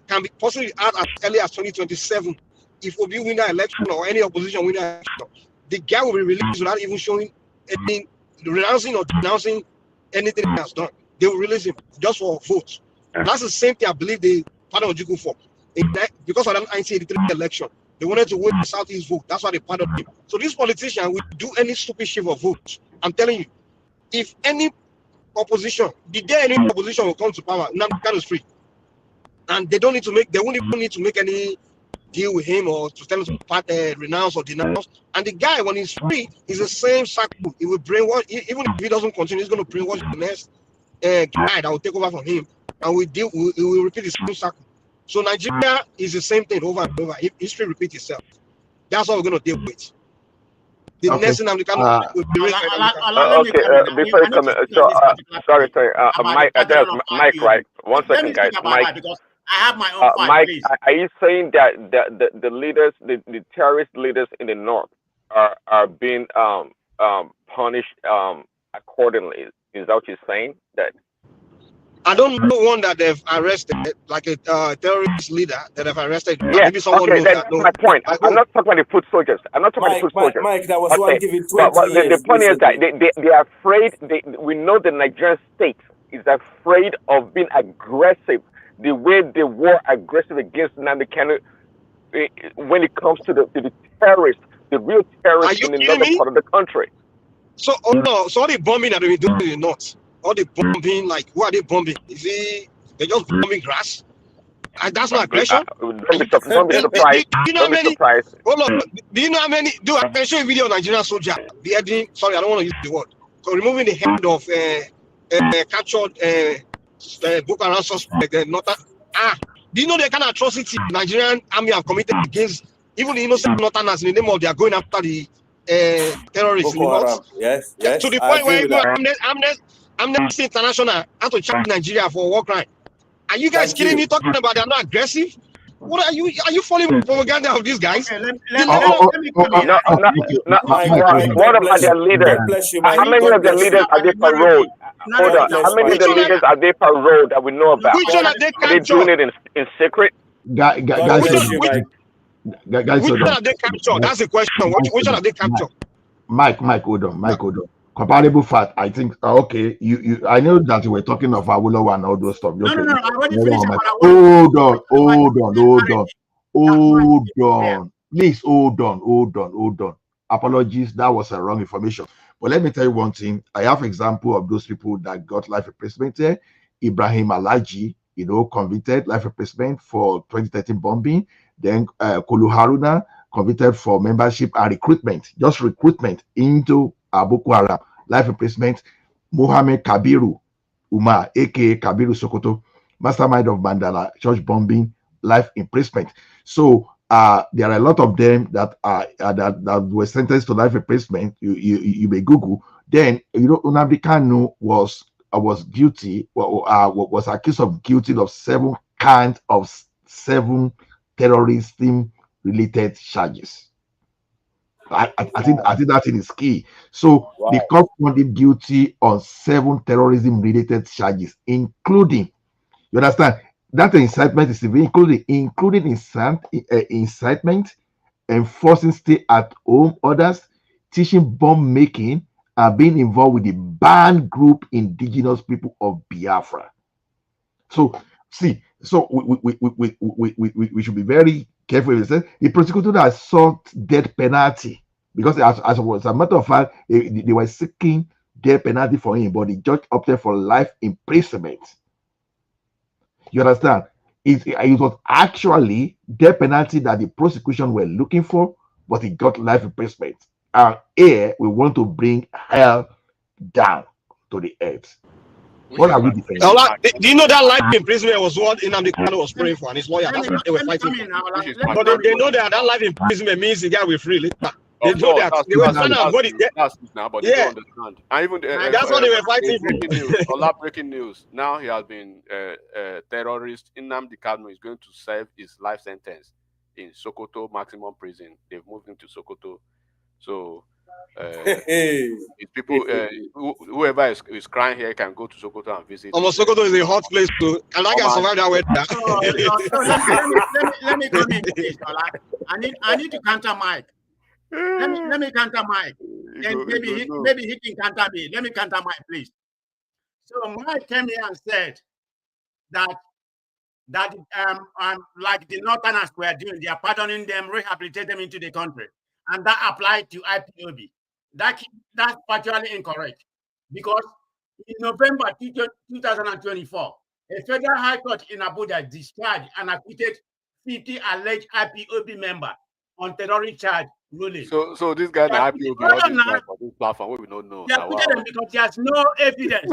can be possibly out as early as 2027 if Obi win that election or any opposition win that election. The guy will be released without even showing anything, renouncing or denouncing anything he has done. They will release him just for votes. And that's the same thing I believe they pardoned Ojukwu for. Because of that 1983 election, they wanted to win the Southeast vote. That's why they pardoned him. So this politician will do any stupid shit for votes. I'm telling you, if any opposition, the day any opposition will come to power, Nnamdi Kanu is free. And they won't even need to make any deal with him or to tell him to renounce or denounce. And the guy, when he's free, is the same cycle. He will brainwash, even if he doesn't continue, he's going to brainwash the next guy that will take over from him. And we will repeat the same cycle. So Nigeria is the same thing over and over. If history repeats itself, that's what we're going to deal with. The next thing I'm going to before you come in, so sorry, Mike, there's Mike, right? 1 second, guys. Mike, because I have my own fight, Mike, please. are you saying that the leaders, the terrorist leaders in the north are being punished accordingly? Is that what you're saying? That I don't know one that they've arrested, like a terrorist leader that have arrested. Yeah, Maybe someone knows that's that. No, my point. I'm not talking about the foot soldiers. I'm not talking about the foot soldiers. Mike, that was one given 20 but years. the point is that they are afraid. We know the Nigerian state is afraid of being aggressive the way they were aggressive against Nnamdi Kanu when it comes to the terrorists, the real terrorists in the northern part of the country. So, so all the bombing that they do in the north, all the bombing, like, who are they bombing? They're just bombing grass? And that's not aggression? Don't be surprised. Don't be surprised. Hold on. Do you know how many? I can show you a video of Nigerian soldier beheading. Sorry, I don't want to use the word. So removing the head of captured Boko Haram suspect. Do you know the kind of atrocity the Nigerian army have committed against even the innocent northerners in the name of they are going after the terrorists in the north? Yes. To the point where Amnesty International had to charge Nigeria for war crime. Are you guys kidding me? Talking about they're not aggressive? What are you? Are you following the propaganda of these guys? What about their leaders? How many of their leaders are they paroled? Hold on. How many of the leaders are they paroled that we know about? Are they doing it in secret? Which one are they captured? That's the question. Which one are they captured? Mike, hold on. comparable fact. I think okay. You. I know that you were talking of Awolowo and all those stuff. No, Okay. no, no, no. I already finished about Hold on. Yeah. Please hold on. Apologies. That was a wrong information. But let me tell you one thing. I have example of those people that got life imprisonment here. Ibrahim Alaji, convicted life imprisonment for 2013 bombing. Then Kolu Haruna, convicted for membership and recruitment, just recruitment into Boko Haram, life imprisonment. Mohammed Kabiru Umar, aka Kabiru Sokoto, mastermind of Mandala church bombing, life imprisonment. So there are a lot of them that are that were sentenced to life imprisonment. You may Google. Then Nnamdi Kanu was guilty, was accused of guilty of 7 counts of 7 terrorism related charges. I think that thing is key. So the court found him guilty on 7 terrorism related charges, including, you understand, that incitement is including incitement, enforcing stay-at-home orders, teaching bomb making, and being involved with the banned group Indigenous People of Biafra. So see, so we should be very careful. The prosecutor has sought death penalty because as a matter of fact, they were seeking death penalty for him, but the judge opted for life imprisonment. You understand? It was actually death penalty that the prosecution were looking for, but he got life imprisonment. And here we want to bring hell down to the earth. What are we defending? Do you know that life imprisonment was what Nnamdi Kanu was praying for and his lawyer? That's what they were fighting for. But they know that life imprisonment means the guy will free later. They know that. They were trying to avoid it. That's now, but they don't understand. And even that's what they were fighting for. Breaking news. Breaking news. Now he has been terrorist. Nnamdi Kanu is going to serve his life sentence in Sokoto maximum prison. They've moved him to Sokoto. So people, whoever is crying here can go to Sokoto and visit. Sokoto is a hot place too. And I can survive that weather. Let me come in, please, I need to counter Mike. Let me counter Mike. And maybe he can counter me. Let me counter Mike, please. So Mike came here and said that like the Northerners were doing, they are pardoning them, rehabilitate them into the country, and that applied to IPOB. That's factually incorrect, because in November 2024, a federal high court in Abuja discharged and acquitted 50 alleged IPOB members on terrorist charge ruling. So this guy na IPOB on this platform, we don't know. They acquitted them because there's no evidence.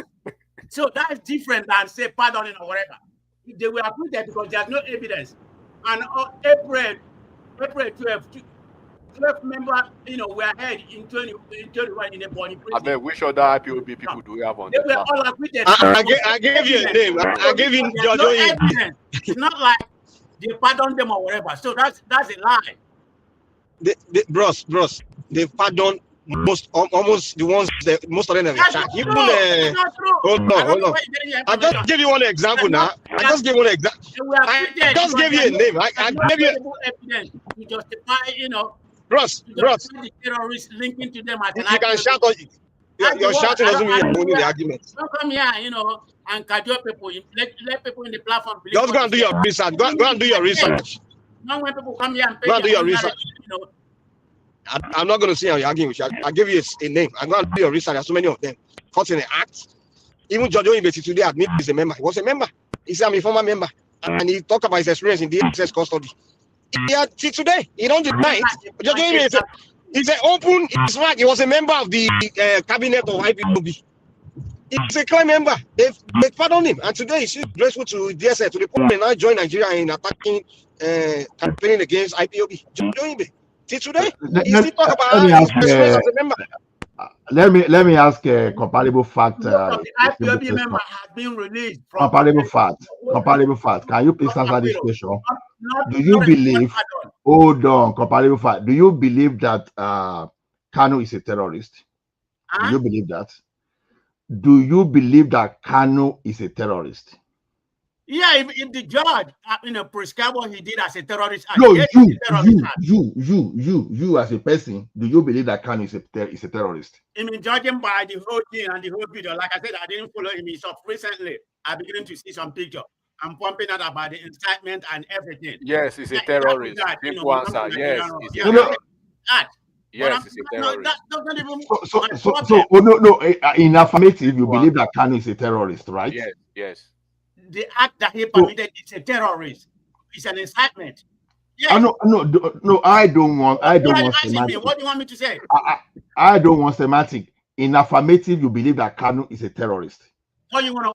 So that's different than say pardoning or whatever. They were acquitted because there's no evidence. And on April 12 members, were held in 2021 in a body prison. I mean, which other IPOB people do we have on They this were all acquitted. I gave you a name. I gave you no evidence. It's not like they pardoned them or whatever. So that's a lie. Bros, they pardoned almost the ones that most of them have charged. Even hold on. I just give you one example now. I just gave one example. I just gave you a name. I gave you evidence to justify, Bros. the terrorists linking to them as You can shout on it. Your shouting doesn't mean you're winning the argument. Don't come here, and cajole people. Let people in the platform believe. Just go and do your research. Go and do your research. Not when people come here and pay. Go and do your research. I'm not going to say I'm arguing with you. I give you a name. I'm going to do your research. There's so many of them. Caught in the act. Even George Oyimbesi today admit he's a member. He was a member. He said I'm a former member. And he talked about his experience in DSS custody. See today, he don't deny it. George Oyimbesi, he's an open, he's right. He was a member of the cabinet of IPOB. He's a clear member. They pardoned him. And today he's grateful to DSS, to the point they now join Nigeria in attacking, campaigning against IPOB. George Oyimbesi. See today, let me ask a comparable fact. The IPOB member has been released from comparable fact. Can you please answer this question? Do you believe? Hold on, comparable fact. Do you believe that Kanu is a terrorist? Do you believe that? Do you believe that Kanu is a terrorist? Yeah, if the judge, prescribe what he did as a terrorist act, No, yes, it's a terrorist act. you as a person, do you believe that Kanu is a terrorist? I mean, judging by the whole thing and the whole video, like I said, I didn't follow him. So recently, I began to see some picture. I'm pumping out about the incitement and everything. Yes, he's a Yeah, terrorist. that, Simple answer. Yes, he's a yeah, terrorist. that. But Yes, he's a terrorist. that's not even So, my problem. no. In affirmative, you Simple believe answer. that Kanu is a terrorist, right? Yes, yes. The act that he So, permitted is a terrorist. It's an incitement. Yes. no. I don't want What are you asking me? semantic. What do you want me to say? I don't want semantic. In affirmative, you believe that Kanu is a terrorist. What do you want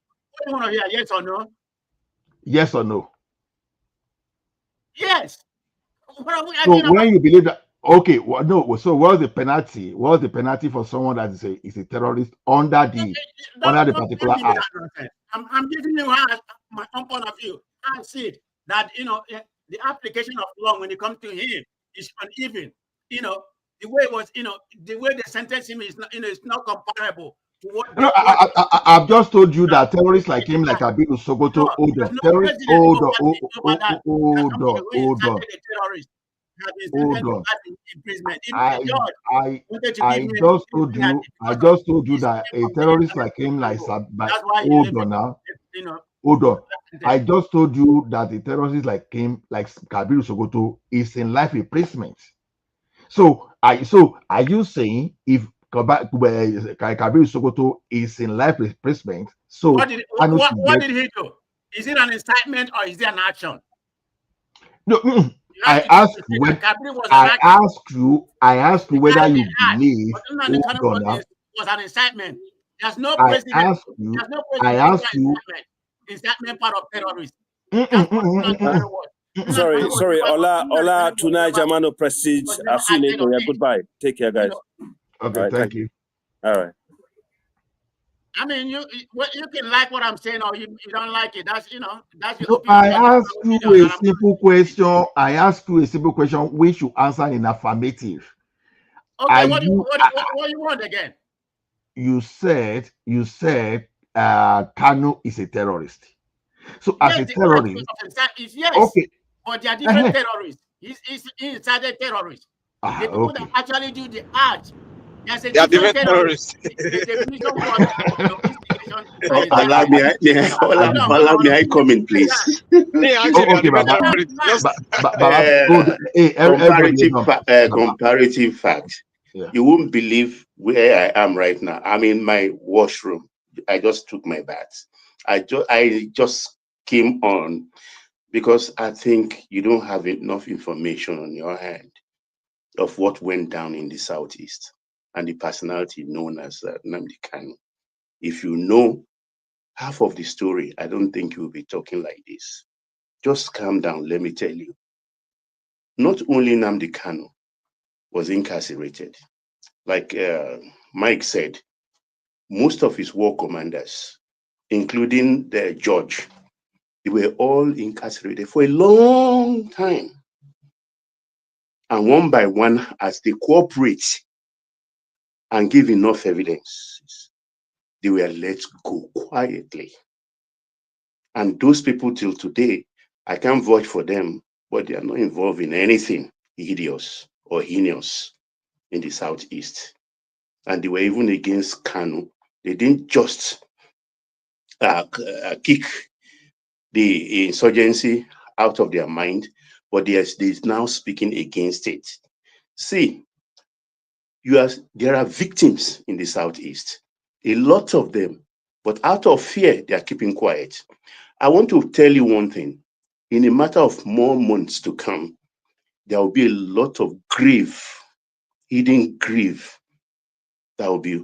to hear? Yes or no? Yes or no? Yes. What are we So asking about? when you believe that, okay, well, no. So what's the penalty? What's the penalty for someone that is a terrorist under the particular act? I'm giving you my own point of view. I see it, that the application of law when it comes to him is uneven. The way it was, the way they sentenced him is not, it's not comparable to what. No, I've just told you that terrorists like him, like Abiru Sokoto, hold on. Terrorists, hold on. I just told you that a terrorist like him, like hold on now. Hold on. I just told you that a terrorist like him, like Kabiru Sokoto, is in life imprisonment. So are you saying if Kabiru Sokoto is in life imprisonment? So what did he do? Is it an incitement or is it an action? No, I asked you whether you believe was an incitement. There's no precedent. I asked you. Incitement part of terrorism. Sorry. Ola, tonight, Jamano Prestige. I'll see you later. Yeah, goodbye. Take care, guys. Okay, right, thank you. All right. I mean, you can like what I'm saying or you don't like it. That's that's your so opinion. I asked you a simple question. I asked you a simple question which you answer in affirmative. Okay, what do you want again? You said Kanu is a terrorist. So as a terrorist, yes, okay, but they are different terrorists. He's inside a terrorist. The people that actually do the act. They are different terrorists. Allow me, I come in, please. Comparative fact. Yeah. You won't believe where I am right now. I'm in my washroom. I just took my bath. I just came on because I think you don't have enough information on your hand of what went down in the Southeast and the personality known as Nnamdi Kanu. If you know half of the story, I don't think you'll be talking like this. Just calm down, let me tell you. Not only Nnamdi Kanu was incarcerated, like Mike said, most of his war commanders, including the judge, they were all incarcerated for a long time. And one by one, as they cooperate and give enough evidence, they were let go quietly. And those people till today, I can't vouch for them, but they are not involved in anything hideous or heinous in the Southeast. And they were even against Kanu. They didn't just kick the insurgency out of their mind, but they're now speaking against it. See, there are victims in the Southeast, a lot of them, but out of fear, they are keeping quiet. I want to tell you one thing. In a matter of more months to come, there will be a lot of grief, hidden grief, that will be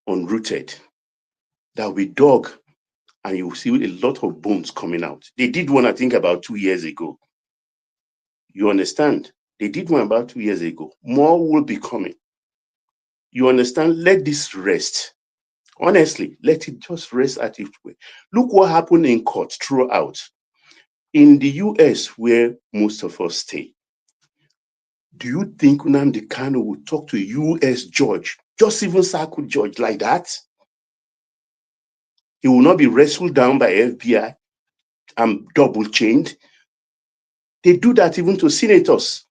unrooted, that will be dug, and you will see a lot of bones coming out. They did one, I think, about 2 years ago. You understand? They did one about 2 years ago. More will be coming. You understand? Let this rest. Honestly, let it just rest at its way. Look what happened in court throughout. In the US, where most of us stay, do you think Nnamdi Kanu would talk to a US judge, just even circuit judge like that? He will not be wrestled down by FBI. double chained. They do that even to senators,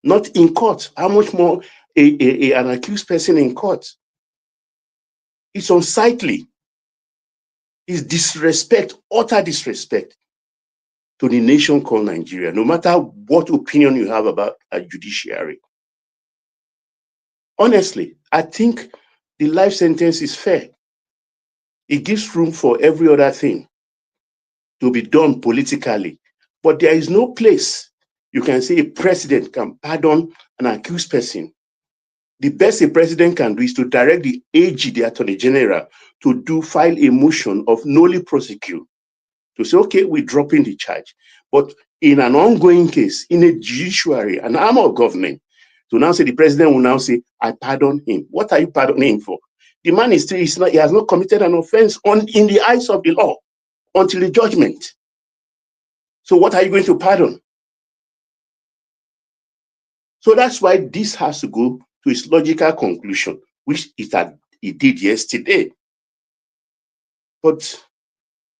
not in court. How much more an accused person in court? It's unsightly. It's disrespect, utter disrespect to the nation called Nigeria, no matter what opinion you have about a judiciary. Honestly, I think the life sentence is fair. It gives room for every other thing to be done politically. But there is no place you can say a president can pardon an accused person. The best a president can do is to direct the AG, the Attorney General, to file a motion of nolli prosecute, to say, okay, we're dropping the charge. But in an ongoing case, in a judiciary, an arm of government, to now say the president will now say, I pardon him. What are you pardoning him for? The man is still, he has not committed an offense in the eyes of the law until the judgment. So what are you going to pardon? So that's why this has to go to its logical conclusion, which it did yesterday. But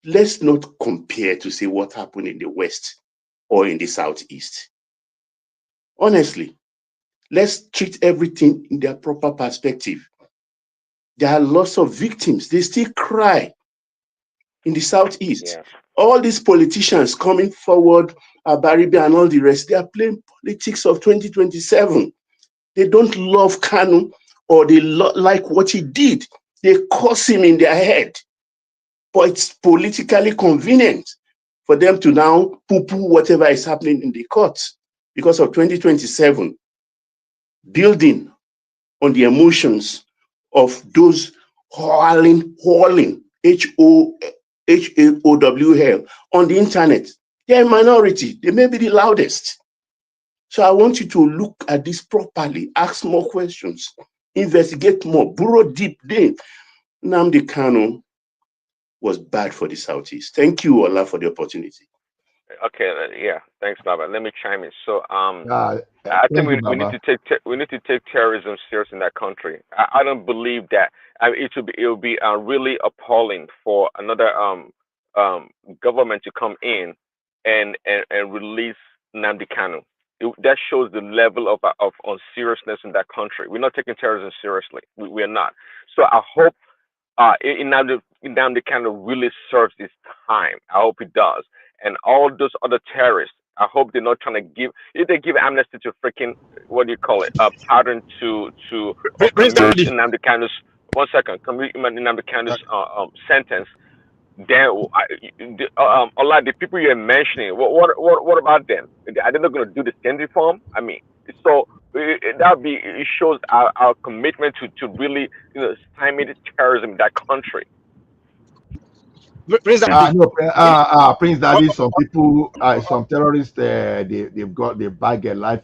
let's not compare to say what happened in the West or in the Southeast. Honestly, let's treat everything in their proper perspective. There are lots of victims. They still cry in the Southeast. Yeah. All these politicians coming forward, Abaribe and all the rest, they are playing politics of 2027. They don't love Kanu or they like what he did. They curse him in their head. But it's politically convenient for them to now poo-poo whatever is happening in the courts because of 2027, building on the emotions of those howling, H-O-W-L, on the internet. They're a minority. They may be the loudest. So I want you to look at this properly, ask more questions, investigate more, burrow deep. Nnamdi Kanu was bad for the Southeast. Thank you, Allah, for the opportunity. Okay, yeah, thanks, Baba. Let me chime in. So, Uh, I think thank you, we need Baba. to take terrorism serious in that country. I don't believe that. I mean, it will be really appalling for another government to come in and release Nnamdi Kanu. That shows the level of unseriousness in that country. We're not taking terrorism seriously. We are not. So I hope Nnamdi Kanu really serves his time. I hope he does. And all those other terrorists, I hope they're not trying to give. If they give amnesty to freaking, what do you call it? A pardon to or Prince commute Daddy. Nnamdi Kanu's, 1 second, commute Nnamdi Kanu's sentence. Then, Allah, the people you're mentioning, what about them? Are they not going to do the same reform? I mean, so it shows our commitment to really, stymie terrorism in that country. Prince Daddy. No, Prince Daddy. Some people, some terrorists, they bag a life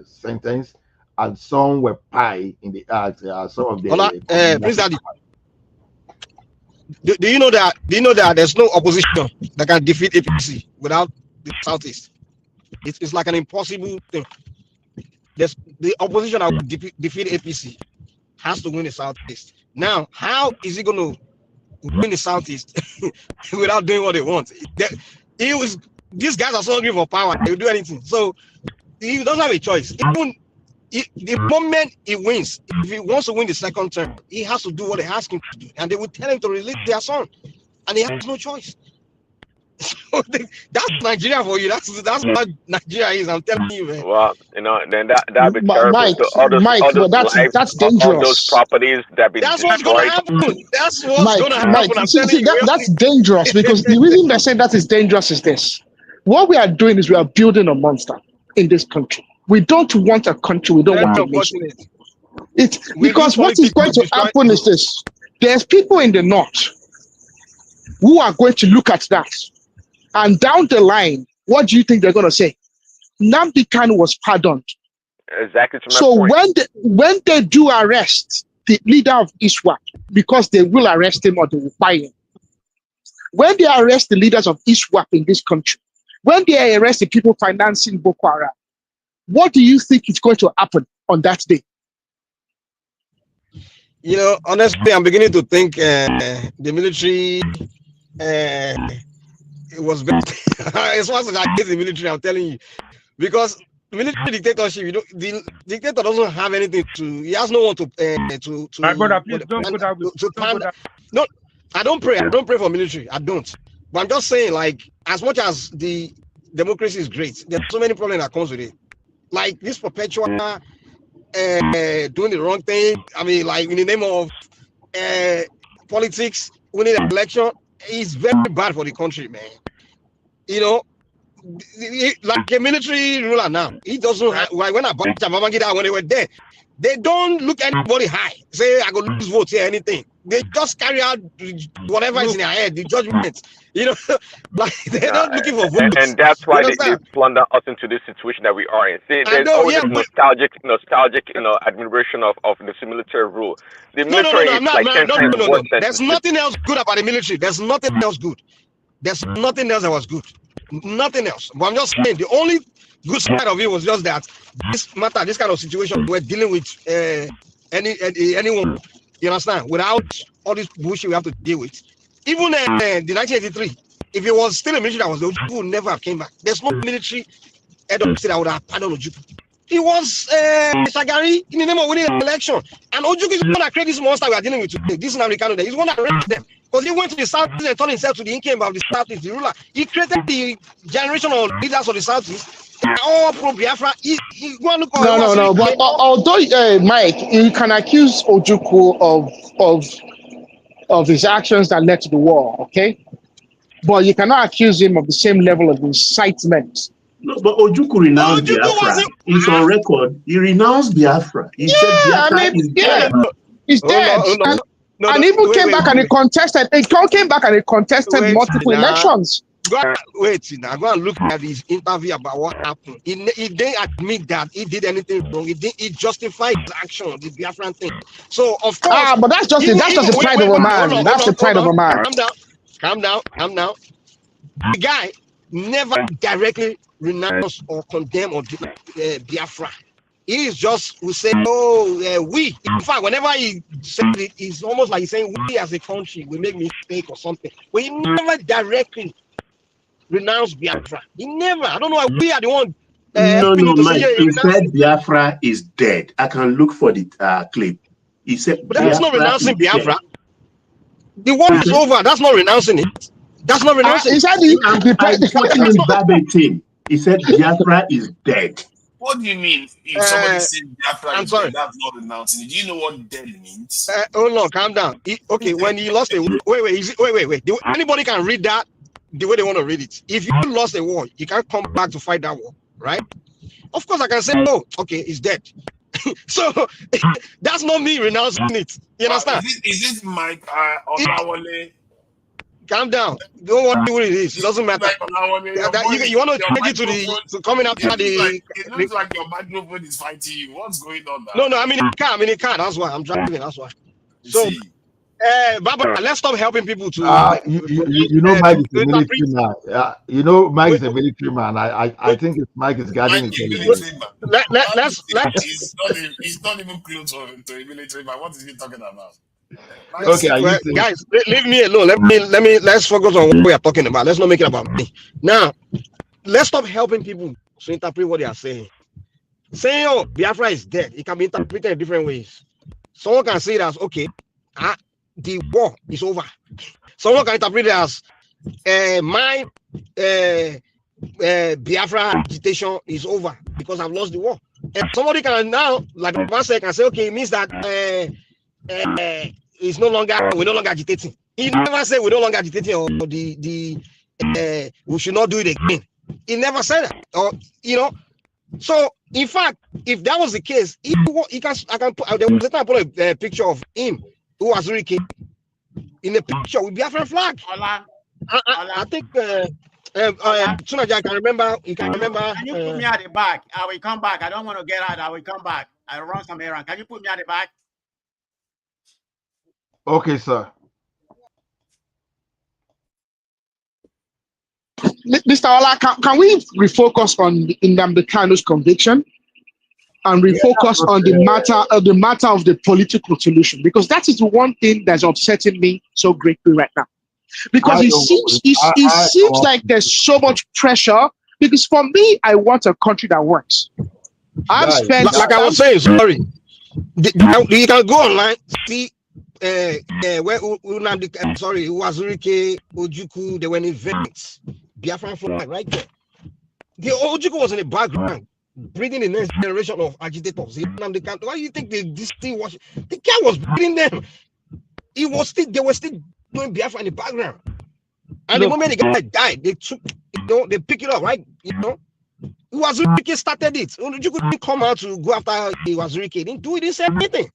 sentence, and some were pie in the act. Some of Ola, the Prince Daddy. Do you know that? Do you know that there's no opposition that can defeat APC without the Southeast? It's like an impossible thing. There's the opposition that will defeat APC has to win the Southeast. Now, how is he going to win the Southeast without doing what they want? These guys are so hungry for power, they'll do anything. So he doesn't have a choice. Even the moment he wins, if he wants to win the second term, he has to do what they ask him to do, and they will tell him to release their son, and he has no choice. That's Nigeria for you. That's what Nigeria is. I'm telling you, man. Well, then that'd be terrible. Mike, So all those but lives, that's all those dangerous. properties that been That's what's gonna destroyed. happen. That's what's gonna happen. I'm telling See, you. that's dangerous because the reason they're saying that is dangerous is this. What we are doing is we are building a monster in this country. We don't want a country, we don't Very want a nation. unfortunate. It's We use because what is politics going to destroy. happen is this. There's people in the north who are going to look at that. And down the line, what do you think they're going to say? Nnamdi Kanu was pardoned. Exactly to my So point. when they do arrest the leader of ISWAP, because they will arrest him or they will fire him, when they arrest the leaders of ISWAP in this country, when they arrest the people financing Boko Haram, what do you think is going to happen on that day? You know, honestly, I'm beginning to think the military it was very as far as I get the military, I'm telling you, because military dictatorship, you know, the dictator doesn't have anything to. He has no one to My brother, please don't go that way. to Don't go pander. that. No, I don't pray. I don't pray for military. I don't. But I'm just saying, like, as much as the democracy is great, there's so many problems that comes with it. Like this perpetual doing the wrong thing. I mean, like in the name of politics, winning an election is very bad for the country, man. You know, like a military ruler now, he doesn't have, like when Babangida, when they were there, they don't look anybody high, say I go lose votes here, anything. They just carry out whatever is in their head, the judgment. You know, like they're not looking for votes. And that's You why they understand? plunder us into this situation that we are in. See, I there's know, always yeah, this but nostalgic, admiration of the military rule. The no, military I'm is not, like 10 times no. worse than There's nothing else good about the military. There's nothing else good. There's nothing else that was good. Nothing else. But I'm just saying the only good side of it was just that this matter, this kind of situation, we're dealing with anyone. You understand? Without all this bullshit we have to deal with. Even the 1983, if it was still a military that was the Ojukwu would never have came back. There's no military head of state that would have pardoned Ojukwu. It was Shagari in the name of winning an election. And Ojukwu is the one that created this monster we are dealing with today. This is Americano. He's the one that raised them. Because he went to the south and turned himself to the Incan of the southeast, the ruler. He created the generation of leaders of the southeast. All pro Biafra. He go look No. But although Mike, you can accuse Ojukwu of his actions that led to the war, okay? But you cannot accuse him of the same level of incitement. No, but Ojukwu renounced Biafra. It's on record. He renounced Biafra. He said Biafra is dead. He's dead. And even came back and he contested. He came back and he contested multiple elections. Go and look at his interview about what happened. He didn't admit that he did anything wrong. He justified his action, the Biafran thing. So of course, but that's just the pride of a man. That's the pride of a man. Calm down. The guy never directly renounced or condemned or Biafra. He is just will say, we. In fact, whenever he said it, it's almost like he's saying we as a country we make mistake or something. But he never directly renounced Biafra. He never. I don't know why we are the one. No, Mike. He said Biafra is dead. I can look for the clip. He said, but that's not renouncing Biafra. Dead. The war is over. That's not renouncing it. That's not renouncing. He said Biafra is dead. What do you mean? If somebody said Biafra is dead, that's not renouncing it. Do you know what dead means? Hold on, calm down. Okay, when he lost a wait. Anybody can read that the way they want to read it. If you lost a war, you can't come back to fight that war, right? Of course, I can say, oh, okay, he's dead. So that's not me renouncing it. You understand? Is it Mike Olawale? Calm down. Don't worry what it is. It doesn't matter. You want to change it to coming after the. It looks like your microphone is fighting you. What's going on now? No, I'm in a car. That's why I'm driving. That's why. So, Baba, let's stop helping people to. You know, Mike is a military man. Mike is a military man. I think Mike is guarding his. He's not even close to a military man. What is he talking about? Okay, guys, leave me alone. Let's focus on what we are talking about. Let's not make it about me. Now, let's stop helping people to interpret what they are saying. Saying, oh, Biafra is dead. It can be interpreted in different ways. Someone can say it as, okay, the war is over. Someone can interpret it as my Biafra agitation is over because I've lost the war. And somebody can now, like the pastor can say, okay, it means that we're no longer agitating. He never said we're no longer agitating or we should not do it again. He never said that. Or So in fact, if that was the case, there was a time I put a picture of him who was really king in a picture with Biafran flag. I think soon as I can remember, you can remember. Can you put me at the back? I will come back. I don't want to get out. I will come back. I run some errand. Can you put me at the back? Okay, sir. Mr. Ola, can we refocus on Nnamdi Kanu's conviction and refocus on the matter of the political solution? Because that is the one thing that's upsetting me so greatly right now. because it seems like there's so much pressure. Because for me, I want a country that works. I've spent, like I was saying, sorry. You can go online, see where sorry, Wazurike, Ojuku, they were in events. Biafran flag right there. The Ojuku was in the background, breeding the next generation of agitators. Why do you think this thing was? The guy was breeding them. They were still doing Biafra in the background. And the moment the guy died, they took, they pick it up, right? Wazurike started it. You couldn't come out to go after Wazurike. Didn't do it, didn't say anything.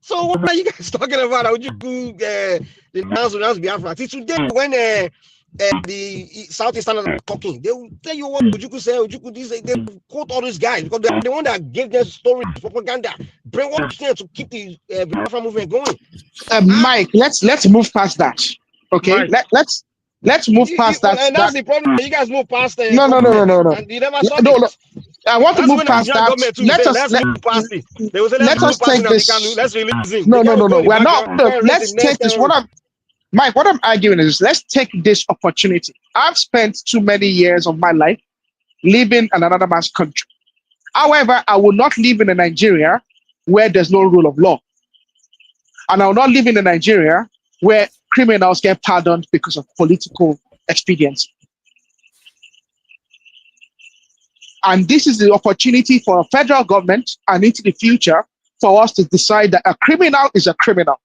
So what are you guys talking about? The announced Biafra. Today, when the Southeasterners are talking, they will tell you what Ojuku say, Ojuku this, they quote all these guys because they're the one that gave them story, propaganda, brainwash them to keep the Biafra movement going. Mike, let's move past that. Okay, let's move past that. And that's the problem. You guys move past the no. And you never saw it. I want to move past that. Let's move past it. They will say, let us take this. Let's release him. No. We're not. Let's take this. Mike, what I'm arguing is let's take this opportunity. I've spent too many years of my life living in another man's country. However, I will not live in a Nigeria where there's no rule of law. And I will not live in a Nigeria where criminals get pardoned because of political expediency. And this is the opportunity for a federal government and into the future for us to decide that a criminal is a criminal.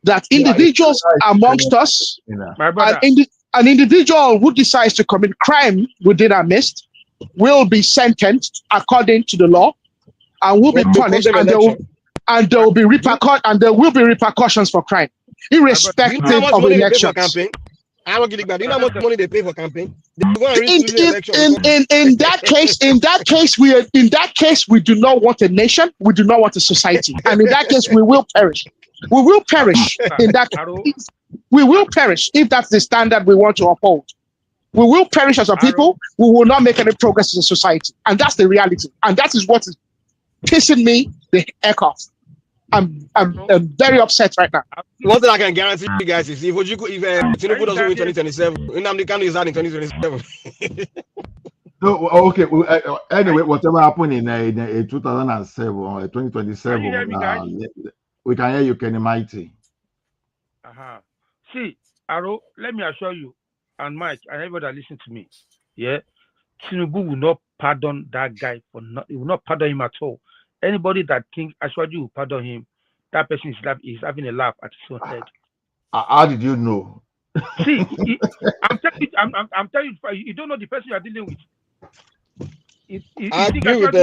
That individuals amongst us, an individual who decides to commit crime within our midst will be sentenced according to the law and will be punished, and there will be repercussions for crime, irrespective of elections. I don't get it, but you know how much money they pay for campaign? In that case, we do not want a nation. We do not want a society, and in that case, we will perish. We will perish in that. We will perish if that's the standard we want to uphold. We will perish as a people. We will not make any progress as a society, and that's the reality. And that is what is pissing me the heck off. I'm very upset right now. One thing I can guarantee you guys is if Tinubu doesn't win 2027, Nnamdi Kanu is out in 2027. No, okay. Anyway, whatever happened in 2007 or 2027, we can hear you, Kenny Mighty. See, Aro, let me assure you, and Mike, and everybody that listen to me, yeah, Tinubu will not pardon that guy for not. He will not pardon him at all. Anybody that thinks Ashwaju will pardon him, that person is having a laugh at his own head. How did you know? See, I'm telling you, you don't know the person you are dealing with. I agree with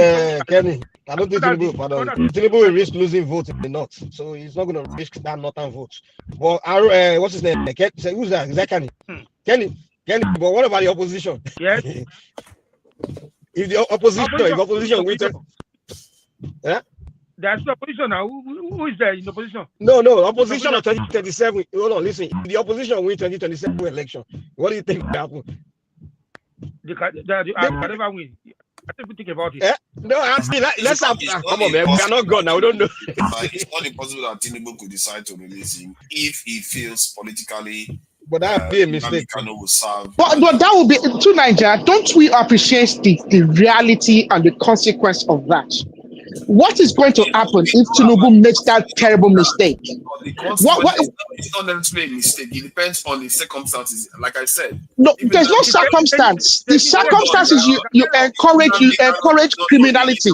Kenny. I don't think Tinubu will pardon. Tinubu will risk losing votes in the north, so he's not going to risk that northern vote. But what's his name? Who's that? Is that Kenny? Kenny. But what about the opposition? Yes. If the opposition wins. Yeah? There's no opposition now. Who is there in the opposition? No, opposition of 2027. Hold on, listen. If the opposition wins 2027 election, what do you think will happen? They can never win. I think we think about it. No, actually, let's have. Come on, man. We are not gone now. We don't know. It's not impossible that Tinubu could decide to release him if he feels politically. But that would be a mistake. But that would be to Nigeria. Don't we appreciate the reality and the consequence of that? What is going to happen if Tinubu makes that terrible mistake? It's not necessarily a mistake. It depends on the circumstances. Like I said, no, there's no circumstance. The circumstances you encourage criminality.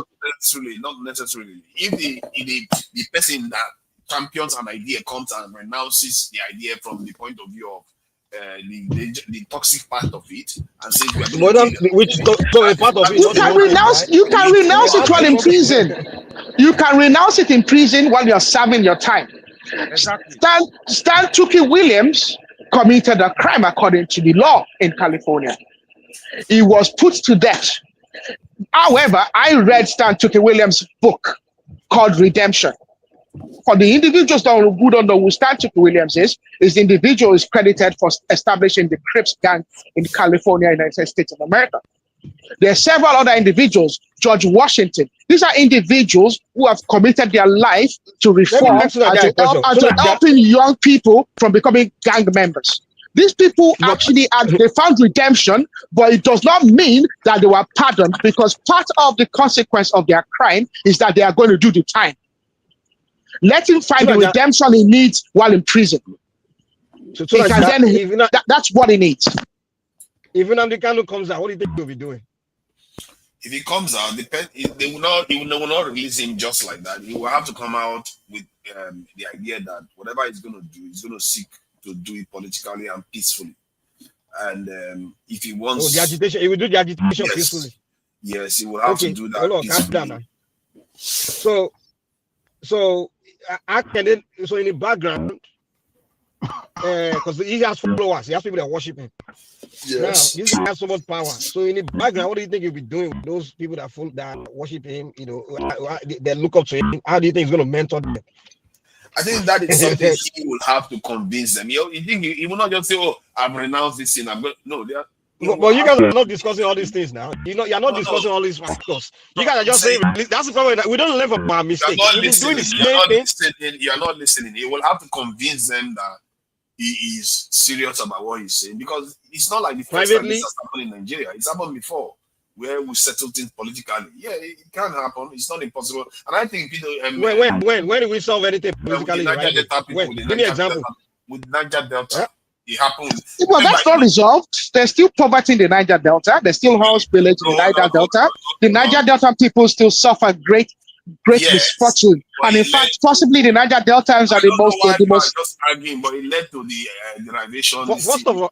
Not necessarily. If the person that champions an idea comes and renounces the idea from the point of view of the toxic part of it and says part of it. You can renounce it while in prison. You can renounce it in prison while you're serving your time. Exactly. Stan Tuki Williams committed a crime according to the law in California. He was put to death. However, I read Stan Tuki Williams' book called Redemption. For the individuals who don't know who Stan Tuki Williams is the individual is credited for establishing the Crips gang in California, United States of America. There are several other individuals, George Washington. These are individuals who have committed their life to reform and to helping young people from becoming gang members. These people actually they found redemption, but it does not mean that they were pardoned, because part of the consequence of their crime is that they are going to do the time. Let him find the redemption he needs while in prison. That's what he needs. If Nnamdi Kanu comes out, what do you think he'll be doing? If he comes out, they will not release him just like that. He will have to come out with the idea that whatever he's going to do, he's going to seek to do it politically and peacefully. And if he wants, the agitation, he will do the agitation peacefully. Yes, he will have to do that peacefully. So in the background, because he has followers, he has people that worship him. Yes. Now, this guy has so much power. So in the background, what do you think he'll be doing with those people that worship him? You know, they look up to him. How do you think he's going to mentor them? I think that is something he will have to convince them. You think he will not just say, "Oh, I've renounced this sin." No, they are. But you guys are not discussing all these things now. You're not discussing all these factors. You guys are just saying that's the problem. We don't learn from our mistakes. You're not listening. You will have to convince them that he is serious about what he's saying, because it's not like the first time this has happened in Nigeria. It's happened before, where we settle things politically. Yeah, it can happen. It's not impossible. And I think when do we solve anything politically? Give me an example. With Niger Delta, it happened. Well, that's not resolved. There's still poverty in the Niger Delta. There's still house village in the Niger Delta. The Niger Delta people still suffer great misfortune, and in fact, possibly the Niger Deltans are the most. Just arguing, but it led to the derivation,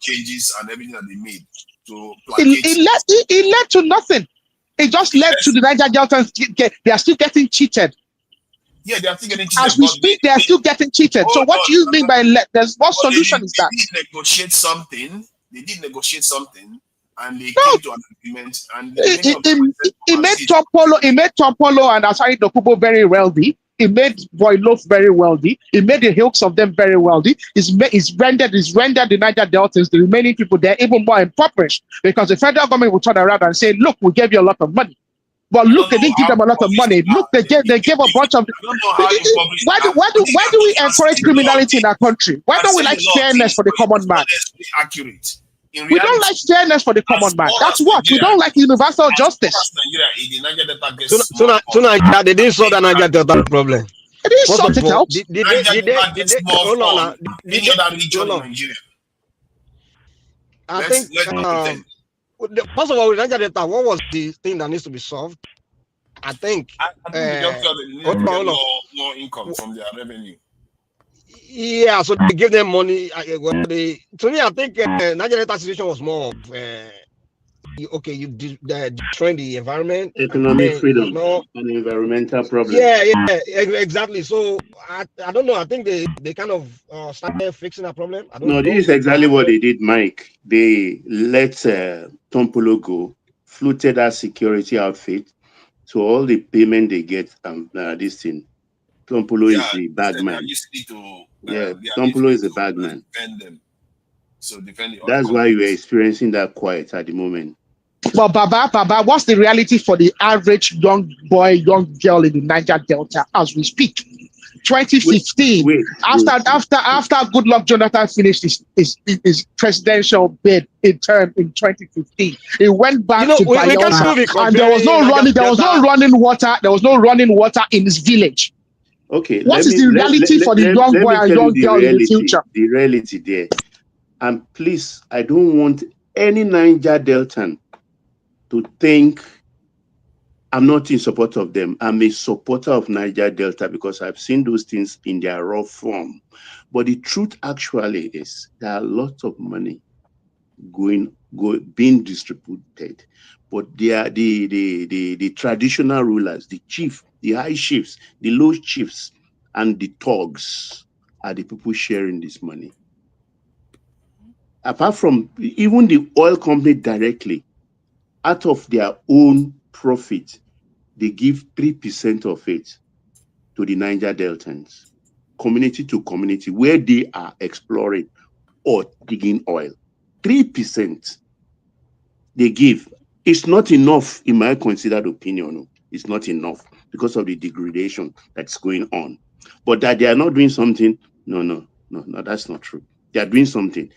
changes, and everything that they made. It led to nothing. It just led to the Niger Deltans. They are still getting cheated. Yeah, they are still getting cheated. As we speak, they are still getting cheated. So what do you mean by what solution is that? They did negotiate something. And they came to an agreement, and he made Topolo and Asari Dokubo very wealthy. He made Boylof very wealthy. He made the Hilks of them very wealthy. He's rendered the Niger Deltans, the remaining people there, even more impoverished, because the federal government will turn around and say, "Look, we gave you a lot of money." But look, they didn't give them a lot of money. Look, they gave a bunch of. Why do we encourage criminality in our country? Why don't we like fairness for the common man? Accurate. We don't like fairness for the common man. That's what we don't like, universal justice. So Nigeria, they didn't solve the Niger Delta problem. They didn't sort it out. I think. First of all, with Niger Delta, what was the thing that needs to be solved? I think. More income from their revenue. Yeah, so they give them money. To me, I think Niger Delta situation was more of you destroying the environment, economic freedom, and environmental problem. Yeah, exactly. So I don't know. I think they kind of started fixing that problem. This is exactly what they did, Mike. They let Tompolo go, fluted that security outfit, so all the payment they get, this thing. Tompolo is the bad man. Tompolo is the bad man. That's why you are experiencing that quiet at the moment. But Baba, what's the reality for the average young boy, young girl in the Niger Delta as we speak? 2015, after Goodluck Jonathan finished his presidential bid in 2015, he went back to Bayelsa, and there was no running water in his village. Okay, what is the reality for the young boy and young girl in the future? The reality there. And please, I don't want any Niger Deltan to think I'm not in support of them. I'm a supporter of Niger Delta because I've seen those things in their raw form. But the truth actually is there are lots of money being distributed. But they are the traditional rulers, the chief, the high chiefs, the low chiefs, and the thugs are the people sharing this money. Apart from even the oil company directly, out of their own profit, they give 3% of it to the Niger Deltans, community to community, where they are exploring or digging oil. 3% they give. It's not enough, in my considered opinion. It's not enough because of the degradation that's going on. But that they are not doing something, no, that's not true. They are doing something.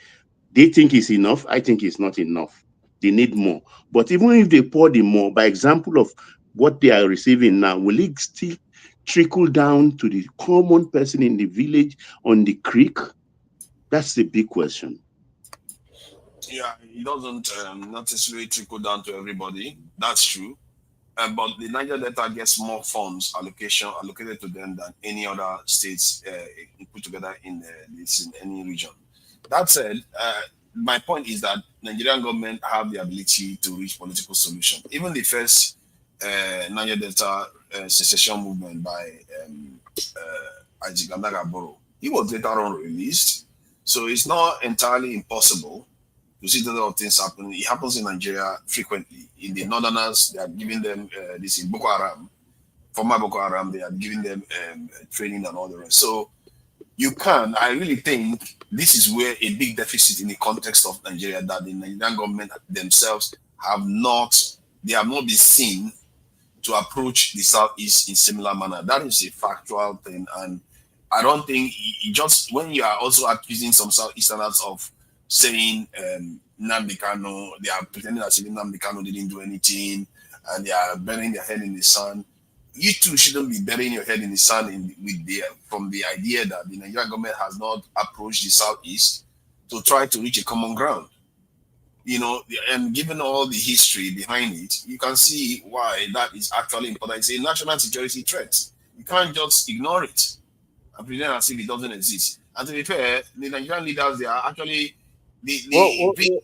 They think it's enough. I think it's not enough. They need more. But even if they pour the more, by example of what they are receiving now, will it still trickle down to the common person in the village on the creek? That's the big question. Yeah, it doesn't not necessarily trickle down to everybody. That's true. But the Niger Delta gets more funds allocated to them than any other states put together in this in any region. That said, my point is that Nigerian government have the ability to reach political solution. Even the first Niger Delta secession movement by Ajigandagaboro, he was later on released. So it's not entirely impossible to see a lot of things happen. It happens in Nigeria frequently. In the northerners, they are giving them this in Boko Haram, former Boko Haram, they are giving them training and all the rest. So I really think this is where a big deficit in the context of Nigeria, that the Nigerian government themselves they have not been seen to approach the Southeast in similar manner. That is a factual thing. And I don't think just when you are also accusing some Southeasterners of saying Nnamdi Kanu, they are pretending as if Nnamdi Kanu didn't do anything and they are burying their head in the sand. You too shouldn't be burying your head in the sand from the idea that the Nigerian government has not approached the Southeast to try to reach a common ground. And given all the history behind it, you can see why that is actually important. It's a national security threat. You can't just ignore it and pretend as if it doesn't exist. And to be fair, the Nigerian leaders, they are actually the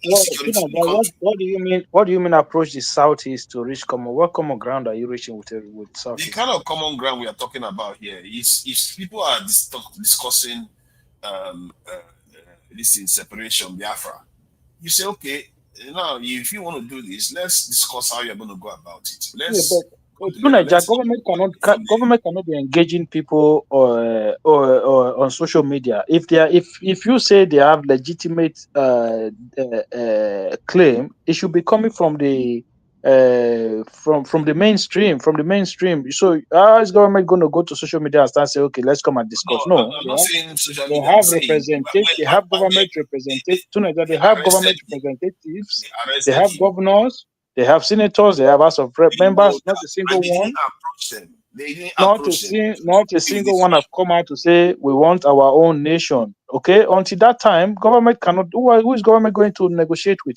insecurity in the country. What do you mean? What do you mean approach the southeast to reach common? What common ground are you reaching with The southeast? kind of common ground we are talking about here is if people are discussing this in separation, Biafra, you say, okay, now if you want to do this, let's discuss how you're going to go about it. Government cannot be engaging people or on social media. If you say they have legitimate claim, it should be coming from the from the mainstream. So how is government going to go to social media and start say, okay, let's come and discuss? No, No, I'm not saying social they media. have I'm saying representatives. They have government representatives. They have government representatives. They have governors. They have senators. They have House of Rep members. Not a single one. Approach them. They didn't Not approach them. not a single one have come out to say we want our own nation. Okay, until that time, government cannot. Who is government going to negotiate with?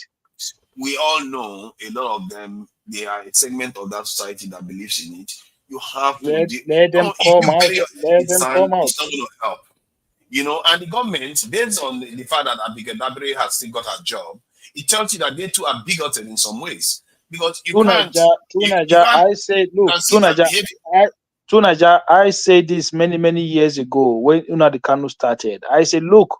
We all know a lot of them. They are a segment of that society that believes in it. You have to let them come out. Let them come out. It's not going to help. And the government, based on the fact that Abigail Dabre has still got her job, it tells you that they too are bigoted in some ways. Because you can't. I said, look, Tunaja, I said this many years ago when Nnamdi Kanu started. I said, look,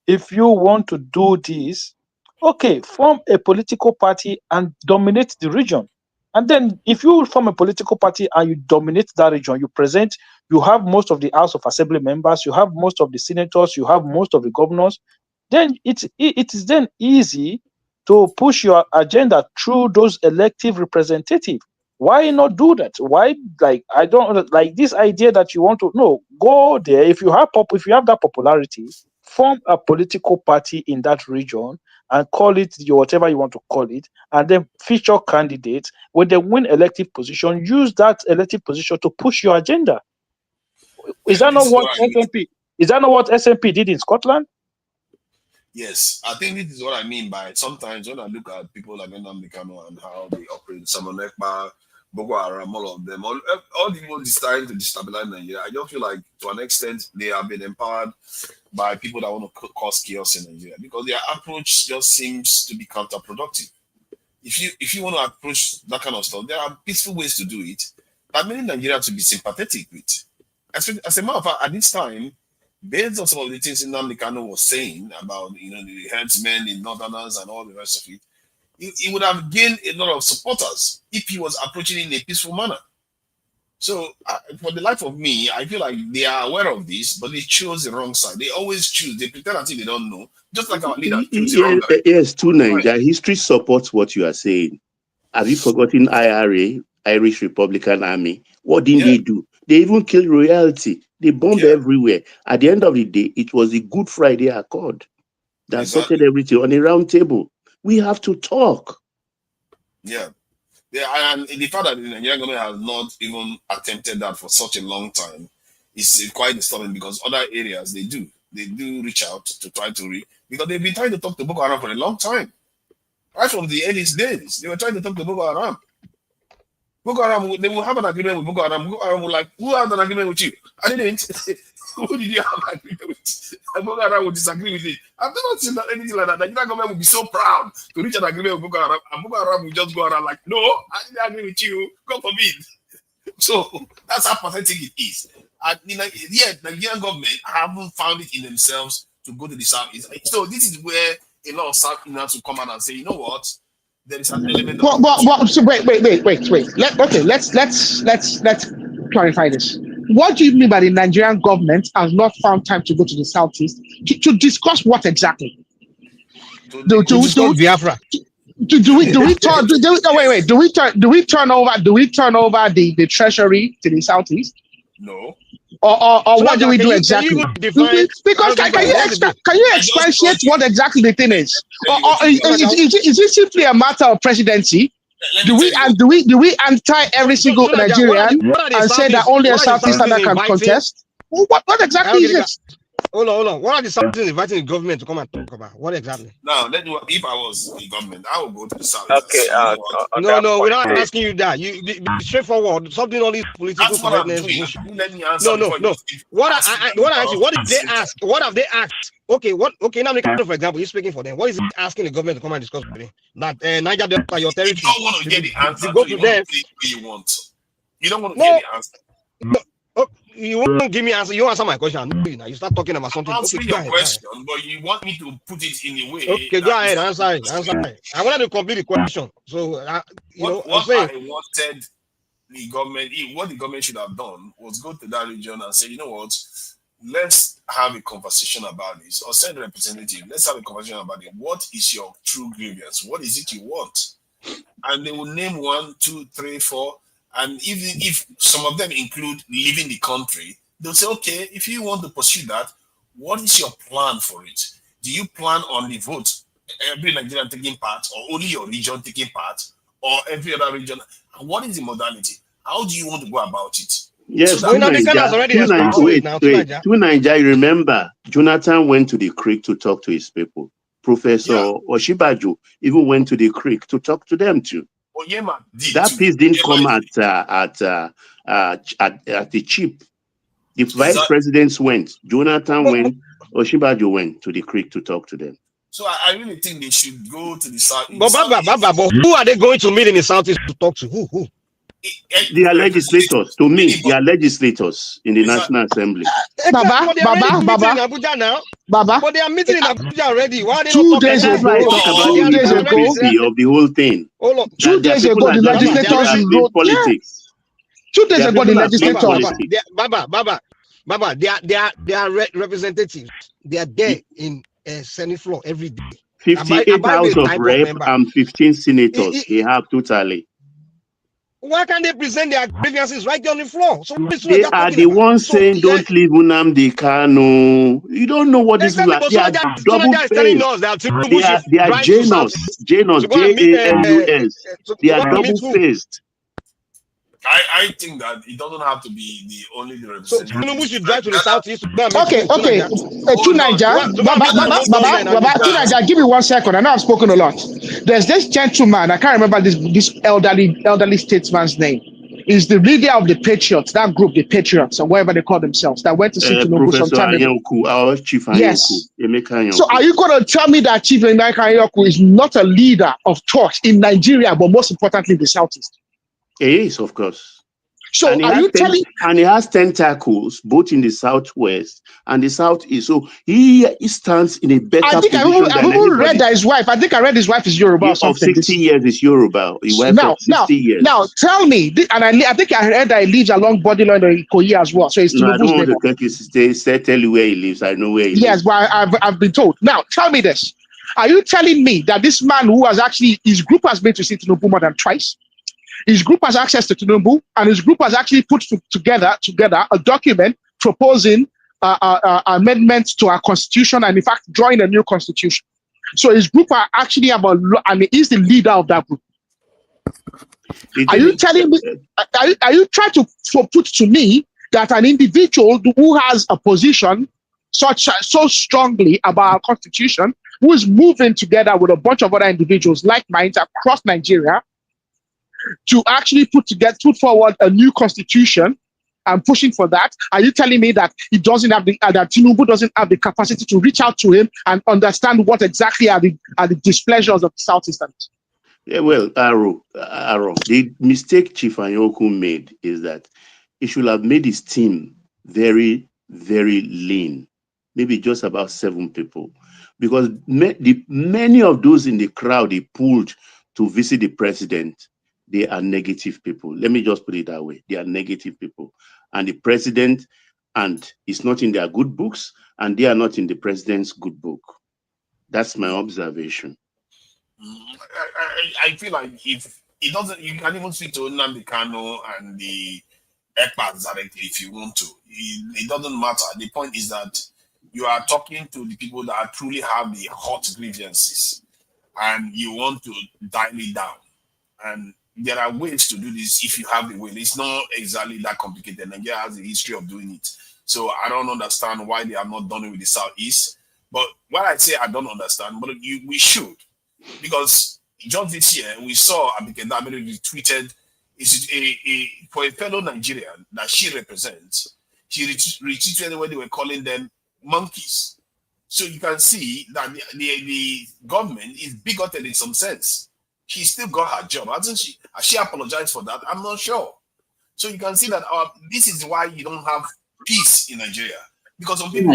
if you want to do this, okay, form a political party and dominate the region. And then if you form a political party and you dominate that region, you have most of the House of Assembly members, you have most of the senators, you have most of the governors, then it is then easy to push your agenda through those elective representatives. Why not do that? Why, I don't like this idea that you want to go there. If you have that popularity, form a political party in that region and call it whatever you want to call it, and then feature candidates. When they win elective position, use that elective position to push your agenda. Is that not what SNP? Is that not what SNP did in Scotland? Yes, I think this is what I mean by sometimes when I look at people like Nnamdi Kanu and how they operate, Simon Ekpa, Boko Haram, all of them, all the people trying to destabilize Nigeria. I just feel like to an extent they have been empowered by people that want to cause chaos in Nigeria because their approach just seems to be counterproductive. If you want to approach that kind of stuff, there are peaceful ways to do it that many Nigerians to be sympathetic with. As a matter of fact, at this time, based on some of the things Nnamdi Kanu was saying about the herdsmen, the northerners, and all the rest of it, he would have gained a lot of supporters if he was approaching it in a peaceful manner. So, for the life of me, I feel like they are aware of this, but they chose the wrong side. They always choose. They pretend as if they don't know, just like our leaders choose the wrong guy. Yes, too, Nigeria. History supports what you are saying. Have you forgotten IRA, Irish Republican Army? What didn't they do? They even killed royalty. They bombed everywhere. At the end of the day, it was the Good Friday Accord that sorted everything on a round table. We have to talk. Yeah. Yeah, and the fact that the Nigerian government has not even attempted that for such a long time is quite disturbing, because other areas they do reach out to try to because they've been trying to talk to Boko Haram for a long time. Right from the earliest days, they were trying to talk to Boko Haram. Boko Haram, they will have an agreement with Boko Haram. Boko Haram will like, who had an agreement with you? I didn't. Who did you have an agreement with? And Boko Haram will disagree with it. I've never seen anything like that. The Nigerian government will be so proud to reach an agreement with Boko Haram, and Boko Haram will just go around like, no, I didn't agree with you. God forbid. So that's how pathetic it is. And yet, the Nigerian government haven't found it in themselves to go to the Southeast. So this is where a lot of Southerners will come out and say, you know what? There is an element of so wait. Let's clarify this. What do you mean by the Nigerian government has not found time to go to the Southeast to discuss what exactly? Do we turn over the treasury to the Southeast? No. Or what do we do exactly? Because can you expatiate what exactly the thing is? Or is it simply a matter of presidency? Do we untie every single Nigerian and say that only a Southeasterner can contest? What exactly is it? Hold on. What are the Southeasterners inviting the government to come and talk about? What exactly? Now, if I was the government, I would go to the South. Okay. No, we're not asking you that. You be straightforward. Something all these political correctness. Let me answer. No. What did they ask? What have they asked? Okay, now for example, you're speaking for them. What is it asking the government to come and discuss with them? That Niger Delta, your territory. You don't want to get the answer. You go to them. You want. You don't want to get the answer. No. You won't give me answer. You answer my question. Now you start talking about something. I'm answering your question, but you want me to put it in a way. Okay, go ahead. Answer it. I wanted to complete the question. So, what I wanted the government, what the government should have done was go to that region and say, you know what, let's have a conversation about this, or send a representative. Let's have a conversation about it. What is your true grievance? What is it you want? And they will name 1, 2, 3, 4. And even if some of them include leaving the country, they'll say, okay, if you want to pursue that, what is your plan for it? Do you plan on the vote, every Nigerian taking part, or only your region taking part, or every other region? And what is the modality? How do you want to go about it? Yes, so to Nigeria, remember, Jonathan went to the creek to talk to his people. Professor Oshibaju even went to the creek to talk to them too. That peace didn't come at the cheap. The vice presidents went, Jonathan went, Oshibaju went to the creek to talk to them. So I really think they should go to the south. But who are they going to meet in the southeast to talk to? Who? They are legislators. To me, they are legislators in the National Assembly. Baba. But they are meeting in Abuja already. Why are they 2 days ago? Of the whole thing. 2 days ago, the legislators wrote politics. 2 days ago, the legislators. Baba, they are representatives. They are there in Senate floor every day. 58 House of Rep and 15 senators. They have totally. Why can't they present their grievances right there on the floor? So they are the ones saying, don't leave Nnamdi Kanu. You don't know what this is like. They are double-faced. They are Janus, J-A-N-U-S. They are double-faced. I think that it doesn't have to be the only representative. So Tinubu should drive to the southeast. Okay. To Niger, give me 1 second. I know I've spoken a lot. There's this gentleman, I can't remember this elderly statesman's name. He's the leader of the Patriots, that group, the Patriots, or whatever they call themselves, that went to see Tinubu some time ago. Our Chief Yes. So are you going to tell me that Chief Emeka Anyaoku is not a leader of thought in Nigeria, but most importantly, the southeast? He is, of course. So are you telling? And he has tentacles both in the southwest and the southeast. So he stands in a better position. I've even read that his wife. I think I read his wife is Yoruba or something. Of 60 years is Yoruba. Now tell me, and I think I heard that he lives along bodyline or Ikoyi as well. So it's I don't want to tell you where he lives. I know where he lives. Yes, but I've been told. Now tell me this. Are you telling me that this man who has actually, his group has been to see Tinubu more than twice? His group has access to Tinubu, and his group has actually put together a document proposing amendments to our constitution, and in fact, drawing a new constitution. So his group are actually about, and he's the leader of that group. Are you telling me? Are you trying to put to me that an individual who has a position so strongly about our constitution, who is moving together with a bunch of other individuals like mine across Nigeria, to actually put forward a new constitution and pushing for that? Are you telling me that he doesn't have that Tinubu doesn't have the capacity to reach out to him and understand what exactly are the displeasures of the Southeasterners? Yeah, well, Aaron, the mistake Chief Anyoku made is that he should have made his team very, very lean, maybe just about 7 people, because many of those in the crowd he pulled to visit the president, they are negative people. Let me just put it that way. They are negative people. And the president, and it's not in their good books, and they are not in the president's good book. That's my observation. I feel like if it doesn't, you can even speak to Nnamdi Kanu and the ECPAs directly if you want to. It doesn't matter. The point is that you are talking to the people that truly have the hot grievances, and you want to dial it down. And there are ways to do this if you have the will. It's not exactly that complicated. Nigeria has a history of doing it. So I don't understand why they have not done it with the Southeast. But when I say I don't understand, but we should. Because just this year, we saw Abike Damiri tweeted for a fellow Nigerian that she represents, she retweeted when they were calling them monkeys. So you can see that the government is bigoted in some sense. She still got her job, hasn't she? Has she apologized for that? I'm not sure. So you can see that this is why you don't have peace in Nigeria. Because some people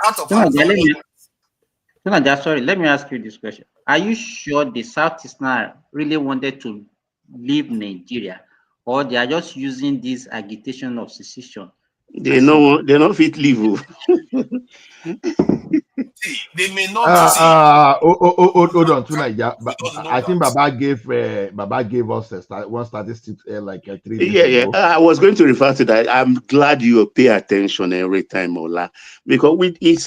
out of heart. Sorry, let me ask you this question. Are you sure the Southeasterners really wanted to leave Nigeria, or they are just using this agitation of secession? They know they're not fit leave. They may not hold on tonight. Yeah, I think Baba gave us one statistic like 3 days ago. I was going to refer to that. I'm glad you pay attention every time, Ola, because it's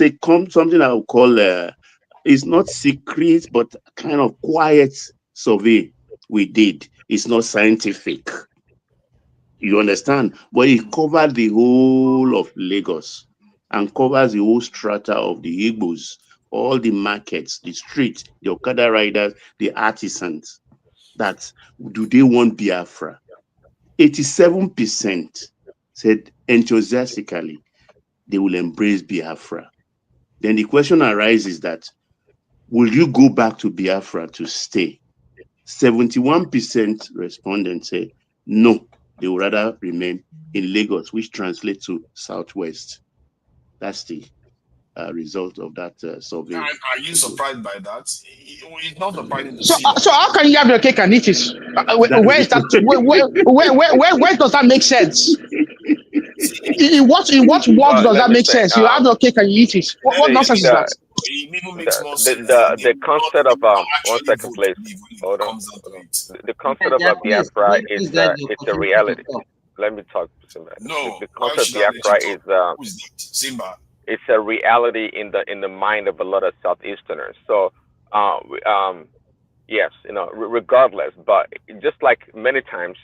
something I would call it's not secret, but kind of quiet survey we did. It's not scientific. You understand? But it covered the whole of Lagos and covers the whole strata of the Igbos, all the markets, the streets, the Okada riders, the artisans. That do they want Biafra? 87% said enthusiastically they will embrace Biafra. Then the question arises that will you go back to Biafra to stay? 71% respondents say no, they would rather remain in Lagos, which translates to Southwest. That's the result of that survey. Are you surprised by that? It's not surprising to So, see that. so how can you have your cake and eat it? Where is that? Where does that make sense? In what world does that make sense? You have your cake and you eat it. What nonsense is that? It even makes more sense. The concept of 1 second, please. Hold on. The concept of Biafra is it's a reality. Let me talk to Simba. No, the concept of Biafra is Simba. It's a reality in the mind of a lot of Southeasterners. So, yes, regardless. But just like many times,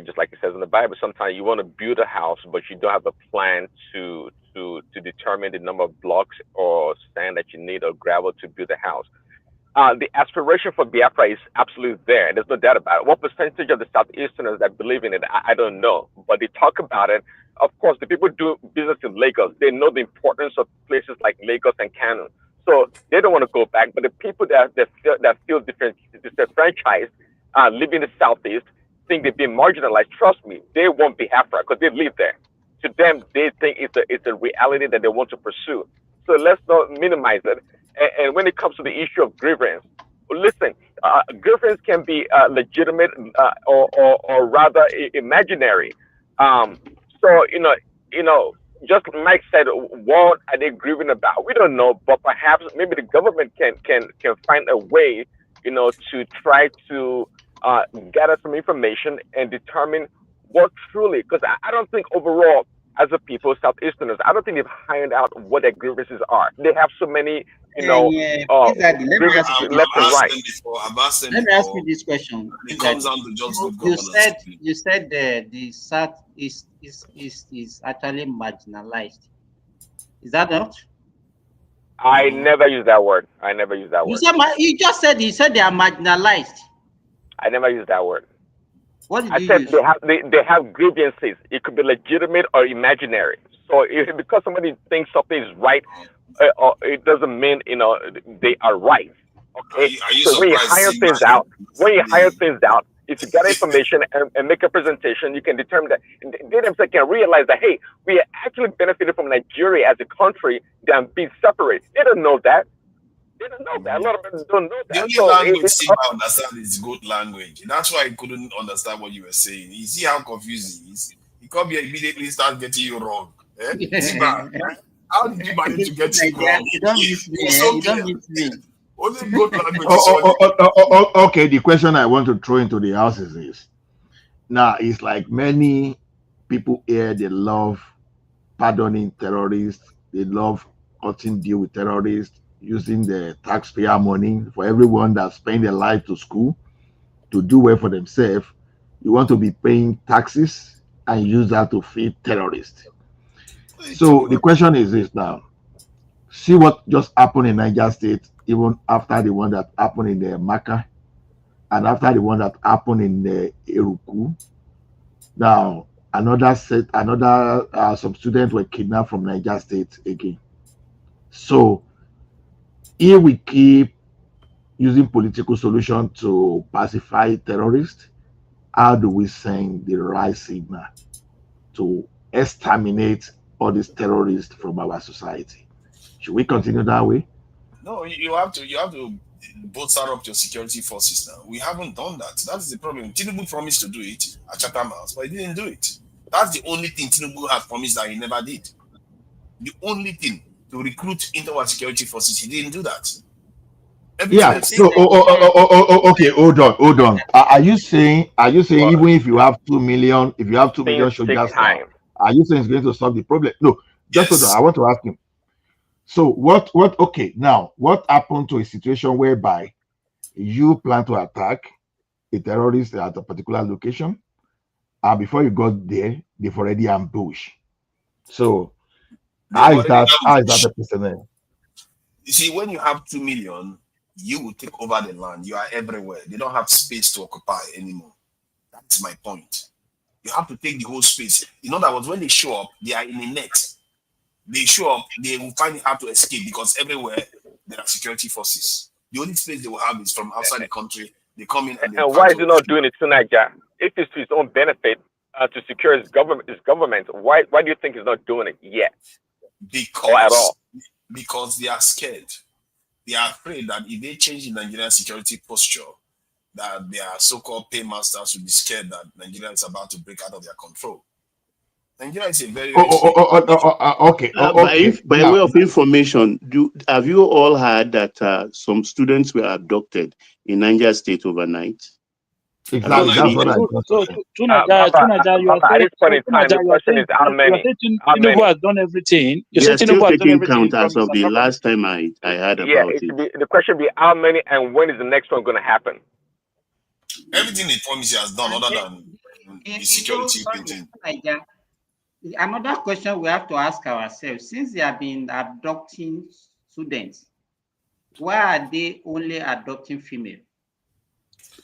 just like it says in the Bible, sometimes you want to build a house, but you don't have a plan to determine the number of blocks or sand that you need or gravel to build a house. The aspiration for Biafra is absolutely there. There's no doubt about it. What percentage of the Southeasterners that believe in it, I don't know. But they talk about it. Of course, the people do business in Lagos. They know the importance of places like Lagos and Kanu. So they don't want to go back. But the people that feel disenfranchised, living in the Southeast, think they've been marginalized. Trust me, they want Biafra because they live there. To them, they think it's a reality that they want to pursue. So let's not minimize it. And when it comes to the issue of grievance, listen, grievance can be legitimate or rather imaginary. So just Mike said, what are they grieving about? We don't know, but perhaps maybe the government can find a way, to try to uh, gather some information and determine what truly. Because I don't think overall, as a people, Southeasterners, I don't think they've ironed out what their grievances are. They have so many, Please, Daddy, let me ask grievances you this left and I've asked right. them before. I've asked them Let me ask you before. this question. It Please, comes Daddy. down to just good You governance. said the South is actually marginalized. Is that not? I never use that word. I never use that You word. said you just said they are marginalized. I never use that word. What did I you said use? they have grievances. It could be legitimate or imaginary. So because somebody thinks something is right, or it doesn't mean they are right. Okay. Are you So when you surprised? hire things out, if you get information and make a presentation, you can determine that they themselves can realize that, hey, we are actually benefited from Nigeria as a country than being separate. They don't know that. They don't know that. A lot of them don't know The that. only So language it's Simba understand is good language. That's why I couldn't understand what you were saying. You see how confused he is. He come here immediately start getting you wrong. Simba, how did you manage to get him wrong? You don't miss me. It's so You clear. don't miss me. Only good language is Oh, what okay. The question I want to throw into the house is this. Now, it's like many people here, they love pardoning terrorists. They love cutting deal with terrorists, using the taxpayer money for everyone that spend their life to school to do well for themselves. You want to be paying taxes and use that to feed terrorists. So the question is this now. See what just happened in Niger State, even after the one that happened in the Maka and after the one that happened in the Eruku. Now, another some students were kidnapped from Niger State again. So here we keep using political solution to pacify terrorists. How do we send the right signal to exterminate all these terrorists from our society? Should we continue that way? No, you have to both start up your security forces now. We haven't done that. That's the problem. Tinubu promised to do it at Chatham House, but he didn't do it. That's the only thing Tinubu has promised that he never did. The only thing to recruit into our security forces, he didn't do that. Everything Yeah. they're saying. So, okay. Hold on. Are you saying well, even if you have 2 million, if you have two things million take soldiers now, time. are you saying it's going to solve the problem? No. Just hold on. Yes. I want to ask him. So, okay, now, what happened to a situation whereby you plan to attack a terrorist at a particular location, and before you got there, they've already ambushed? So, They've how is already that ambushed. a personnel? You see, when you have 2 million, you will take over the land. You are everywhere. They don't have space to occupy anymore. That's my point. You have to take the whole space. In other words, when they show up, they are in a net. They show up, they will find it hard to escape because everywhere there are security forces. The only space they will have is from outside the country. They come in and they And try why is to he not doing it tonight, Jack? If it's to his own benefit, to secure his government, why do you think he's not doing it yet or at because all? they are scared. They are afraid that if they change the Nigerian security posture, that their so-called paymasters will be scared that Nigeria is about to break out of their control. Nigeria is a very, very stable country. Okay. By Okay. by Now, way of information, have you all heard that some students were abducted in Niger State overnight? Have you exactly. seen That's it? what I So, just so said. Tunaja, you are Papa, at saying this point in time, the question is You are saying how Tinubu many? has done everything. You They say are still Tinubu has done taking everything he count as promised, of and the nobody. last time I heard Yeah, about it it. should be the question be how many and when is the next one going to happen? Everything they promise he has done, And other then, than the security sorry, painting. Naija, another question we have to ask ourselves: since they have been adopting students, why are they only adopting female?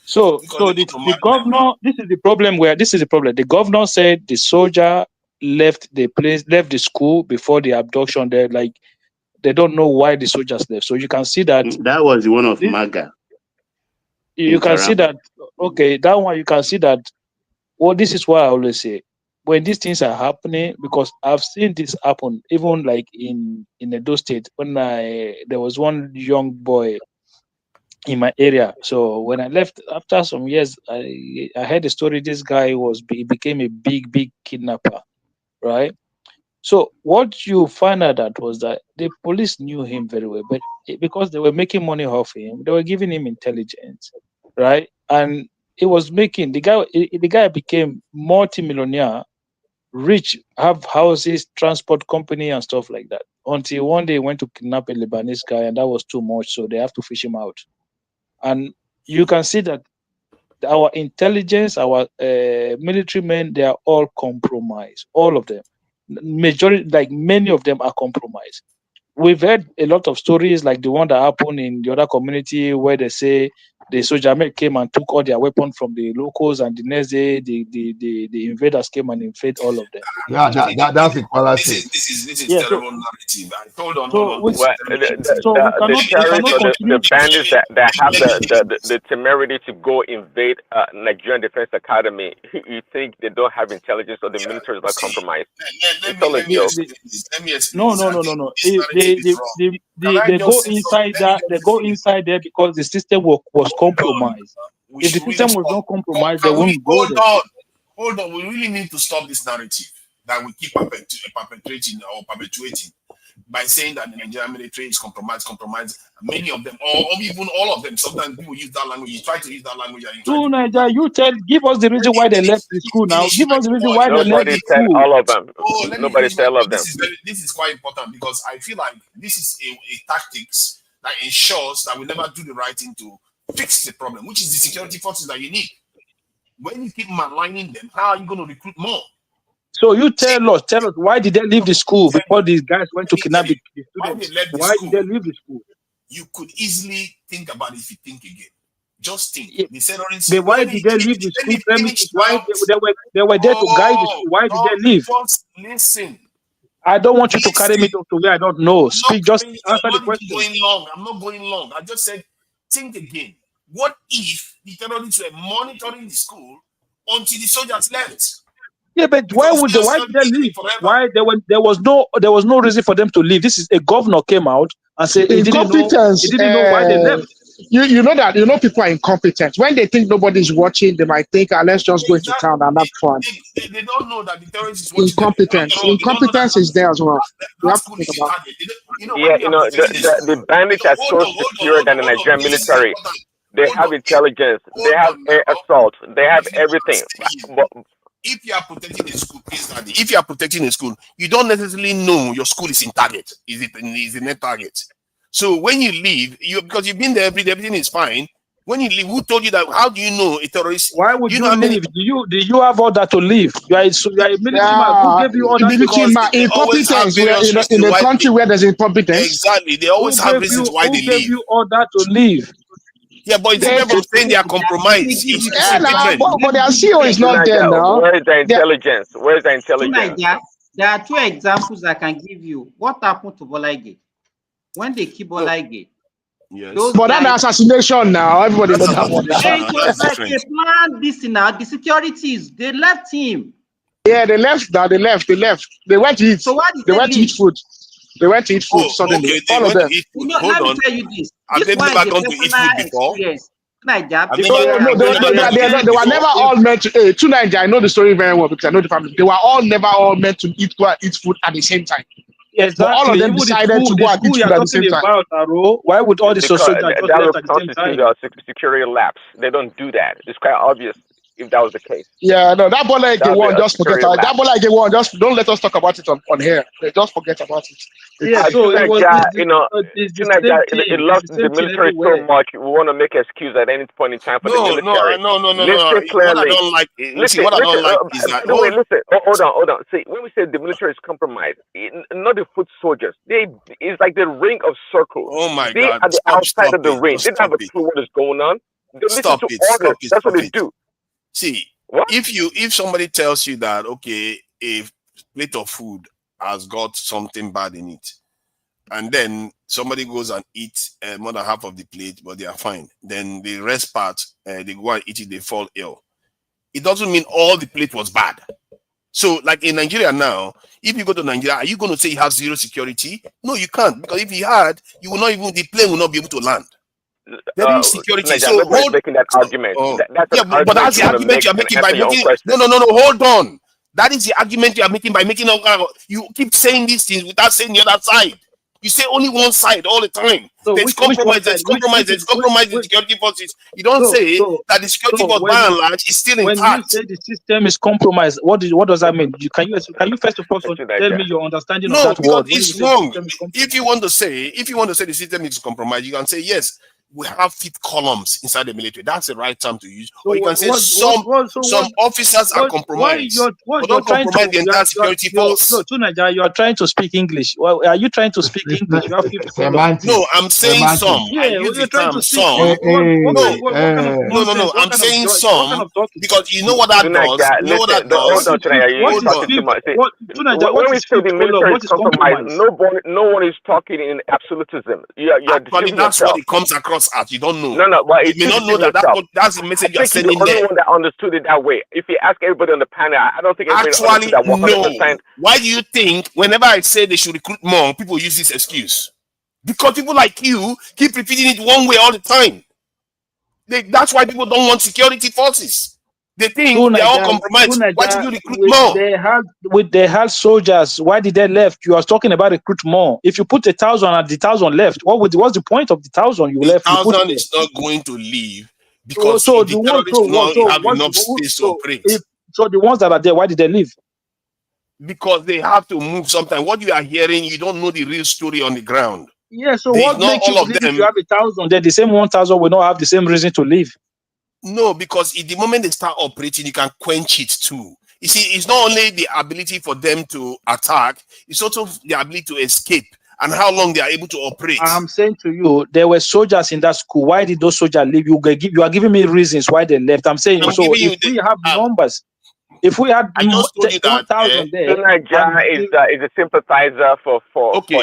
So, Because they want to the marry them. governor. This is the problem. This is the problem. The governor said the soldier left the school before the abduction. They don't know why the soldiers left. So you can see that That was the one of this. MAGA You in can see Taraba. that. Okay, that one you can see that. Well, this is why I always say when these things are happening, because I've seen this happen even like in Edo State when there was one young boy in my area. So when I left after some years, I heard the story. This guy he became a big kidnapper, right? So what you find out that was that the police knew him very well, but because they were making money off him, they were giving him intelligence, right? And it was making the guy became multi-millionaire, rich, have houses, transport company, and stuff like that. Until one day he went to kidnap a Lebanese guy, and that was too much, so they have to fish him out. And you can see that our intelligence, our military men, they are all compromised. All of them, majority, like many of them, are compromised. We've heard a lot of stories like the one that happened in the other community where they say the soldier came and took all their weapons from the locals, and the next day the invaders came and invade all of them. Yeah, So that's a This fallacy. is yeah, terrible narrative. Hold on, hold so on. we This is Well, terrible narrative. so we terrorists cannot or the continue. bandits that have the temerity to go invade Nigerian Defense Academy, you think they don't have intelligence or the military is not See, compromised? let It's me all a let me joke. explain this. Let me explain No, this. no, I no, no, think no. this narrative is wrong. Can I They go just say inside something? that. They go inside there because the system was Hold on. compromised. We If the should really system was stop. not compromised, they Can we wouldn't go there. hold on? We really need to stop this narrative that we keep perpetrating or perpetuating by saying that the Nigerian military is compromised. Many of them, or even all of them, sometimes people use that language. You try to use that language and you try To to Nigeria, give us the reason why they left the school now. Give us the reason why they left Nobody the said school. all of them. let me Nobody finish my said all of point. them. This is quite important because I feel like this is a tactics that ensures that we never do the right thing to fix the problem, which is the security forces that you need. When you keep maligning them, how are you going to recruit more? So you tell us why did they leave the school before these guys went to kidnap the Why they students? left the Why school? did they leave the school? You could easily think about it if you think again. Just think. Yeah. The terrorists. But why did they leave the Let school me finish premises? Why now. they were there to guide the school? Why did they leave? Just listen. I don't want you to carry me to where I don't know. Speak, just I'm answer the not question. going long. I'm not going long. I just said, think again. What if the terrorists were monitoring the school until the soldiers left? Yeah, but why did they leave? Why there was no reason for them to leave. This is a governor came out and said he didn't know why they left. You know that people are incompetent. When they think nobody's watching, they might think, let's just go into town and have fun. They don't know that the terrorists is watching Incompetence. them. Incompetence is there as well. You have to School think is about target. The bandits are so superior than the Nigerian military. They have intelligence. They have air assault. They have everything. But if you are protecting a school, if you are protecting a school, you don't necessarily know your school is in target. Is it net target? So when you leave, because you've been there every day, everything is fine. When you leave, who told you that? How do you know a terrorist? Why would you know leave? Do you have order to leave? You are a military man. Who gave you order to leave? Incompetence. In a country where there's incompetence. Exactly. They always have reasons why they leave. Who gave you order to leave? Yeah, but it's different from saying they are compromised. But their CEO is not there now. Where is the intelligence? Where is the intelligence? There are two examples I can give you. What happened to Bolaige? When they keep Bolaige, yes. But that's assassination now. Everybody knows that one. It was like a plan. This now, the securities, they left him. Yeah, they left. Now they left. They went to eat. So why did they went to eat food? They went to eat food suddenly. Okay, all of them. Let me tell you this. This one is a personal experience. No, they were never all meant to. To Nigeria, I know the story very well because I know the family. They were never all meant to eat food at the same time. Yes, but all of them decided to go and eat food at the same time. Why would all the soldiers just that left would at the same time? constitute security lapse. They don't do that. It's quite obvious if that was the case. Yeah, no, that Bolaige one, just forget about it. That Bolaige one, just don't let us talk about it on here. Just forget about it. Yeah, so it was it lost the military so much. We want to make excuse at any point in time for the military. No. Listen clearly. What I don't like, what I don't like is that. Listen. Hold on. See, when we say the military is compromised, not the foot soldiers. It's like the ring of circles. Oh my God! They are the outside of the ring. They don't have a clue what is going on. They listen to orders. That's what they do. See, if somebody tells you that a plate of food has got something bad in it, and then somebody goes and eats more than half of the plate, but they are fine. Then the rest part, they go and eat it, they fall ill. It doesn't mean all the plate was bad. So, like in Nigeria now, if you go to Nigeria, are you going to say you have zero security? No, you can't, because if you had, the plane will not be able to land. There is security. So making that argument. But that's the argument you're making by making. No. Hold on. That is the argument you are making by making you keep saying these things without saying the other side. You say only one side all the time. So There's which one compromise, side? there's compromise, there's compromise in security forces. You don't so say so that the security so force by and large is still when you intact. say the system is compromised, what does that mean? Can you first of all tell me your understanding of No, that because word? When you it's say the wrong. system is If you want to say the system is compromised, you can say yes. We have fifth columns inside the military. That's the right term to use. so Or you can say some officers are compromised, but you're don't trying compromise to the entire security force. no, Tunaja, you are trying to speak English. Well, are you trying to speak English? You have fifth column. No, I'm saying some. I Yeah, use the you're trying term to speak. some. What kind of nonsense? No. I'm saying What kind some of talking? because you know what that does. You know what that does. Hold on, Tunaya, you're Hold talking on. too much. See, Tunaja, what when we is say the fifth column? military What is is compromised, compromise? no one is talking in absolutism. You're Actually, deceiving that's what yourself. it comes across as. You don't know. No, well, You it's may still not know deceiving that yourself. that's the I message you're think you're the sending only there. one that understood it that way. If you ask everybody on the panel, I don't think everybody Actually, understood that no. 100%. Why do you think whenever I say they should recruit more, people use this excuse? Because people like you keep repeating it one way all the time. That's why people don't want security forces. They think they're all compromised. Why should you recruit more? They had soldiers. Why did they left? You are talking about recruit more. If you put 1,000 and the 1,000 left, what's the point of the 1,000 you left? You put 1,000 there? is not going to leave because So if the terrorists do not have enough space to operate. So the ones that are there, why did they leave? Because they have to move sometimes. What you are hearing, you don't know the real story on the ground. Yeah, so There's what not makes you all of believe if them. you have 1,000, then the same 1,000 will not have the same reason to leave? No, because in the moment they start operating, you can quench it too. You see, it's not only the ability for them to attack, it's also the ability to escape and how long they are able to operate. I'm saying to you, there were soldiers in that school. Why did those soldiers leave? You are giving me reasons why they left. I'm saying, so if we have numbers, if we had I just told you that 1,000 there, Tunaya is a sympathizer for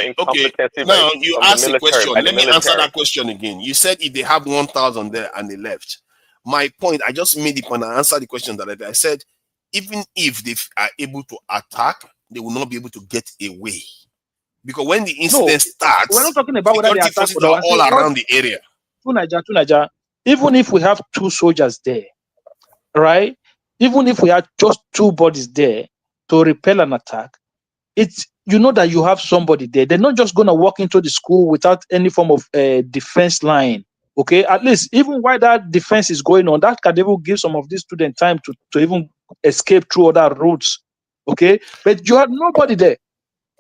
incompetency Now you from ask the a military. question. By the Let me answer military. that question again. You said if they have 1,000 there and they left. My point, I just made the point. I answered the question that I said, even if they are able to attack, they will not be able to get away. Because when the incident starts, we're not talking about whether they security attack forces or are not. all around the area. Tunaja, even if we have 2 soldiers there, right? Even if we had just 2 bodies there to repel an attack, it's you know that you have somebody there. They're not just going to walk into the school without any form of defense line. Okay, at least even while that defense is going on, that can even give some of these students time to even escape through other routes. Okay, but you had nobody there.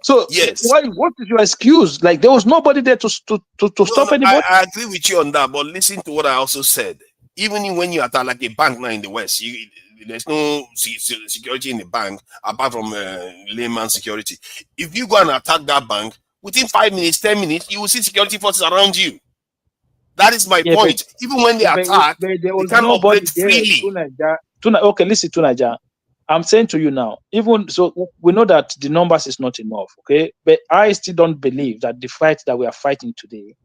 So yes, what is your excuse? Like there was nobody there to stop anybody. I agree with you on that, but listen to what I also said. Even when you attack like a bank now in the West, there's no security in the bank apart from layman security. If you go and attack that bank, within 5 minutes, 10 minutes, you will see security forces around you. That is my point. Even when they attack, there they was can't nobody operate there. freely. Okay, listen, Tunaja. I'm saying to you now, even so, we know that the numbers is not enough, okay? But I still don't believe that the fight that we are fighting today,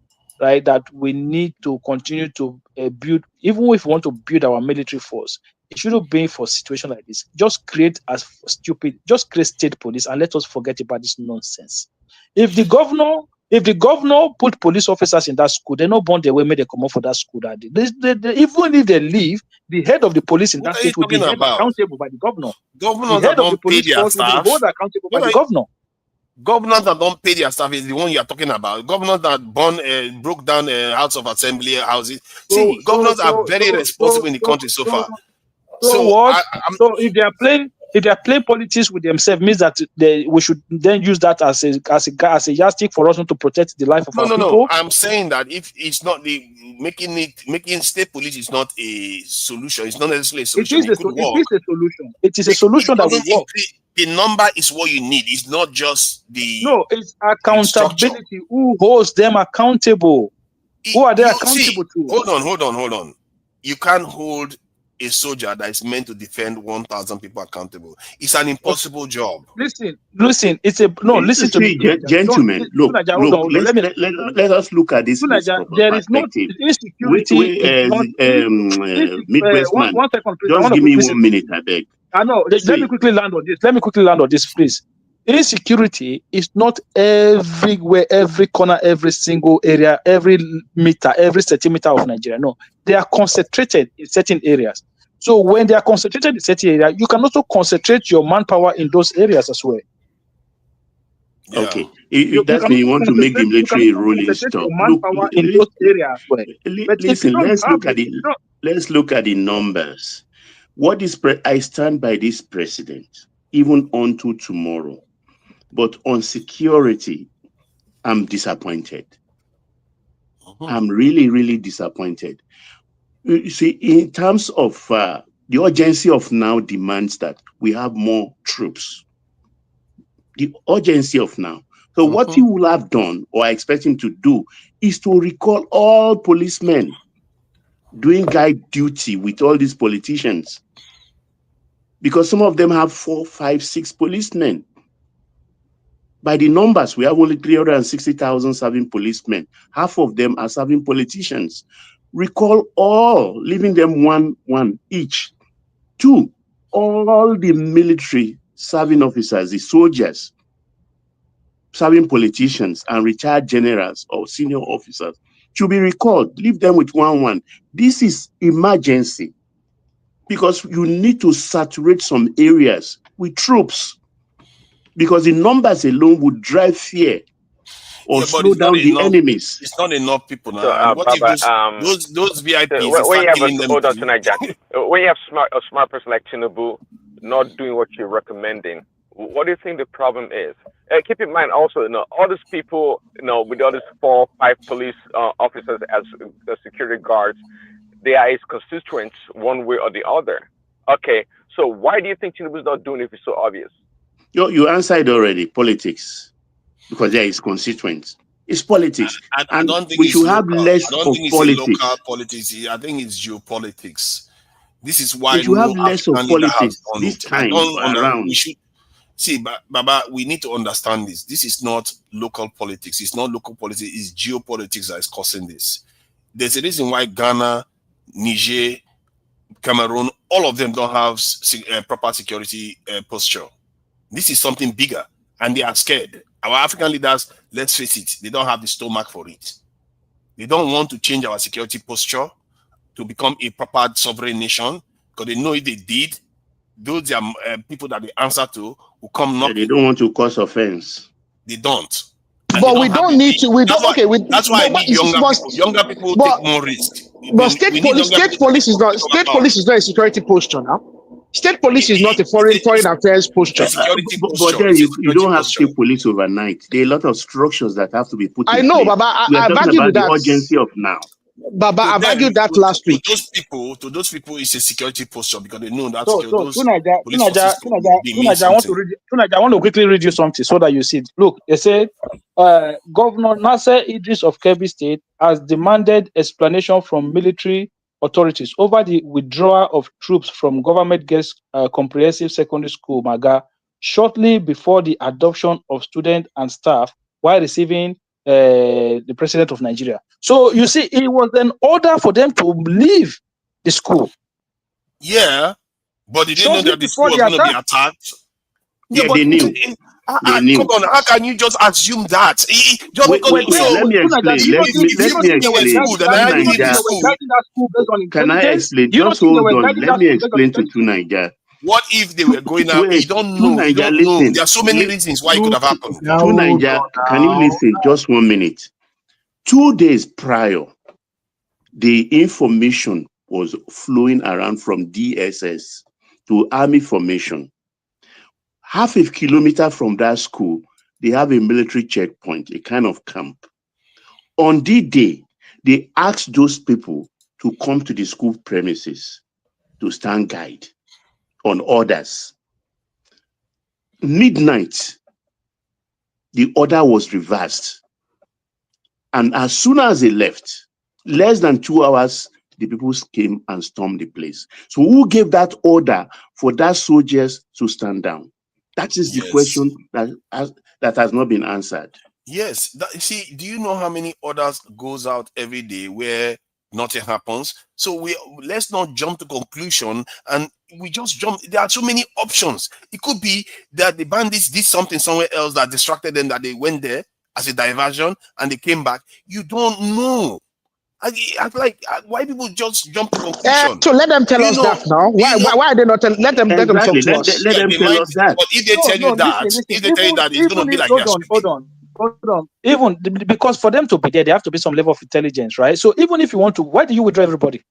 right, that we need to continue to build, even if we want to build our military force, it shouldn't be for a situation like this. Just create state police and let us forget about this nonsense. If the governor put police officers in that school, they're not born their way, may they come up for that school that day. Even if they leave, the head of the police in that state will be held accountable by the governor. Governors The head that of the don't pay police their force will be staff. held accountable by the governor. Governors that don't pay their staff is the one you are talking about. Governors that broke down House of Assembly houses. Governors are very responsible in the country so far. So if they are playing politics with themselves, means that we should then use that as a yardstick for us to protect the life of our people. No. I'm saying that if it's not making state police is not a solution. It's not necessarily a solution. It is a solution. It is a solution that will work. The number is what you need. It's not just it's accountability. Who holds them accountable? Who are they accountable to? Hold on. You can't hold a soldier that is meant to defend 1,000 people accountable. It's an impossible job. Listen. It's a no. Listen to me, gentlemen. Look. Let us look at this. There is no insecurity. Midwest man. One second, please. Just give me 1 minute, I beg. I know. Let me quickly land on this. Please. Insecurity is not everywhere, every corner, every single area, every meter, every centimeter of Nigeria. No, they are concentrated in certain areas. So when they are concentrated in certain area, you can also concentrate your manpower in those areas as well. Yeah. Okay, You that's can me. You also want to make the you can military a also rolling concentrate stock. your Look, manpower in those areas as well. But if you listen. don't have it, Let's look at the numbers. What is I stand by this president even unto tomorrow, but on security, I'm disappointed. I'm really, really disappointed. You see, in terms of the urgency of now demands that we have more troops. The urgency of now. So what he will have done, or I expect him to do, is to recall all policemen doing guide duty with all these politicians. Because some of them have 4, 5, 6 policemen. By the numbers, we have only 360,000 serving policemen. Half of them are serving politicians. Recall all, leaving them one each. 2, all the military serving officers, the soldiers, serving politicians and retired generals or senior officers should be recalled. Leave them with one. This is emergency because you need to saturate some areas with troops because the numbers alone would drive fear or But slow it's not down the enough. enemies. It's not enough people So, now. And what if Baba, those VIPs so they when you start have killing them hold on too? tonight, Jack. When you have a smart person like Tinubu not doing what you're recommending, what do you think the problem is? Keep in mind also, all these people, with all these 4, 5 police officers as security guards, they are his constituents one way or the other. Okay, so why do you think Tinubu's not doing it if it's so obvious? You answered already, politics, because there is constituents. It's politics. I don't think we it's should have local. less I don't of think it's a politics. local politics. I think it's geopolitics. This is We why should have no less of African leader has politics done this it. I time don't. We around. should see, Baba. We need to understand this. This is not local politics. It's not local politics. It's geopolitics that is causing this. There's a reason why Ghana, Niger, Cameroon, all of them don't have proper security posture. This is something bigger, and they are scared. Our African leaders, let's face it, they don't have the stomach for it. They don't want to change our security posture to become a proper sovereign nation because they know if they did, those are people that they answer to will come knocking. They don't want to cause offense. They don't. And but we don't need to. We don't. Okay. That's why I need younger people. Younger people take more risk. But state police is not a security posture now. State police is not a foreign affairs posture. But then you don't have state police overnight. There are a lot of structures that have to be put in place. I know, Baba. I've argued with that. The urgency of now. Baba, I've argued that last week. To those people, it's a security posture because they know that Tunaja, I want to quickly read you something so that you see it. Look, they say Governor Nasser Idris of Kebbi State has demanded explanation from military authorities over the withdrawal of troops from government guest comprehensive secondary school Maga shortly before the adoption of students and staff while receiving the president of Nigeria. So you see, it was an order for them to leave the school. Yeah, but they didn't know that the school was going to be attacked. Yeah, they knew. They knew. Come on, how can you just assume that? Let me explain. Can I explain? Just hold on. Let me explain to Niger. What if they were going out? You don't know. You don't know. There are so many reasons why it could have happened. To Niger, can you listen? Just 1 minute. 2 days prior, the information was flowing around from DSS to Army formation. Half a kilometer from that school, they have a military checkpoint, a kind of camp. On the day, they asked those people to come to the school premises to stand guide on orders. Midnight, the order was reversed. And as soon as they left, less than 2 hours, the people came and stormed the place. So who gave that order for that soldiers to stand down? That is the question that has not been answered. Yes. See, do you know how many orders goes out every day where nothing happens? So let's not jump to conclusion and we just jump. There are so many options. It could be that the bandits did something somewhere else that distracted them, that they went there as a diversion and they came back. You don't know. I feel like why people just jump to conclusion. So let them tell us that now. Why are they not? Let them talk Exactly. to us. Let Yeah, them they tell might. us that. But if they No, tell no, you that, listen. if they tell you that, it's gonna Even be if, like you're hold screaming. on. Even because for them to be there, they have to be some level of intelligence, right? So even if you want to, why do you withdraw everybody?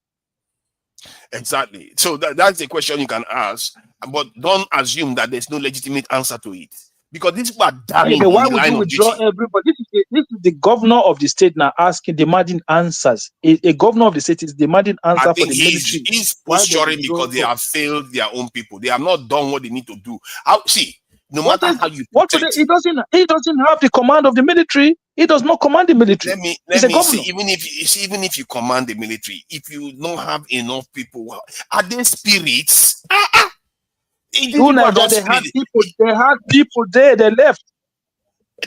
Exactly. So that's a question you can ask, but don't assume that there's no legitimate answer to it. Because these people are Yeah, dying but in why the would you line of withdraw duty. everybody? This is the governor of the state now asking, demanding answers. A governor of the state is demanding I answer for think the he's military. posturing Why they withdraw? because they have failed their own people. They have not done what they need to do. How see, no What matter is how you what put would it, he doesn't have the command of the military. He does not command the military. He's let a me see. governor. Even if you command the military, if you don't have enough people, are they spirits? These Through people are Niger, not spirits. they had people there, they left.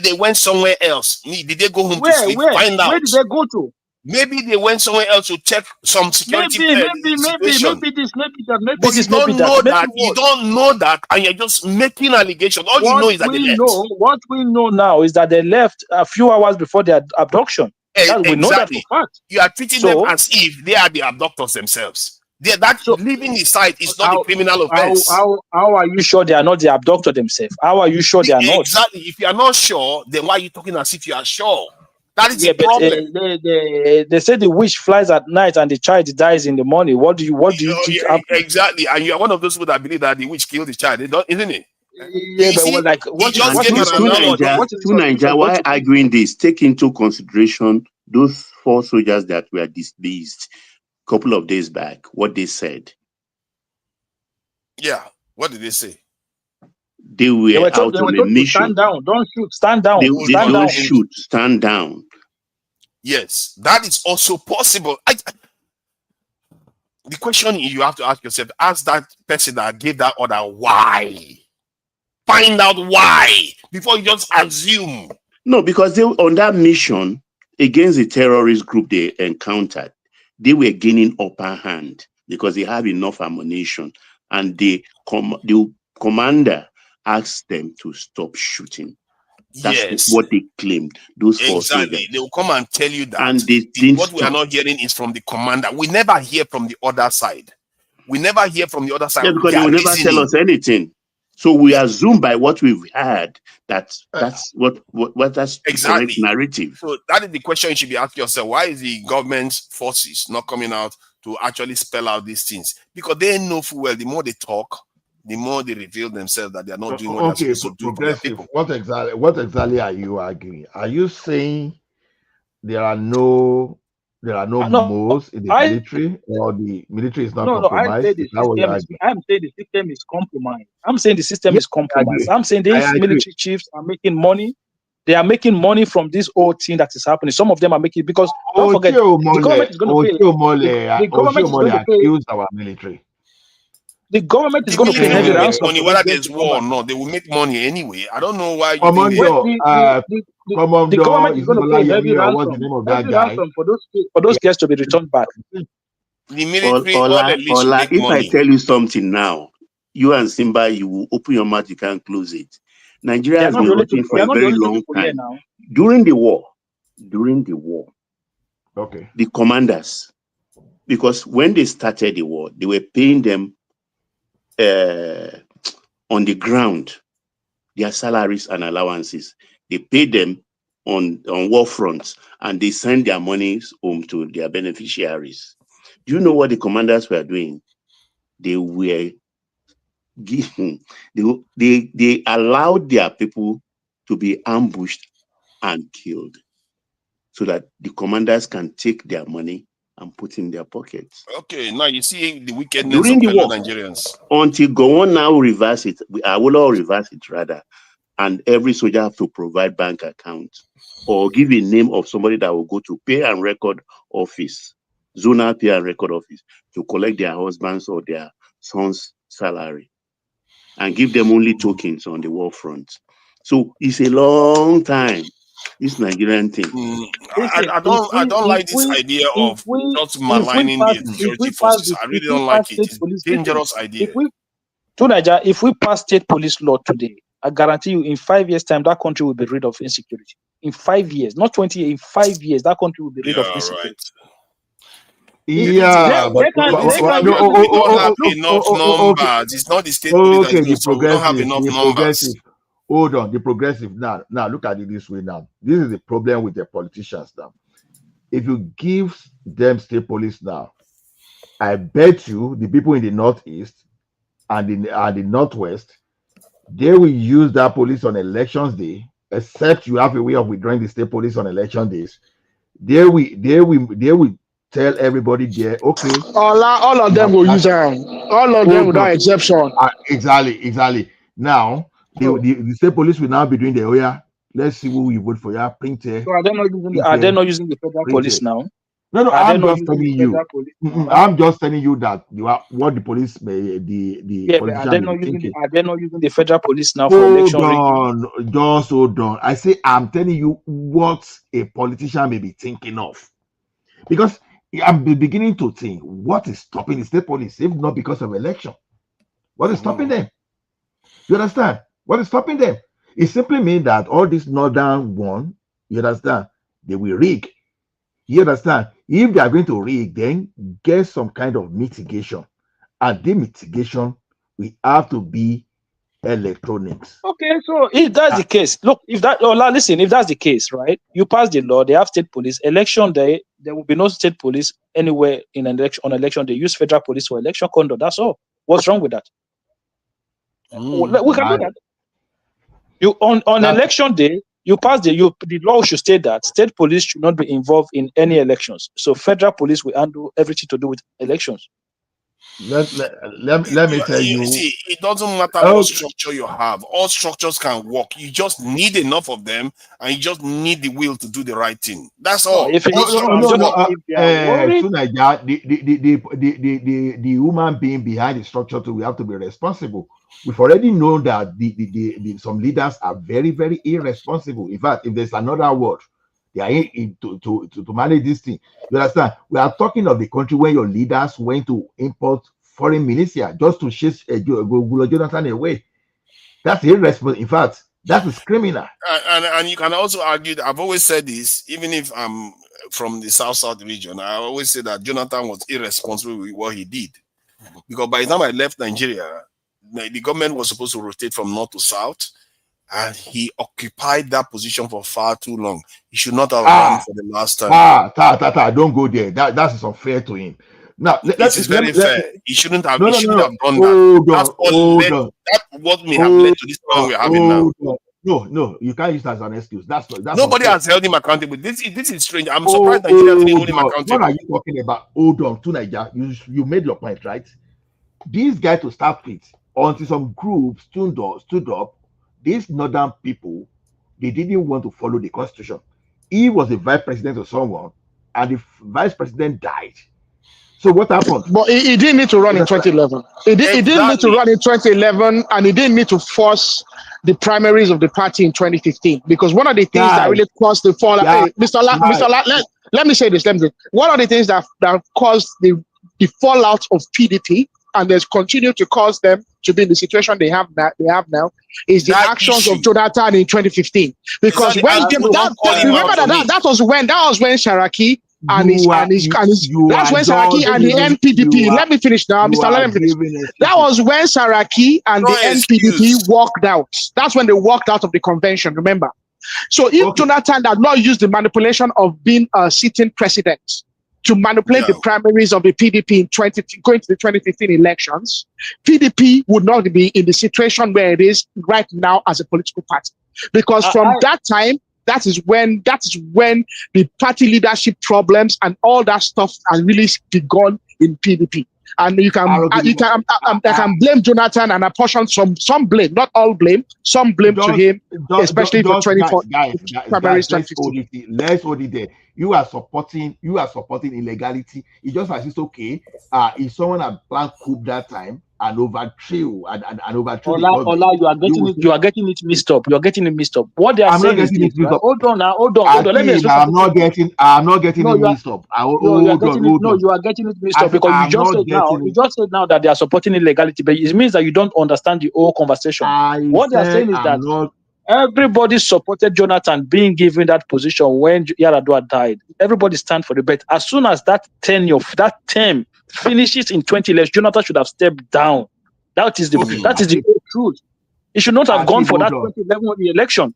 They went somewhere else. Did they go home to Where? sleep? Find Where out. did they go to? Maybe they went somewhere else to check some security situation. Maybe this, maybe that, maybe But you this, maybe don't that, know maybe that. You what? don't know that, and you're just making allegations. All you know is that they left. What we know now is that they left a few hours before their abduction. That we know that for Exactly. fact. You are treating them So, as if they are the abductors themselves. That so leaving the site is not a how criminal offense. how are you sure they are not the abductor themselves? How are you sure they are not? Exactly. If you are not sure, then why are you talking as if you are sure? That is the Yeah, but problem. they say the witch flies at night and the child dies in the morning. What do you Oh, think yeah, happened? exactly. And you are one of those people that believe that the witch killed the child. They don't, isn't it? Yeah, You but see, like he just And gave an analogy. to Niger, Don't why you think? arguing this? Take into consideration those 4 soldiers that were displaced a couple of days back, what they said. Yeah. What did they say? They were out They were on a told to mission. stand down, don't shoot, stand down, They stand don't down. shoot, stand down. Yes, that is also possible. The question you have to ask yourself, ask that person that gave that order why. Find out why before you just assume. No, because they were on that mission against the terrorist group they encountered. They were gaining upper hand because they have enough ammunition, and the commander asked them to stop shooting. That's Yes, what they claimed, those 4 exactly. soldiers. They will come and tell you that. And they didn't What we are stop. not hearing is from the commander. We never hear from the other side. We never hear from the other side. Yeah, because they Their will never tell reasoning. us anything. So we assume by what we've heard that that's what that's the correct Exactly. narrative. So that is the question you should be asking yourself. Why is the government forces not coming out to actually spell out these things? Because they know full well the more they talk, the more they reveal themselves that they are not doing what they're Okay, supposed to do for their progressive. people. What exactly are you arguing? Are you saying there are no No, moles in the I military, or the military is not no, I say compromised? the Is that what you're system is. arguing? I'm saying the system is compromised. I'm saying the system Yeah, is I compromised. agree. I'm saying I these agree. military chiefs are making money. They are making money from this whole thing that is happening. Some of them are making because don't forget the government is going to pay. The government is going to pay. Accused our military. The government is The going to pay military heavy will make ransom money for those whether girls there's to come war back. or not. They will make money anyway. I don't know why you think they. Commando, The government is is going it to pay heavy what's the ransom, name of that guy? for those girls to be returned back. The military, all Ola, the least will make if I money. tell you something now, you and Simba, you will open your mouth, you can't close it. Nigeria They are has not been the only rotting people. for They are a not the very only two long people here time. now. During the war, okay, the commanders, because when they started the war, they were paying them on the ground, their salaries and allowances. They paid them on war fronts, and they send their monies home to their beneficiaries. Do you know what the commanders were doing? They were giving, they allowed their people to be ambushed and killed so that the commanders can take their money and put in their pockets. Okay, now you see the wickedness During of the fellow war, Nigerians. until Gowon now reverse it, I will all reverse it rather, and every soldier have to provide bank account or give a name of somebody that will go to pay and record office, zonal pay and record office, to collect their husband's or their son's salary, and give them only tokens on the war front. So it's a long time, this Nigerian thing. Listen, I don't like this idea of just maligning the if security we pass forces. I if really we don't pass like it. state It's a police, listen, dangerous idea. if we pass state police law today, I guarantee you, in 5 years' time, that country will be rid of insecurity. In 5 years, not 20 years, in 5 years, that country will be rid of Yeah, insecurity. right. Yeah, but can the thing use is, we don't have look. enough okay, numbers. It's not the state police that is okay, doing strong. We don't have enough the progressive. numbers. Hold on, the progressive. Now, look at it this way. Now, this is the problem with the politicians. Now, if you give them state police now, I bet you the people in the northeast and the northwest, they will use that police on elections day. Except you have a way of withdrawing the state police on election days. They will tell everybody there. Okay, All of you them have will use them. All of them hold on. without exception. Exactly. Now, So, the state police will now be doing the oh yeah, let's see who you vote for. Yeah, print here, so are they not using print are they here, not using the federal print police here. now? No, Are they I'm not just using telling the you. federal police now? I'm just telling you that what the police, the Yeah, but politician may be thinking. are they not using the federal police now for Hold election rigging? on, just hold on. I say I'm telling you what a politician may be thinking of, because I'm beginning to think what is stopping the state police, if not because of election. What is stopping them? You understand? What is stopping them? It simply means that all this northern one, you understand, they will rig. You understand? If they are going to rig, then get some kind of mitigation. And the mitigation will have to be electronics. Okay, so if that's the case, look, if that's the case, right? You pass the law, they have state police. Election day, there will be no state police anywhere in an election. On election, they use federal police for election conduct. That's all. What's wrong with that? We can do that. You on election day, you pass the law should state that state police should not be involved in any elections. So federal police will handle everything to do with elections. Let me tell you. See, it doesn't matter what structure you have. All structures can work. You just need enough of them, and you just need the will to do the right thing. That's all. If Sunaija, the human being behind the structure too, we have to be responsible. We've already known that some leaders are very, very irresponsible. In fact, if there's another word, they are to manage this thing. You understand? We are talking of the country where your leaders went to import foreign militia just to chase Jonathan away. That's irresponsible. In fact, that is criminal. And you can also argue that I've always said this, even if I'm from the South region, I always say that Jonathan was irresponsible with what he did. Because by the time I left Nigeria, the government was supposed to rotate from north to south, and he occupied that position for far too long. He should not have run for the last time. Don't go there. That is unfair to him. Now, it is very fair. He shouldn't have. No, he shouldn't have done hold that. On. That's what may have led to this problem we're having now. No, you can't use that as an excuse. That's nobody has held him accountable. This is strange. I'm surprised Nigeria didn't hold him accountable. What are you talking about? Hold on, to Nigeria. You made your point, right? These guys to start with, until some groups stood up, these northern people, they didn't want to follow the constitution. He was the vice president of someone, and the vice president died. So what happened? But he didn't need to run in 2011. He didn't need to run in 2011, and he didn't need to force the primaries of the party in 2015, because one of the things that really caused the fallout. Hey, Mr. Let me say this. One of the things that caused the fallout of PDP, and there's continued to cause them to be in the situation they have now, is the actions of Jonathan in 2015. Because that was when Sharaki and the NPDP. Let me finish now, Mr. Let me finish. That was when Saraki and the NPDP walked out. That's when they walked out of the convention, remember? So if Jonathan had not used the manipulation of being a sitting president to manipulate the primaries of the PDP in going to the 2015 elections, PDP would not be in the situation where it is right now as a political party. Because from that time, that is when the party leadership problems and all that stuff has really begun in PDP. And I can blame Jonathan and apportion some blame, not all blame, some blame to him, especially for 24 primaries. Let's hold it there. You are supporting illegality. It's just as it's okay. If someone had planned coup that time and overthrew Ola, you are getting it mixed up. You are getting it mixed up. What they are saying is this, right? Hold on. Let me explain. I'm not getting it mixed up. You are getting it mixed up because you just said now that they are supporting illegality, but it means that you don't understand the whole conversation. What they are saying is that Everybody supported Jonathan being given that position when Yaradua died. Everybody stand for the bet. As soon as that term finishes in 2011, Jonathan should have stepped down. That is the truth. He should not have gone for that 2011 election.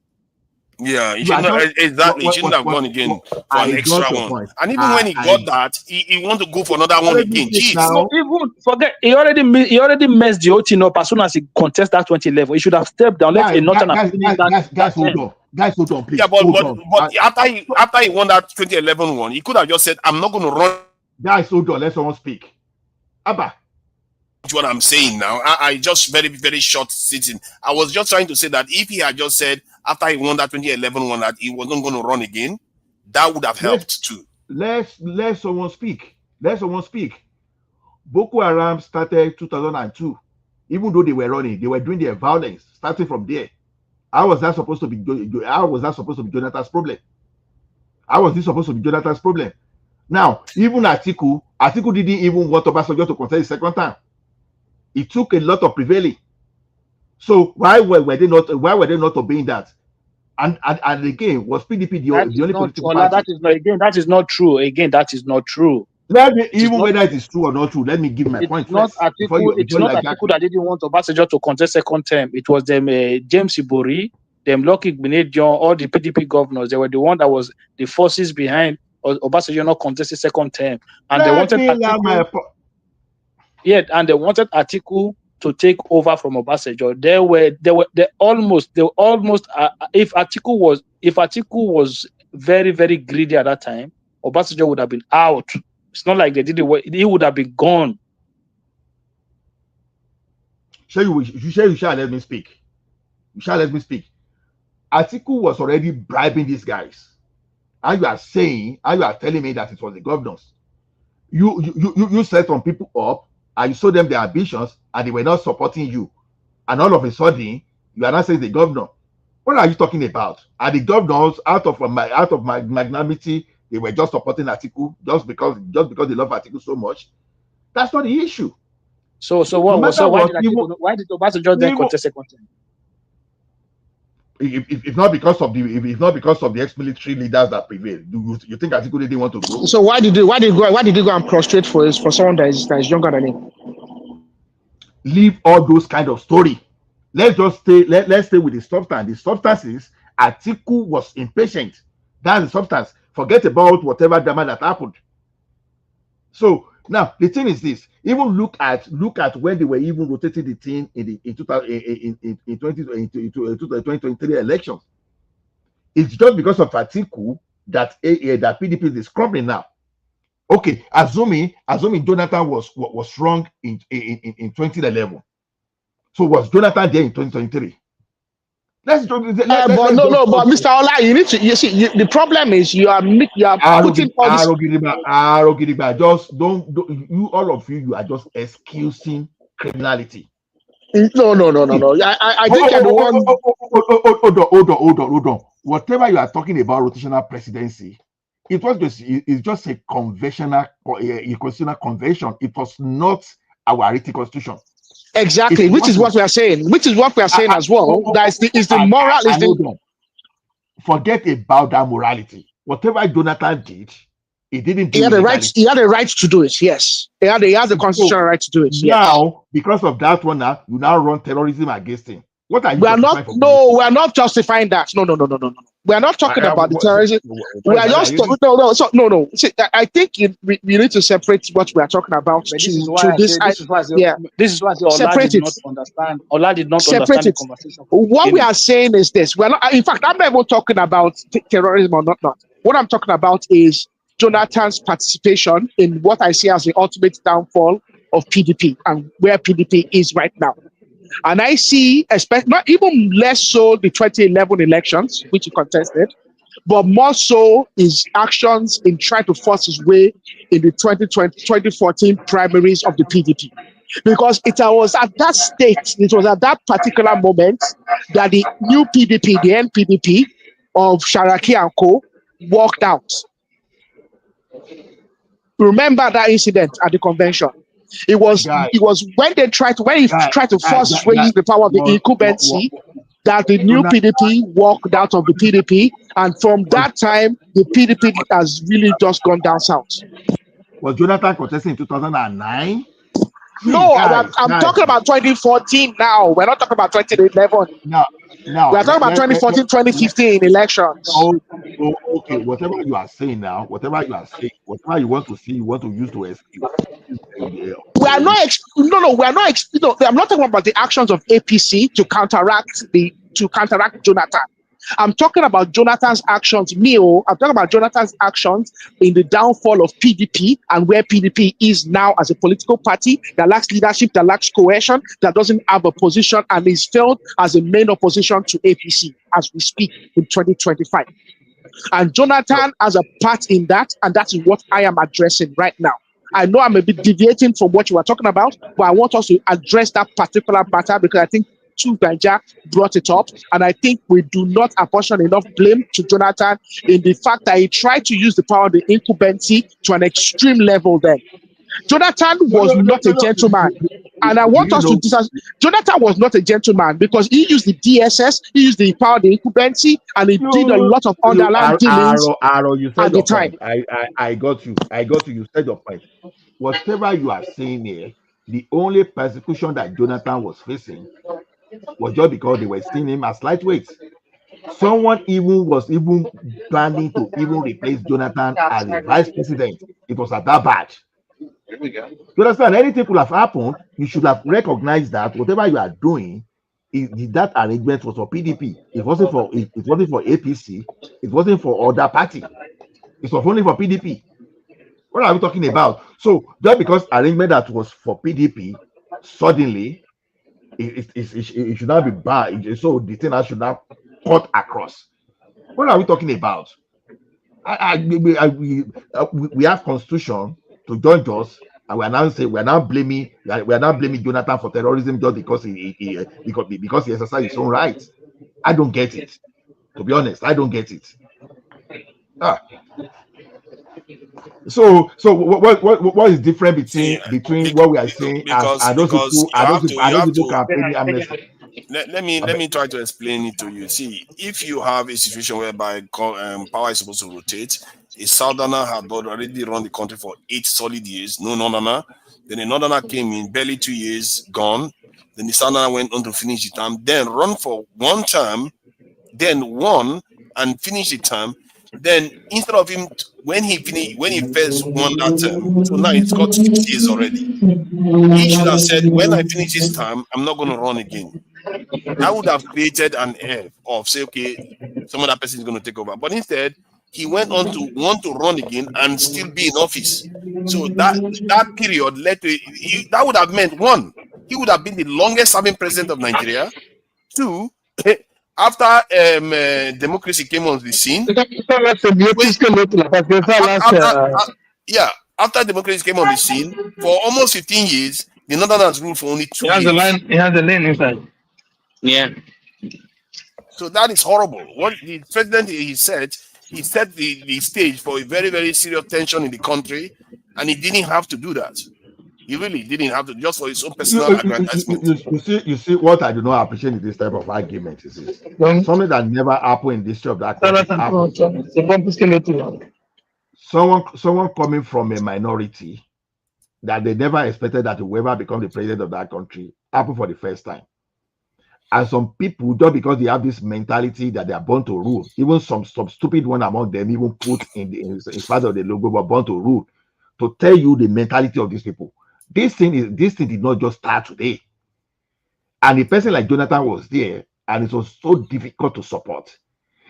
Yeah, he shouldn't have, exactly. He shouldn't have gone again for an extra one. And even when he got that, he want to go for another one again. Jeez. No, even forget he already messed the whole thing up as soon as he contested that 2011. He should have stepped down. Let Norton have finished that. Guys, hold on, please. Yeah, but after he won that 2011 one, he could have just said, "I'm not going to run." Guys, hold on. Let someone speak. Abba. What I'm saying now, I just very, very short sitting. I was just trying to say that if he had just said after he won that 2011 one that he wasn't going to run again, that would have helped too. Let someone speak. Let someone speak. Boko Haram started 2002. Even though they were running, they were doing their violence starting from there. How was that supposed to be? How was that supposed to be Jonathan's problem? How was this supposed to be Jonathan's problem? Now, even Atiku didn't even want Obasanjo to contest the second time. It took a lot of prevailing. So why were they not obeying that? And again, was PDP the only political party? That is not true. Again, that is not true. Whether it is true or not true, let me give my point first. It's not Atiku that didn't want Obasanjo to contest second term. It was them James Ibori, them Lucky Benedion, all the PDP governors. They were the one that was the forces behind Obasanjo not contesting second term, and they wanted Atiku to take over from Obasanjo. They almost if Atiku was very, very greedy at that time, Obasanjo would have been out. It's not like they did it. He would have been gone. You shall let me speak. You shall let me speak. Atiku was already bribing these guys. And you are telling me that it was the governors. You set some people up and you showed them their ambitions and they were not supporting you. And all of a sudden, you are not saying the governor. What are you talking about? Are the governors out of my magnanimity, they were just supporting Atiku just because they love Atiku so much? That's not the issue. So why did Obasanjo then contest second term? If not because of the ex-military leaders that prevailed, you think Atiku didn't want to go? So why did he go and prostrate for someone that is younger than him? Leave all those kind of story. Let's stay with the substance. The substance is Atiku was impatient. That's the substance. Forget about whatever drama that happened. So now the thing is this: even look at when they were even rotating the team in 2023 elections. It's just because of Atiku that PDP is crumbling now. Okay, assuming Jonathan was wrong in 2011. So was Jonathan there in 2023? But Mr. Ola, the problem is you are putting all this. Just don't you all of you are just excusing criminality. No. I think you're the one. Hold on. Whatever you are talking about rotational presidency, it's just a conventional convention. It was not our written constitution. Exactly, which is what we are saying. As well. Forget about that morality. Whatever Jonathan did, he didn't do it. He had a right to do it. Yes, he had the constitutional right to do it. Now, because of that one, you now run terrorism against him. What are you? We are not justifying that. No. We are not talking about the terrorism. We are just no. See, I think we need to separate what we are talking about. This is why Ola did not understand. Ola did not understand the conversation. What we are saying is this: we're not. In fact, I'm not even talking about terrorism or not. What I'm talking about is Jonathan's participation in what I see as the ultimate downfall of PDP and where PDP is right now. And I see, not even less so the 2011 elections, which he contested, but more so his actions in trying to force his way in the 2014 primaries of the PDP. Because it was at that state, it was at that particular moment that the new PDP, the NPDP of Sharaki and Co. walked out. Remember that incident at the convention. It was when he tried to force his way into the power of the incumbency that the new PDP walked out of the PDP, and from that time, the PDP has really just gone down south. Was Jonathan contesting in 2009? No, I'm talking about 2014 now. We're not talking about 2011. Now, we're talking about 2014, 2015 elections. Okay, whatever you are saying now, whatever you want to see, you want to use to excuse. We are not. No. We are not. I'm not talking about the actions of APC to counteract Jonathan. I'm talking about Jonathan's actions. I'm talking about Jonathan's actions in the downfall of PDP and where PDP is now as a political party that lacks leadership, that lacks cohesion, that doesn't have a position, and is felt as a main opposition to APC as we speak in 2025. And Jonathan has a part in that, and that is what I am addressing right now. I know I'm a bit deviating from what you were talking about, but I want us to address that particular matter because I think Naija brought it up, and I think we do not apportion enough blame to Jonathan in the fact that he tried to use the power of the incumbency to an extreme level then. Jonathan was not a gentleman. And I want us to Jonathan was not a gentleman because he used the DSS, he used the power of the incumbency, and he did a lot of underlying dealings you said at the time. I got you. You said your point. Whatever you are saying here, the only persecution that Jonathan was facing was just because they were seeing him as lightweight. Someone was planning to even replace Jonathan as the vice president. It was at that bad. You understand? Anything could have happened. You should have recognized that whatever you are doing, that arrangement was for PDP. It wasn't for APC. It wasn't for other party. It was only for PDP. What are we talking about? So just because arrangement that was for PDP, suddenly it should not be bad. So the thing should not cut across. What are we talking about? We have constitution to judge us, and we are now blaming Jonathan for terrorism just because he exercised his own rights. I don't get it. To be honest, I don't get it. So what is different between what we are saying and those people campaigning amnesty? Let me try to explain it to you. See, if you have a situation whereby power is supposed to rotate, a southerner had already run the country for 8 solid years, no northerner. Then a northerner came in, barely 2 years, gone. Then the southerner went on to finish the term, then run for 1 term, then won and finished the term. Then instead of him, when he first won that term, so now it's got 6 years already. He should have said, when I finish this term, I'm not going to run again. That would have created an air of say, okay, some other person is going to take over. But instead, he went on to want to run again and still be in office. So that period led to that would have meant 1, he would have been the longest serving president of Nigeria. 2, after democracy came on the scene. After democracy came on the scene, for almost 15 years, the Northerners ruled for only 2 years. He has a lane inside. Yeah. So that is horrible. What the president he set the stage for a very, very serious tension in the country, and he didn't have to do that. He really didn't have to, just for his own personal aggrandizement. You see what I do not appreciate in this type of argument is this. Something that never happened in the history of that country. Someone coming from a minority that they never expected that whoever become the president of that country happened for the first time. And some people, just because they have this mentality that they are born to rule, even some stupid one among them even put in part of the logo, but born to rule, to tell you the mentality of these people. This thing did not just start today. And a person like Jonathan was there, and it was so difficult to support.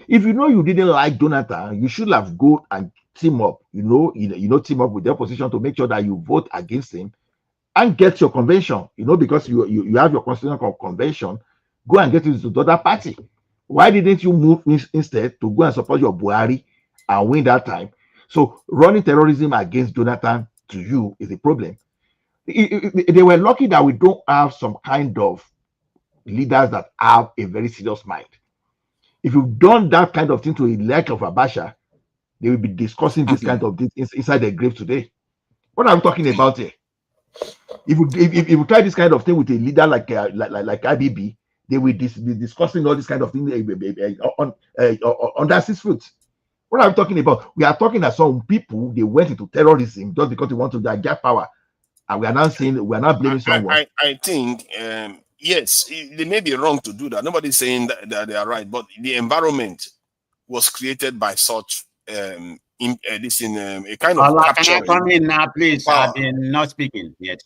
If you know you didn't like Jonathan, you should have go and team up, team up with the opposition to make sure that you vote against him and get your convention, because you have your constitutional convention, go and get into the other party. Why didn't you move instead to go and support your Buhari and win that time? So running terrorism against Jonathan to you is a problem. They were lucky that we don't have some kind of leaders that have a very serious mind. If you've done that kind of thing to a like of Abacha, they will be discussing this kind of thing inside their grave today. What are we talking about here? If you try this kind of thing with a leader like IBB, they will be discussing all this kind of thing on that 6 foot. What are we talking about? We are talking that some people they went into terrorism just because they want to get power, and we are not saying we are not blaming someone. I think yes, they may be wrong to do that. Nobody's saying that they are right, but the environment was created by such a kind of Allah, capture. can I come in now, please? I've been not speaking yet.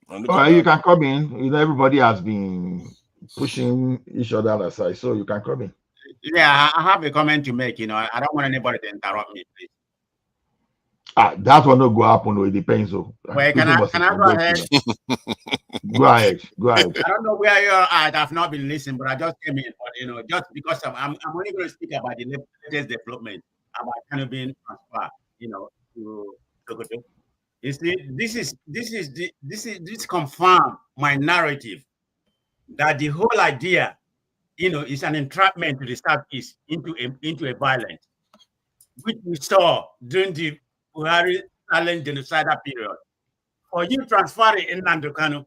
You can come in. You know, everybody has been pushing each other aside, so you can come in. Yeah, I have a comment to make. You know, I don't want anybody to interrupt me, please. That one not go happen. It depends. Wait, can I go ahead? Go ahead. Go ahead. I don't know where you're at. I've not been listening, but I just came in. But you know, just because I'm only going to speak about the latest development about Kanu being transferred, you know, to Sokoto. You see, this confirm my narrative that the whole idea, you know, is an entrapment to the Southeast into a violence, which we saw during the Buhari silent genocidal period. For you transferring Nnamdi Kanu,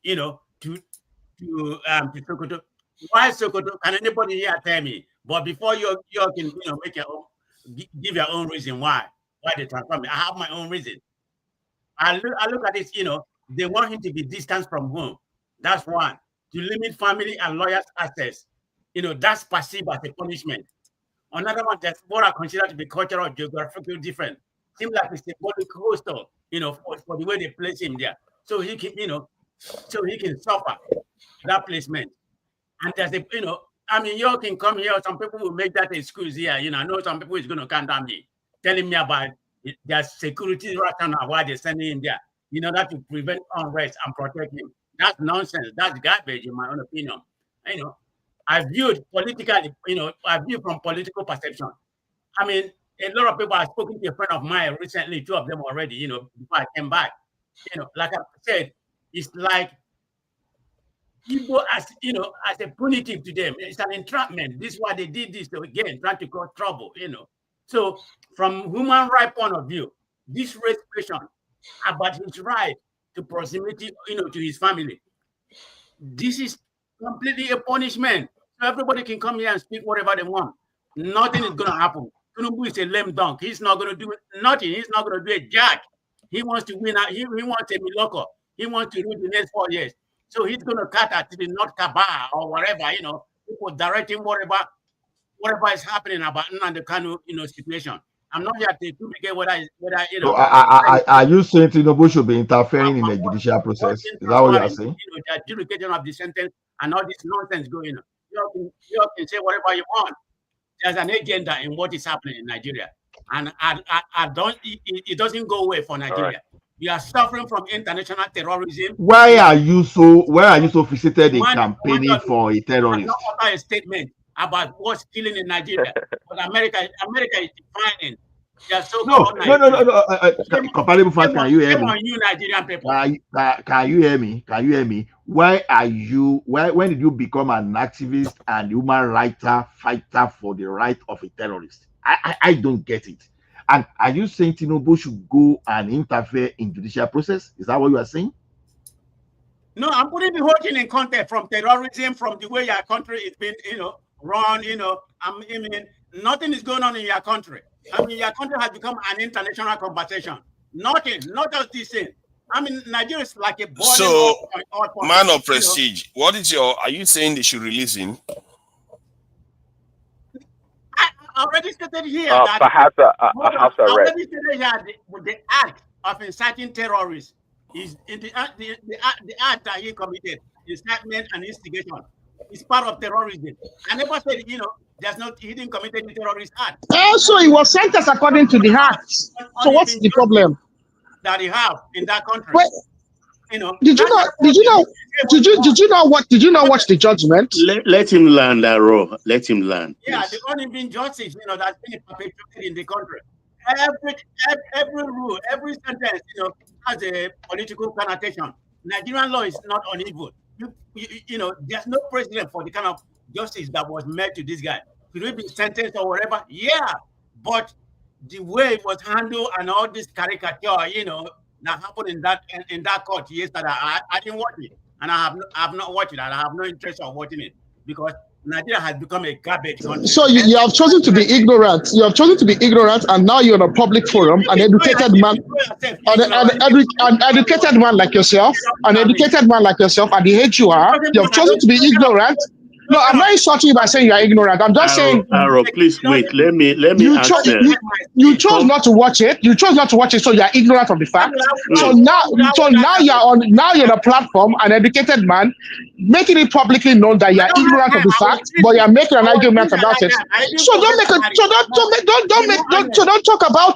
you know, to Sokoto. Why Sokoto? Can anybody here tell me? But before you can, you know, make your own, give your own reason why they transfer me. I have my own reason. I look at this, you know, they want him to be distanced from home. That's one. To limit family and lawyers' access. You know, that's perceived as a punishment. Another one that's what I consider to be cultural or geographical different. Seems like it's symbolic hostel, you know, for the way they place him there. So he can, you know, so he can suffer that placement. And there's a, you know, I mean, you can come here. Some people will make that excuse here. You know, I know some people is going to counter me, telling me about their security rationale why they're sending him there, in order to prevent unrest and protect him. That's nonsense. That's garbage, in my own opinion. You know, I viewed politically, you know, I view from political perception. I mean, a lot of people have spoken to a friend of mine recently, 2 of them already, you know, before I came back. You know, like I said, it's like Igbo as, you know, as a punitive to them. It's an entrapment. This is why they did this again, trying to cause trouble, you know. So from human right point of view, this race question about his right to proximity, you know, to his family, this is completely a punishment. So everybody can come here and speak whatever they want. Nothing is going to happen. Tinubu is a lame dunk. He's not going to do nothing. He's not going to do a jack. He wants to win. He wants a Miloko. He wants to rule the next 4 years. So he's going to cut at the North Kaba or whatever, you know, people directing whatever is happening about Nnamdi Kanu, you know, situation. I'm not here to indicate whether you know. So are you saying Tinubu should be interfering in the judicial process? Is that what you are saying? You know, the adjudication of the sentence and all this nonsense going on. You can say whatever you want. There's an agenda in what is happening in Nigeria, and I don't. It doesn't go away for Nigeria. Right. We are suffering from international terrorism. Why are you so fixated in campaigning for a terrorist? I not utter a statement about what's killing in Nigeria, but America is defining. No. Comparable facts. Can you hear me? On you, Nigerian people. Can you hear me? Can you hear me? Why are you? When did you become an activist and human rights fighter for the right of a terrorist? I don't get it. And are you saying Tinubu should go and interfere in judicial process? Is that what you are saying? No, I'm putting the whole thing in context, from terrorism, from the way your country is being, you know, run. You know, I mean, nothing is going on in your country. I mean, your country has become an international conversation. Nothing, not just this thing. I mean, Nigeria is like a boiling. So, man of prestige, you know, what is are you saying they should release him? I already stated here that perhaps a house arrest. I already stated here with the act of inciting terrorists is in the act that he committed, incitement and instigation, is part of terrorism. I never said, you know, he didn't commit any terrorist act. Also, he was sentenced according to the act. So what's the problem that he have in that country? Wait, you know, did you not watch the judgment? Let him land, Aro. Let him land. Yeah, the uneven justice, you know, that's been perpetuated in the country. Every rule, every sentence, you know, has a political connotation. Nigerian law is not uneven. You know, there's no precedent for the kind of justice that was made to this guy. Could he be sentenced or whatever? Yeah, but the way it was handled and all this caricature, you know, that happened in that court yesterday, I didn't watch it. and I have not watched it, and I have no interest of watching it because Nigeria has become a garbage country. So you have chosen to be ignorant. You have chosen to be ignorant, and now you're in a public forum. An educated man, an educated man like yourself, and the age you are, you have chosen to be ignorant. No, I'm not insulting you by saying you are ignorant. I'm just saying. Aro, please wait. Let me You ask. you chose not to watch it. You chose not to watch it, so you are ignorant of the fact. So now you're on a platform, an educated man, making it publicly known that you are ignorant of the fact, but you are making an argument about it. So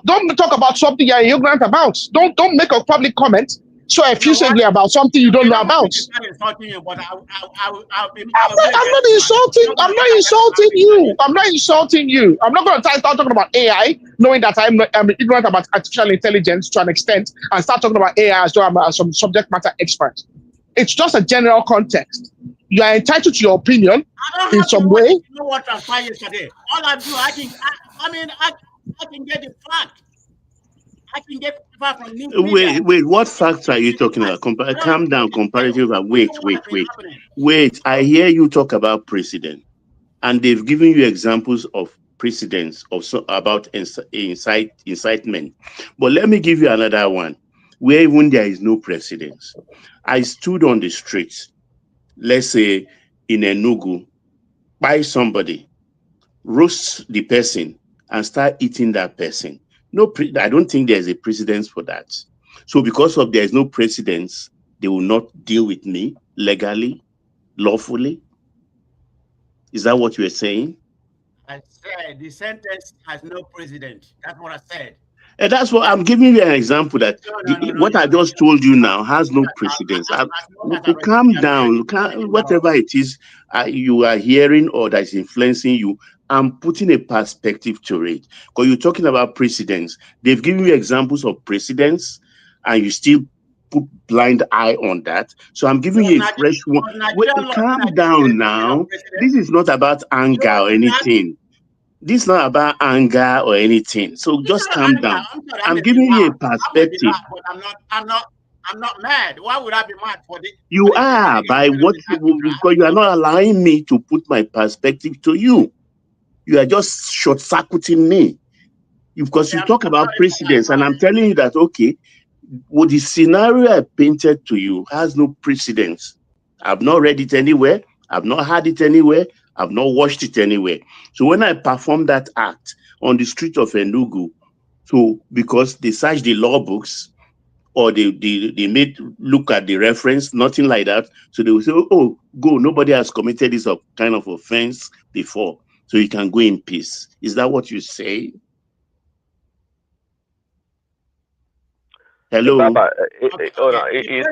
don't talk about something you are ignorant about. Don't make a public comment so effusively about something you don't know about. I'm insulting you, but I'm not insulting you. I'm not insulting you. I'm not going to start talking about AI, knowing that I'm ignorant about artificial intelligence to an extent, and start talking about AI as though I'm some subject matter expert. It's just a general context. You are entitled to your opinion in some way. You know what transpired yesterday? All I do, I can get the fact. I can get far from news media. Wait, what facts are you talking about? Calm down, comparative. Wait. I hear you talk about precedent, and they've given you examples of precedents about incitement. But let me give you another one, where even there is no precedence. I stood on the streets, let's say in Enugu, by somebody, roast the person, and start eating that person. I don't think there's a precedence for that. So because of there is no precedence, they will not deal with me legally, lawfully. Is that what you are saying? I said the sentence has no precedent. That's what I said. And that's what I'm giving you an example that what I just told you now has no precedence. Calm down. Whatever it is you are hearing or that is influencing you, I'm putting a perspective to it. Because you're talking about precedence. They've given you examples of precedence, and you still put blind eye on that. So I'm giving you a fresh one. Calm down now. This is not about anger or anything. This is not about anger or anything. So just calm down. I'm giving you a perspective. I'm not mad. Why would I be mad for this? You are because you are not allowing me to put my perspective to you. You are just short-circuiting me. Because you talk about precedence, and I'm telling you that, okay, well, the scenario I painted to you has no precedence. I've not read it anywhere. I've not heard it anywhere. I've not watched it anywhere. So when I performed that act on the street of Enugu, so because they searched the law books or they made look at the reference, nothing like that. So they will say, oh, go, nobody has committed this kind of offense before. So you can go in peace. Is that what you say? Hello? Baba, he's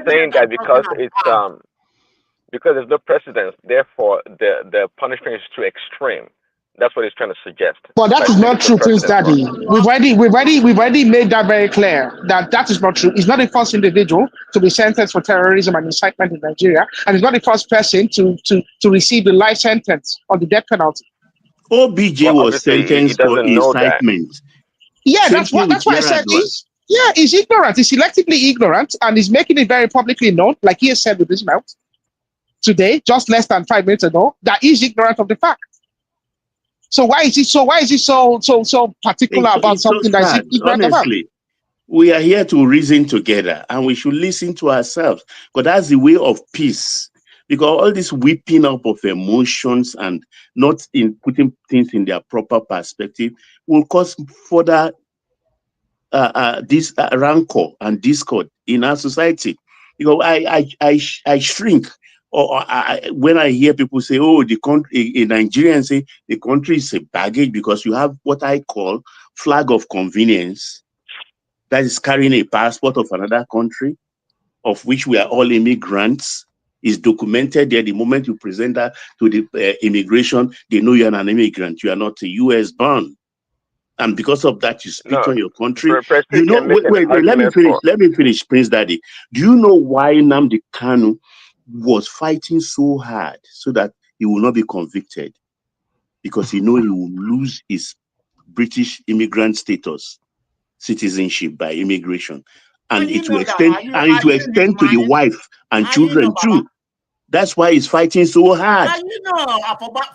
saying that because there's no precedence, therefore the punishment is too extreme. That's what he's trying to suggest. But that is not true, Prince Daddy. We've already made that very clear that is not true. He's not the first individual to be sentenced for terrorism and incitement in Nigeria, and he's not the first person to receive the life sentence or the death penalty. OBJ was sentenced for incitement. Yeah, that's why I said he's ignorant. He's selectively ignorant, and he's making it very publicly known, like he has said with his mouth today, just less than 5 minutes ago, that he's ignorant of the fact. So why is he so particular about something that he's ignorant about? Honestly, we are here to reason together, and we should listen to ourselves, because that's the way of peace. Because all this whipping up of emotions and not in putting things in their proper perspective will cause further this rancor and discord in our society. You know, I shrink, or when I hear people say, "Oh, the country," a Nigerian say the country is a baggage because you have what I call flag of convenience, that is carrying a passport of another country, of which we are all immigrants. Is documented there. The moment you present that to the immigration, they know you're an immigrant. You are not a U.S. born. And because of that, you speak on your country. You know, wait, let me finish. Let me finish, Prince Daddy. Do you know why Nnamdi Kanu was fighting so hard so that he will not be convicted? Because he knows he will lose his British immigrant status, citizenship by immigration. And it will extend to the wife and children too. That's why he's fighting so hard. How you know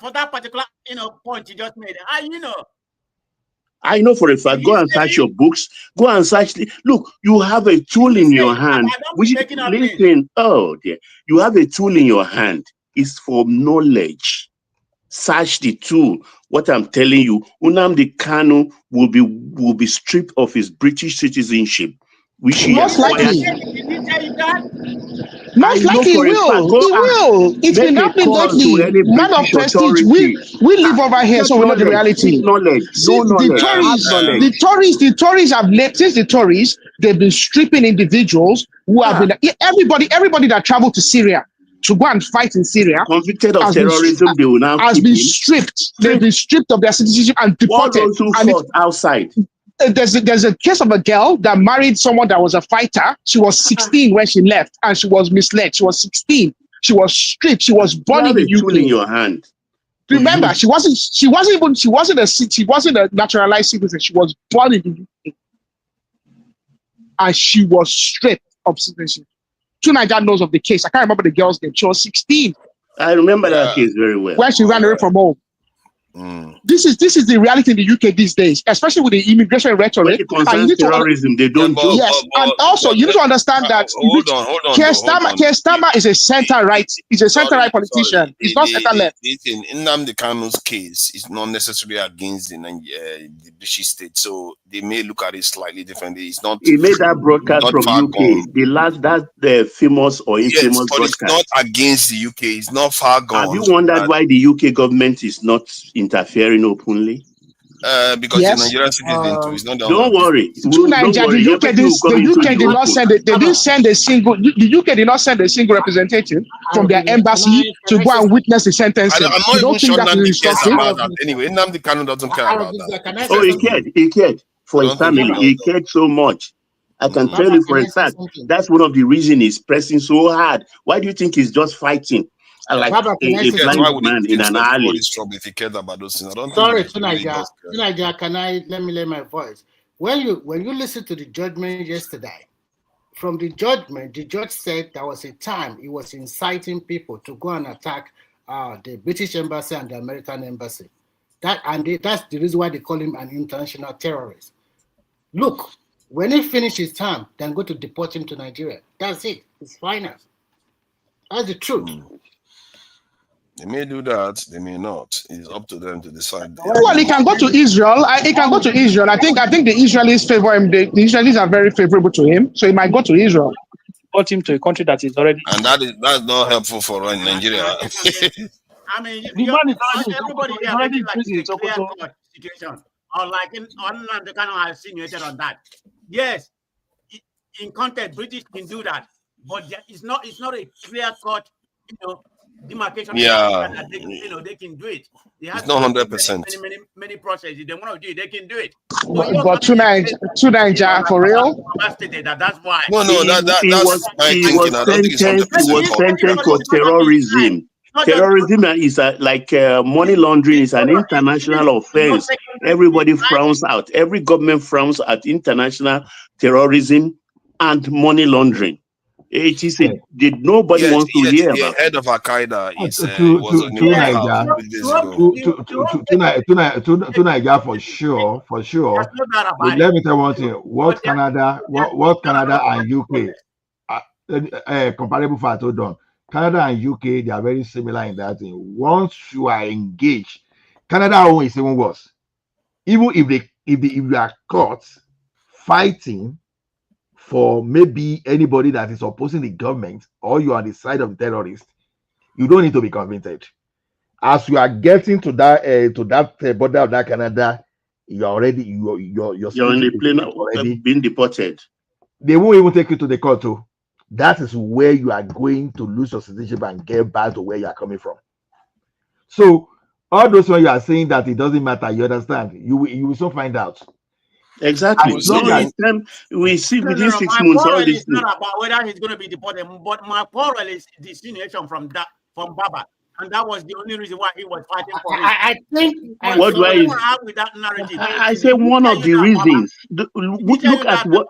for that particular point you just made? How you know? I know for a fact. Go and search your books. Go and search. Look, you have a tool in your hand. Which, listen, oh dear, you have a tool in your hand. It's for knowledge. Search the tool. What I'm telling you, Nnamdi Kanu will be stripped of his British citizenship, which he most acquired. Most likely he will. He will. It's been happening lately. Man of prestige. We live over here, so we know the reality. See, the Tories have left. Since the Tories, they've been stripping individuals who have been everybody that traveled to Syria to go and fight in Syria, convicted of terrorism, they will now has been stripped. They've been stripped of their citizenship and deported. And outside. There's a case of a girl that married someone that was a fighter. She was 16 when she left, and she was misled. She was 16. She was stripped. She was born in the UK. In your hand. Remember, she wasn't a naturalized citizen. She was born in the UK, and she was stripped of citizenship. Tunaja knows of the case. I can't remember the girl's name. She was 16. I remember that case very well. When she ran away from home. This is the reality in the UK these days, especially with the immigration rhetoric. And terrorism, they don't do. Yes, and also you need to understand that hold on. Keir Starmer is a centre-right. He's a centre-right politician. He's not centre-left. In Nnamdi Kanu's case, it's not necessarily against the British state, so they may look at it slightly differently. It's not. He made that broadcast from UK. That's the famous or infamous but broadcast. It's not against the UK. It's not far gone. Have you wondered why the UK government is not interfering openly? Because the Nigerian citizen too. It's not the don't worry. The UK did not send it. They didn't send a single. The UK did not send a single representative from their embassy to go and witness the sentencing. I'm not even sure Nnamdi cares about that. Anyway, Nnamdi Kanu doesn't care about that. Oh, he cared. He cared for his family. He cared so much. I can tell you for a fact. That's one of the reasons he's pressing so hard. Why do you think he's just fighting? Like a blind man in an alley. If he cared about those things. Sorry, Tunaja, can I let me lay my voice? When you listen to the judgment yesterday, from the judgment, the judge said there was a time he was inciting people to go and attack the British embassy and the American embassy. That's the reason why they call him an international terrorist. Look, when he finishes his term, then go to deport him to Nigeria. That's it. It's final. That's the truth. They may do that, they may not. It's up to them to decide. Well, he can go to Israel. He can go to Israel. I think the Israelis favor him. The Israelis are very favorable to him, so he might go to Israel. Brought him to a country that is already. And that's not helpful for Nigeria. I mean, everybody here already like a clear-cut situation, or like the kind of insinuated on that. Yes, in context, British can do that, but it's not a clear-cut, demarcation. Yeah, they can do it. It's not 100%. Many processes. They want to do it. They can do it. But Tunaja, for real. That's why. No, that's my thinking. I don't think it's 100%. He was sentenced for terrorism. Terrorism is like money laundering is an international offense. Everybody frowns out. Every government frowns at international terrorism and money laundering. It is nobody wants to hear about. The head of Al Qaeda is to Nigeria for sure. But let me tell you one thing: what Canada and UK comparable for done. Canada and UK, they are very similar in that thing. Once you are engaged, Canada always even worse. Even if you are caught fighting for maybe anybody that is opposing the government, or you are on the side of terrorists, you don't need to be convicted. As you are getting to that border of that Canada, you're already you're in the plane already being deported. They won't even take you to the court too. That is where you are going to lose your citizenship and get back to where you are coming from. So all those when you are saying that it doesn't matter, you understand? You will soon find out. Exactly. We see within 6 months all this. It's not about whether he's going to be deported, but my quarrel is the insinuation from Baba, and that was the only reason why he was fighting for it. I think what do I with that narrative? I say one of the reasons.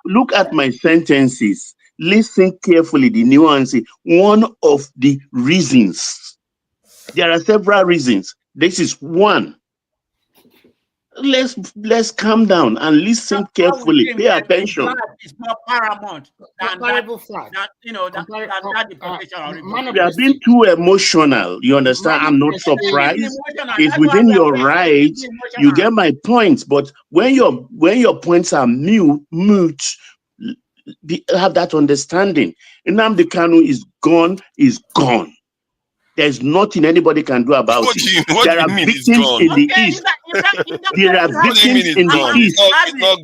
Look at my sentences. Listen carefully, the nuance. One of the reasons, there are several reasons. This is one. Let's calm down and listen carefully. Pay attention. It's more paramount than comparable fact. that deportation or You are being too emotional. You understand? I'm not surprised. It's within your rights. You get my points. But when your points are mute, have that understanding. Nnamdi Kanu is gone. There's nothing anybody can do about it. There are victims in the east. There are victims in the east.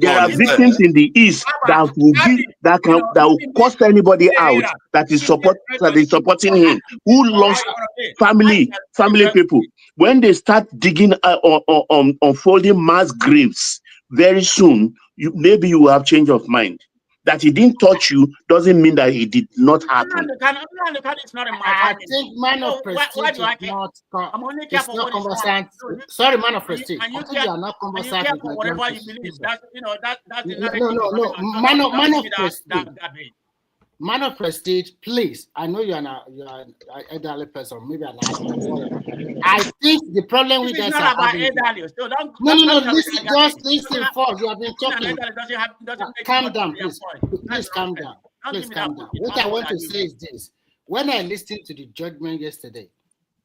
There are victims in the east that will cost anybody out that is supporting him, who lost family people. When they start digging unfolding mass graves very soon, maybe you will have change of mind. That he didn't touch you doesn't mean that it did not happen. I think man of prestige is not conversant. Sorry, man of prestige. I think you are not conversant with whatever you believe. No. Man of prestige. Man of prestige, please. I know you're an elderly person, maybe an adult. I think the problem with it's us not about having... So listen, just listen first. You have been talking. Calm down, please. Please calm down. Please calm down. What I want to say is this. When I listened to the judgment yesterday,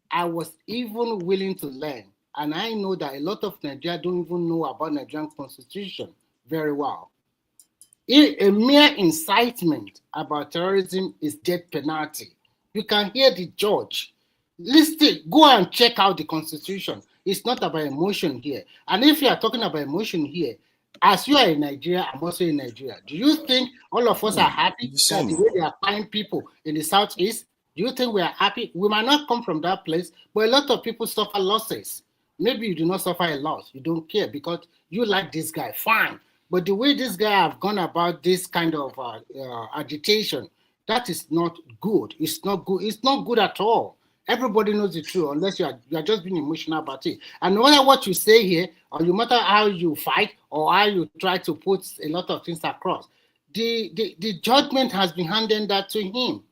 I was even willing to learn. And I know that a lot of Nigerians don't even know about Nigerian constitution very well. A mere incitement about terrorism is death penalty. You can hear the judge. Listen, go and check out the constitution. It's not about emotion here. And if you are talking about emotion here, as you are in Nigeria, I'm also in Nigeria. Do you think all of us are happy that the way they are finding people in the southeast? Do you think we are happy? We might not come from that place, but a lot of people suffer losses. Maybe you do not suffer a loss. You don't care because you like this guy. Fine. But the way this guy have gone about this kind of agitation, that is not good. It's not good. It's not good at all. Everybody knows the truth unless you are just being emotional about it. And no matter what you say here, or no matter how you fight or how you try to put a lot of things across, the judgment has been handed that to him.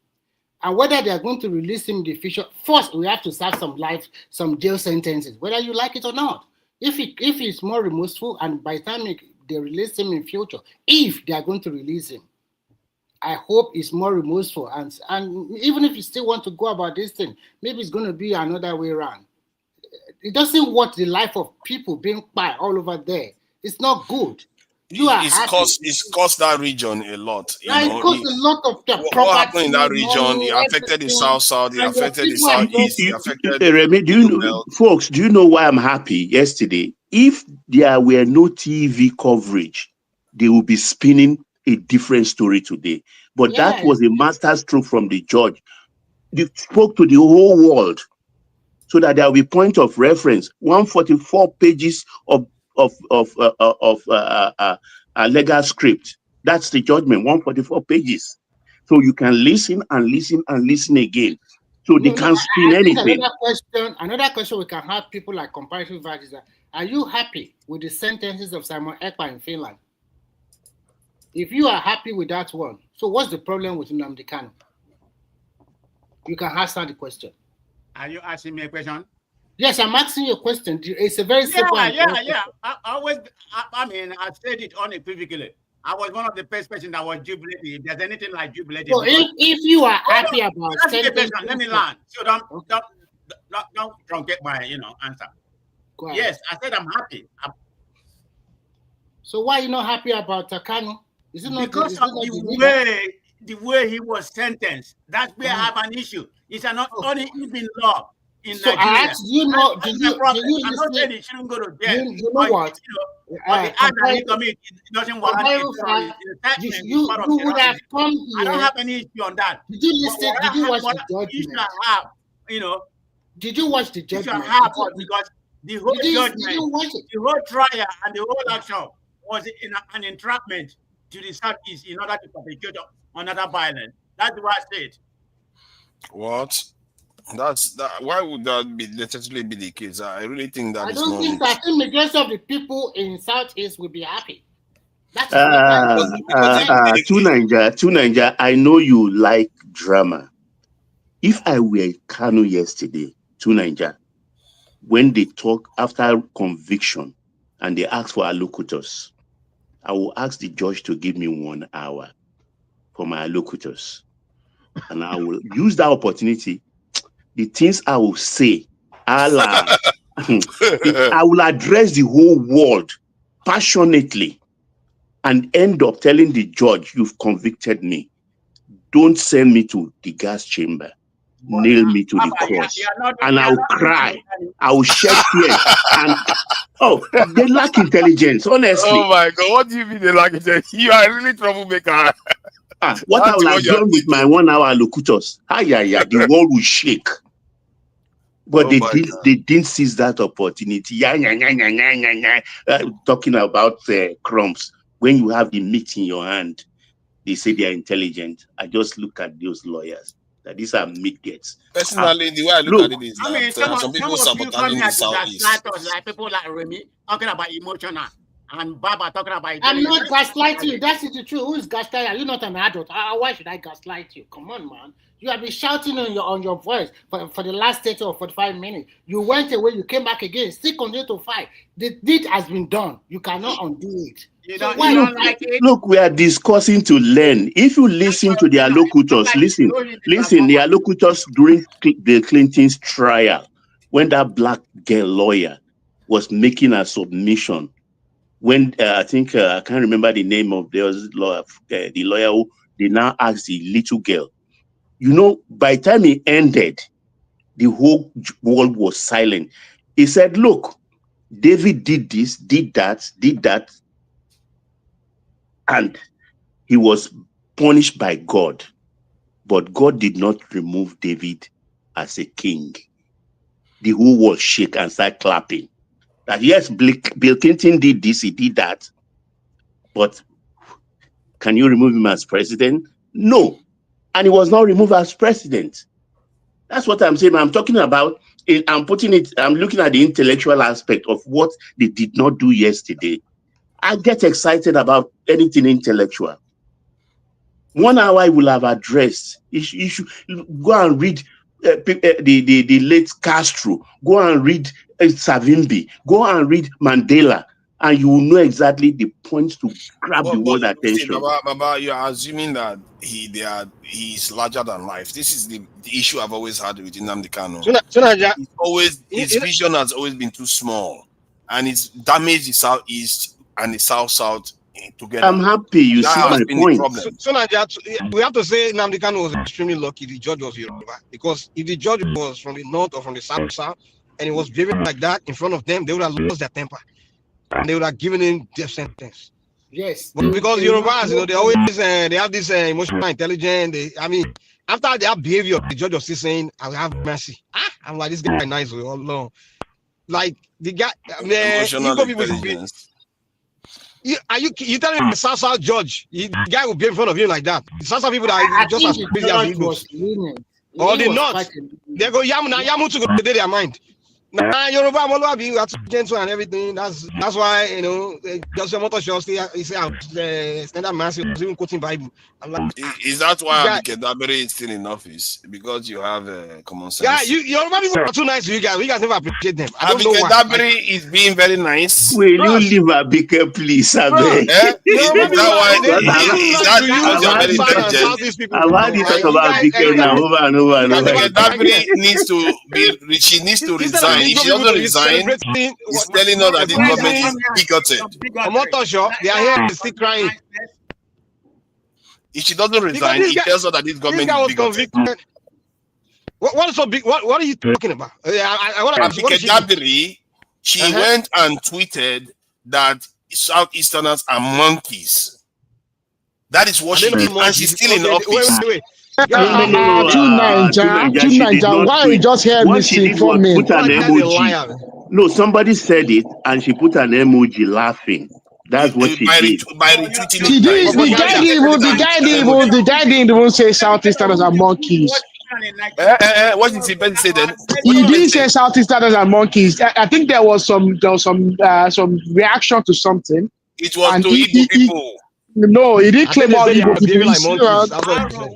And whether they are going to release him in the future, first we have to serve some jail sentences, whether you like it or not. If he's more remorseful, and by the time they release him in future, if they are going to release him, I hope it's more remorseful. And even if you still want to go about this thing, maybe it's going to be another way around. It doesn't want the life of people being quiet all over there. It's not good. It's cost that region a lot. It cost a lot of the property. What happened in that region? It affected the south, it affected the southeast, it affected folks, do you know why I'm happy yesterday? If there were no TV coverage, they would be spinning a different story today. But that was a masterstroke from the judge. They spoke to the whole world so that there will be point of reference. 144 pages of legal script. That's the judgment. 144 pages. So you can listen and listen and listen again. So they can't spin anything. Another question we can have people like comparative values that, are you happy with the sentences of Simon Ekpa in Finland? If you are happy with that one, so what's the problem with Nnamdi Kanu? You can answer the question. Are you asking me a question? Yes, I'm asking you a question. It's a very simple Yeah. I mean, I've said it unequivocally. I was one of the first person that was jubilating. If there's anything like jubilating. So if you are happy about let me learn. So don't truncate my answer. Yes, I said I'm happy. So why are you not happy about Kanu? Is it not because of the way he was sentenced? That's where I have an issue. It's an uneven law in Nigeria. I asked you, I'm not saying he shouldn't go to jail. You know what? The act that he committed doesn't warrant you would have come here. I don't have any issue on that. Did you listen? Did you watch the judgment? You should have, Did you watch the judgment? You should have, because the whole judgment, the whole trial, and the whole action was an entrapment to the Southeast in order to perpetrate another violence. That's what I said. What? Why would that necessarily be the case? I really think that I don't think that the majority of the people in Southeast will be happy. That is what I think. To Niger, I know you like drama. If I were Kanu yesterday, to Niger, when they talk after conviction and they ask for allocutors, I will ask the judge to give me 1 hour for my allocutors. And I will use that opportunity. The things I will say, Allah, I will address the whole world passionately and end up telling the judge, you've convicted me. Don't send me to the gas chamber. Nail me to the cross. And I'll cry. I'll shed tears. And they lack intelligence, honestly. Oh my God, what do you mean they lack intelligence? You are really troublemaker. What I will have done with my 1 hour locutors, the world will shake. But they didn't seize that opportunity. Talking about crumbs. When you have the meat in your hand, they say they are intelligent. I just look at those lawyers. That these are midgets. Personally, the way I look at it is that some people sabotaging the Southeast. Like people like Remy talking about emotional and Baba talking about I'm not gaslighting you. That's the truth. Who is gaslighting? You're not an adult. Why should I gaslight you? Come on, man. You have been shouting on your voice for the last 30 or 45 minutes. You went away, you came back again, still continue to fight. The deed has been done. You cannot undo it. Look, we are discussing to learn. If you listen to their locutors, listen, their locutors during the Clinton's trial, when that black girl lawyer was making a submission, when I think I can't remember the name of the lawyer who they now asked the little girl. By the time he ended, the whole world was silent. He said, look, David did this, did that, and he was punished by God. But God did not remove David as a king. The whole world shook and started clapping. That yes, Bill Clinton did this, he did that. But can you remove him as president? No. And he was not removed as president. That's what I'm saying. I'm talking about it. I'm looking at the intellectual aspect of what they did not do yesterday. I get excited about anything intellectual. 1 hour I will have addressed. You should go and read the late Castro. Go and read Savimbi. Go and read Mandela. And you will know exactly the points to grab the world attention. Baba, you are assuming that he's larger than life. This is the issue I've always had with Nnamdi Kanu. His vision has always been too small, and it's damaged the Southeast and the South together. I'm happy you see my point. We have to say Nnamdi Kanu was extremely lucky the judge was Yoruba, because if the judge was from the north or from the south, and he was behaving like that in front of them, they would have lost their temper. And they would have given him death sentence. Yes. But because Yorubas, they always they have this emotional intelligence. After their behavior, the judge was still saying, I will have mercy. I'm like, this guy is nice all along. Like the guy, emotional intelligence. You telling me the South judge, the guy will be in front of you like that? The South people that are just as crazy as Igbos. Or the North, they go yamu to go to their mind. Nah, Yoruba, we are gentle and everything. That's why just Omotosho standard mass was even quoting Bible. I'm like, is that why Abikebere is still in office? Because you have common sense. Yeah, Yoruba people are too nice to you guys. We guys never appreciate them. I don't know why. Abikebere is being very nice. Will you leave Abike, please? Is that because you're very intelligent? I've had you talk about Abike now over and over and over. Abikebere needs to resign. If she doesn't resign, he's telling us that the government is bigoted. Omotosho, they are here still crying. If she doesn't resign, he tells her that this government is bigoted. What is so big? What are you talking about? She went and tweeted that Southeasterners are monkeys. That is what she did, and she's still in office. Wait. Why you just hear me sing for me? Put an emoji. No, somebody said it, and she put an emoji laughing. That's what she did. By retweeting The guy didn't even say Southeasterners are monkeys. What did he say then? He didn't say Southeasterners are monkeys. I think there was some reaction to something. It was and to Igbo people. no, he didn't I think claim they all say they are Igbo people. behaving like monkeys. That's what he said.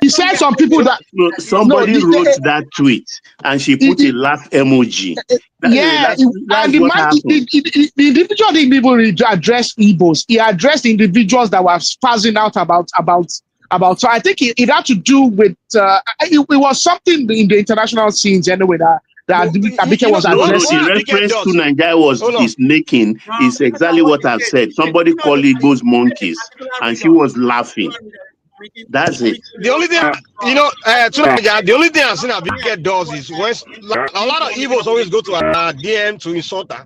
He said some people that No, no, somebody wrote that tweet and she put a laugh emoji. yeah, and That's the what man, happened. the individual didn't even address Igbos. He addressed individuals that were spazzing out about. So I think it had to do with it was something in the international scenes anyway that Abike was No, addressing. the reference to Nigeria is making is exactly what I've said. Somebody called Igbos monkeys and she was laughing. That's it. The only thing, the only thing I've seen Abike does is when a lot of Igbos always go to DM to insult her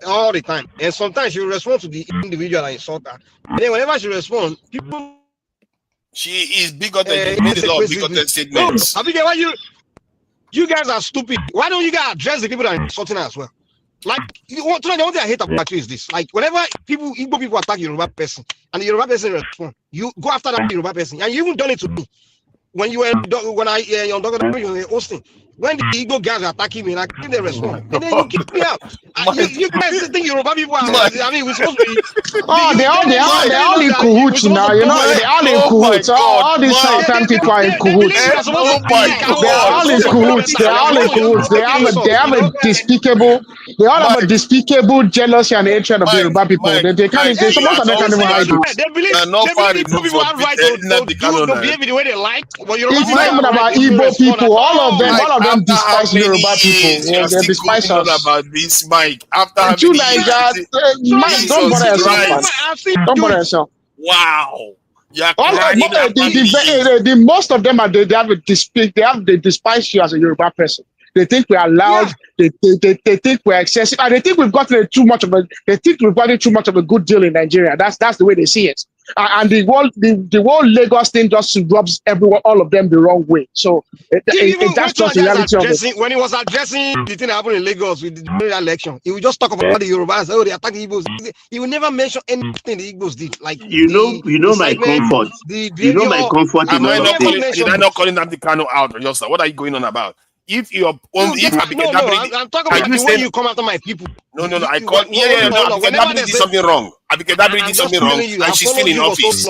all the time, and sometimes she will respond to the individual that insult her. And then whenever she responds, people she is bigoted. She made a lot of bigoted statements. No, Abike, why you guys are stupid? Why don't you guys address the people that are insulting her as well? Like, the one thing I hate about you is this: like, whenever Igbo people attack Yoruba person, and the Yoruba person respond, you go after that Yoruba person, and you even done it to me when you were on Dr. hosting. When the Igbo guys are attacking me, and I didn't respond, and then you kick me out. You guys think Yoruba people are? I mean, we're supposed to be. Oh, they're all in cahoots now. You know, they're all in cahoots. All these Southern people are in cahoots. They're all in cahoots. They're all in cahoots. They have a despicable. They all have a despicable jealousy and hatred of the Yoruba people. They can't. Some of them can't even hide it. They believe people have right to behave the way they like. But Yoruba It's not even about Igbo people. All of them despise Yoruba people. You're They still despise going on us. about this, Mike. After how You many Niger, years? man, don't bother yourself, man. Don't bother yourself. Wow. The most of them they despise you as a Yoruba person. They think we are loud. Yeah. They think we're excessive, and they think we've gotten too much of a good deal in Nigeria. That's the way they see it. And the whole Lagos thing just rubs all of them the wrong way. So that's just the reality of it. When he was addressing the thing that happened in Lagos with the election, he would just talk about the Yorubas. Oh, they attack the Igbos. He would never mention anything the Igbos did. Like you know my comfort. You know my comfort in all of this. Did I not calling Nnamdi Kanu out? What are you going on about? If you're I'm talking about the way you come after my people. No. I call Abike did something wrong. Abike did something wrong, and she's still in office.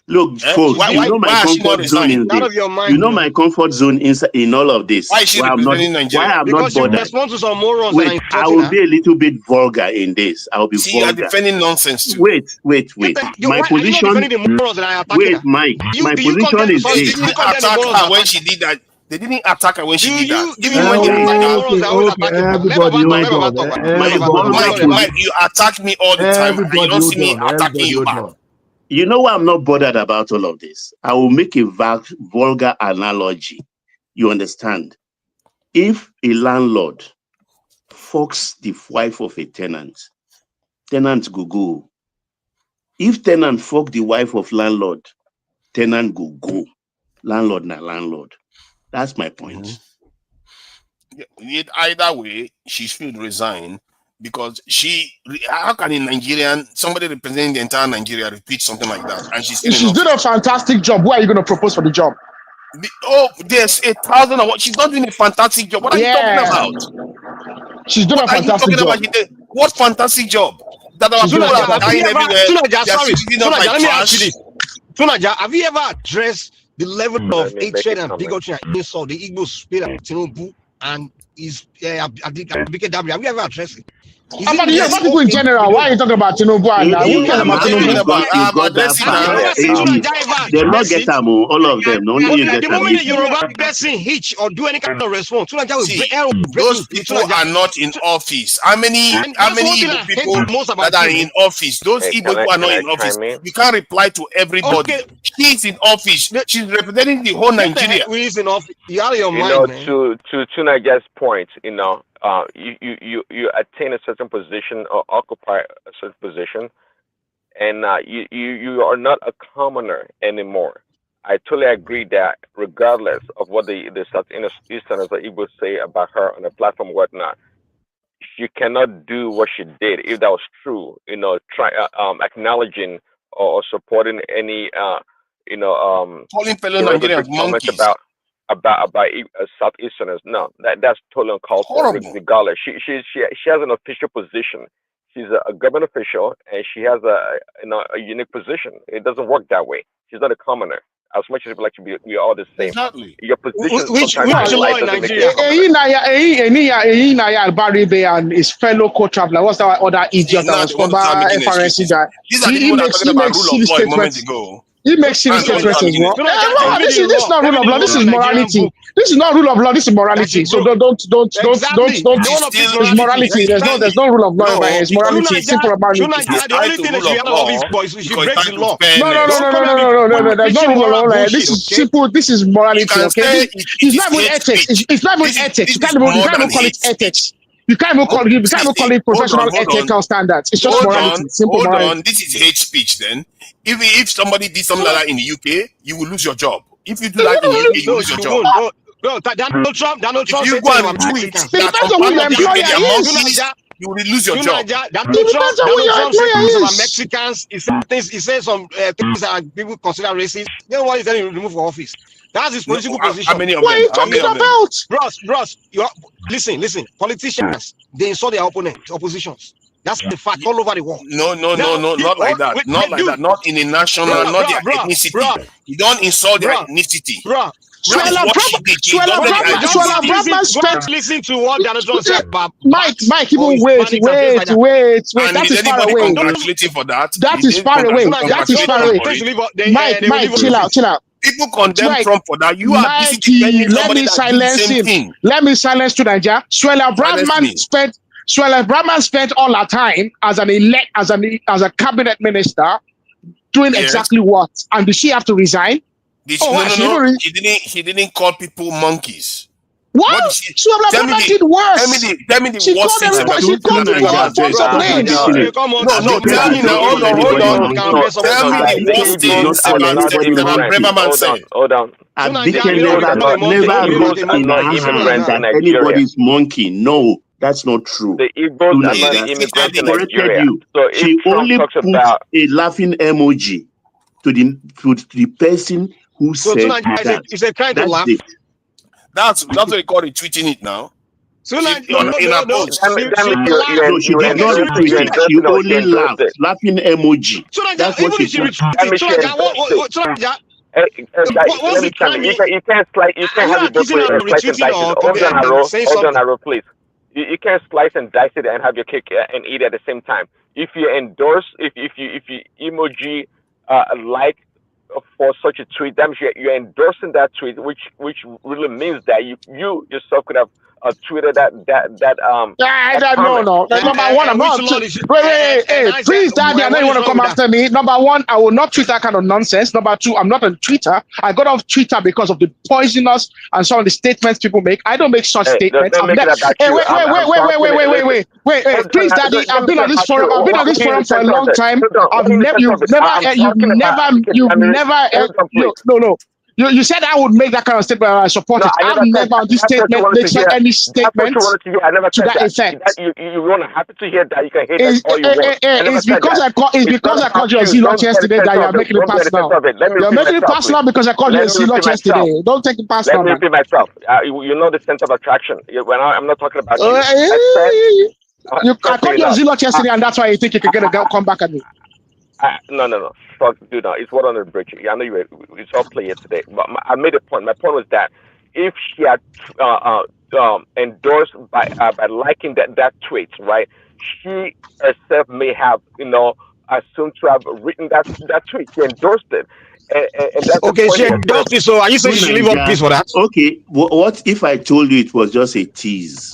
Look, folks, you know my comfort zone in this. You know my comfort zone in all of this. Why is she representing Nigeria? Why I'm not bothered. Respond to some morons. Wait, I will be a little bit vulgar in this. I'll be vulgar. You are defending nonsense too. Wait. My position. Wait, Mike. My position is this. They didn't attack her when she did that. They didn't attack her when she did that. Mike, you attack me all the time. And you don't see me attacking you back. You know why I'm not bothered about all of this? I will make a vulgar analogy. You understand? If a landlord fucks the wife of a tenant go. If tenant fuck the wife of landlord, tenant go. Landlord na landlord. That's my point. Either way, she should resign. Because how can a Nigerian, somebody representing the entire Nigeria, repeat something like that? And she's doing a fantastic job. Who are you going to propose for the job? There's 1,000 of what she's not doing a fantastic job. What are you talking about? She's doing a fantastic job. What fantastic job? That our people are dying everywhere. Have you ever addressed the level of hatred and bigotry and insult the Igbo spirit of Tinubu and is have you ever addressed it? About people in general, why are you talking about Tinubu? Who cares about Tinubu? They not get them, all of them. Only you get the moment the Yoruba person hitch or do any kind of response, those people are not in office. How many Igbo people that are in office? Those Igbo people are not in office. We can't reply to everybody. She's in office. She's representing the whole Nigeria. Who is in office? You out of your mind, man. To Nigeria's point, you attain a certain position or occupy a certain position, and you are not a commoner anymore. I totally agree that regardless of what the Southeasterners or Igbo say about her on the platform or whatnot, she cannot do what she did if that was true. Acknowledging or supporting any calling fellow Nigerians monkeys about Southeasterners. No, that's totally uncalled for. Regardless, she has an official position. she's a government official and she has a unique position. It doesn't work that way. She's not a commoner. As much as people like to be, we are all the same. Exactly. Your position Which sometimes in law life in doesn't make you a Nigeria? commoner. Baribe and his fellow co-traveler. What's that other See, idiot that now was they want to start former making FRSC excuses. guy? These are the people that are talking He about makes rule of silly law a moment statements. ago. He makes silly Now they want to statements start as making well. excuses. Tell me This the is law. not Tell rule me of the law. This rule is of Nigerian morality. book This is not rule of law. This is that morality. they So broke. Exactly. It They is want to still, fix It's morality. morality. There's no rule of law over here. no, It's because morality. It's simple about it it. is The tied only to thing that rule she of have office law for is she because it's breaks the tied to law. fairness. Don't come and be There's no preaching rule of moral law. This bullshit, is okay? simple. This is You morality. can Okay. say it It's is not even hate ethics. speech. It's not even This ethics. is more You can't than even call hate it speech. ethics. You can't even call it professional Hold on. ethical standards. It's just morality. Simple Hold morality. on. This is hate speech then. If somebody did something like that in the UK, you will lose your job. If you do that in the UK, you will No, lose your you job. won't. No, Donald If Trump you said go things and about do it Mexicans. It that depends some on who part your of the UK employer they are is. monkeys, you will lose your job. It depends on who Donald your Trump said things employer about is. Mexicans. He said things. He said some things that people consider racist. You know what he's telling him to remove from office. That's his No, political how position. many of What are them? you How many talking of them? about? Bros, listen. Politicians, they insult their opponents, oppositions. That's the fact all over the world. No, Now, not like that. Not like that. Not in a national, not their ethnicity. You don't insult their ethnicity. That is what she did. He insulted their ethnicity. Go listen to what Donald Trump said about Mike, or even wait. And That did is far anybody away. congratulate him for that? That Did is they far away. That is congratulate far Trump away. for it? Mike, chill out. People condemn Mike, Trump for that. You are busy Mikey, defending let somebody me that did the silence same him. thing. Let me silence to Nigeria. Silence me. Suella Brahman spent all her time as a cabinet minister doing Yes. exactly what? And did she have to resign? No. She didn't call people monkeys. What? Suella Brahman did worse. Tell me the She worst called thing. she called people all forms of names. No, tell me now. Hold on. Tell me the worst things about Bremerman said. Hold on. Abike never wrote in her hand that anybody's monkey. No, that's not true. The Igbos are not immigrants in Nigeria. You. So She if Trump only talks put about a laughing emoji to the person who said that. It's a kind of laugh. That's what they call retweeting it now. So in a post. She did not retweet it. She only laughed. Laughing emoji. That's what she put. Let me tell you, you can't have it both ways and slice and dice it. Hold on, Arrow, please. You can't slice and dice it and have your cake and eat it at the same time. If you endorse, if you emoji like for such a tweet, that means you're endorsing that tweet, which really means that you yourself could have tweeted that No. Number one, I'm not. Wait. Please, Daddy, I know you want to come after me. Number one, I will not tweet that kind of nonsense. Number two, I'm not on Twitter. I got off Twitter because of the poisonous and some of the statements people make. I don't make such statements. Wait. Please, Daddy, I've been on this forum. I've been on this forum for a long time. No. You said I would make that kind of statement. I support it. I've never on this statement made any statement to that effect. You want to happy to hear that. You can hear that all you want. It's because I called you a zealot yesterday that you are making it personal. You're making it personal because I called you a zealot yesterday. Don't take it personal. Let me repeat myself. You know the sense of attraction. When I'm not talking about you. I called you a zealot yesterday, and that's why you think you can come back at me. No. Fuck, dude, no. It's what on the bridge. I know it's all play yesterday. But I made a point. My point was that if she had endorsed by liking that tweet, right? She herself may have, assumed to have written that tweet. She endorsed it. And that's okay, she endorsed it. So are you saying she leave one piece for that? Okay. What if I told you it was just a tease?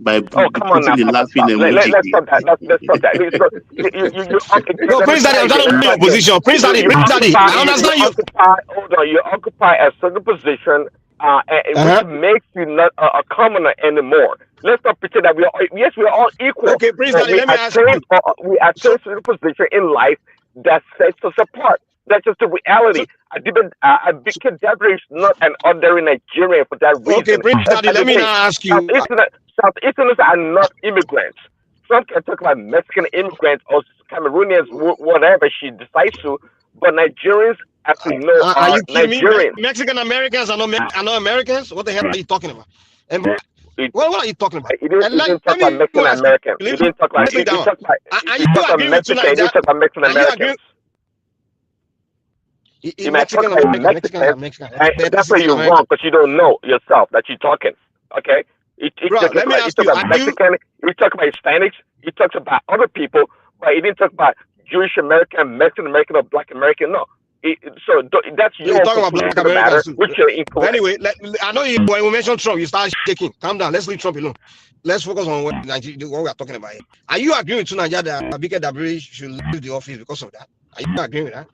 By come on now. the laughing emoji. Let's stop that. No, Prince Daddy, I'm trying to be opposition. Prince Daddy, I understand you. Hold on, you occupy a certain position, which makes you not a commoner anymore. Let's not pretend that we are all equal. Okay, Prince Daddy, let me ask you. We are in a position in life that sets us apart. That's just the reality. Abike Dabiri is not an ordinary Nigerian for that reason. Okay, Prince Daddy, let me ask you. Southeasterners are not immigrants. Trump can talk about Mexican immigrants or Cameroonians, whatever she decides to, but Nigerians have to know are you Nigerians. Mexican Americans are not Americans? What the hell are you talking about? And What are you talking about? You didn't talk about Mexican American. You didn't talk about. You talk about. You talk about Mexican. You didn't talk about Mexican Americans. You might talk about Mexican, and that's where you're wrong because you don't know yourself that you're talking. Okay. You talk about Mexican. You talk about Hispanics. You talk about other people, but you didn't talk about Jewish American, Mexican American, or Black American. No. So that's your talking about Black Americans too. Which you're incorrect. Anyway, I know when we mention Trump, you start shaking. Calm down. Let's leave Trump alone. Let's focus on what we are talking about here. Are you agreeing with Nigeria that Abike Dabiri should leave the office because of that? Are you agreeing with that?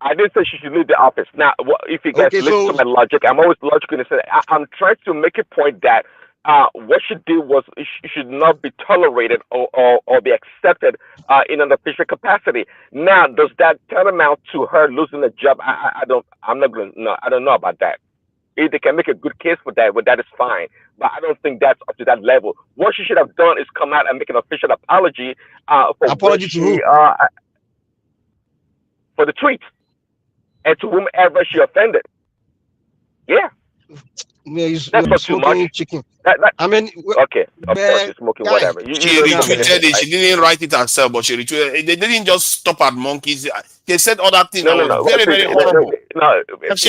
I didn't say she should leave the office. Now, if you guys listen to my logic, I'm always logical in saying I'm trying to make a point that what she did was she should not be tolerated or be accepted in an official capacity. Now, does that tantamount to her losing a job? I don't know about that. If they can make a good case for that, well, that is fine. But I don't think that's up to that level. What she should have done is come out and make an official apology for the tweet and to whomever she offended. Yeah. That's not too much. Chicken. I mean, okay, of course, she's smoking whatever. She retweeted it. She didn't write it herself, but she retweeted it. They didn't just stop at monkeys. They said other things. No. Very, very horrible. Okay,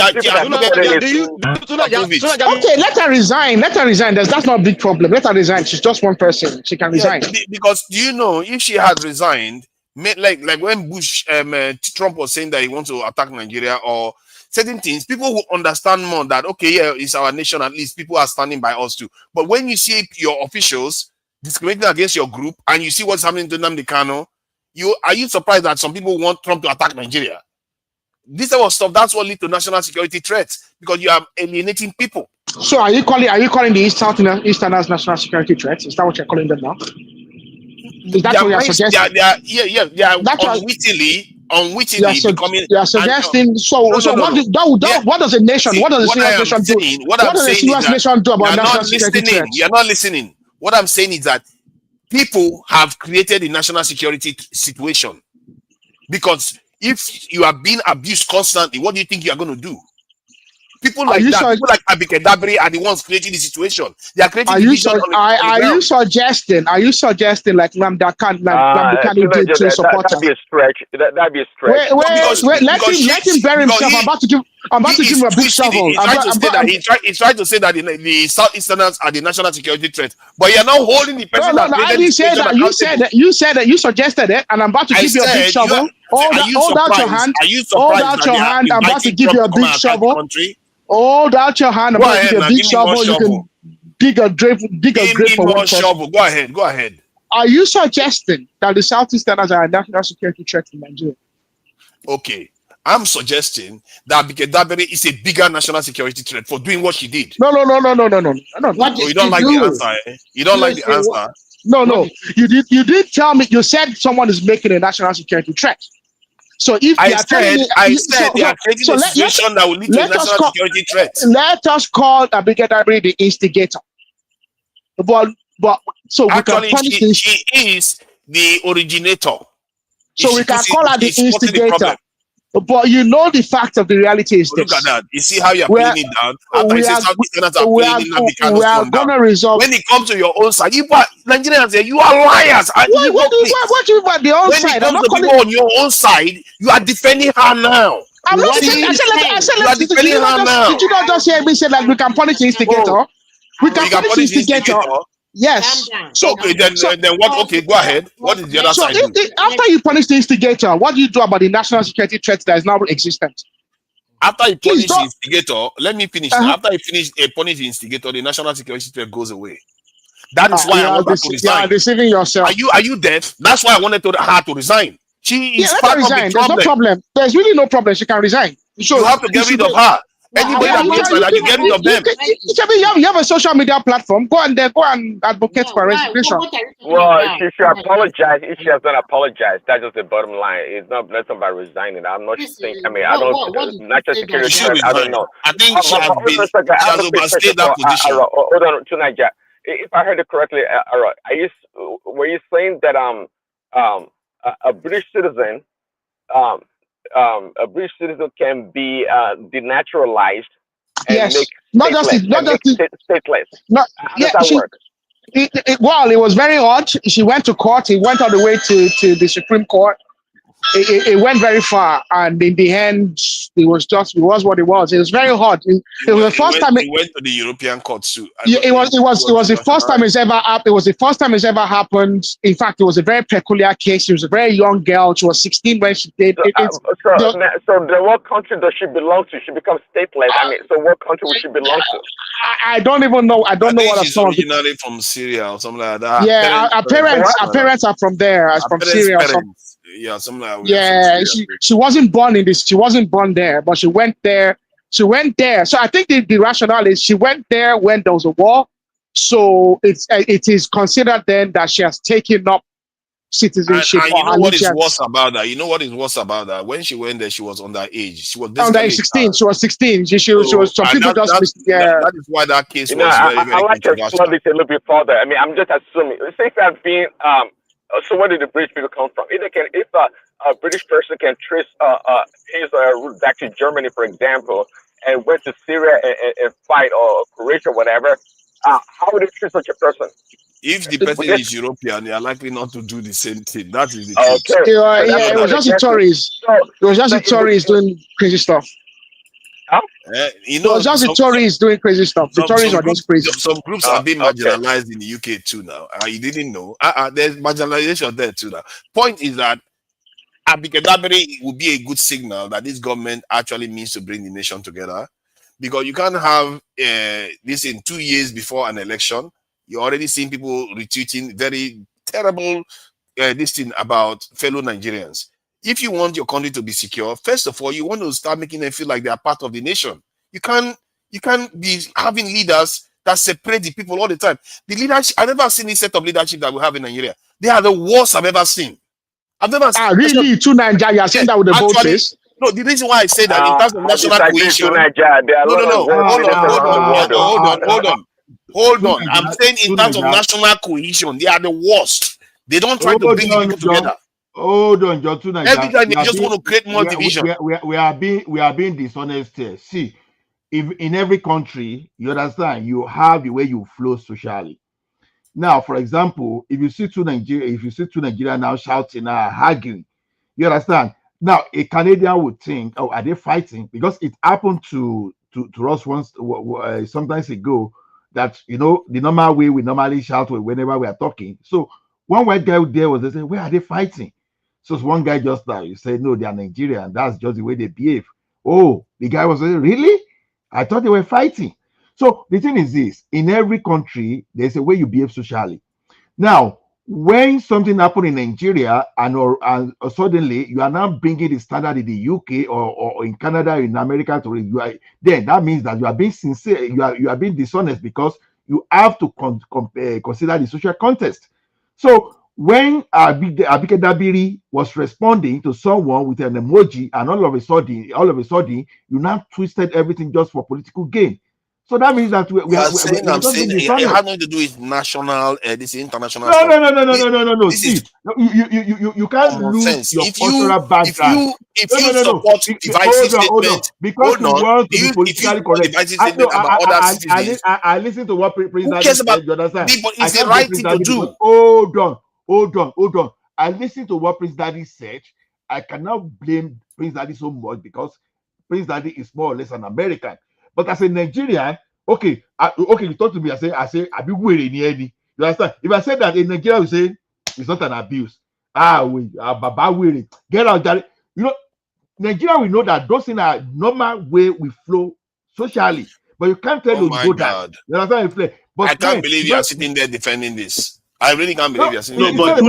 let her resign. Let her resign. That's not a big problem. Let her resign. She's just one person. She can resign. Because do you know if she had resigned, like when Trump was saying that he wants to attack Nigeria or certain things, people will understand more that, okay, yeah, it's our nation, at least people are standing by us too. But when you see your officials discriminating against your group and you see what's happening to Nnamdi Kanu, are you surprised that some people want Trump to attack Nigeria? This type of stuff, that's what leads to national security threats, because you are alienating people. So are you calling the Easterners national security threats? Is that what you're calling them now? Is that what you're suggesting? They are unwittingly becoming. You are suggesting. What does a nation? What does a serious nation do? What does a serious nation do about national security threats? You're not listening. What I'm saying is that people have created a national security situation, because if you are being abused constantly, what do you think you are going to do? People like that, people like Abike Dabiri are the ones creating the situation. They are creating division on the ground. Are you suggesting like Nnamdi Kanu did to support her? That'd be a stretch. That'd be a stretch. Wait, let him bury himself. I'm about to give him a big shovel. He's trying to say that the Southeasterners are the national security threat, but you're not holding the person. No, I didn't say that. You said that. You suggested it, and I'm about to give you a big shovel. Hold out your hand. Hold out your hand. I'm about to give you a big shovel. Hold out your hand. I'm going to give you a big shovel. You can dig a grave for one shovel. Go ahead. Are you suggesting that the Southeasterners are a national security threat in Nigeria? Okay. I'm suggesting that Abike Dabiri is a bigger national security threat for doing what she did. No. What you don't like the answer, eh? You don't like the answer? No. You did tell me. You said someone is making a national security threat. So if I said they are creating a situation that will lead to a national security threat. Let us call Abike Dabiri the instigator. But so actually, she is the originator. So we can call her the instigator. But you know the fact of the reality is this. Look at that. You see how you're playing it down? After you say Southeasterners are playing it down, we are going to resolve. When it comes to your own side, Nigerians, you are liars. What do you mean by the own side? When it comes to people on your own side, you are defending her now. I'm not saying. I said, did you not just hear me say that we can punish the instigator? We can punish the instigator. Yes. So okay, then what? Okay, go ahead. What is the other side? After you punish the instigator, what do you do about the national security threat that is now existent? After you punish the instigator, let me finish. After you punish the instigator, the national security threat goes away. That is why I want her to resign. You are deceiving yourself. Are you deaf? That's why I wanted her to resign. She is part of the problem. There's no problem. There's really no problem. She can resign. You have to get rid of her. Anybody that makes like that, you get rid of them. You have a social media platform. Go and advocate for resignation. Well, she should apologize. If she has not apologized, that's just the bottom line. It's not about resigning. I'm not saying. I mean, I don't. National security. I don't know. I think she has overstayed that position. Hold on, to Nigeria. If I heard it correctly, were you saying that a British citizen can be denaturalized and make not just stateless not and make just stateless? not How does yeah. that work? Well, it was very odd. She went to court. It went all the way to the Supreme Court. It went very far, and in the end, it was what it was. It was very hard. It was the first time. It went to the European courts too. It was the first time it's ever happened. It was the first time it's ever happened. In fact, it was a very peculiar case. She was a very young girl. She was 16 when she did it. So then what country does she belong to? She becomes stateless. I mean, so what country would she belong to? I don't even know. I don't know what she's originally from Syria or something like that. Yeah, our parents are from there. From Syria. Yeah, something like that. Yeah, she wasn't born in this. She wasn't born there, but she went there. She went there. So I think the rationale is she went there when there was a war. So it is considered then that she has taken up citizenship. And you know what is worse about that? You know what is worse about that? When she went there, she was underage. She was under 16. She was 16. She was. Some people that is why that case was very, very I like to explore this a little bit further. I mean, I'm just assuming. Say if I've been so where did the British people come from? If a British person can trace his route back to Germany, for example, and went to Syria and fight or Croatia or whatever, how would they treat such a person? If the person is European, they are likely not to do the same thing. That is the truth. It was just the tourists. It was just the tourists doing crazy stuff. It was just the tourists doing crazy stuff. The tourists are just crazy. Some groups are being marginalized in the UK too now. You didn't know. There's marginalization there too now. Point is that Abikadabere will be a good signal that this government actually means to bring the nation together, because you can't have this in 2 years before an election. You're already seeing people retweeting very terrible this thing about fellow Nigerians. If you want your country to be secure, first of all, you want to start making them feel like they are part of the nation. You can't be having leaders that separate the people all the time. The leadership, I've never seen this set of leadership that we have in Nigeria. They are the worst I've ever seen. I've never seen. Really? To Nigeria, you're saying that with the bold face? No, the reason why I say that in terms of national cohesion. Hold on. I'm saying in terms of national cohesion, they are the worst. They don't try to bring people together. Hold on, John. Every time they just want to create more division. We are being dishonest here. See, if in every country, you understand, you have the way you flow socially. Now, for example, if you see two Nigeria now shouting, arguing, you understand. Now, a Canadian would think, oh, are they fighting? Because it happened to us once, sometimes ago, that the normal way we normally shout whenever we are talking. So one white guy there was saying, where are they fighting? So one guy just you said, no, they are Nigerian. That's just the way they behave. Oh, the guy was saying, really? I thought they were fighting. So the thing is this: in every country, there's a way you behave socially. Now, when something happened in Nigeria and suddenly you are now bringing the standard in the UK or in Canada, in America, then that means that you are being sincere, you are being dishonest, because you have to consider the social context. So when Abike Dabiri was responding to someone with an emoji, and all of a sudden, you now twisted everything just for political gain. So that means that I'm saying it has nothing to do with national, this international. No. See, you can't lose your cultural background. If you support divisive statements, because you want to be politically correct. I listen to what President said. You understand? It's the right thing to do. Hold on. I listened to what Prince Daddy said. I cannot blame Prince Daddy so much, because Prince Daddy is more or less an American. But as a Nigerian, okay, you talk to me. I say, I be wearing any. You understand? If I say that in Nigeria, we say it's not an abuse. Baba wearing. Get out there. Nigeria, we know that those things are normal way we flow socially. But you can't tell go down. You understand? But I can't believe you are sitting there defending this. I really can't believe you are sitting there. No, but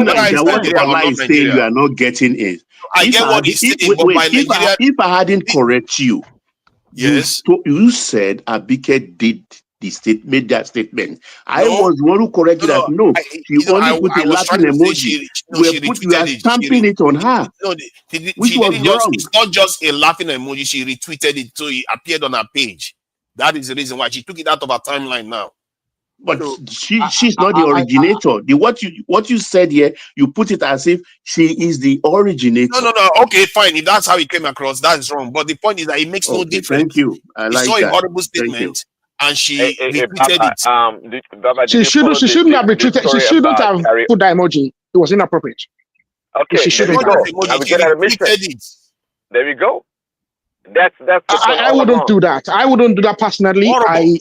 what Bola is saying, you are not getting it. I get what he's saying, but by Nigeria, if I hadn't correct you, yes, you said Abike made that statement. I was one who corrected that. No, she only put a laughing emoji. You are stamping it on her. No, it's not just a laughing emoji. She retweeted it, so it appeared on her page. That is the reason why she took it out of her timeline now. But So she's not the originator. What you said here, you put it as if she is the originator. No. Okay, fine. If that's how it came across, that's wrong. But the point is that it makes no Okay, difference. thank you. I She like saw a that. horrible Thank you. statement and she repeated Baba, it. Baba, did She you follow shouldn't have been this treated. She story shouldn't about have Carrie? put that emoji. It was inappropriate. Okay, She there shouldn't you Not have. just go. Now emoji, we she get an admission. repeated it. There we go. That's it I all wouldn't along. do that. I wouldn't do that personally. Horrible.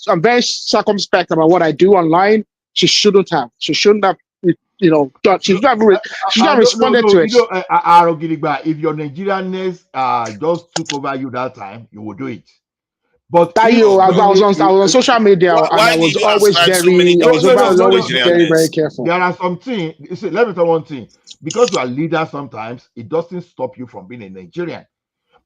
I'm very circumspect about what I do online. She shouldn't have. She shouldn't have. Done. She shouldn't have. She shouldn't have responded to it. If your Nigerianness just took over you that time, you will do it. But That if I was really, on social media and Why I did was you always ascribe so many very. I things was to this always very Nigerianness? careful. there are some things. See, let me tell you one thing. Because you are leader, sometimes it doesn't stop you from being a Nigerian.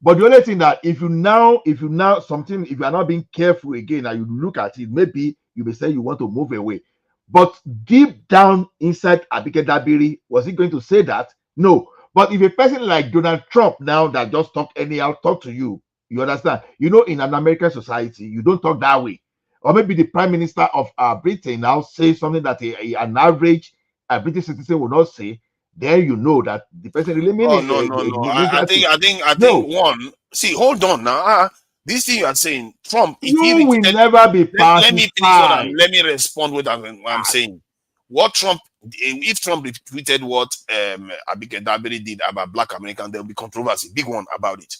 But the only thing that if you now if you are not being careful again and you look at it, maybe you may say you want to move away. But deep down inside Abike Dabiri, was he going to say that? No. But if a person like Donald Trump now that just talk anyhow, talk to you, you understand? In an American society, you don't talk that way. Or maybe the Prime Minister of Britain now say something that an average British citizen will not say. Then you know that the person really Oh means no. means I that think thing. I think I think No, one. See, hold on now. This thing you are saying, Trump, if he you will repeated, never be let me finish pacified. let me respond what I'm saying. What Trump, if Trump repeated what Abike Dabiri did about Black Americans, there will be controversy, big one about it.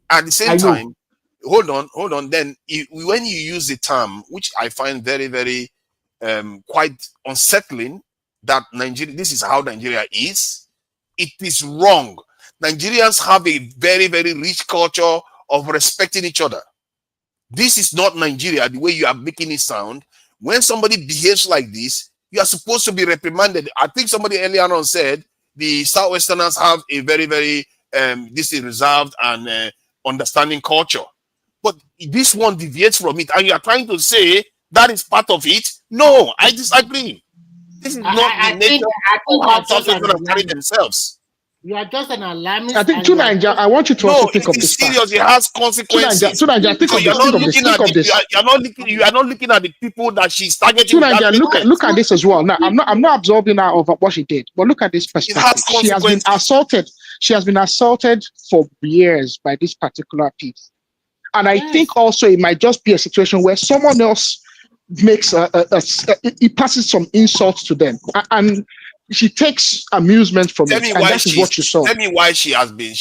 At the same I know. time, hold on. Then when you use the term, which I find very, very quite unsettling, that Nigeria, this is how Nigeria is. It is wrong. Nigerians have a very, very rich culture of respecting each other. This is not Nigeria, the way you are making it sound. When somebody behaves like this, you are supposed to be reprimanded. I think somebody earlier on said the Southwesterners have a very, very this is reserved and understanding culture. But this one deviates from it, and you are trying to say that is part of it. No, I disagree. This is not the I think nature I of think you how are just an Southwesterners carry alarmist. themselves. You are just an alarmist, I think and you are Tunanja, just I want you to also No, think it of is this serious. fact. It has Tunanja, consequences. think So of this. Think of this. Think of this. you are not looking at the people that she's targeting with that Tunanja, statement. look at this as well. Now, I'm not absolving her of what she did, but look at this It has perspective. She has been consequences. assaulted. She has been assaulted for years by this particular piece. And I think also it might just be a situation where someone else makes it passes some insults to them, and she takes amusement from Tell it, me and why that is what you saw. Tell me why she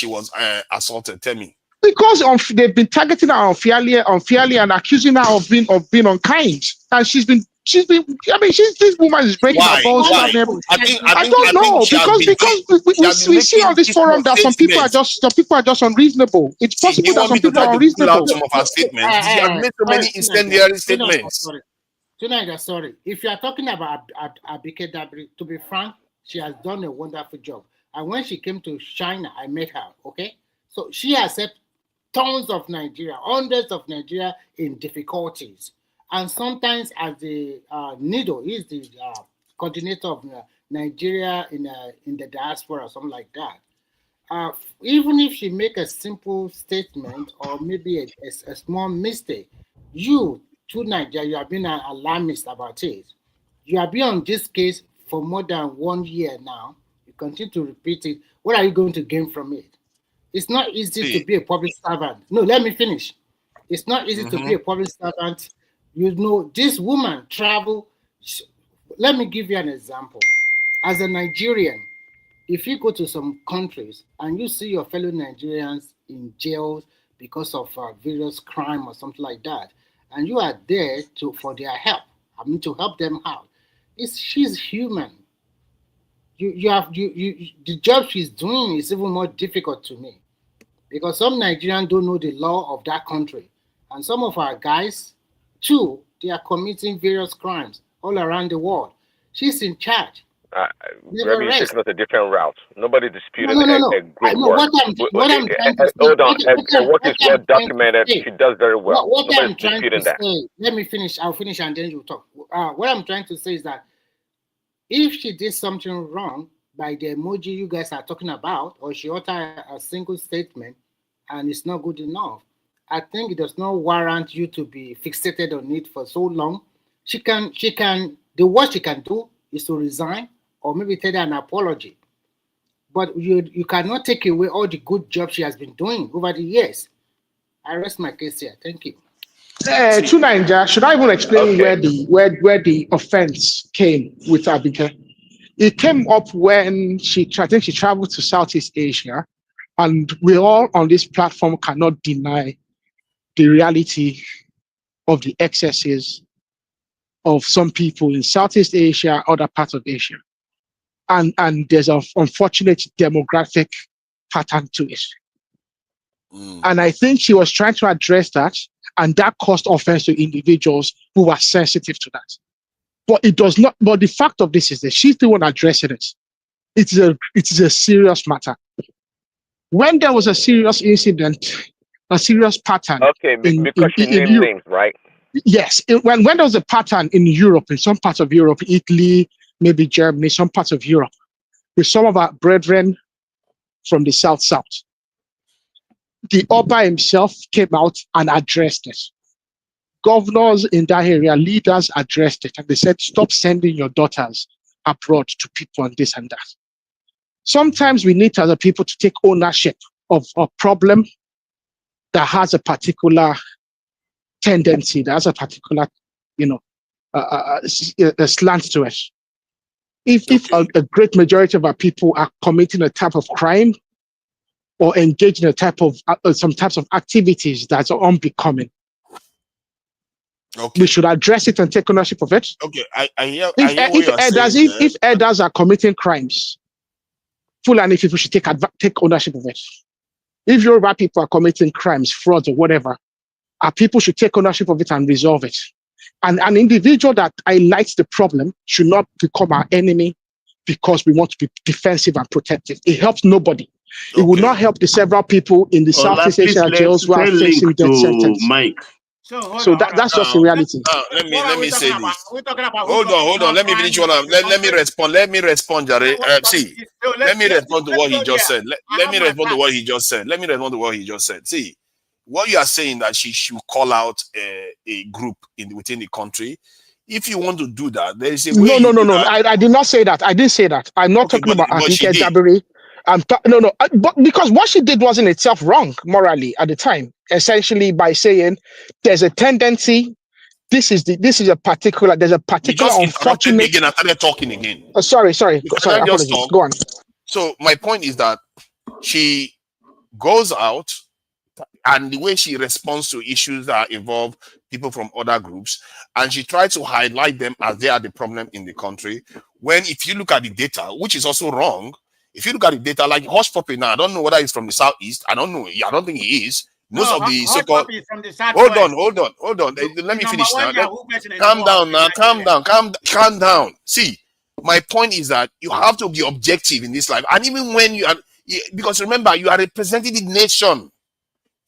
was assaulted. Tell me. Because they've been targeting her unfairly, and accusing her of being unkind, and she's been. I mean, this woman is breaking her Why? bones. Why? I don't know, she has because been we see on making this this kind forum of that some people are statements. just unreasonable. It's See, do possible you that want some me to people try are to pull out unreasonable. some of her statements? She has made so many incendiary statements. Sorry. If you are talking about Abike Dabiri, to be frank, she has done a wonderful job. And when she came to China, I met her, okay? So she has helped tons of Nigeria, hundreds of Nigeria in difficulties. And sometimes as the Nido, he's the coordinator of Nigeria in the diaspora or something like that. Even if she make a simple statement or maybe a small mistake, you to Nigeria, you have been an alarmist about it. You have been on this case for more than 1 year now. You continue to repeat it. What are you going to gain from it? It's not easy to be a public servant. No, let me finish. It's not easy to be a public servant. You know, this woman travel. Let me give you an example. As a Nigerian, if you go to some countries and you see your fellow Nigerians in jails because of various crime or something like that, and you are there for their help, to help them out, she's human. The job she's doing is even more difficult to me because some Nigerians don't know the law of that country, and some of our guys too, they are committing various crimes all around the world. She's in charge. Remy, you're taking us a different route. Nobody disputing No. a great No, work. what I'm trying to say. Hold on, and work is well documented. She does very well. What Nobody's I'm trying to disputing that. say. Let me finish. I'll finish and then you talk. What I'm trying to say is that if she did something wrong by the emoji you guys are talking about, or she uttered a single statement and it's not good enough, I think it does not warrant you to be fixated on it for so long she can, the worst she can do is to resign or maybe tell her an apology. But you cannot take away all the good job she has been doing over the years. I rest my case here. Thank you. To Nigeria, should I even explain where the offense came with Abike? It came up when I think she traveled to Southeast Asia, and we all on this platform cannot deny the reality of the excesses of some people in Southeast Asia, other parts of Asia. And there's an unfortunate demographic pattern to it. And I think she was trying to address that, and that caused offense to individuals who were sensitive to that. But it does not. But the fact of this is that she's the one addressing it. It is a serious matter. When there was a serious incident, a serious pattern. Okay, because she named Europe, names, right? yes. When there was a pattern in Europe, in some parts of Europe, Italy, maybe Germany, some parts of Europe, with some of our brethren from the South, the Oba himself came out and addressed it. Governors in that area, leaders addressed it, and they said, stop sending your daughters abroad to people and this and that. Sometimes we need as a people to take ownership of a problem that has a particular tendency, that has a particular, a slant to it. If a great majority of our people are committing a type of crime or engaged in a type of some types of activities that are unbecoming, we should address it and take ownership of it. Okay, I hear what you're saying. If elders are committing crimes, Fulani people should take ownership of it. If Yoruba people are committing crimes, frauds, or whatever, our people should take ownership of it and resolve it. And an individual that highlights the problem should not become our enemy because we want to be defensive and protective. It helps nobody. It will not help the several people in the Southeast Asia jails who are facing death sentence. Mike. So that's just a reality. Let me say this. Hold on. Let me finish one. Let me respond. Let me respond, Jare. Let me respond to what he just said. Let me respond to what he just said. See, what you are saying that she should call out a group within the country. If you want to do that, there is a way. No. I did not say that. I didn't say that. I'm not talking about Abike Jabiri. But because what she did wasn't itself wrong morally at the time. Essentially, by saying there's a tendency, there's a particular unfortunate. Me again, I started talking again. Sorry. Apologies. Go on. So my point is that she goes out, and the way she responds to issues that involve people from other groups, and she tries to highlight them as they are the problem in the country. When if you look at the data, which is also wrong. If you look at the data, like Hush Puppy now, I don't know whether he's from the Southeast. I don't know. I don't think he is. Most of the so-called. Hold on. Let me finish now. Calm down. See, my point is that you have to be objective in this life, and even when you are, because remember, you are representing the nation.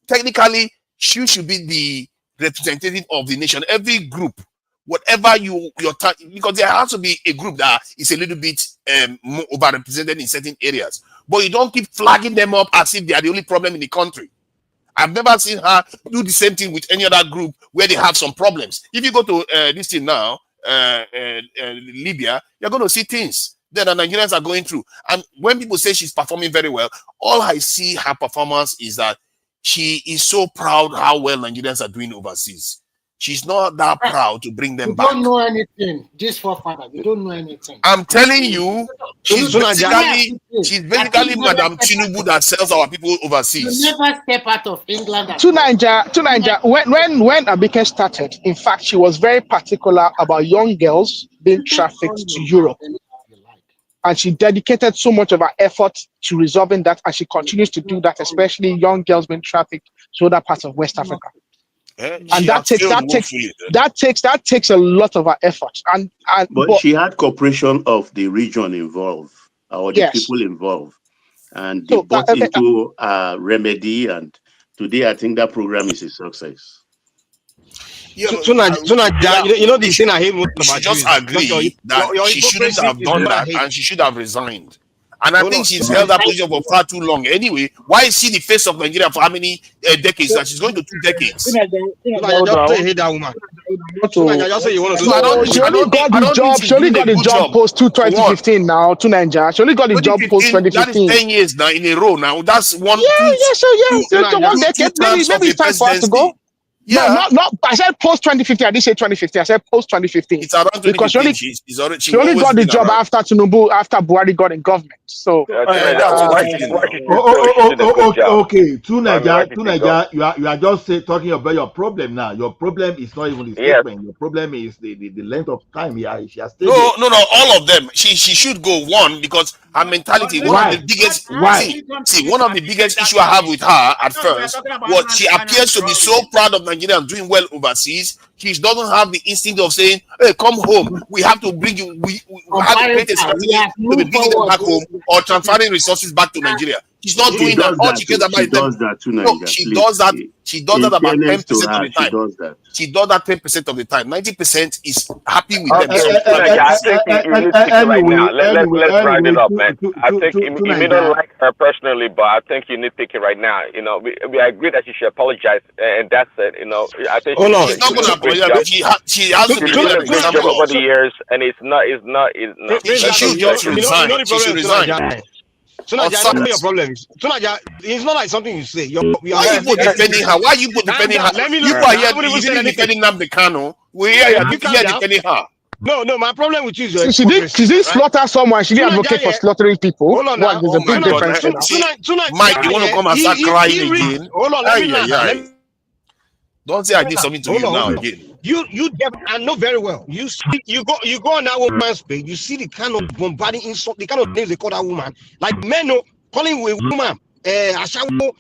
Technically, you should be the representative of the nation. Every group, whatever because there has to be a group that is a little bit more overrepresented in certain areas, but you don't keep flagging them up as if they are the only problem in the country. I've never seen her do the same thing with any other group where they have some problems. If you go to this thing now, Libya, you're going to see things that the Nigerians are going through. And when people say she's performing very well, all I see her performance is that she is so proud how well Nigerians are doing overseas. She's not that proud to bring them back. You don't know anything. Just for father, you don't know anything. I'm telling you, she's basically Madam Tinubu that sells our people overseas. You never step out of England. To Nigeria, when Abike started, in fact, she was very particular about young girls being trafficked to Europe. And she dedicated so much of her effort to resolving that, and she continues to do that, especially young girls being trafficked to other parts of West Africa. And that takes a lot of her effort. But she had cooperation of the region involved, or the people involved, and they bought into remedy. And today, I think that program is a success. You know the thing I hate most about she just agreed that she shouldn't have done that, and she should have resigned. And I think she's held that position for far too long. Anyway, why is she the face of Nigeria for how many decades? That she's going to 2 decades. Just say hate that woman. Just say you want to do No, she only got the job. She only got the job post 2015 now to Nigeria. She only got the job post 2015. That is 10 years now in a row. Now that's one. So one decade. Maybe it's time for us to go. Yeah. No. I said post 2015. I didn't say 2015. I said post 2015. It's around 2015. Because she only got the job around. after Tinubu, after Buhari got in government. So okay. To Nigeria, you are just talking about your problem now. Your problem is not even the statement. Your problem is the length of time she has stayed. No. All of them. She should go one because her mentality. One of the biggest. See, one of the biggest issue I have with her at first was she appears to be so proud of Nigeria and doing well overseas. She doesn't have the instinct of saying, "Hey, come home. We have to bring you. We have to create a strategy to be bringing them back home or transferring resources back to Nigeria." She's not doing that. All she cares about is them. She does that. She does that about 10% of the time. She does that 10% of the time. 90% is happy with them. I think you nitpick right now. Let's wrap it up, man. I think you may not like her personally, but I think you nitpick it right now. You know, we agree that she should apologize, and that's it. You know, I think she's not going to apologize. She has to be doing a good job over the years, and it's not. She should just resign. She should resign. Tunaja, I know your problem is. Tunaja, it's not like something you say. Why are you defending her? Why are you defending her? You are here defending Kanu. We're here defending her. No, my problem with you is she didn't slaughter someone. She didn't advocate for slaughtering people. Hold on, there's a big difference. Mike, you want to come and start crying again? Hold on, let me don't say I did something to you now again. I know very well. You go on that woman's page. You see the kind of bombarding insult, the kind of names they call that woman. Like men calling a woman, ashawo,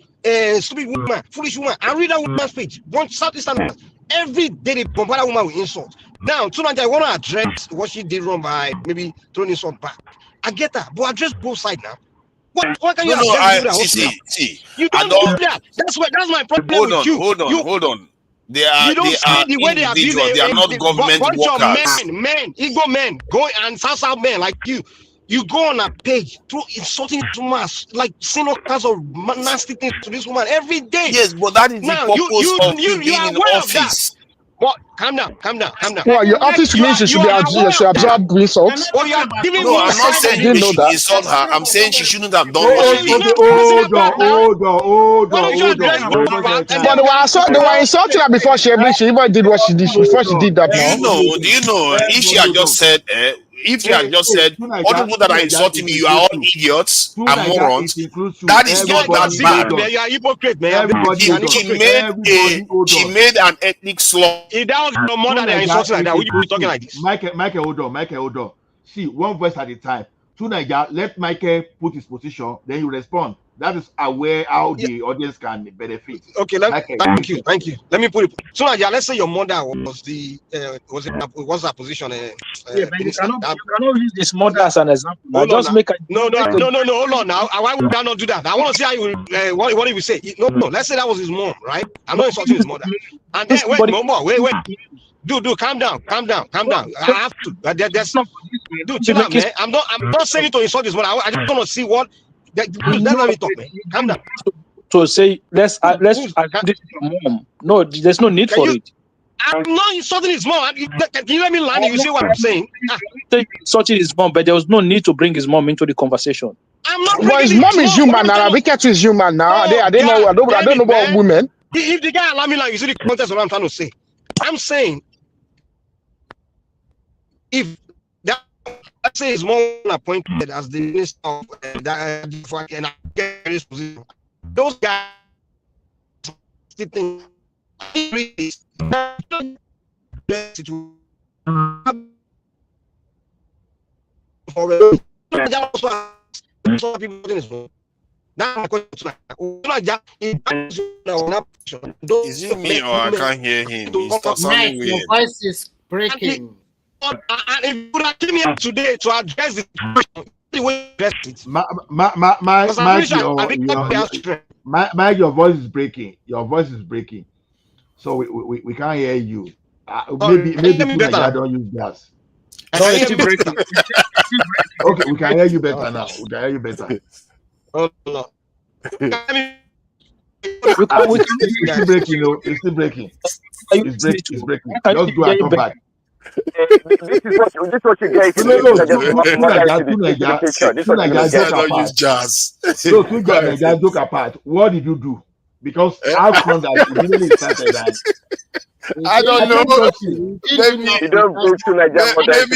stupid woman, foolish woman. I read that woman's page. One Southeast every day they bombard that woman with insults. Now, tonight I want to address what she did wrong by maybe throwing insult back. I get that, but address both sides now. Why can't you see? You don't do that. That's my problem with you. Hold on. They are the way they are individuals. They are not government workers. Men, ego men, go and salsa men like you. You go on a page, through insulting to mass, like saying all kinds of nasty things to this woman every day. Yes, but that is now, the purpose of you being in office. But calm down. Well, your office means you should absorb insults. Well, you are giving no, I'm not saying you should insult her. I'm saying she shouldn't have done what she did. Hold on. But they were insulting her before she even did what she did. Before she did that, do you know? If she had just said, all people that are insulting me, you are all idiots and morons. That is not that bad. You are hypocrite, man. She made an ethnic slur. If that was your mother that insulted like that, would you be talking like this? Michael, hold on. See, one voice at a time. To Nigeria, let Michael put his position, then you respond. That is aware how the audience can benefit. Okay, thank you. Let me put it. So Nigeria, let's say your mother was her position. You cannot use this mother as an example. No. Hold on now. Why would I not do that? I want to see how you what he will say. No. Let's say that was his mom, right? I'm not insulting his mother. And then wait. Dude, calm down. I have to. There's not. Dude, chill out, man. I'm not saying to insult his mother. I just want to see what. Let me talk, man. Calm down. To say let's this your mom. No, there's no need for it. I'm not insulting his mom. Can you let me land? You see what I'm saying? Insulting his mom, but there was no need to bring his mom into the conversation. I'm not. Well, his mom is human now. Viketu is human now. I don't know about women. If the guy allow me land, you see the context of what I'm trying to say. I'm saying if that, let's say his mom appointed as the minister of and I get this position, those guys think is it me or I can't hear him? Your voice is breaking. And if you would have came here today to address the question, the way you address it. Mike, your voice is breaking. So we can't hear you. Maybe I don't use gas. No, it's still breaking. Okay, we can hear you better now. We can hear you better. Oh, no. It's still breaking, though. It's still breaking. It's breaking. It's breaking. Just go and come back. This is what you guys No, do. no, Just moderate two the picture. This is Naija what you're gonna joke get. don't apart. use jazz. No, two Naija joke apart. What did you do? Because how come that immediately started and I don't know. Maybe You don't bring to Nigeria more than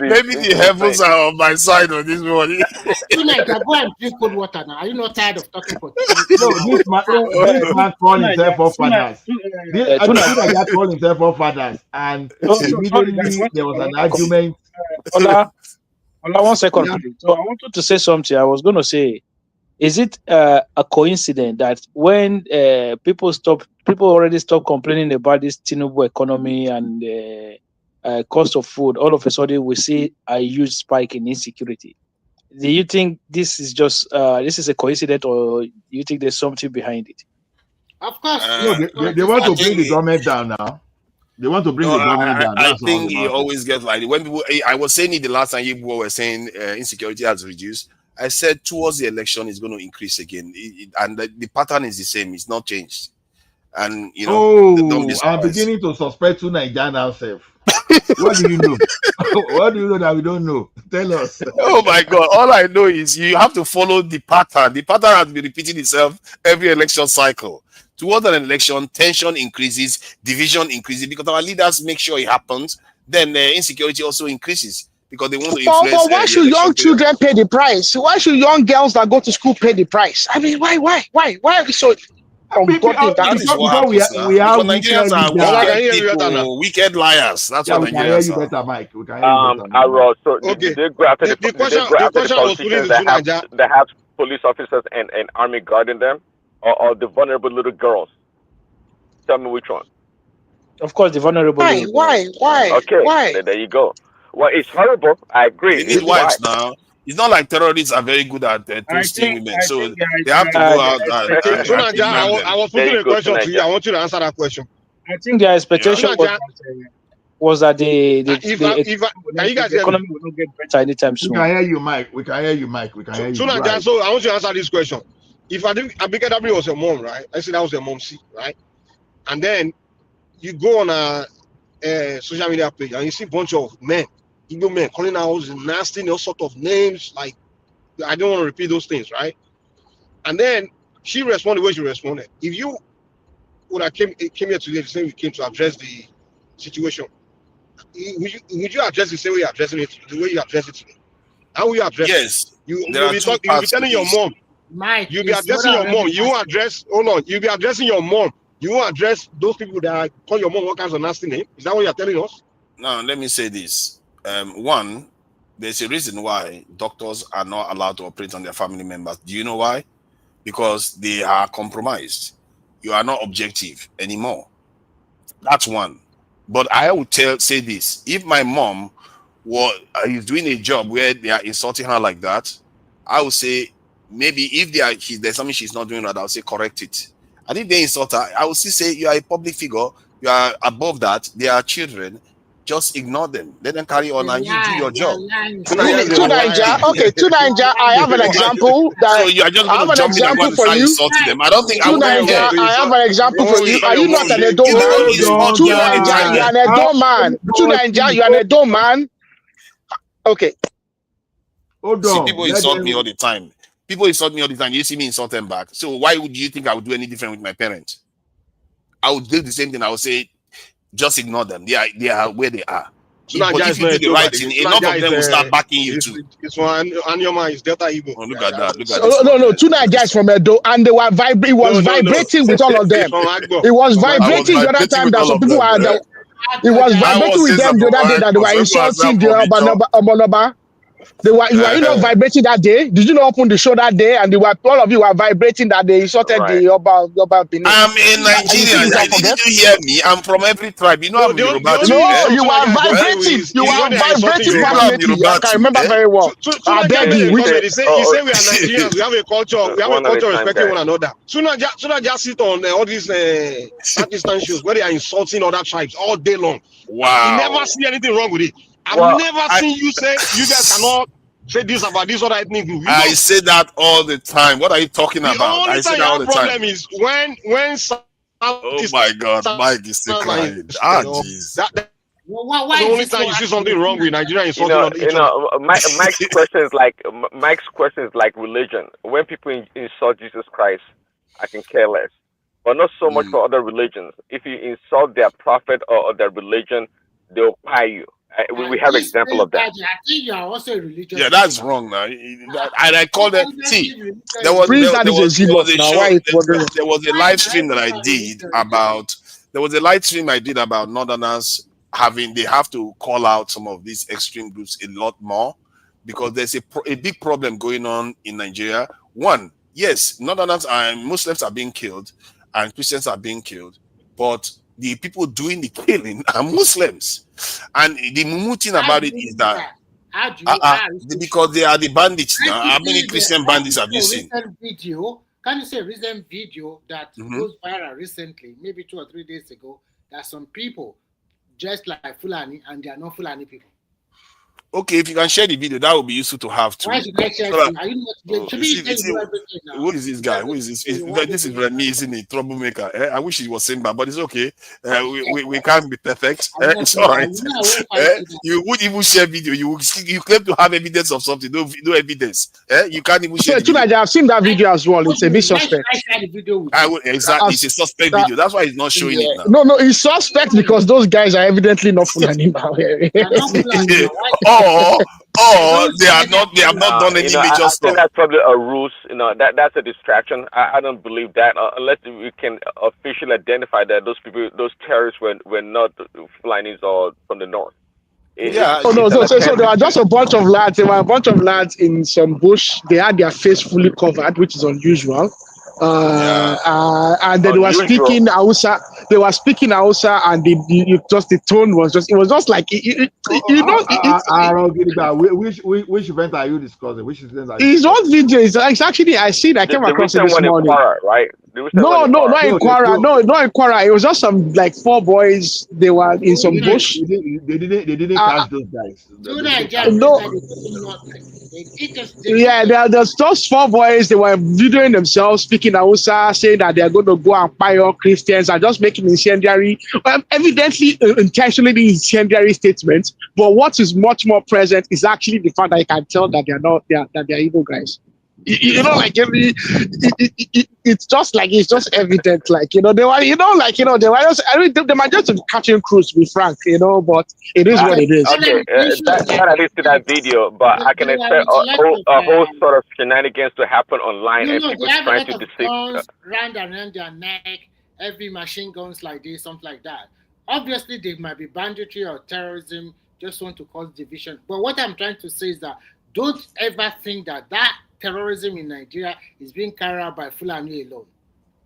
maybe the heavens are on my side on this morning. Tonight, go and drink cold water now. Are you not tired of talking for no, this man called himself forefathers. This Naija called himself forefathers, and immediately there was an argument. Ola, 1 second, please. So I wanted to say something. I was going to say, is it a coincidence that when people already stopped complaining about this Tinubu economy and cost of food, all of a sudden we see a huge spike in insecurity? Do you think this is just this is a coincidence, or do you think there's something behind it? Of course. No, they want to bring the government down now. They want to bring the government down. I That's think all it always gets like when people. I was saying it the last time you were saying insecurity has reduced. I said towards the election it's going to increase again, and the pattern is the same. It's not changed. And you know, I'm beginning to suspect two Nigerian ourselves. What do you know? What do you know that we don't know? Tell us. Oh my God! All I know is you have to follow the pattern. The pattern has been repeating itself every election cycle. Towards an election, tension increases, division increases because our leaders make sure it happens. Then insecurity also increases because they want to influence. But why should young children pay the price? Why should young girls that go to school pay the price? I mean, why are we so? That is what happens now. Because Nigerians are wicked liars. That's what Nigerians are. Better, Mike. We can hear you better. So did they go after the politicians that have police officers and army guarding them, or the vulnerable little girls? Tell me which one. Of course, the vulnerable. Why? Okay, why? There you go. Well, it's horrible. I agree. They need wives now. It's not like terrorists are very good at toasting women, so they have to go out. I was putting a question to you. I want you to answer that question. I think the expectation was that the economy will not get better anytime soon. We can hear you, Mike. We can hear you, Mike. We can hear you. So I want you to answer this question. If I think Abikadabi was your mom, right? I said that was your mom, right? And then you go on a social media page and you see a bunch of men, Igbo men, calling out nasty, all sort of names. Like, I don't want to repeat those things, right? And then she responded the way she responded. If you would have came here today the same we came to address the situation, would you address the same way you're addressing it, the way you address it today? How will you address it? You'll be telling your mom. Mike, you'll be addressing your mom. You'll be addressing your mom. You won't address those people that call your mom what kinds of nasty name. Is that what you're telling us? Now, let me say this. One, there's a reason why doctors are not allowed to operate on their family members. Do you know why? Because they are compromised. You are not objective anymore. That's one. But I would say this. If my mom is doing a job where they are insulting her like that, I would say maybe if there's something she's not doing right, I'll say correct it. And if they insult her, I will still say you are a public figure, you are above that, they are children, just ignore them. Let them carry on and you do your job. To Naija, I have an example. So you are just going to jump in and go and start insulting them. I don't think I have an example for you. Are you not an Edo man? To Naija, you're an Edo man. To Naija, you're an Edo man. Okay. See, people insult me all the time. People insult me all the time. You see me insult them back. So why would you think I would do any different with my parents? I would do the same thing. I would say, just ignore them. They are where they are. But if you do the right thing, enough of them will start backing you too. It's one Anyoma is Delta Igbo. Oh, look at that. No. Two Naijas from Edo, and they were vibrating. It was vibrating with all of them. It was vibrating the other time that some people were. It was vibrating with them the other day that they were insulting the Omonoba. You were not vibrating that day. Did you not open the show that day? And all of you were vibrating that they insulted the Oba Benin. I'm in Nigeria. Didn't you hear me? I'm from every tribe. You know I'm Yoruba. No, you were vibrating. You were vibrating passionately. I can remember very well. I beg you. He say we are Nigerians. We have a culture. We have a culture respecting one another. Sooner just sit on all these Pakistan shows where they are insulting other tribes all day long. Wow. You never see anything wrong with it. I've never seen you say you guys cannot say this about this other ethnic group. I say that all the time. What are you talking about? I say that all the time. The only time you have problem is when oh my God, Mike is still crying. Jeez. Why the only time you see something wrong with Nigeria insulting on each other. Mike's question is like religion. When people insult Jesus Christ, I can care less, but not so much for other religions. If you insult their prophet or their religion, they'll pie you. We have example of that. I think you are also a religious. Yeah, that's wrong now. And I called it. See, there was a live stream that I did about. There was a live stream I did about Northerners they have to call out some of these extreme groups a lot more because there's a big problem going on in Nigeria. One, yes, Northerners and Muslims are being killed and Christians are being killed, but the people doing the killing are Muslims. And the mumu thing about it is that because they are the bandits now. How many Christian bandits have you seen? Can you say a recent video that goes viral recently, maybe 2 or 3 days ago, that some people dressed like Fulani and they are not Fulani people? Okay, if you can share the video, that would be useful to have too. Why should I share it? Are you not? Who is this guy? Who is this? This is Remy, isn't it? Troublemaker. I wish he was Simba, but it's okay. We can't be perfect. It's all right. You would even share video. You claim to have evidence of something. No evidence. You can't even share. I've seen that video as well. It's a bit suspect. Exactly. It's a suspect video. That's why he's not showing it now. No, it's suspect because those guys are evidently not Fulani. Or they have not done any major stuff. I think that's probably a ruse. That's a distraction. I don't believe that unless we can officially identify that those terrorists were not Fulanis or from the north. So there are just a bunch of lads. There were a bunch of lads in some bush. They had their face fully covered, which is unusual. And they were speaking Hausa. They were speaking Hausa, and the tone was just. It was just like Which event are you discussing? Which event are you? It's one video. It's actually I came across it this morning. Kwara, right? No, not in Kwara. No, not in Kwara. It was just some like 4 boys. They were in some bush. They didn't catch those guys. There's just 4 boys. They were videoing themselves speaking Hausa, saying that they are going to go and fire Christians and just making incendiary, evidently intentionally incendiary statements. But what is much more present is actually the fact that you can tell that they're evil guys. It's just like it's just evident, they were, they were just. They might just be catching cruise, to be frank, but it is what it is. Okay, I didn't see that video, but I can expect a whole sort of shenanigans to happen online and people trying to deceive. Round around their neck, heavy machine guns like this, something like that. Obviously, they might be banditry or terrorism, just want to cause division. But what I'm trying to say is that don't ever think that terrorism in Nigeria is being carried out by Fulani alone.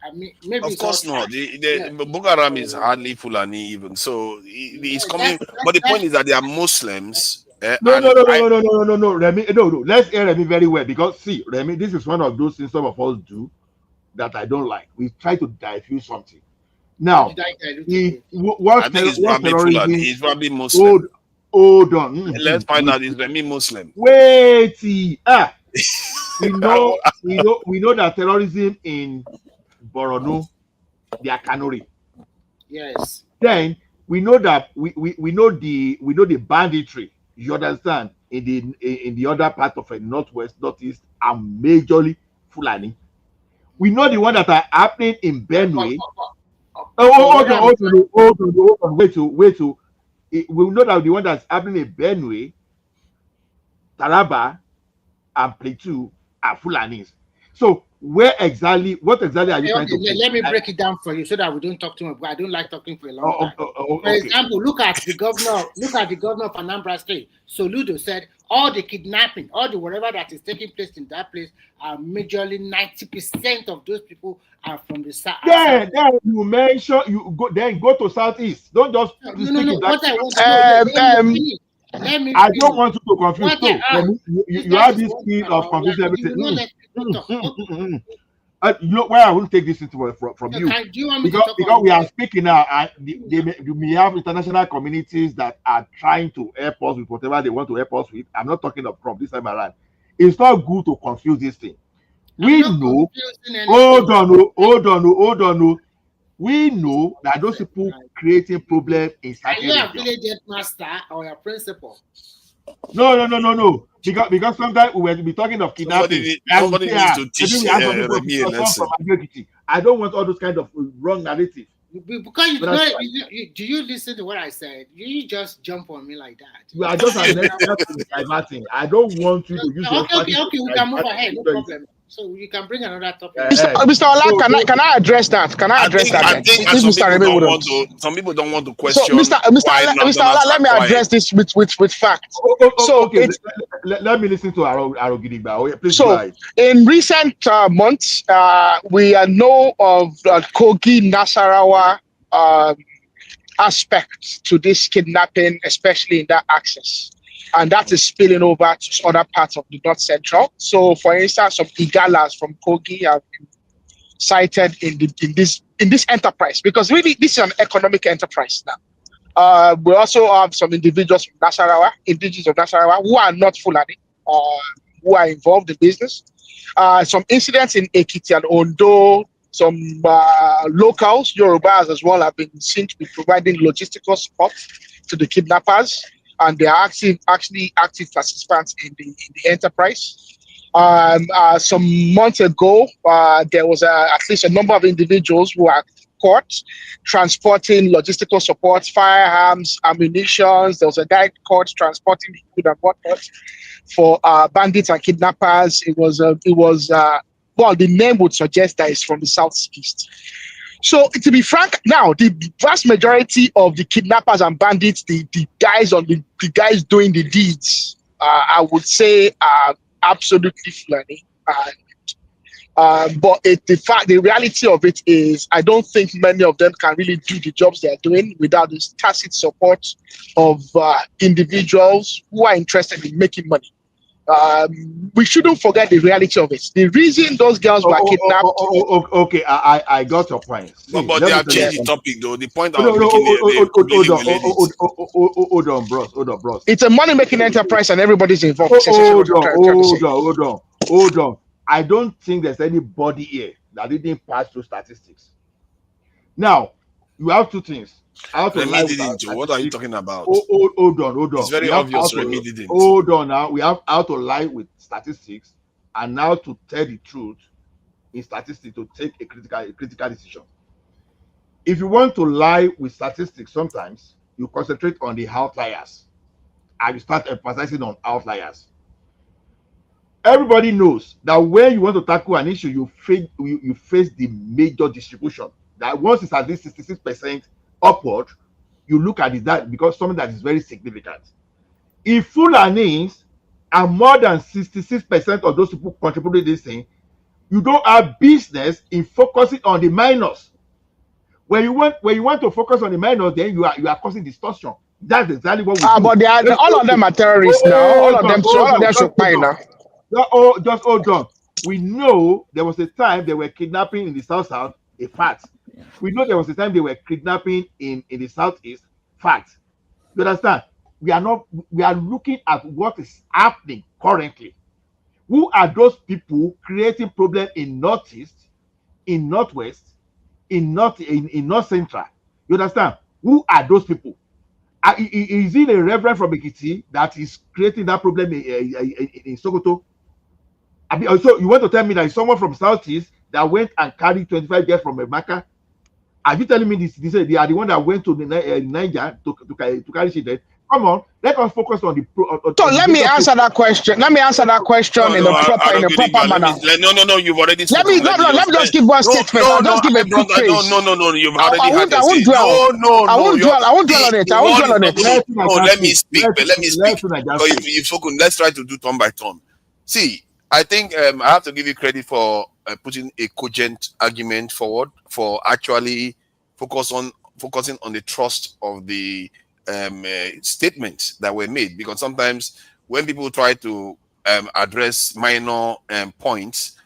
I mean, maybe of course not. Boko Haram is hardly Fulani even. So it's coming. But the point is that they are Muslims. No, Remy. No. Let's hear Remy very well because see, Remy, this is one of those things some of us do that I don't like. We try to diffuse something. Now, what terrorism? He's probably Muslim. Hold on. Let's find out. Is Remy Muslim? Wait. We know that terrorism in Borno, they are Kanuri. Yes. Then we know that we know the banditry. You understand? In the other part of the northwest, northeast, and majorly Fulani. We know the one that are happening in Benue. Hold on. Wait. We know that the one that's happening in Benue, Taraba, and Plateau are Fulanis. So what exactly are you trying to do? Let me break it down for you so that we don't talk too much. I don't like talking for a long time. For example, look at the governor of Anambra State. Soludo said all the kidnapping, all the whatever that is taking place in that place are majorly 90% of those people are from the south. Then you mention go to southeast. Don't just I don't want you to confuse. You have this skill of confusing everything. You know why I won't take this into from So you, do you want me to because talk on we are it? speaking now, and we have international communities that are trying to help us with whatever they want to help us with. I'm not talking of Trump this time around. It's not good to confuse this thing. I'm We not know. confusing Hold anything. on, oh, hold on, oh, hold on, oh. We know that those people creating problems in Are certain you a regions. village headmaster or a principal? No. Because sometimes we will be talking of kidnapping, and we Somebody say, needs to maybe teach we have something from Remy a some from lesson. Agriculture. I don't want all those kind of wrong narratives. Because you But know, that's- do you listen to what I said? You just jump on me like that. we are just diverting. I don't want you to use your Okay, empathy to we can move divert ahead, the no situation. problem. So you can bring another topic. Mr. Ola, can I address that? Can I address that then? If some Mr. people Remy don't wouldn't. want to. Some people don't want to So, question why Mr. Northerners Ola, let are me quiet. address this with facts. So Okay, it's let me listen to Arogidigba. Oh, yeah, please go so ahead. in recent months, we know of Kogi Nasarawa aspect to this kidnapping, especially in that axis. And that is spilling over to other parts of the North Central. So, for instance, some Igalas from Kogi have been cited in this enterprise, because really this is an economic enterprise now. We also have some individuals from Nasarawa, indigenous of Nasarawa, who are not Fulani, uh, who are involved in business. Some incidents in Ekiti and Ondo, some locals, Yorubas as well, have been seen to be providing logistical support to the kidnappers, and they are actually active participants in the enterprise. Some months ago, there was at least a number of individuals who are caught transporting logistical support, firearms, ammunition. There was a guy caught transporting food and whatnot for bandits and kidnappers. Well, the name would suggest that it's from the southeast. So to be frank, now the vast majority of the kidnappers and bandits, the guys doing the deeds, I would say are absolutely Fulani. But the reality of it is, I don't think many of them can really do the jobs they are doing without the tacit support of individuals who are interested in making money. We shouldn't forget the reality of it. The reason those girls were kidnapped. Okay, I got your point. See, But let they me have tell you. changed the topic though. The point I No, was making, they completely related. hold on, bros. It's a money-making enterprise, and everybody's involved. Hold on. I don't think there's anybody here that didn't pass through statistics. Now, you have two things. How to lie Remy without didn't. What are you statistics. talking about? Hold on. It's very We have how obvious Remy to didn't. hold on now. We have how to lie with statistics, and now to tell the truth in statistics to take a critical decision. If you want to lie with statistics, sometimes you concentrate on the outliers and you start emphasizing on outliers. Everybody knows that when you want to tackle an issue, you face the major distribution. That once it's at least 66% upward, you look at it that because something that is very significant. If Fulanis are more than 66% of those people contributing this thing, you don't have business in focusing on the minors. When you want to focus on the minors, then you are causing distortion. That's exactly what we do. But all of them are terrorists now. All of them should buy now. Just hold on. We know there was a time they were kidnapping in the south, a fact. We know there was a time they were kidnapping in the southeast, fact. You understand? We are looking at what is happening currently. Who are those people creating problem in northeast, in northwest, in north central? You understand? Who are those people? Is it a reverend from Ekiti that is creating that problem in Sokoto? I mean, also, you want to tell me that it's someone from Southeast that went and carried 25 girls from Emaka? Are you telling me they are the one that went to the Niger to carry children? Come on, let us focus on the So let me answer that question. Let me answer that question in a proper manner. No, you've already Let me spoken. just give one statement. I'll just give a quick praise. No, you've already had your I won't say. dwell. No. I won't dwell on it. I won't dwell on it. No, let me speak. Let me speak. Because if you've spoken, let's try to do turn by turn. See, I think I have to give you credit for putting a cogent argument forward for actually focusing on the trust of the statements that were made. Because sometimes when people try to address minor points,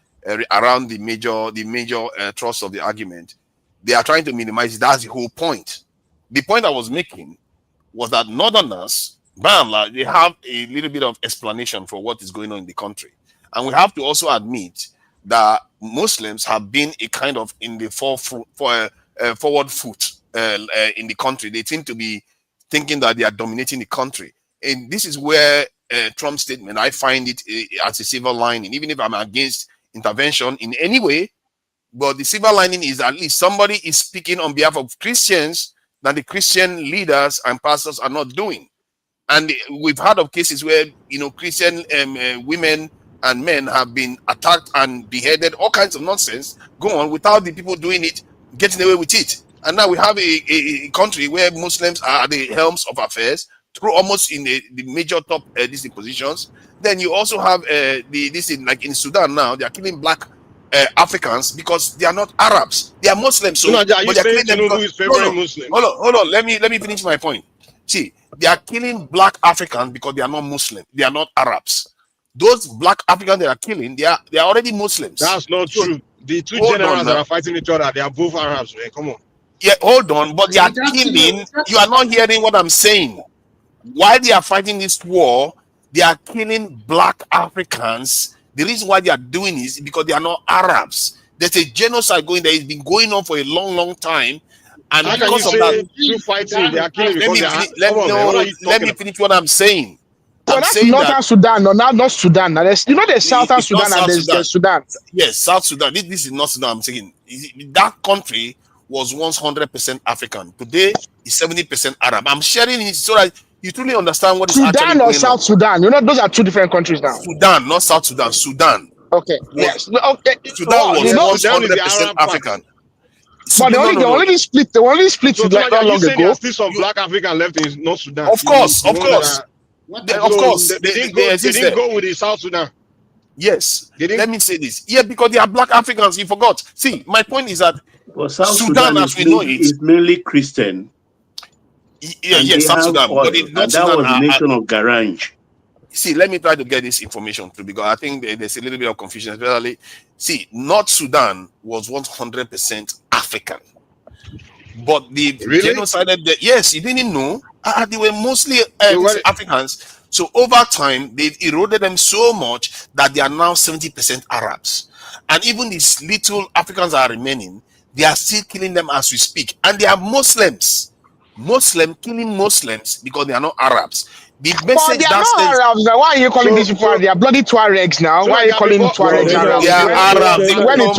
around the major thrust of the argument. They are trying to minimize it. That's the whole point. The point I was making was that Northerners, by and large, they have a little bit of explanation for what is going on in the country. And we have to also admit that Muslims have been a kind of in the forward foot in the country. They seem to be thinking that they are dominating the country. And this is where Trump's statement, I find it as a silver lining, even if I'm against intervention in any way. But the silver lining is at least somebody is speaking on behalf of Christians that the Christian leaders and pastors are not doing. And we've heard of cases where, Christian women and men have been attacked and beheaded, all kinds of nonsense go on without the people doing it, getting away with it. And now we have a country where Muslims are at the helms of affairs through almost in the major top positions. Then you also have like in Sudan now, they are killing black Africans because they are not Arabs. They are Muslims. So, Are you but they're saying killing them Tinubu is favoring Muslims? Hold on. Let me finish my point. See, they are killing black Africans because they are not Muslim. They are not Arabs. Those black Africans they are killing, they are already Muslims. That's not true. The two generals that are fighting each other, they are both Arabs, man. Come on. Yeah, hold on, but they are killing. You are not hearing what I'm saying. While they are fighting this war, they are killing black Africans. The reason why they are doing this is because they are not Arabs. There's a genocide going there. It's been going on for a long, long time. And how because can you of say that, through fighting, they are killing let me finish what I'm saying. So that's Northern Sudan, not Sudan. There's Southern Sudan and there's Sudan. Yes, South Sudan. This is not Sudan. I'm saying that country was once 100% African. Today is 70% Arab. I'm sharing it so that you truly understand what is actually going on. Sudan or South Sudan? Those are two different countries now. Sudan, not South Sudan. Sudan. Okay. Yes. Okay. Sudan was once 100% African. But they only split. They only split so like not long ago. There are still some black African left in North Sudan. Of course. They didn't go with the South Sudan. Yes. Let me say this. Yeah, because they are black Africans. You forgot. See, my point is that Sudan, as we know it, is mainly Christian. Yes, South Sudan. But that was the nation of Garang. See, let me try to get this information through because I think there's a little bit of confusion, especially. See, North Sudan was 100% African. But the genocide, yes, you didn't know. They were mostly Africans. So over time, they've eroded them so much that they are now 70% Arabs. And even these little Africans that are remaining, they are still killing them as we speak. And they are Muslims. Killing Muslims because they are not Arabs. The message they are not Arabs. Why are you calling these people? They are bloody Tuaregs now. Why are you calling Tuaregs Arabs? They are Arabs. When the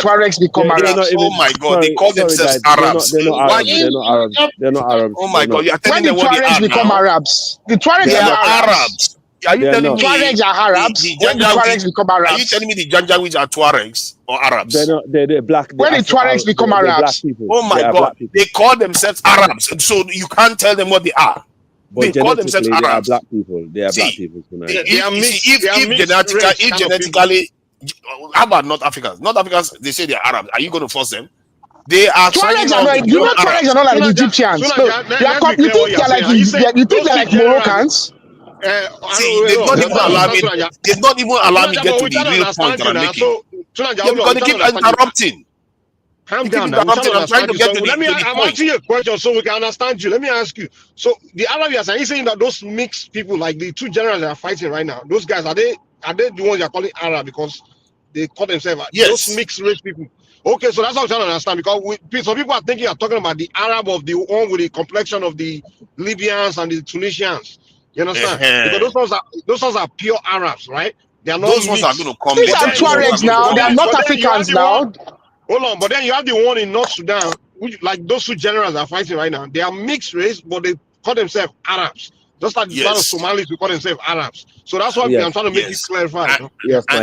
Tuaregs become Arabs. Oh my God, they call themselves Arabs. They're not Arabs. They're not Arabs. Oh my God, you are telling them what they are now. When the Tuaregs become Arabs, the Tuaregs are Arabs. Are you telling me Tuaregs are Arabs? When the Tuaregs become Arabs, are you telling me the Janjaweeds are Tuaregs or Arabs? They're black. When the Tuaregs become Arabs, oh my God, they call themselves Arabs, so you can't tell them what they are. But they call themselves Arabs. They are Arabs. black people. They are black people tonight. If genetically, how about North Africans? North Africans, they say they are Arabs. Are you going to force them? They are Tuaregs are not. You know, Tuaregs are not like Egyptians. You think they're like Moroccans? See, they've not even allowed me get to the real point that I'm making. Because they keep interrupting. Calm down now. I'm trying to get to I'm asking you a question so we can understand you. Let me ask you. So the Arabians, are you saying that those mixed people, like the two generals that are fighting right now, those guys, are they the ones you're calling Arab because they call themselves those mixed race people? Okay, so that's what I'm trying to understand because some people are thinking you're talking about the Arab of the one with the complexion of the Libyans and the Tunisians. You understand? Because those ones are pure Arabs, right? They are not those ones are going to come. These are Tuaregs now. They are not Africans now. Hold on, but then you have the one in North Sudan, which like those two generals are fighting right now. They are mixed race, but they call themselves Arabs. Just like the lot of Somalis who call themselves Arabs. So that's why I'm trying to make it clarify. And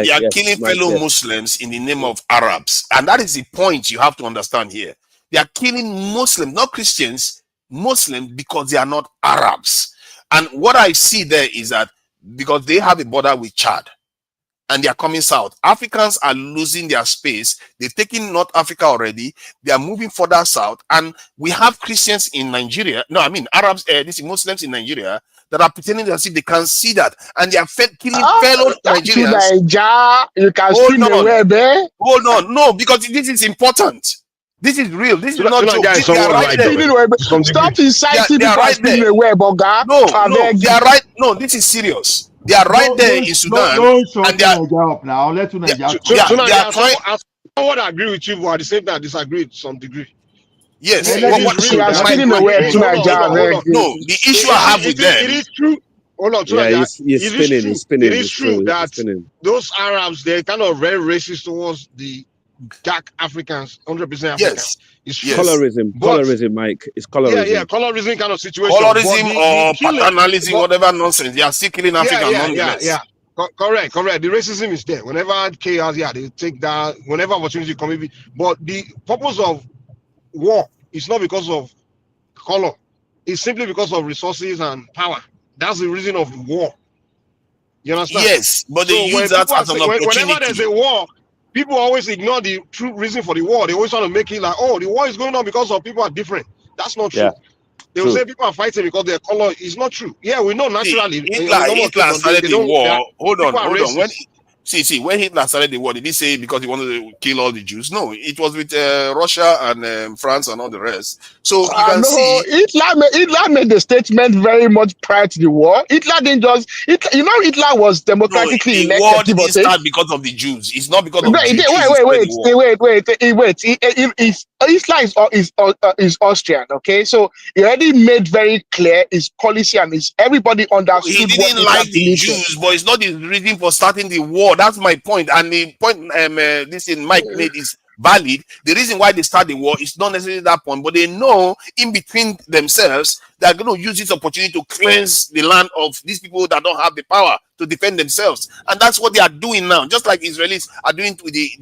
they are killing fellow Muslims in the name of Arabs. And that is the point you have to understand here. They are killing Muslims, not Christians, Muslims, because they are not Arabs. And what I see there is that because they have a border with Chad, and they are coming south. Africans are losing their space. They've taken North Africa already. They are moving further south. And we have Christians in Nigeria. No, I mean Arabs, these Muslims in Nigeria that are pretending as if they can't see that, and they are killing fellow To Nigerians. Nigeria, you can Hold spin the on, web, eh? hold on, no, because this is important. This is real. This is not joke. Guys, They are right there. Stop inciting They are people and right spinning there. the web, Oga. No, they are right. No, this is serious. They are right there in Sudan, and they are. up now. Let Nigeria They are trying. I would agree with you, but at the same time, I disagree to some degree. Yes, It is real. No, the issue I have with them. It is true. Hold on, He's spinning. It is true that those Arabs, they're kind of very racist towards the dark Africans, 100% Africans. Yes. It's true. Colorism, Mike. It's colorism. Yeah, colorism kind of situation. Colorism or paternalism, whatever nonsense. They are still killing Africans nonetheless. Yeah. Correct. The racism is there. Whenever chaos, they take that. Whenever opportunity comes, but the purpose of war is not because of color. It's simply because of resources and power. That's the reason of war. You understand? Yes, but they use that as an opportunity. Whenever there's a war, people always ignore the true reason for the war. They always want to make it like, oh, the war is going on because of people are different. That's not true. Yeah. They will say people are fighting because their color is not true. Yeah, we know naturally. Hitler started the war. Hold on. When when Hitler started the war, did he say because he wanted to kill all the Jews? No, it was with Russia and France and all the rest. So you can see Hitler made the statement very much prior to the war. Hitler didn't just Hitler was democratically elected. The war didn't start because of the Jews. It's not because of the Jews. Wait. Hitler is Austrian, okay? So he already made very clear his policy and everybody understood. He didn't like the Jews, but it's not the reason for starting the war. That's my point. And the point Mike made is valid. The reason why they start the war is not necessarily that point, but they know in between themselves they're going to use this opportunity to cleanse the land of these people that don't have the power to defend themselves. And that's what they are doing now, just like Israelis are doing with the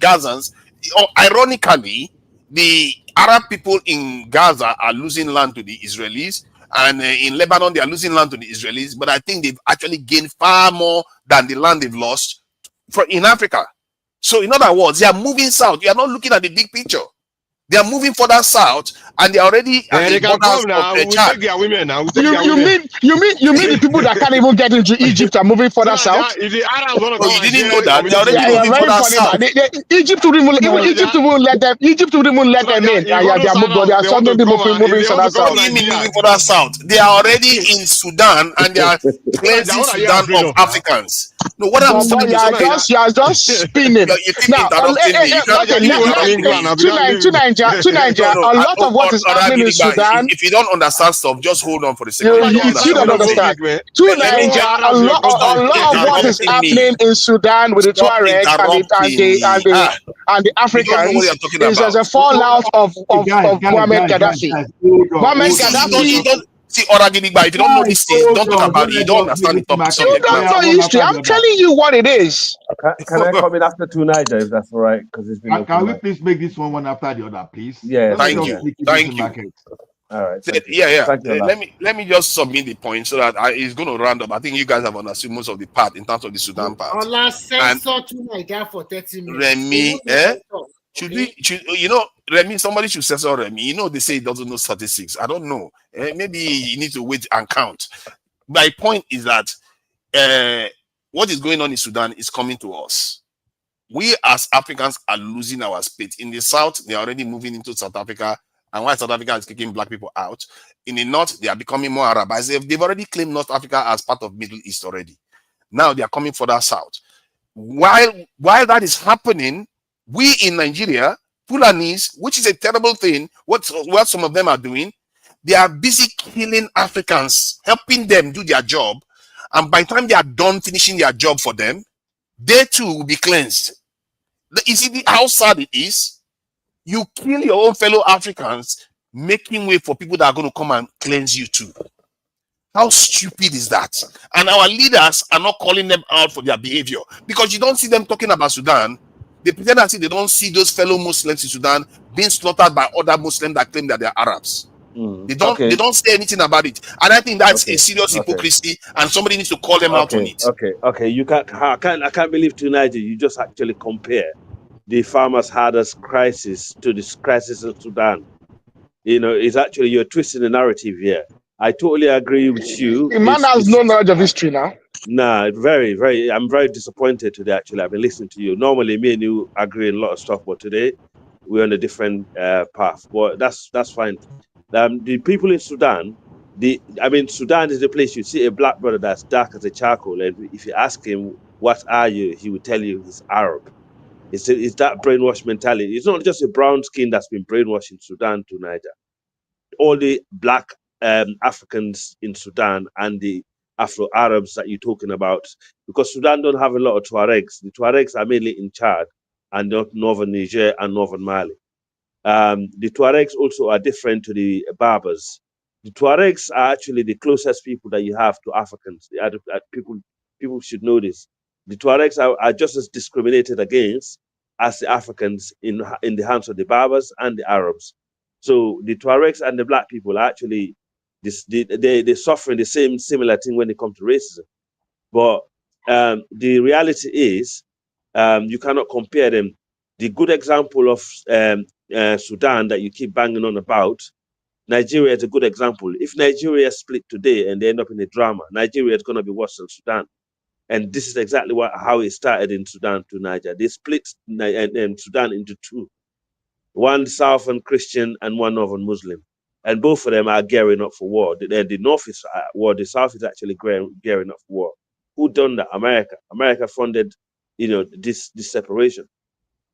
Gazans. Ironically, the Arab people in Gaza are losing land to the Israelis, and in Lebanon they are losing land to the Israelis, but I think they've actually gained far more than the land they've lost in Africa. So in other words, they are moving south. You are not looking at the big picture. They are moving further south, and they are already at the borders of the Chad. You mean the people that can't even get into Egypt are moving further south? If the Arabs want to go, you didn't know that they are already moving further south. Egypt wouldn't let them. Egypt wouldn't let them in. They are suddenly moving further south. Moving further south. They are already in Sudan, and they are cleansing Sudan of Africans. No, what I'm saying is you are just spinning. Now, to Nigeria, a lot of what is happening in Sudan. If you don't understand stuff, just hold on for a second. You don't understand. To Nigeria, a lot of what is happening in Sudan with the Tuareg and the Africans is as a fallout of Muammar Gaddafi. Muammar Gaddafi. See, Oragidigba, if you don't know these things, don't talk about it. You don't understand the topic. You don't know history. I'm telling you what it is. Can I come in after two Niger, if that's all right? Because it's been. Can we please make this one after the other, please? Yeah. Thank you. All right. Let me just submit the point so that it's going to round up. I think you guys have understood most of the part in terms of the Sudan part. Allah censor to Niger for 30 minutes. Remy, Remy, somebody should censor Remy. They say he doesn't know statistics. I don't know. Maybe you need to wait and count. My point is that what is going on in Sudan is coming to us. We as Africans are losing our space. In the south, they are already moving into South Africa. And while South Africa is kicking black people out, in the north, they are becoming more Arabized. They've already claimed North Africa as part of Middle East already. Now they are coming further south. While that is happening, we in Nigeria, Fulanis, which is a terrible thing, what some of them are doing, they are busy killing Africans, helping them do their job. And by the time they are done finishing their job for them, they too will be cleansed. You see how sad it is? You kill your own fellow Africans, making way for people that are going to come and cleanse you too. How stupid is that? And our leaders are not calling them out for their behavior, because you don't see them talking about Sudan. They pretend as if they don't see those fellow Muslims in Sudan being slaughtered by other Muslims that claim that they're Arabs. They don't say anything about it, and I think that's a serious hypocrisy, and somebody needs to call them out on it. You I can't believe tonight you just actually compare the farmers' hardest crisis to this crisis in Sudan. It's actually you're twisting the narrative here. I totally agree with you. The man has no knowledge of history now. Nah, very, very. I'm very disappointed today. Actually, I've been listening to you. Normally, me and you agree on a lot of stuff, but today we're on a different path. But that's fine. The people in Sudan, Sudan is the place you see a black brother that's dark as a charcoal, and if you ask him what are you, he will tell you he's Arab. It's that brainwash mentality. It's not just a brown skin that's been brainwashed in Sudan to Niger. All the black Africans in Sudan and the Afro-Arabs that you're talking about, because Sudan don't have a lot of Tuaregs. The Tuaregs are mainly in Chad and northern Niger and northern Mali. The Tuaregs also are different to the Berbers. The Tuaregs are actually the closest people that you have to Africans. People should know this. The Tuaregs are just as discriminated against as the Africans in the hands of the Berbers and the Arabs. So the Tuaregs and the black people are actually they're suffering the similar thing when it comes to racism. But the reality is you cannot compare them. The good example of Sudan that you keep banging on about, Nigeria is a good example. If Nigeria split today and they end up in a drama, Nigeria is going to be worse than Sudan. And this is exactly how it started in Sudan to Niger. They split Sudan into two. One Southern Christian and one Northern Muslim. And both of them are gearing up for war. The North is at war. The South is actually gearing up for war. Who done that? America. America funded, this separation.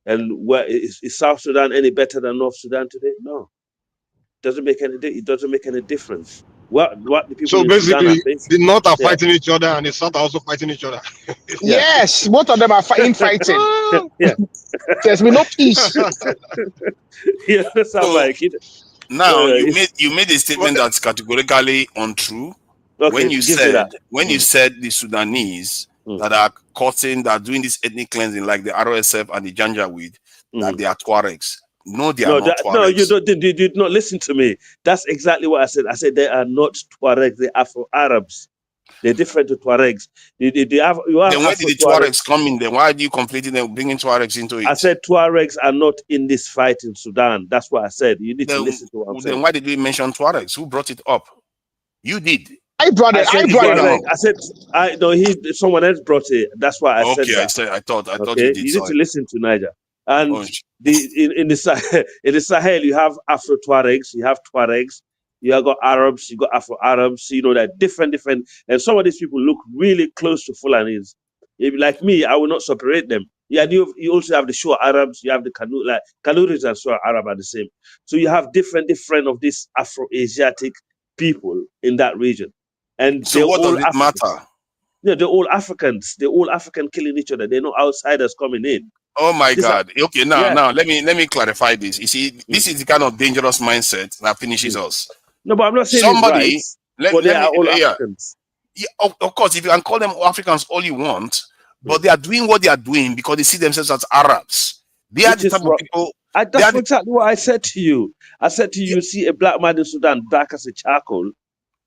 And is South Sudan any better than North Sudan today? No. It doesn't make any difference. What the people So in Sudan are basically, facing. the North are fighting each other, and the South are also fighting each other. Yes, both of them are fighting. Yeah. There's been no peace. You understand, Mike? Now you made a statement that's categorically untrue. Okay, when you give me that. said the Sudanese that are doing this ethnic cleansing, like the RSF and the Janjaweed, that they are Tuaregs. No, they are not Tuaregs. No, you did not listen to me. That's exactly what I said. I said they are not Tuaregs. They are Afro-Arabs. They're different to Tuaregs. Then where did the Tuaregs come in? Then why are you conflating them, bringing Tuaregs into it? I said Tuaregs are not in this fight in Sudan. That's what I said. You need to listen to what I'm saying. Then why did we mention Tuaregs? Who brought it up? You did. I brought it. I brought it up. I said someone else brought it. That's why I said that. I thought you did. You need to listen to Niger. And in the Sahel, you have Afro Tuaregs, you have Tuaregs, you have got Arabs, you got Afro Arabs. So, that different, and some of these people look really close to Fulanis. If like me, I will not separate them. Yeah, you also have the Shua Arabs, you have the Kanu, like Kanuris and Shua Arab are the same. So you have different of these Afro-Asiatic people in that region. And so what does it matter? Yeah, they're all Africans. They're all African killing each other. They're no outsiders coming in. Oh my God. Okay, now let me clarify this. You see, this is the kind of dangerous mindset that finishes us. No, but I'm not saying they are all Africans. Yeah, of course, if you can call them Africans all you want, but they are doing what they are doing because they see themselves as Arabs. They are the type of people. That's exactly what I said to you. I said to you, you see a black man in Sudan, dark as a charcoal,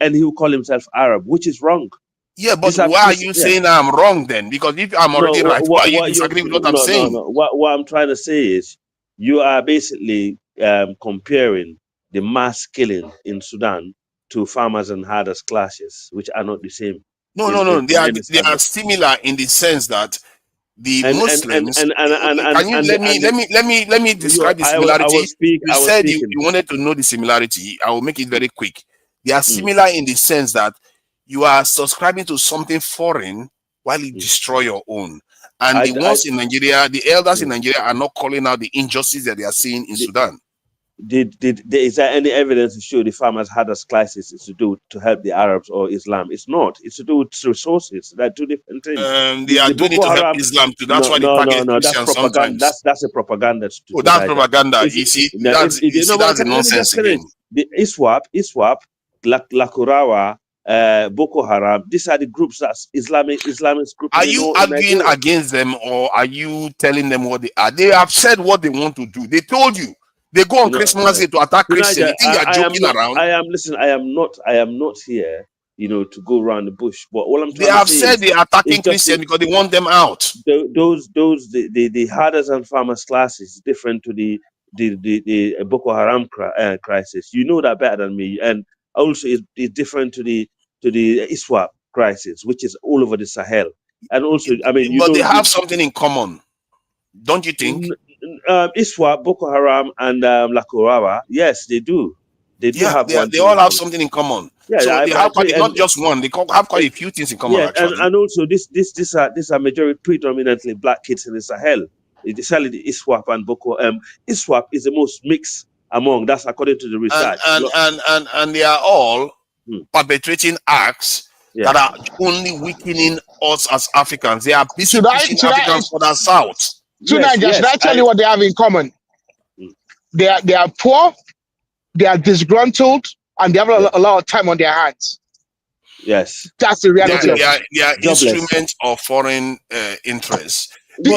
and he will call himself Arab, which is wrong. Yeah, but why are you saying I'm wrong then? Because if I'm already right, why are you disagreeing with what I'm saying? No. What I'm trying to say is you are basically comparing the mass killing in Sudan to farmers and herders clashes, which are not the same. No. They are similar in the sense that the Muslims. Let me describe the similarity. You said you wanted to know the similarity. I will make it very quick. They are similar in the sense that you are subscribing to something foreign while you destroy your own. And the ones in Nigeria, the elders in Nigeria are not calling out the injustice that they are seeing in Sudan. Is there any evidence to show the farmers had a crisis is to do to help the Arabs or Islam? It's not. It's to do with resources. They're two different things. They are doing it to help Islam too. That's why they target Christians sometimes. That's a propaganda. That's propaganda. You see, that's the nonsense again. The ISWAP, Lakurawa, Boko Haram. These are the groups that's Islamic groups. Are you arguing against them or are you telling them what they are? They have said what they want to do. They told you. They go on Christmas Day to attack Christians. You think they are joking around? I am not here, to go around the bush. But all I'm trying to say is they have said they are attacking Christians because they want them out. The herders and farmers classes is different to the Boko Haram crisis. You know that better than me. And also is different to the ISWAP crisis, which is all over the Sahel. And also, I mean, but they have something in common, don't you think? ISWAP, Boko Haram, and Lakurawa, yes, they do. They do have one they thing all in have common. something in common. Yeah, so I they have agree. not just one. They have quite a few things in common. Yeah, actually. and also these are majority predominantly black kids in the Sahel. Especially the ISWAP and Boko. ISWAP is the most mixed among. That's according to the research. And they are all perpetrating acts that are only weakening us as Africans. They are busy pushing Africans further south. Should I tell you what they have in common? They are poor, they are disgruntled, and they have a lot of time on their hands. Yes, that's the reality. They are instruments of foreign interests. The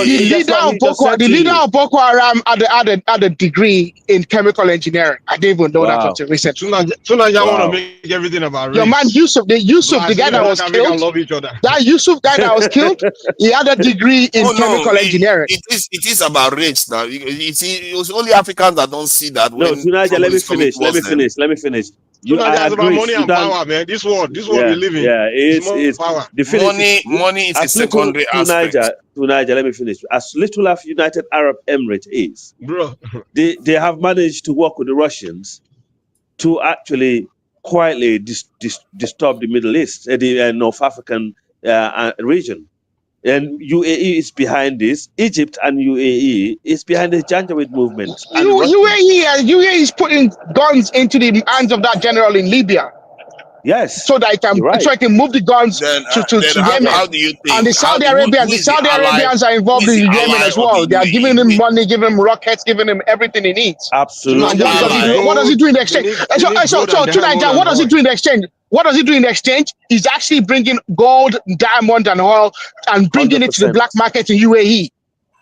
leader of Boko Haram had a degree in chemical engineering. I didn't even know that until recently. Tonight, want to make everything about race. Your man Yusuf, the guy that was killed. Love each other. That Yusuf guy that was killed, he had a degree in chemical engineering. It is about race now. You see, it's only Africans that don't see that. No, Tunaja, let me finish. It's about money and power, man. This world we live in. Yeah, it's power. Money is a secondary aspect. Tunaja, let me finish. As little as United Arab Emirates is, bro, they have managed to work with the Russians to actually quietly disturb the Middle East, the North African region. And UAE is behind this. Egypt and UAE is behind the Janjaweed movement. UAE is putting guns into the hands of that general in Libya. Yes. So that I can move the guns to Yemen. How do you think? And the Saudi Arabians are involved in Yemen as well. They are giving him money, giving him rockets, giving him everything he needs. Absolutely. What does he do in exchange? So tonight, what does he do in exchange? What does he do in exchange? He's actually bringing gold, diamond, and oil and bringing 100%. It to the black market in UAE.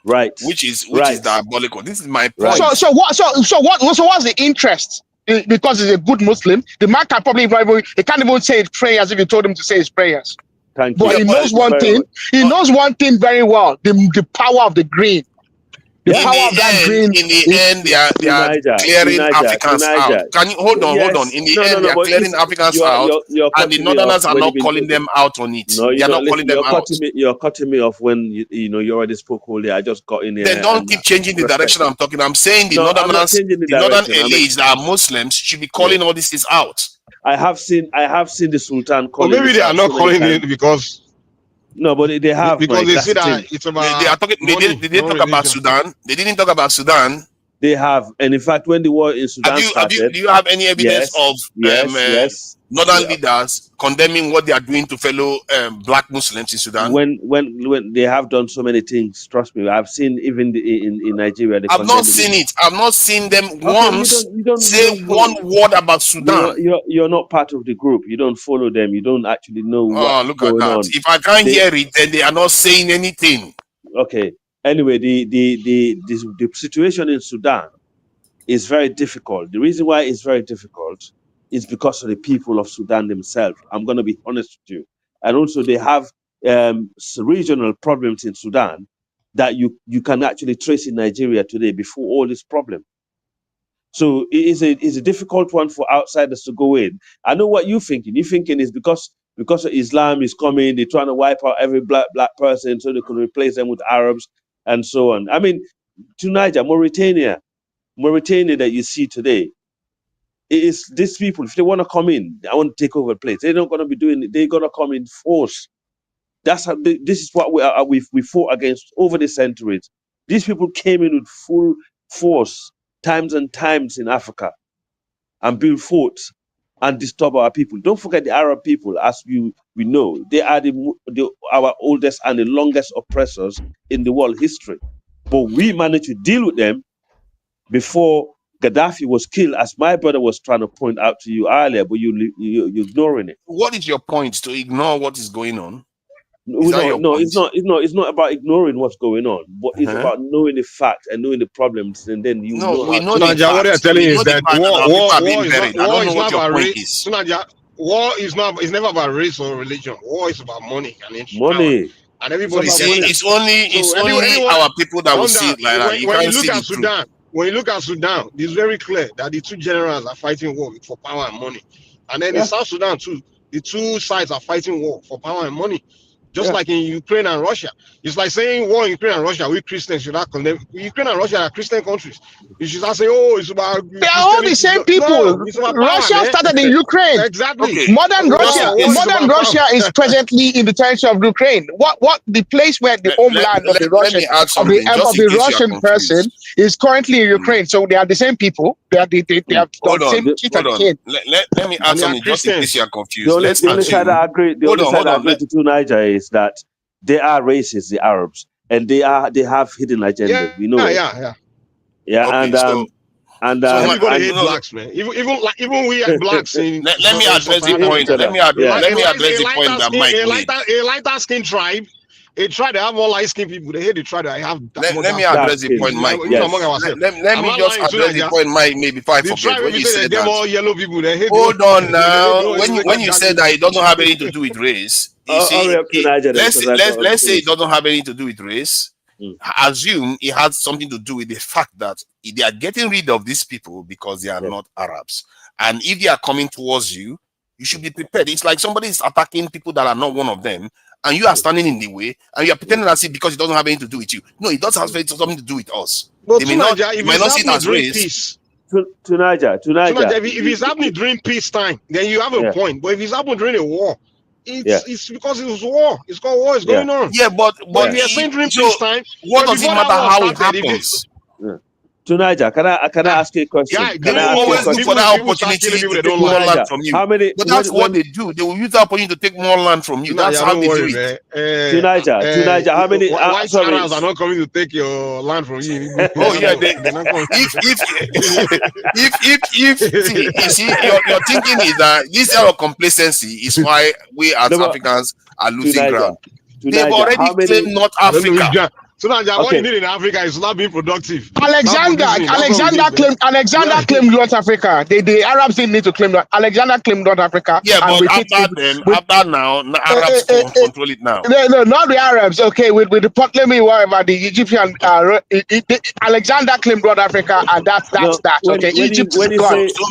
Right. Which is diabolical. This is my point. Right. So what's the interest? Because he's a good Muslim, the man can probably he can't even say his prayers if you told him to say his prayers. Thank but you. He knows one thing. He knows one thing very well: the power of the green. The power of that green. In the end, they are clearing Africans out. Can you hold on? In the end, they are clearing Africans out, and the Northerners are not calling them out on it. No, they are not calling them out. You're cutting me off when you already spoke wholly. I just got in here. Then don't keep changing the direction I'm talking. I'm saying the Northerners, the Northern elites that are Muslims should be calling all these things out. I have seen the Sultan calling. Or maybe they are not calling it because. No, but they have because they see that it's about. They are talking. They didn't talk about Sudan. They didn't talk about Sudan. They have, and in fact, when the war in Sudan started, do you have any evidence of Northern leaders condemning what they are doing to fellow black Muslims in Sudan? When they have done so many things, trust me, I've seen even in Nigeria. I've not seen it. I've not seen them once say one word about Sudan. You're not part of the group. You don't follow them. You don't actually know what's going on. If I can't hear it, then they are not saying anything. Okay. Anyway, the situation in Sudan is very difficult. The reason why it's very difficult is because of the people of Sudan themselves. I'm going to be honest with you. And also they have regional problems in Sudan that you can actually trace in Nigeria today before all this problem. So it is a difficult one for outsiders to go in. I know what you're thinking. You're thinking is because of Islam is coming, they're trying to wipe out every black person so they can replace them with Arabs and so on. I mean, to Niger, Mauritania that you see today, is these people, if they want to come in, I want to take over the place. They're not going to be doing it. They're going to come in force. That's how. This is what we fought against over the centuries. These people came in with full force times and times in Africa and built forts and disturb our people. Don't forget the Arab people, as we know, they are our oldest and the longest oppressors in the world history. But we managed to deal with them before Gaddafi was killed, as my brother was trying to point out to you earlier, but you're ignoring it. What is your point? To ignore what is going on? It's not about ignoring what's going on, but it's about knowing the fact and knowing the problems, and then we know the facts. What they're telling you is that war is never about race or religion. War is about money and interest. Money. And everybody it's only our people that will see it like that. When you look at Sudan, it's very clear that the two generals are fighting war for power and money. And then in South Sudan too, the two sides are fighting war for power and money. Just like in Ukraine and Russia. It's like saying war in Ukraine and Russia, we Christians should not condemn. Ukraine and Russia are Christian countries. You should not say, oh, it's about They are all the same people. No, it's about power, Russia man. started in Ukraine. Exactly. Okay. Modern Russia is presently in the territory of Ukraine. What the place where the homeland of the let me add something, just in case you are Russian person is currently in Ukraine. So they are the same people. They have the same teeth and kin. Let me add something, just in case you are confused. The only side I agree to Niger is that they are racist, the Arabs, and they have hidden agendas. We know. Yeah. Okay, and everybody hates blacks, man. Even we are blacks. Let me address the point. Let me address the point that Mike made. A lighter skin tribe. They try to have more light skinned people. They hate to try to have. Let me address the point, Mike. Let me just address the point, Mike. Maybe before I forget, when you said that, more yellow people. They hate. Hold on now. When you said that it doesn't have anything to do with race, you see, let's say it doesn't have anything to do with race. Assume it has something to do with the fact that they are getting rid of these people because they are not Arabs, and if they are coming towards you, you should be prepared. It's like somebody is attacking people that are not one of them, and you are standing in the way, and you are pretending as if because it doesn't have anything to do with you. No, it does have something to do with us. But they may not see it as race. To Niger. If it's happening during peacetime, then you have a point. But if it's happening during a war, it's because it was war. It's called war. It's going on. Yeah, but we are saying during peacetime. What does it matter how it happens? To Niger, can I ask you a question? Can I always look for that opportunity to take more land from you. But that's what they do. They will use that opportunity to take more land from you. That's how they do it. To Niger, how many? White Arabs are not coming to take your land from you. Oh yeah, they're not coming. You see, your thinking is that this kind of complacency is why we as Africans are losing ground. They've already claimed North Africa. So now, what you need in Africa is not being productive. Alexander claimed North Africa. The Arabs didn't need to claim that. Alexander claimed North Africa. Yeah, but after now, Arabs control it now. No, not the Arabs. Okay, with the Ptolemy, whatever, the Egyptian. Alexander claimed North Africa, and that's that. Okay, Egypt is gone. So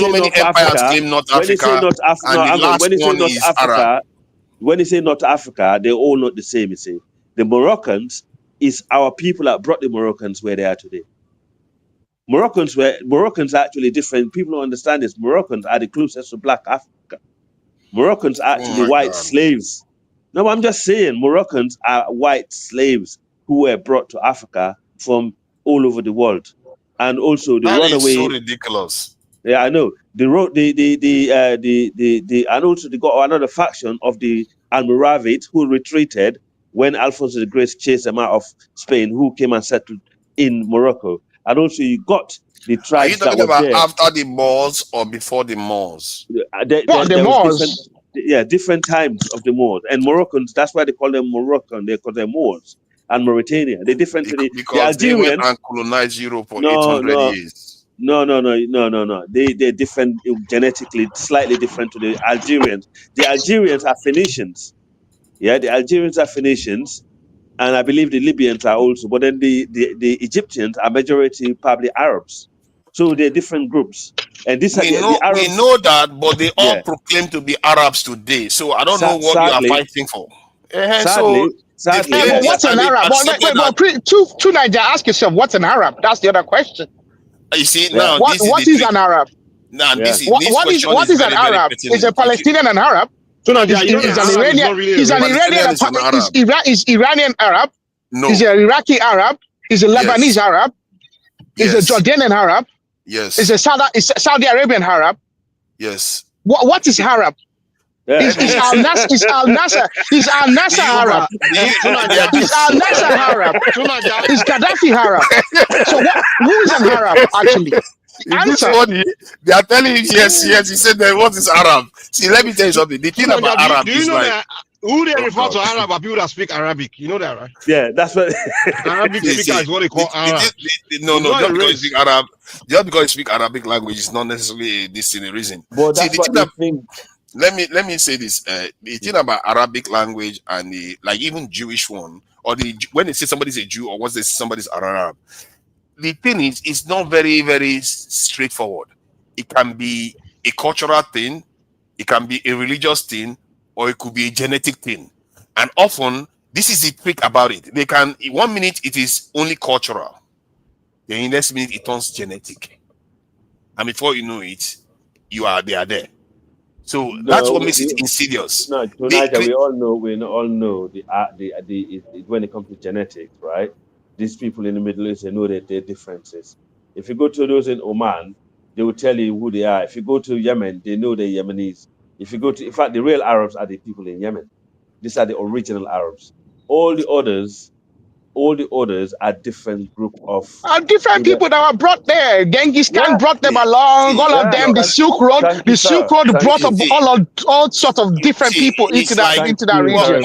many empires claim North Africa, and the last one is Arab. When you say North Africa, they're all not the same. You see, the Moroccans is our people that brought the Moroccans where they are today. Moroccans are actually different. People don't understand this. Moroccans are the closest to Black Africa. Moroccans are actually white slaves. No, I'm just saying Moroccans are white slaves who were brought to Africa from all over the world. And also the runaway. That is so ridiculous. Yeah, I know. And also they got another faction of the Almoravids who retreated when Alfonso the Great chased them out of Spain, who came and settled in Morocco. And also you got the tribes that were there. Are you talking about after the Moors or before the Moors? The Moors. Different times of the Moors. And Moroccans, that's why they call them Moroccan, because they're Moors. And Mauritania. They're different to the Algerians. They went and colonized Europe for 800 years. No. They're different genetically, slightly different to the Algerians. The Algerians are Phoenicians. Yeah, the Algerians are Phoenicians, and I believe the Libyans are also. But then the Egyptians are majority probably Arabs. So they're different groups. And this we know that, but they all proclaim to be Arabs today. So I don't know what you are fighting for. Sadly. But what's an Arab? To Niger, ask yourself, what's an Arab? That's the other question. You see, now what is an Arab? Now, what is an Arab? Is a Palestinian an Arab? He's an Iranian Arab. No. He's an Iraqi Arab. He's a Lebanese Arab. He's a Jordanian Arab. Yes. He's a Saudi Arabian Arab. Yes. What is Arab? Is Al Nasser Arab? Is Al Nasser Arab? Is Gaddafi Arab? So who is an Arab actually? They are telling you yes. He said that what is Arab? See, let me tell you something. The thing about Arab is like who they refer to Arab are people that speak Arabic. You know that, right? Yeah, that's what Arabic speaker is what they call Arab. No, just because you speak Arab, just because you speak Arabic language is not necessarily this in the reason. But that's what I think. Let me say this. The thing about Arabic language and the even Jewish one, or when they say somebody's a Jew or once they say somebody's Arab, the thing is, it's not very, very straightforward. It can be a cultural thing. It can be a religious thing, or it could be a genetic thing. And often, this is the trick about it. They can, in 1 minute, it is only cultural. Then in the next minute, it turns genetic. And before you know it, they are there. So that's what makes it insidious. No, tonight we all know when it comes to genetics, right? These people in the Middle East, they know that there are differences. If you go to those in Oman, they will tell you who they are. If you go to Yemen, they know they're Yemenis. If you go to, in fact, the real Arabs are the people in Yemen. These are the original Arabs. All the others are different group of different people that were brought there. Genghis Khan brought them along. All of them. The Silk Road. The Silk Road brought up all sorts of different people into that region.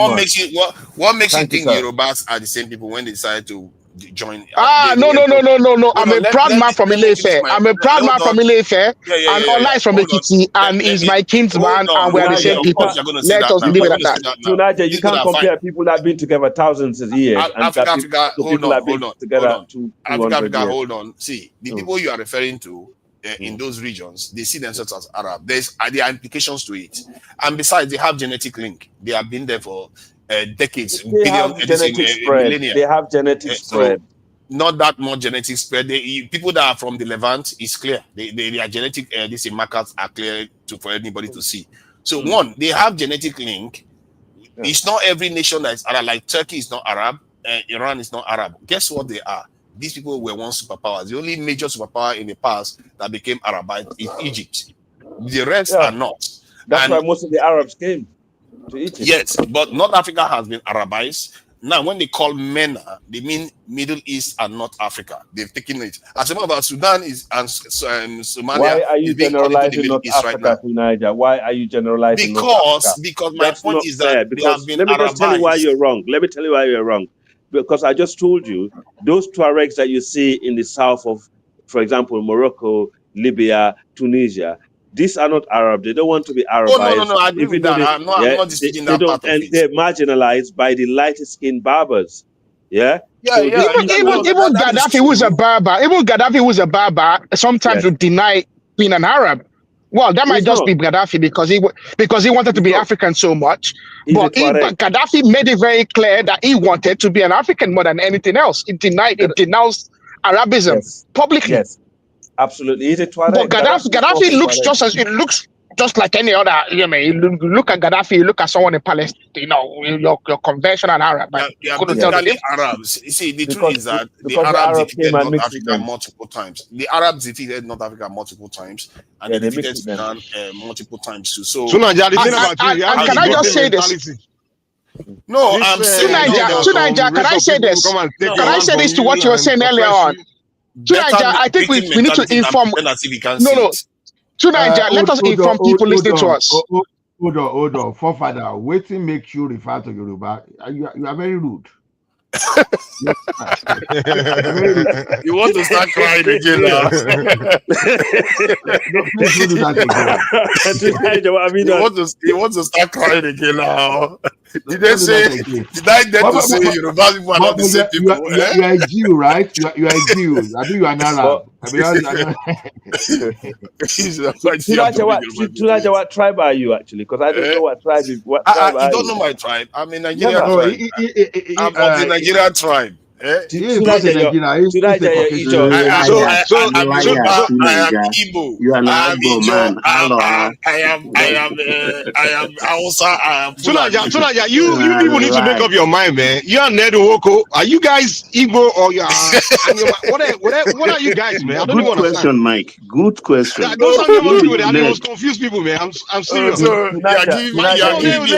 What makes you think Yorubas are the same people when they decide to join? No. I'm a proud man from Ile-Ife. I'm a proud man from Ile-Ife. And Ola is from Ekiti, and he's my kinsman, and we are the same people. Let us leave it at that. Tonight, you can't compare people that have been together thousands of years. Africa, hold on. Hold on. See, the people you are referring to in those regions, they see themselves as Arab. There are implications to it. And besides, they have genetic link. They have been there for decades. They have genetic spread. They have genetic spread. Not that much genetic spread. People that are from the Levant is clear. Their genetic these markers are clear for anybody to see. So one, they have genetic link. Yeah. It's not every nation that is Arab. Like Turkey is not Arab. Iran is not Arab. Guess what they are? These people were once superpowers. The only major superpower in the past that became Arabite is Egypt. The rest are not. That's why most of the Arabs came to Egypt. Yes, but North Africa has been Arabized. Now, when they call MENA, they mean Middle East and North Africa. They've taken it. As a matter of fact, Sudan and Somalia. Why are you generalizing North Africa to Niger? Why are you generalizing North Africa? Because my point is that they have been let me just tell you why you're wrong. Because I just told you, those Tuaregs that you see in the south of, for example, Morocco, Libya, Tunisia, these are not Arab. They don't want to be Arabized. No. I agree with that. I'm not disputing that part of it. They're marginalized by the lighter-skinned Barbers. Yeah? Even Gaddafi was a Berber. Even Gaddafi was a Berber. Sometimes would deny being an Arab. Well, that might just be Gaddafi because he wanted to be African so much. But Gaddafi made it very clear that he wanted to be an African more than anything else. It denounced Arabism publicly. Yes, absolutely. He's a Tuareg. But Gaddafi looks just like any other. You look at Gaddafi, you look at someone in Palestine, your conventional Arab. Arabs. You see, the truth is that the Arabs defeated North Africa multiple times. The Arabs defeated North Africa multiple times, and they defeated Sudan multiple times too. So can I just say this? No, I'm saying Niger, can I say this? Can I say this to what you were saying earlier on? I think we need to inform. No. Niger, let us inform people listening to us. Hold on. Forefather, waiting makes you refer to Yoruba. You are very rude. You want to start crying again now? Please do that again. You want to start crying again now? Did I say Yoruba people are not the same people? You are a Jew, right? You are a Jew. I think you are an Arab. Tulaja, what tribe are you actually? Because I don't know what tribe is. You don't know my tribe. I'm a Nigerian tribe. I'm of the Nigerian tribe. I am Igbo. You are not Igbo, man. I am Hausa. Tulaja, you people need to make up your mind, man. You are Nedu Woko. Are you guys Igbo or you are? What are you guys, man? I don't Good question, Mike. Good question. Those are the most confused people, man. I'm serious. Some of them say they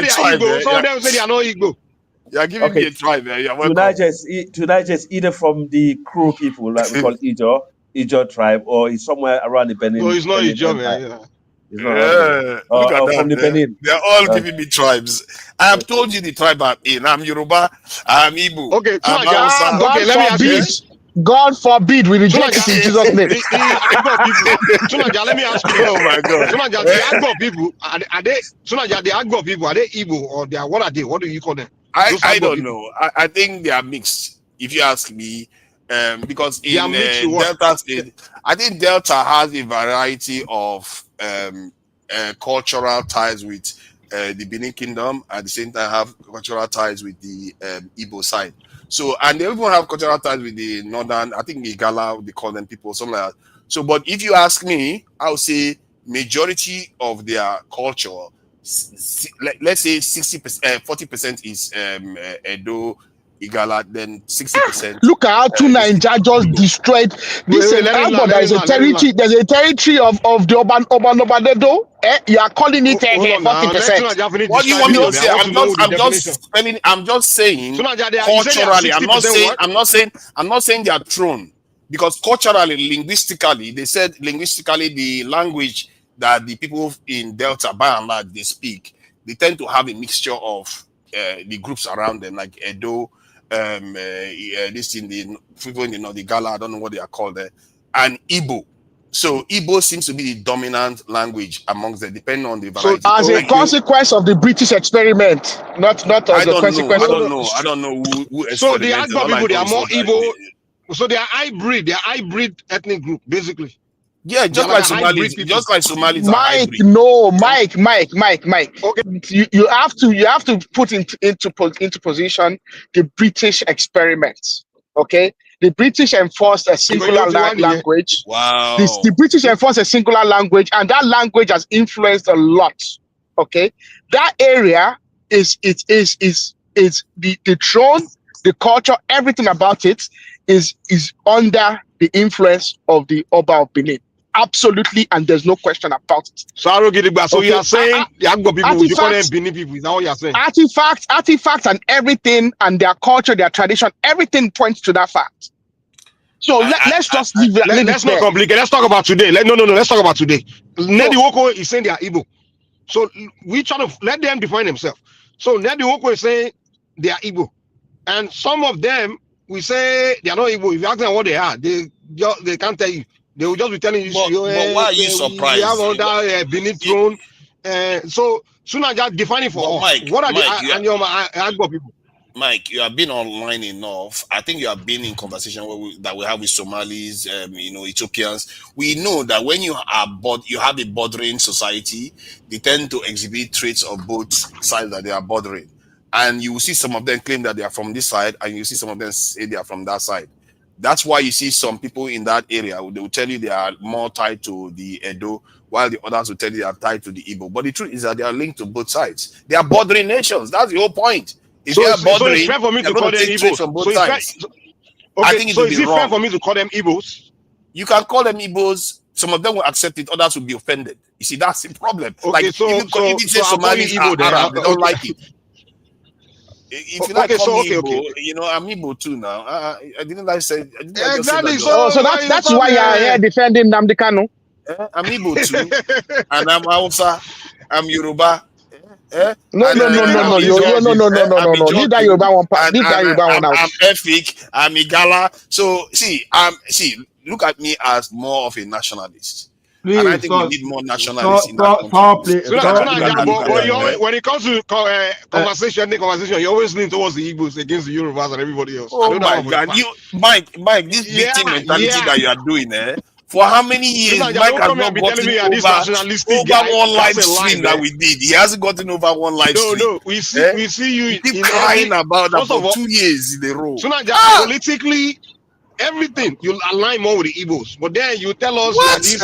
are Igbo. Some of them say they are not Igbo. You are giving me a try, man. You're welcome. Tonight is either from the Kru people, like we call Ijo tribe, or he's somewhere around the Benin. No, it's not Ijo, man. Look at that. From the Benin. They're all giving me tribes. I have told you the tribe I'm in. I'm Yoruba. I'm Igbo. Okay, let me ask you. God forbid we reject it in Jesus' name. Tunaja, let me ask you. Oh my God. Tunaja, the Agbo people, are they Igbo or they are, what are they? What do you call them? I don't know. I think they are mixed. If you ask me, because in Delta State, I think Delta has a variety of cultural ties with the Benin Kingdom, at the same time have cultural ties with the Igbo side. So, and they even have cultural ties with the northern, I think Igala, they call them people, something like that. So, but if you ask me, I would say majority of their culture, let's say 60%, 40% is Edo, Igala, then 60%. Look at how two Nigeria just destroyed this. There is a territory. There's a territory of the Obanedo. You are calling it 40%. What do you want me to say? I'm just saying culturally. I'm not saying they are thrown, because culturally, linguistically, they said linguistically the language that the people in Delta by and large they speak, they tend to have a mixture of the groups around them, like Edo, this in the people in the Gala, I don't know what they are called there, and Igbo. So Igbo seems to be the dominant language amongst them, depending on the variety. So as a consequence of the British experiment, not as a consequence. I don't know who so the Agbo people, they are more Igbo. So they are hybrid ethnic group, basically. Yeah, just like Somalis. Mike. Okay, you have to put into position the British experiment. Okay, the British enforced a singular language. Wow. The British enforced a singular language, and that language has influenced a lot. Okay, that area is the throne, the culture, everything about it is under the influence of the Oba of Benin. Absolutely, and there's no question about it. So you are saying the Agbo people, you call them Benin people, is that what you are saying? Artifacts and everything, and their culture, their tradition, everything points to that fact. So let's just leave it. Let's not complicate. Let's talk about today. Let's talk about today. Nedi Woko is saying they are Igbo. So we try to let them define themselves. So Nedi Woko is saying they are Igbo. And some of them, we say they are not Igbo. If you ask them what they are, they can't tell you. They will just be telling you. But why are you surprised? We have under Benin throne. So soon as just defining for us. Mike, what are the Agbo people? Mike, you have been online enough. I think you have been in conversation that we have with Somalis, Ethiopians. We know that when you have a bordering society, they tend to exhibit traits of both sides that they are bordering. And you will see some of them claim that they are from this side, and you see some of them say they are from that side. That's why you see some people in that area, they will tell you they are more tied to the Edo, while the others will tell you they are tied to the Igbo. But the truth is that they are linked to both sides. They are bordering nations. That's the whole point. If they are bordering, it's fair for me to call them Igbos. From both sides. I think so is it fair for me to call them Igbos? You can call them Igbos. Some of them will accept it. Others will be offended. You see, that's the problem. Okay, like so if you say Somalis are Arab, they don't like it. If you like Igbo, I'm Igbo too now. I didn't like say exactly. So that's why you are here defending Nnamdi Kanu. I'm Igbo too, and I'm Hausa. I'm Yoruba. No. Leave that Yoruba one part. Leave that Yoruba one out. I'm Efik. I'm Igala. So see, look at me as more of a nationalist. Please, and I think we need more nationalists in that country. When it comes to conversation, you always lean towards the Igbos against the Yorubas and everybody else. Oh my God, Mike, this victim mentality that you are doing, for how many years Mike has not gotten over one live stream that we did? He hasn't gotten over one live stream. No, we see you. You keep crying about that for 2 years in a row. Politically, everything you align more with the Igbos, but then you tell us that this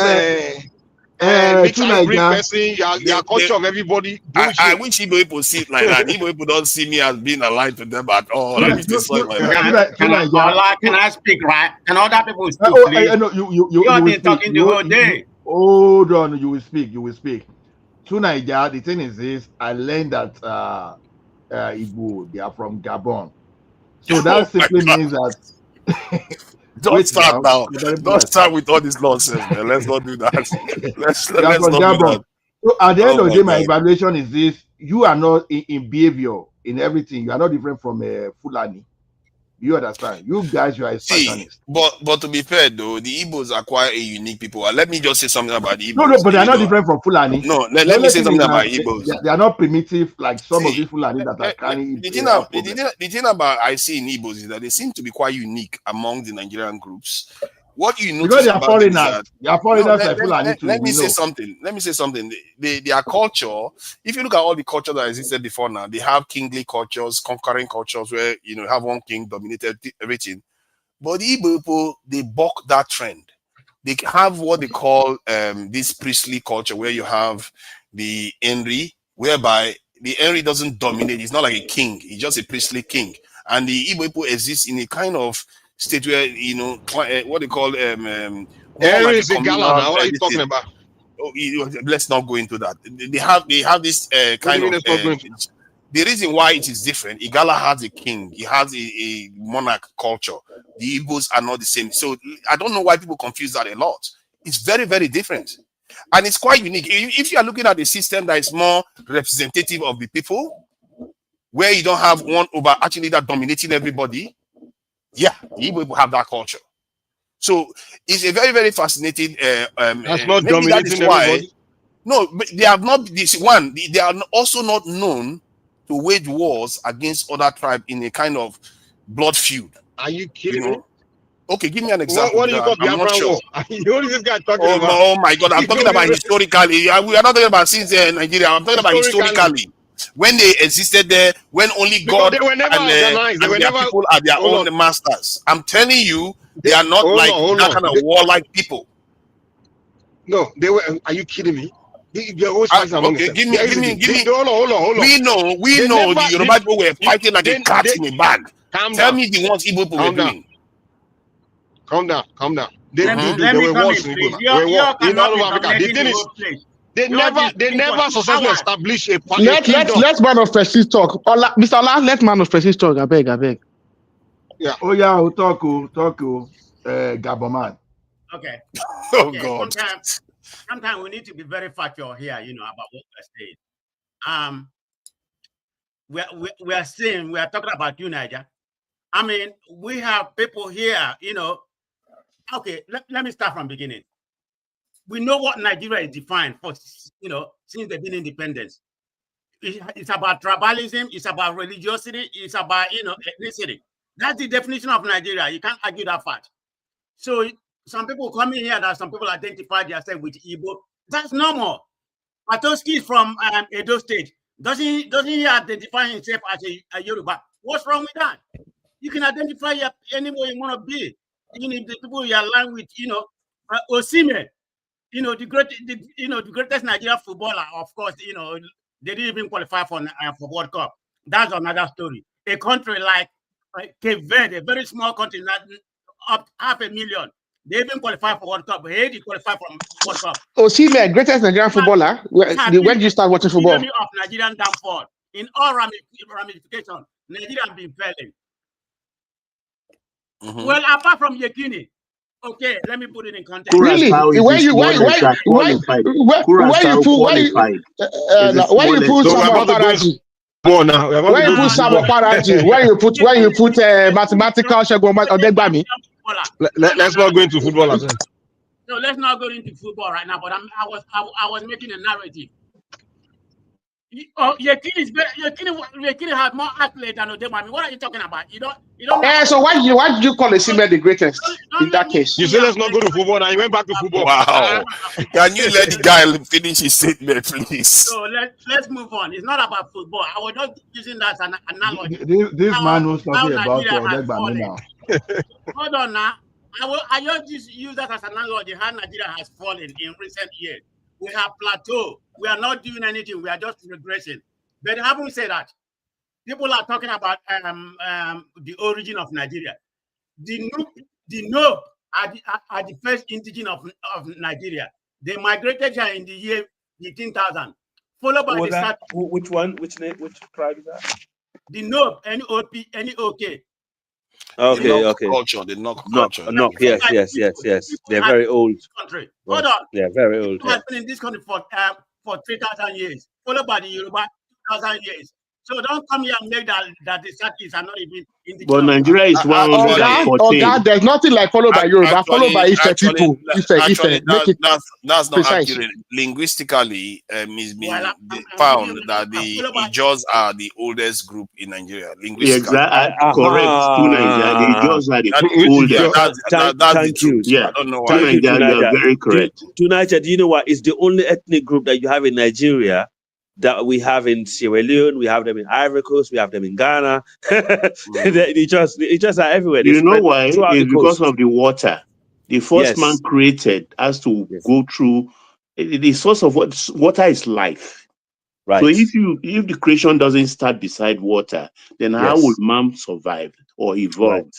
mixed hybrid person, your culture of everybody. I wish Igbo people see it like that. Igbo people don't see me as being aligned to them at all. Can I speak, right? Can other people speak, please? No, you have been talking the whole day. Hold on, you will speak. To Nigeria, the thing is this: I learned that Igbo, they are from Gabon, so that simply means that. Don't start now. Don't start with all this nonsense, man. Let's not do that. Let's not do that. So at the end of the day, my evaluation is this: you are not in behavior, in everything. You are not different from Fulani. You understand? You guys, you are a Spartanist. But to be fair though, the Igbos are quite a unique people. Let me just say something about the Igbos. No, but they are not different from Fulani. No, let me say something about Igbos. They are not primitive like some of the Fulani that are carrying. The thing about I see in Igbos is that they seem to be quite unique among the Nigerian groups. What you Because notice they are about them is foreigners. that They are no, foreigners like Fulani too. let me We say know. something. Let me say something. Their culture, if you look at all the culture that existed before now, they have kingly cultures, conquering cultures where you have one king dominated everything. But the Igbo people, they buck that trend. They have what they call this priestly culture where you have the Henry, whereby the Henry doesn't dominate. He's not like a king. He's just a priestly king. And the Igbo people exist in a kind of state where, what they call more Henry like a is a gala communal now. What are you this talking thing. about? Let's not go into that. They have this What do kind you mean of let's not go into? the reason why it is different. Igala has a king. He has a monarch culture. The Igbos are not the same. So I don't know why people confuse that a lot. It's very, very different. And it's quite unique. If you are looking at a system that is more representative of the people, where you don't have one over actually that dominating everybody, yeah, the Igbo people have that culture. So it's a very, very fascinating. That's not Maybe that is dominating why. everybody. No, but they have not. This one, they are also not known to wage wars against other tribes in a kind of blood feud. Are you kidding me? Okay, give me an example. What do you call I'm not Biafran sure. war? What is this guy talking about? Oh my God! I'm talking about historically. We are not talking about since Nigeria. I'm talking about historically. When they existed there, when only Because God they were never organized. They and were their never. people are their Hold own masters. I'm telling you, they are not hold like on. that kind of warlike people. No, they were. Are you kidding me? They're always fighting among Okay, themselves. give me. Hold on. We know the Yoruba people were fighting like a cat in a bag. Tell me the ones Igbo people were doing. Calm down. They Let were me come wars in, in please. Igbo. You There were wars in cannot all be over Africa. The dominating thing the is, whole place. they never successfully established a kingdom. Let man of prestige talk. Mr. Ola, let man of prestige talk. I beg. Yeah. Oh yeah, we'll talk. Gaboman. Okay. Oh God. Sometimes we need to be very factual here, about what we're saying. We are talking about you, Niger. I mean, we have people here, Okay, let me start from beginning. We know what Nigeria is defined for, since they've been independence. It's about tribalism, it's about religiosity, it's about, ethnicity. That's the definition of Nigeria. You can't argue that fact. So some people come in here that some people identify themselves with Igbo. That's normal. Matoski is from Edo State. Doesn't he identify himself as a Yoruba? What's wrong with that? You can identify any way you want to be. Even if the people you align with, Osimhen, the greatest Nigerian footballer, of course, they didn't even qualify for World Cup. That's another story. A country like Cape Verde, a very small country, not up 500,000. They even qualify for World Cup. Haiti qualified for World Cup. Osimhen, greatest Nigerian footballer. When did you start watching football? Of Nigerian downfall in all ramifications, Nigeria has been failing. Well, apart from Yekini, okay, let me put it in context. Really? Why you put Samo Paraji? Why you put Samo Paraji? Why you put mathematical Shegun Odegbami? Let's not go into football again. No, let's not go into football right now. But I was making a narrative. Yekini had more athletes than Odegbami. What are you talking about? You don't. So why did you call Osimhen the greatest in that case? You said let's not go to football, and you went back to football. Wow! Can you let the guy finish his statement, please? So let's move on. It's not about football. I was just using that as an analogy. This man knows something about Odegbami now. Hold on now. I just use that as an analogy how Nigeria has fallen in recent years. We have plateaued. We are not doing anything. We are just regressing. But having said that, people are talking about the origin of Nigeria. The Nob are the first indigenous of Nigeria. They migrated here in the year 18,000, followed by the which one? Which tribe is that? The Nob, N-O-P-N-O-K. Okay. Culture, the Nok culture. Yes. They're very old. Country. Yes. Hold on. They're very old. It has been in this country for 3,000 years, followed by the Yoruba 2,000 years. So don't come here and make that the Southeast are not even in the But job. Nigeria is Oga, 114. there's nothing like followed by Yoruba, followed by Ife people. Actually, Ife, make it that's not precise. accurate. Linguistically, it's been Well, found that the Ijaws are the oldest group in Nigeria. Linguistically, Exactly, correct. To Nigeria, the Jaws are the oldest. That's the Thank you. truth. Yeah, I don't know to why. Nigeria, you are very correct. To Niger, do you know what? It's the only ethnic group that you have in Nigeria that we have in Sierra Leone, we have them in Ivory Coast, we have them in Ghana. They just are everywhere. They You know spread why? throughout It's the because coast. of the water. The first man Yes. created has to go through. The source of water is life. Right. So if the creation doesn't start beside water, then how will man survive or evolve?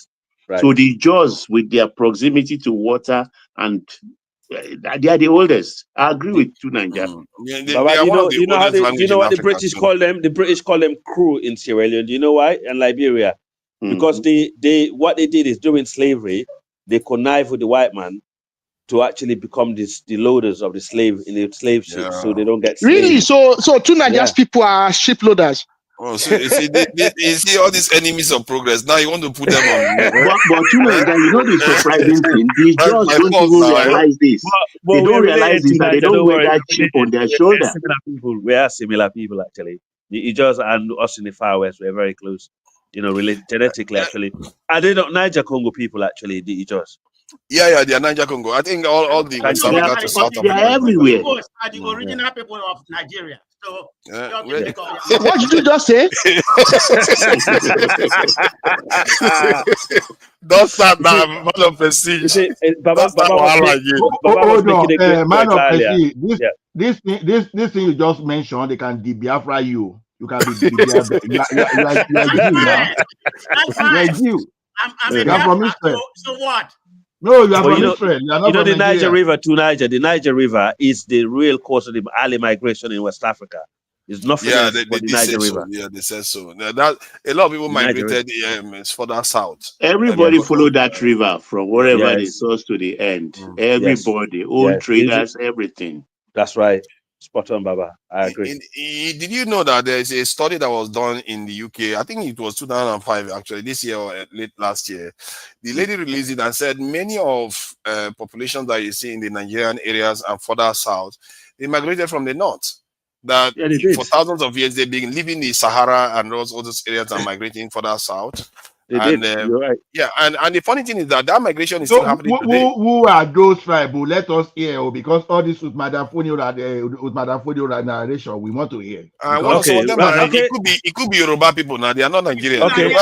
Right. So the Jaws, with their proximity to water, and they are the oldest. I agree with you, Nigeria. They are one of the oldest languages you know in what the Africa, British too. call them? The British call them crew in Sierra Leone. Do you know why? And Liberia. Because they what they did is during slavery, they connived with the white man to actually become the loaders of the slave in the slave ships, so they don't get Really? slaves. So two Nigerian people are ship loaders. Oh, so you see, you see all these enemies of progress. Now you want to put them on. But to Nigeria, you know the surprising thing, the Jaws don't even realize this. But They we don't are realize related this, to that they Niger. don't Don't wear worry, that chip on their shoulder. Similar people. We are similar people actually. You just and us in the far west, we're very close. You know, related genetically actually. Are they not Niger Congo people actually? The Ijos? Yeah, they are Niger Congo. I think all the West Africa to South Africa. They are everywhere. Coast are the original people of Nigeria. So what did you just say? Don't start that man of prestige. Hold on, man of prestige. This thing you just mentioned, they can de-Biafra you. You can be de-Biafra. You are Jew now. You are Jew. You are from Israel. So what? No, you are from Israel. You are not from the Nigeria. Niger River to Niger. The Niger River is the real cause of the early migration in West Africa. It's nothing else but the Niger River. So. Yeah, they said so. That a lot of people migrated further south. Everybody followed that river from wherever the source to the end. Everybody, old traders, everything. That's right. Spot on, Baba. I agree. Did you know that there's a study that was done in the UK? I think it was 2005, actually, this year or late last year. The lady released it and said many of populations that you see in the Nigerian areas and further south, they migrated from the north. That for thousands of years they've been living in the Sahara and all those areas and migrating further south. You're right. Yeah, and the funny thing is that migration is still happening today. Who are those tribes? Let us hear, because all this with Madam Fonio narration, we want to hear. Well, some of them it could be Yoruba people now. They are not Nigerians. Okay,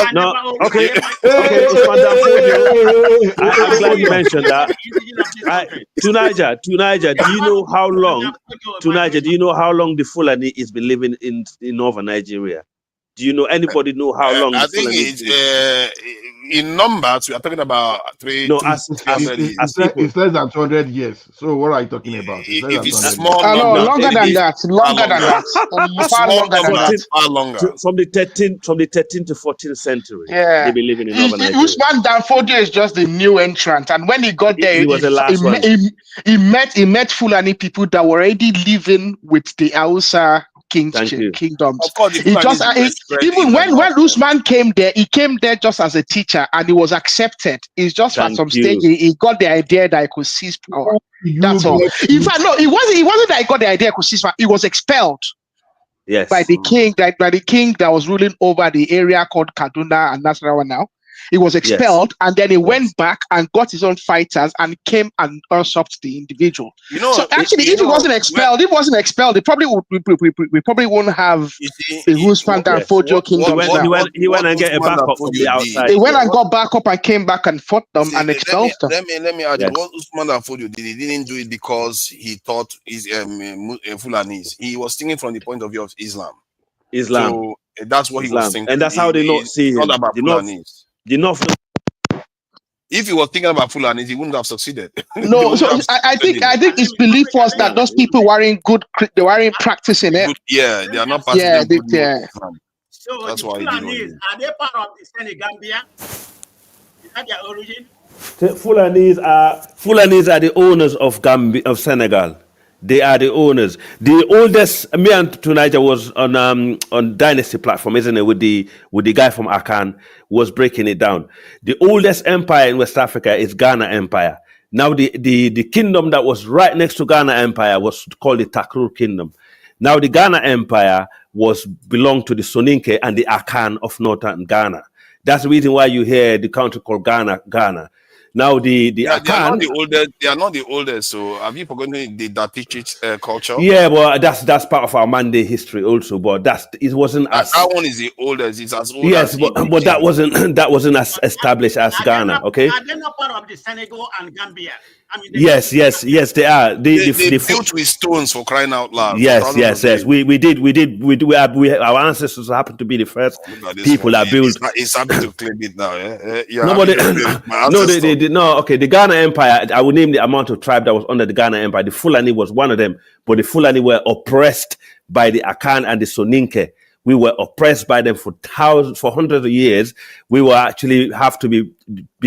I'm glad you mentioned that. To Niger, do you know how long? To Niger, do you know how long the Fulani has been living in northern Nigeria? Do you know anybody know how long? I think it's in numbers. We are talking about it's less than 200 years. So what are you talking about? If it's small, longer than that. Far longer. From the 13th to 14th century. Yeah, they've been living in northern Nigeria. Usman Danfodio is just the new entrant, and when he got there, he was the last one. He met Fulani people that were already living with the Hausa kingdoms. Of course, even when Usman came there, he came there just as a teacher, and he was accepted. It's just at some stage he got the idea that he could seize power. That's all. In fact, no, it wasn't that he got the idea he could seize power. He was expelled. Yes. By the king that was ruling over the area called Kaduna and Nasarawa now. He was expelled, and then he went back and got his own fighters and came and usurped the individual. So actually, if he wasn't expelled, we probably wouldn't have the Usman Danfodio kingdom. He went and get a backup from the outside. He went and got back up and came back and fought them and expelled them. Let me add, what Usman Danfodio did, he didn't do it because he thought he's Fulanis. He was thinking from the point of view of Islam. So that's what he was thinking, and that's how they not see him. Not about Fulanis. If he was thinking about Fulanis, he wouldn't have succeeded. No, so I think his belief was that those people weren't good. They weren't practicing it. Yeah, they are not practicing. So that's why Fulanis, are they part of the Senegambia? Is that their origin? Fulanis are the owners of Senegal. They are the owners. The oldest, me and Tunaja was on Dynasty platform, isn't it? With the guy from Akan was breaking it down. The oldest empire in West Africa is Ghana Empire. Now the kingdom that was right next to Ghana Empire was called the Takrur Kingdom. Now the Ghana Empire belonged to the Soninke and the Akan of northern Ghana. That's the reason why you hear the country called Ghana. Now the Yeah, they are Akan. not the oldest. They are not the oldest. So have you forgotten the Dapichich culture? Yeah, well, that's part of our Monday history also. But it wasn't as that one is the oldest. It's as old yes, as but that wasn't as established as Ghana. Okay. Are they not part of the Senegal and Gambia? I mean, Yes, they are. They built with stones, for crying out loud. Yes. Our ancestors happen to be the first people that built. It's happy to claim it now. Nobody. No. Okay, the Ghana Empire. I will name the amount of tribe that was under the Ghana Empire. The Fulani was one of them, but the Fulani were oppressed by the Akan and the Soninke. We were oppressed by them for hundreds of years. We were actually have to be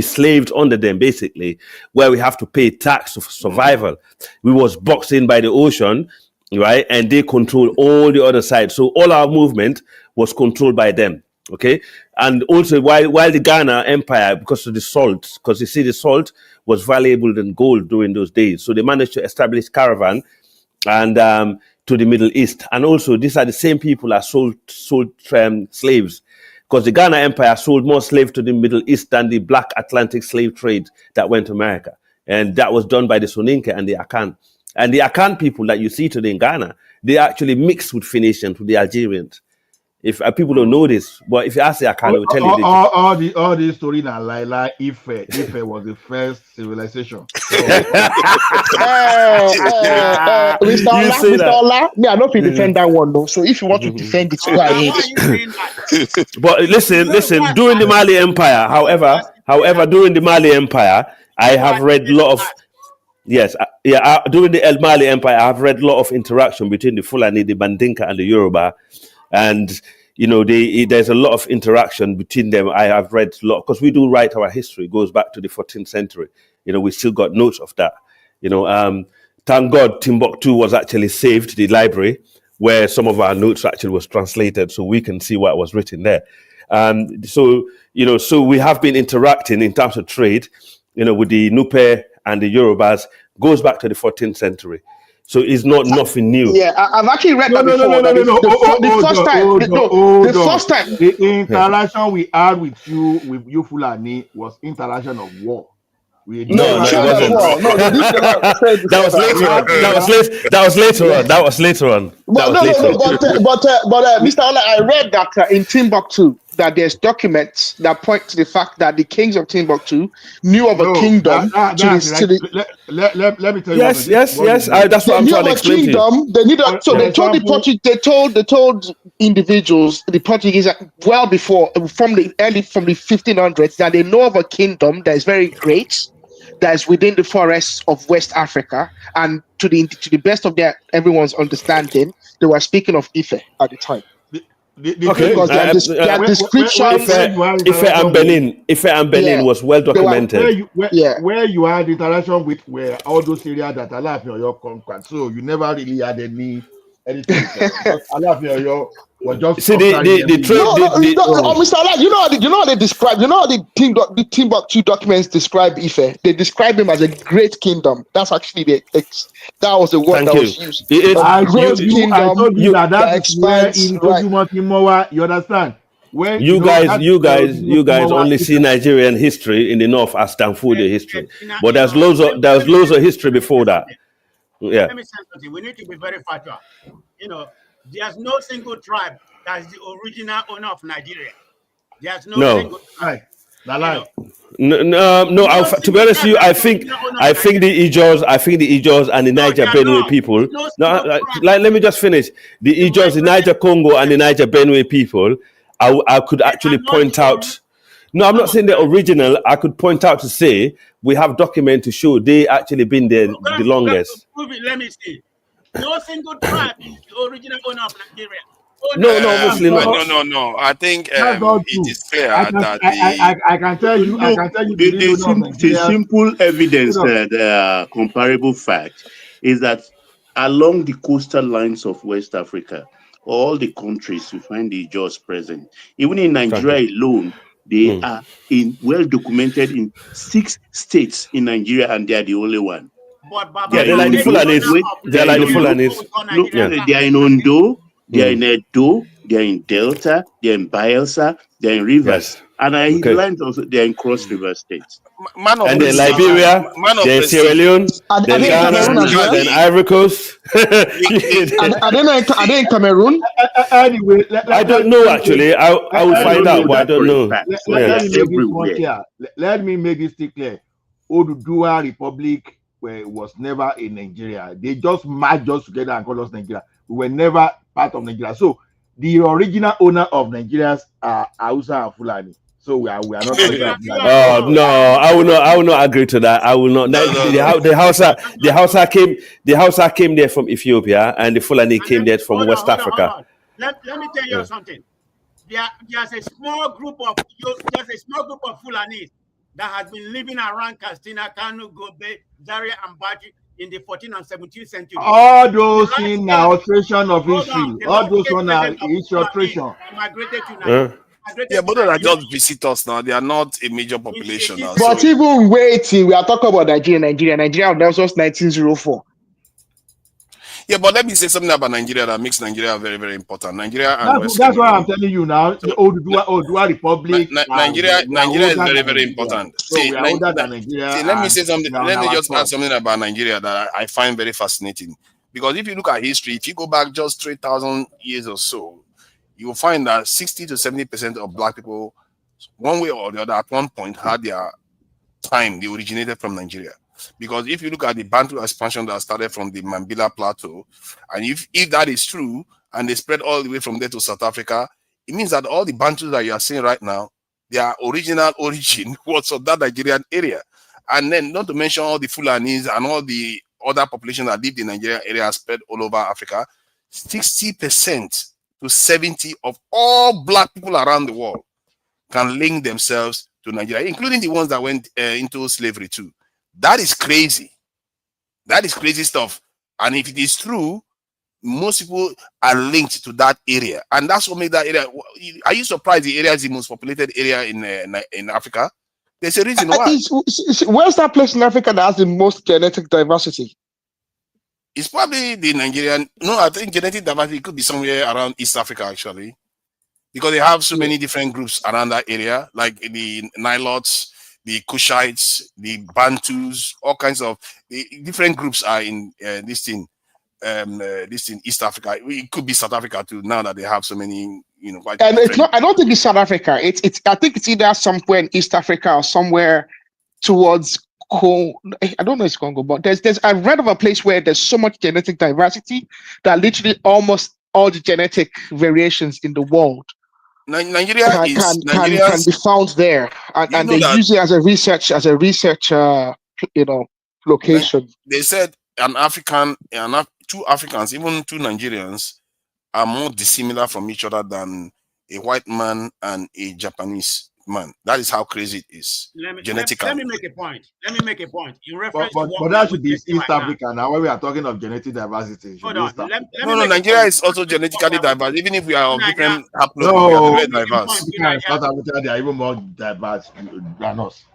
slaved under them, basically, where we have to pay tax for survival. We was boxed in by the ocean, right? And they control all the other side. So all our movement was controlled by them. Okay. And also while the Ghana Empire, because of the salt, because you see the salt was valuable than gold during those days. So they managed to establish caravan and to the Middle East. And also these are the same people that sold slaves, because the Ghana Empire sold more slaves to the Middle East than the Black Atlantic slave trade that went to America. And that was done by the Soninke and the Akan. And the Akan people that you see today in Ghana, they actually mixed with Phoenicians, with the Algerians. If people don't know this, but if you ask the Akan, they will tell you. All these stories are like Ife was the first civilization. Mr. Ola, me, I don't feel defend that one though. So if you want to defend it, go ahead. But listen. During the Mali Empire, however, during the Mali Empire, I have read a lot of. Yes, during the El Mali Empire, I've read a lot of interaction between the Fulani, the Mandinka, and the Yoruba, and there's a lot of interaction between them. I have read a lot because we do write our history. It goes back to the 14th century. We still got notes of that. Thank God Timbuktu was actually saved, the library where some of our notes actually was translated, so we can see what was written there. So we have been interacting in terms of trade, with the Nupe and the Yorubas, goes back to the 14th century. So it's not nothing new. Yeah, I've actually read that before. The first time. The interaction we had with you Fulani was interaction of war. No, it wasn't. That was later on. But Mr. Ola, I read that in Timbuktu, that there's documents that point to the fact that the kings of Timbuktu knew of a kingdom. Let me tell you. Yes. That's what I'm trying to explain to you. They told individuals, the Portuguese, well before from the 1500s, that they know of a kingdom that is very great, that is within the forests of West Africa, and to the best of everyone's understanding, they were speaking of Ife at the time. Because their descriptions. Ife and Benin was well documented. Where you had interaction with where all those areas that Alaafin conquered, so you never really had anything. Alaafin was just see the trade. Mr. Ola, you know how they describe. You know how the Timbuktu documents describe Ife. They describe him as a great kingdom. That's actually that was the word that was used. I told you that is where in Ojumotimowa, you understand? When you guys only see Nigerian history in the north as Danfodio history, but there's loads of history before that. Yeah. Let me say something. We need to be very factual. There's no single tribe that is the original owner of Nigeria. There's no single tribe. No. To be honest with you, I think the Ijos and the Niger Benue people. Let me just finish. The Ijos, the Niger Congo, and the Niger Benue people. I could actually point out. No, I'm not saying the original. I could point out to say we have document to show they actually been there the longest. Let me see. No single tribe is the original owner of Nigeria. Mostly not. No. I think it is clear that I can tell you. The simple evidence, the comparable fact is that along the coastal lines of West Africa, all the countries you find the Ijaws present. Even in Nigeria alone, they are well documented in 6 states in Nigeria, and they are the only one. But They are they're in like the Ondo. Fulanis. They're like the Fulanis. No, Yeah. they are in Ondo, they are in Edo, they are in Delta, they are in Bayelsa, they are in Rivers, Yes. and I Okay. learned also they are in Cross River States. Man of And then prestige. Liberia, Man of then prestige. Sierra Leone, Are then they in Cameroon Ghana, as well? then Ivory Coast. Are they in Cameroon? Anyway, I don't know actually. I will find out, but I don't know. Let me make this one clear. Let me make this thing clear. Oduduwa Republic was never in Nigeria. They just merged us together and called us Nigeria. We were never part of Nigeria. So the original owner of Nigeria are Hausa and Fulani. So we are not Hausa and Fulani. Oh no, I will not agree to that. I will not. The Hausa came there from Ethiopia, and the Fulani came there from West Africa. Hold on. Let me tell you something. There's a small group of Fulanis that has been living around Katsina, Kanu, Gobe, Zaria, and Baji in the 14th and 17th century. All those things are alteration of history. All those ones are history alteration. Migrated to Nigeria. Yeah, but those are just visitors now. They are not a major population now. But even waiting, we are talking about Nigeria was 1904. Yeah, but let me say something about Nigeria that makes Nigeria very, very important. Nigeria and that's why I'm telling you now. The Oduduwa Republic. Nigeria is very, very important. So we are older than Nigeria. See, let me say something. Let me just add something about Nigeria that I find very fascinating. Because if you look at history, if you go back just 3,000 years or so, you will find that 60 to 70% of Black people, one way or the other, at one point had their time. They originated from Nigeria. Because if you look at the Bantu expansion that started from the Mambila Plateau, and if that is true, and they spread all the way from there to South Africa, it means that all the Bantus that you are seeing right now, their original origin was of that Nigerian area. And then not to mention all the Fulanis and all the other population that lived in Nigeria area spread all over Africa, 60% to 70% of all Black people around the world can link themselves to Nigeria, including the ones that went into slavery too. That is crazy. That is crazy stuff. And if it is true, most people are linked to that area. And that's what made that area. Are you surprised the area is the most populated area in Africa? There's a reason why. Where's that place in Africa that has the most genetic diversity? It's probably the Nigerian. No, I think genetic diversity could be somewhere around East Africa, actually. Because they have so many different groups around that area, like the Nilotes, the Kushites, the Bantus, all kinds of different groups are in this in East Africa. It could be South Africa too. Now that they have so many, And it's not. I don't think it's South Africa. It's. I think it's either somewhere in East Africa or somewhere towards. I don't know if it's Congo, but there's. I've read of a place where there's so much genetic diversity that literally almost all the genetic variations in the world. Nigeria can be found there, and they use it as a research location. They said two Africans, even two Nigerians, are more dissimilar from each other than a white man and a Japanese man. That is how crazy it is. Genetically. Let me make a point. In reference but that should be East Africa now. When we are talking of genetic diversity, no, Nigeria is also genetically diverse. Even if we are of different haplogroups, we are very diverse. South Africa, they are even more diverse than us.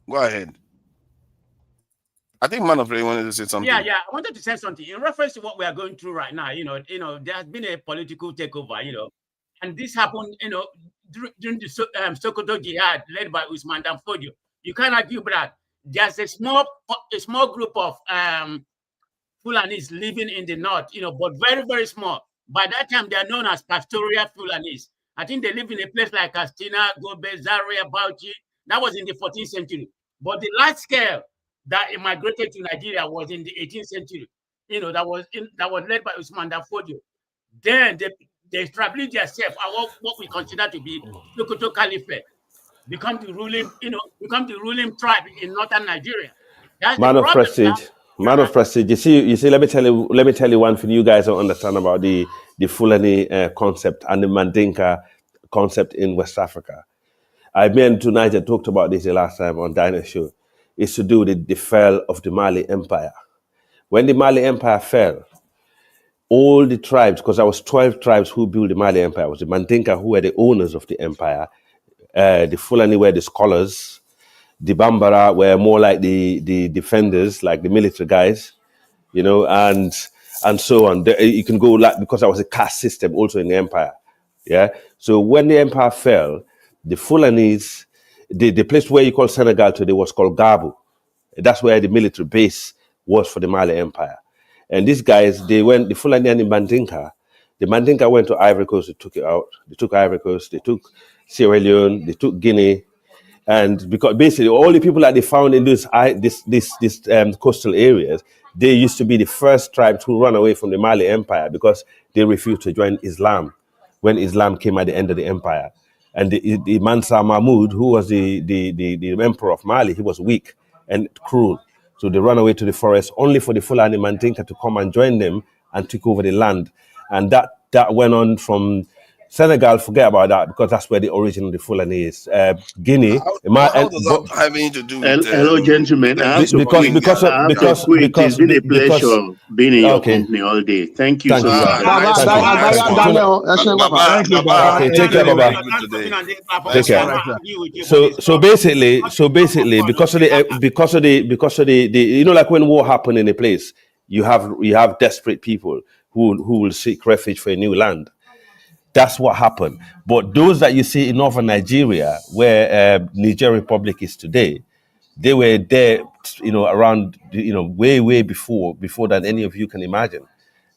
Go ahead. I think Man of Ray wanted to say something. Yeah. I wanted to say something in reference to what we are going through right now. There has been a political takeover. And this happened. During the Sokoto Jihad led by Usman Danfodio. You can't argue that there's a small group of Fulanis living in the north, but very, very small. By that time, they are known as pastoral Fulanis. I think they live in a place like Katsina, Gobe, Zaria, Bauchi. That was in the 14th century. But the large scale that immigrated to Nigeria was in the 18th century. That was led by Usman Danfodio. Then they established themselves at what we consider to be Sokoto Caliphate, become the ruling tribe in northern Nigeria. Man of prestige. You see. Let me tell you one thing you guys don't understand about the Fulani concept and the Mandinka concept in West Africa. I tonight I talked about this the last time on Dinah Show. It's to do with the fall of the Mali Empire. When the Mali Empire fell, all the tribes, because there was 12 tribes who built the Mali Empire, it was the Mandinka who were the owners of the empire, the Fulani were the scholars, the Bambara were more like the defenders, like the military guys, you know, and so on. You can go like, because there was a caste system also in the empire. Yeah. So when the empire fell, the Fulanis, the place where you call Senegal today was called Gabu. That's where the military base was for the Mali Empire. And these guys, they went, the Fulani and the Mandinka went to Ivory Coast, they took it out. They took Ivory Coast, they took Sierra Leone, they took Guinea. And because basically all the people that they found in this coastal areas, they used to be the first tribes who ran away from the Mali Empire because they refused to join Islam when Islam came at the end of the empire. And the Mansa Mahmud, who was the emperor of Mali, he was weak and cruel. So they ran away to the forest only for the Fulani Mandinka to come and join them and take over the land. And that went on from Senegal, forget about that, because that's where the origin of the Fulani is. Guinea. How does that have anything to do with Hello, gentlemen. I have to quit. It's been a pleasure being in your company all day. Thank you so much. Okay, take care, Baba. Take care. So basically, because of the you know, like when war happened in a place, you have desperate people who will seek refuge for a new land. That's what happened. But those that you see in northern Nigeria, where Niger Republic is today, they were there, you know, around, you know, way before than any of you can imagine.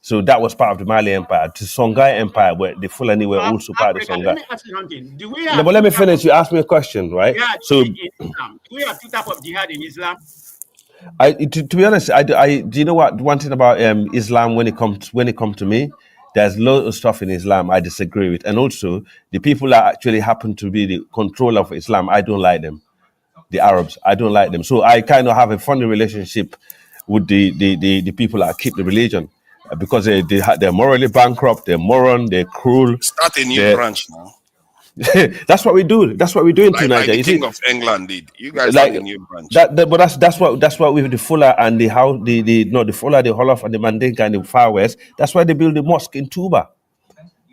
So that was part of the Mali Empire. The Songhai Empire, where the Fulani were also part of the Songhai. Let me ask you something. Do we have No, but let me finish. You asked me a question, right? So, in Islam? Do we have two types of jihad in Islam? To be honest, I do you know what? One thing about Islam when it comes to me, there's loads of stuff in Islam I disagree with, and also the people that actually happen to be the controller of Islam, I don't like them. The Arabs, I don't like them. So I kind of have a funny relationship with the people that keep the religion, because they're morally bankrupt, they're moron, they're cruel. Start a new branch now. That's what we do. That's what we do in Like Nigeria. the King of England did. You guys like start a new branch. But that's what with the Fuller and the Fuller, the Holof and the Mandinka and the Far West. That's why they build the mosque in Tuba.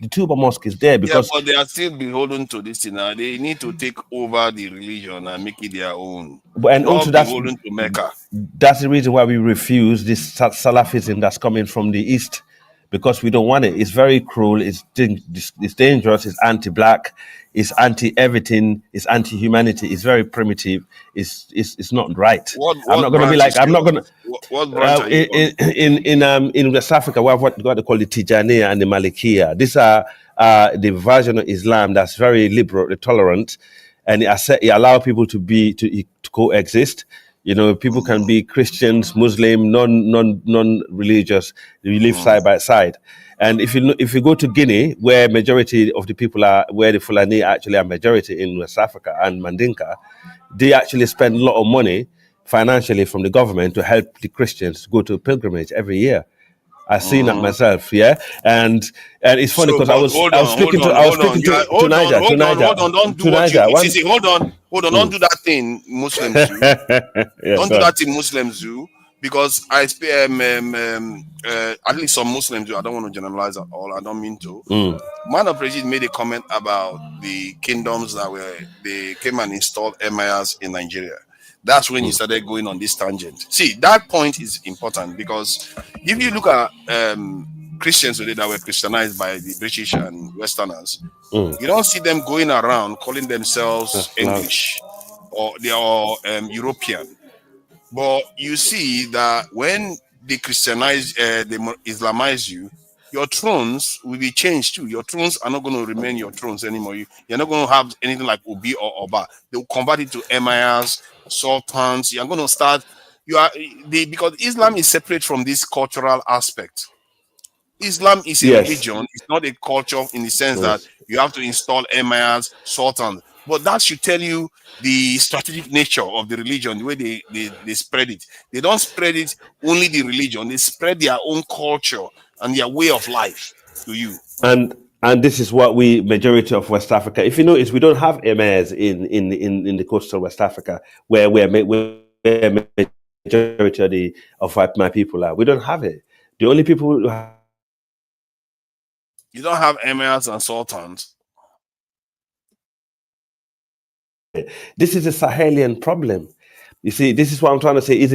The Tuba mosque is there because but they are still beholden to this thing now. They need to take over the religion and make it their own. And also that's beholden to Mecca. That's the reason why we refuse this Salafism that's coming from the East, because we don't want it. It's very cruel. It's dangerous. It's anti-black. It's anti-everything. It's anti-humanity. It's very primitive. It's not right. I'm not going to be like. I'm not going to. What branch are you in West Africa, we have what they call the Tijaniya and the Malikiya. These are the version of Islam that's very liberal, tolerant, and it allows people to coexist. You know, people can be Christians, Muslim, non-religious. You live side by side. And if you go to Guinea, where majority of the people are, where the Fulani actually are majority in West Africa and Mandinka, they actually spend a lot of money financially from the government to help the Christians go to pilgrimage every year. I've seen that myself, yeah, and it's funny because I was speaking to Niger. Hold on, don't do what you. Hold on, don't do that thing, Muslim Zoo. Don't do that in Muslim Zoo, because I at least some Muslims do. I don't want to generalize at all. I don't mean to. Man of President made a comment about the kingdoms they came and installed emirs in Nigeria. That's when he started going on this tangent. See, that point is important, because if you look at Christians today that were Christianized by the British and Westerners, you don't see them going around calling themselves English or they are European. But you see that when they Christianize, they Islamize you, your thrones will be changed too. Your thrones are not going to remain your thrones anymore. You're not going to have anything like Obi or Oba. They will convert it to emirs, sultans. You're going to start. Because Islam is separate from this cultural aspect. Islam is a religion. It's not a culture in the sense that you have to install emirs, sultans. But that should tell you the strategic nature of the religion, the way they spread it. They don't spread it only the religion. They spread their own culture and their way of life to you. And this is what we majority of West Africa. If you notice, we don't have emirs in the coastal West Africa where majority majority of what my people are. We don't have it. The only people who have You don't have emirs and sultans. this is a Sahelian problem. You see, this is what I'm trying to say. Is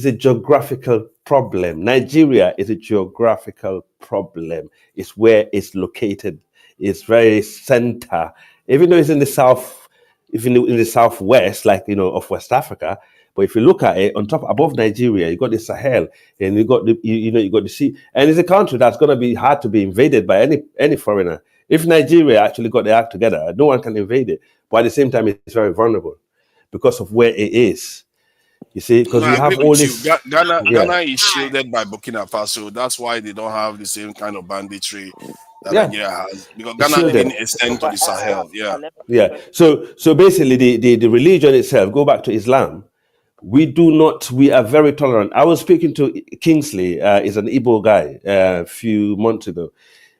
a geographical problem. Nigeria is a geographical problem. It's where it's located. It's very center. Even though it's in the south, even in the southwest, like of West Africa. But if you look at it, on top, above Nigeria, you got the Sahel, and you got you got the sea, and it's a country that's going to be hard to be invaded by any foreigner. If Nigeria actually got their act together, no one can invade it. But at the same time, it's very vulnerable because of where it is. You see, because No, we I agree have all with you. this. Ghana is shielded by Burkina Faso. That's why they don't have the same kind of banditry that Nigeria has. Because It's Ghana shielded. didn't extend to the Sahel. Yeah. Yeah. So basically, the religion itself, go back to Islam. We are very tolerant. I was speaking to Kingsley, is an Igbo guy, a few months ago.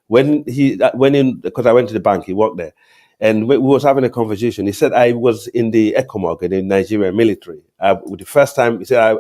Because I went to the bank, he worked there. And we was having a conversation. He said, I was in the ECOMOG, in the Nigerian military. The first time, he said,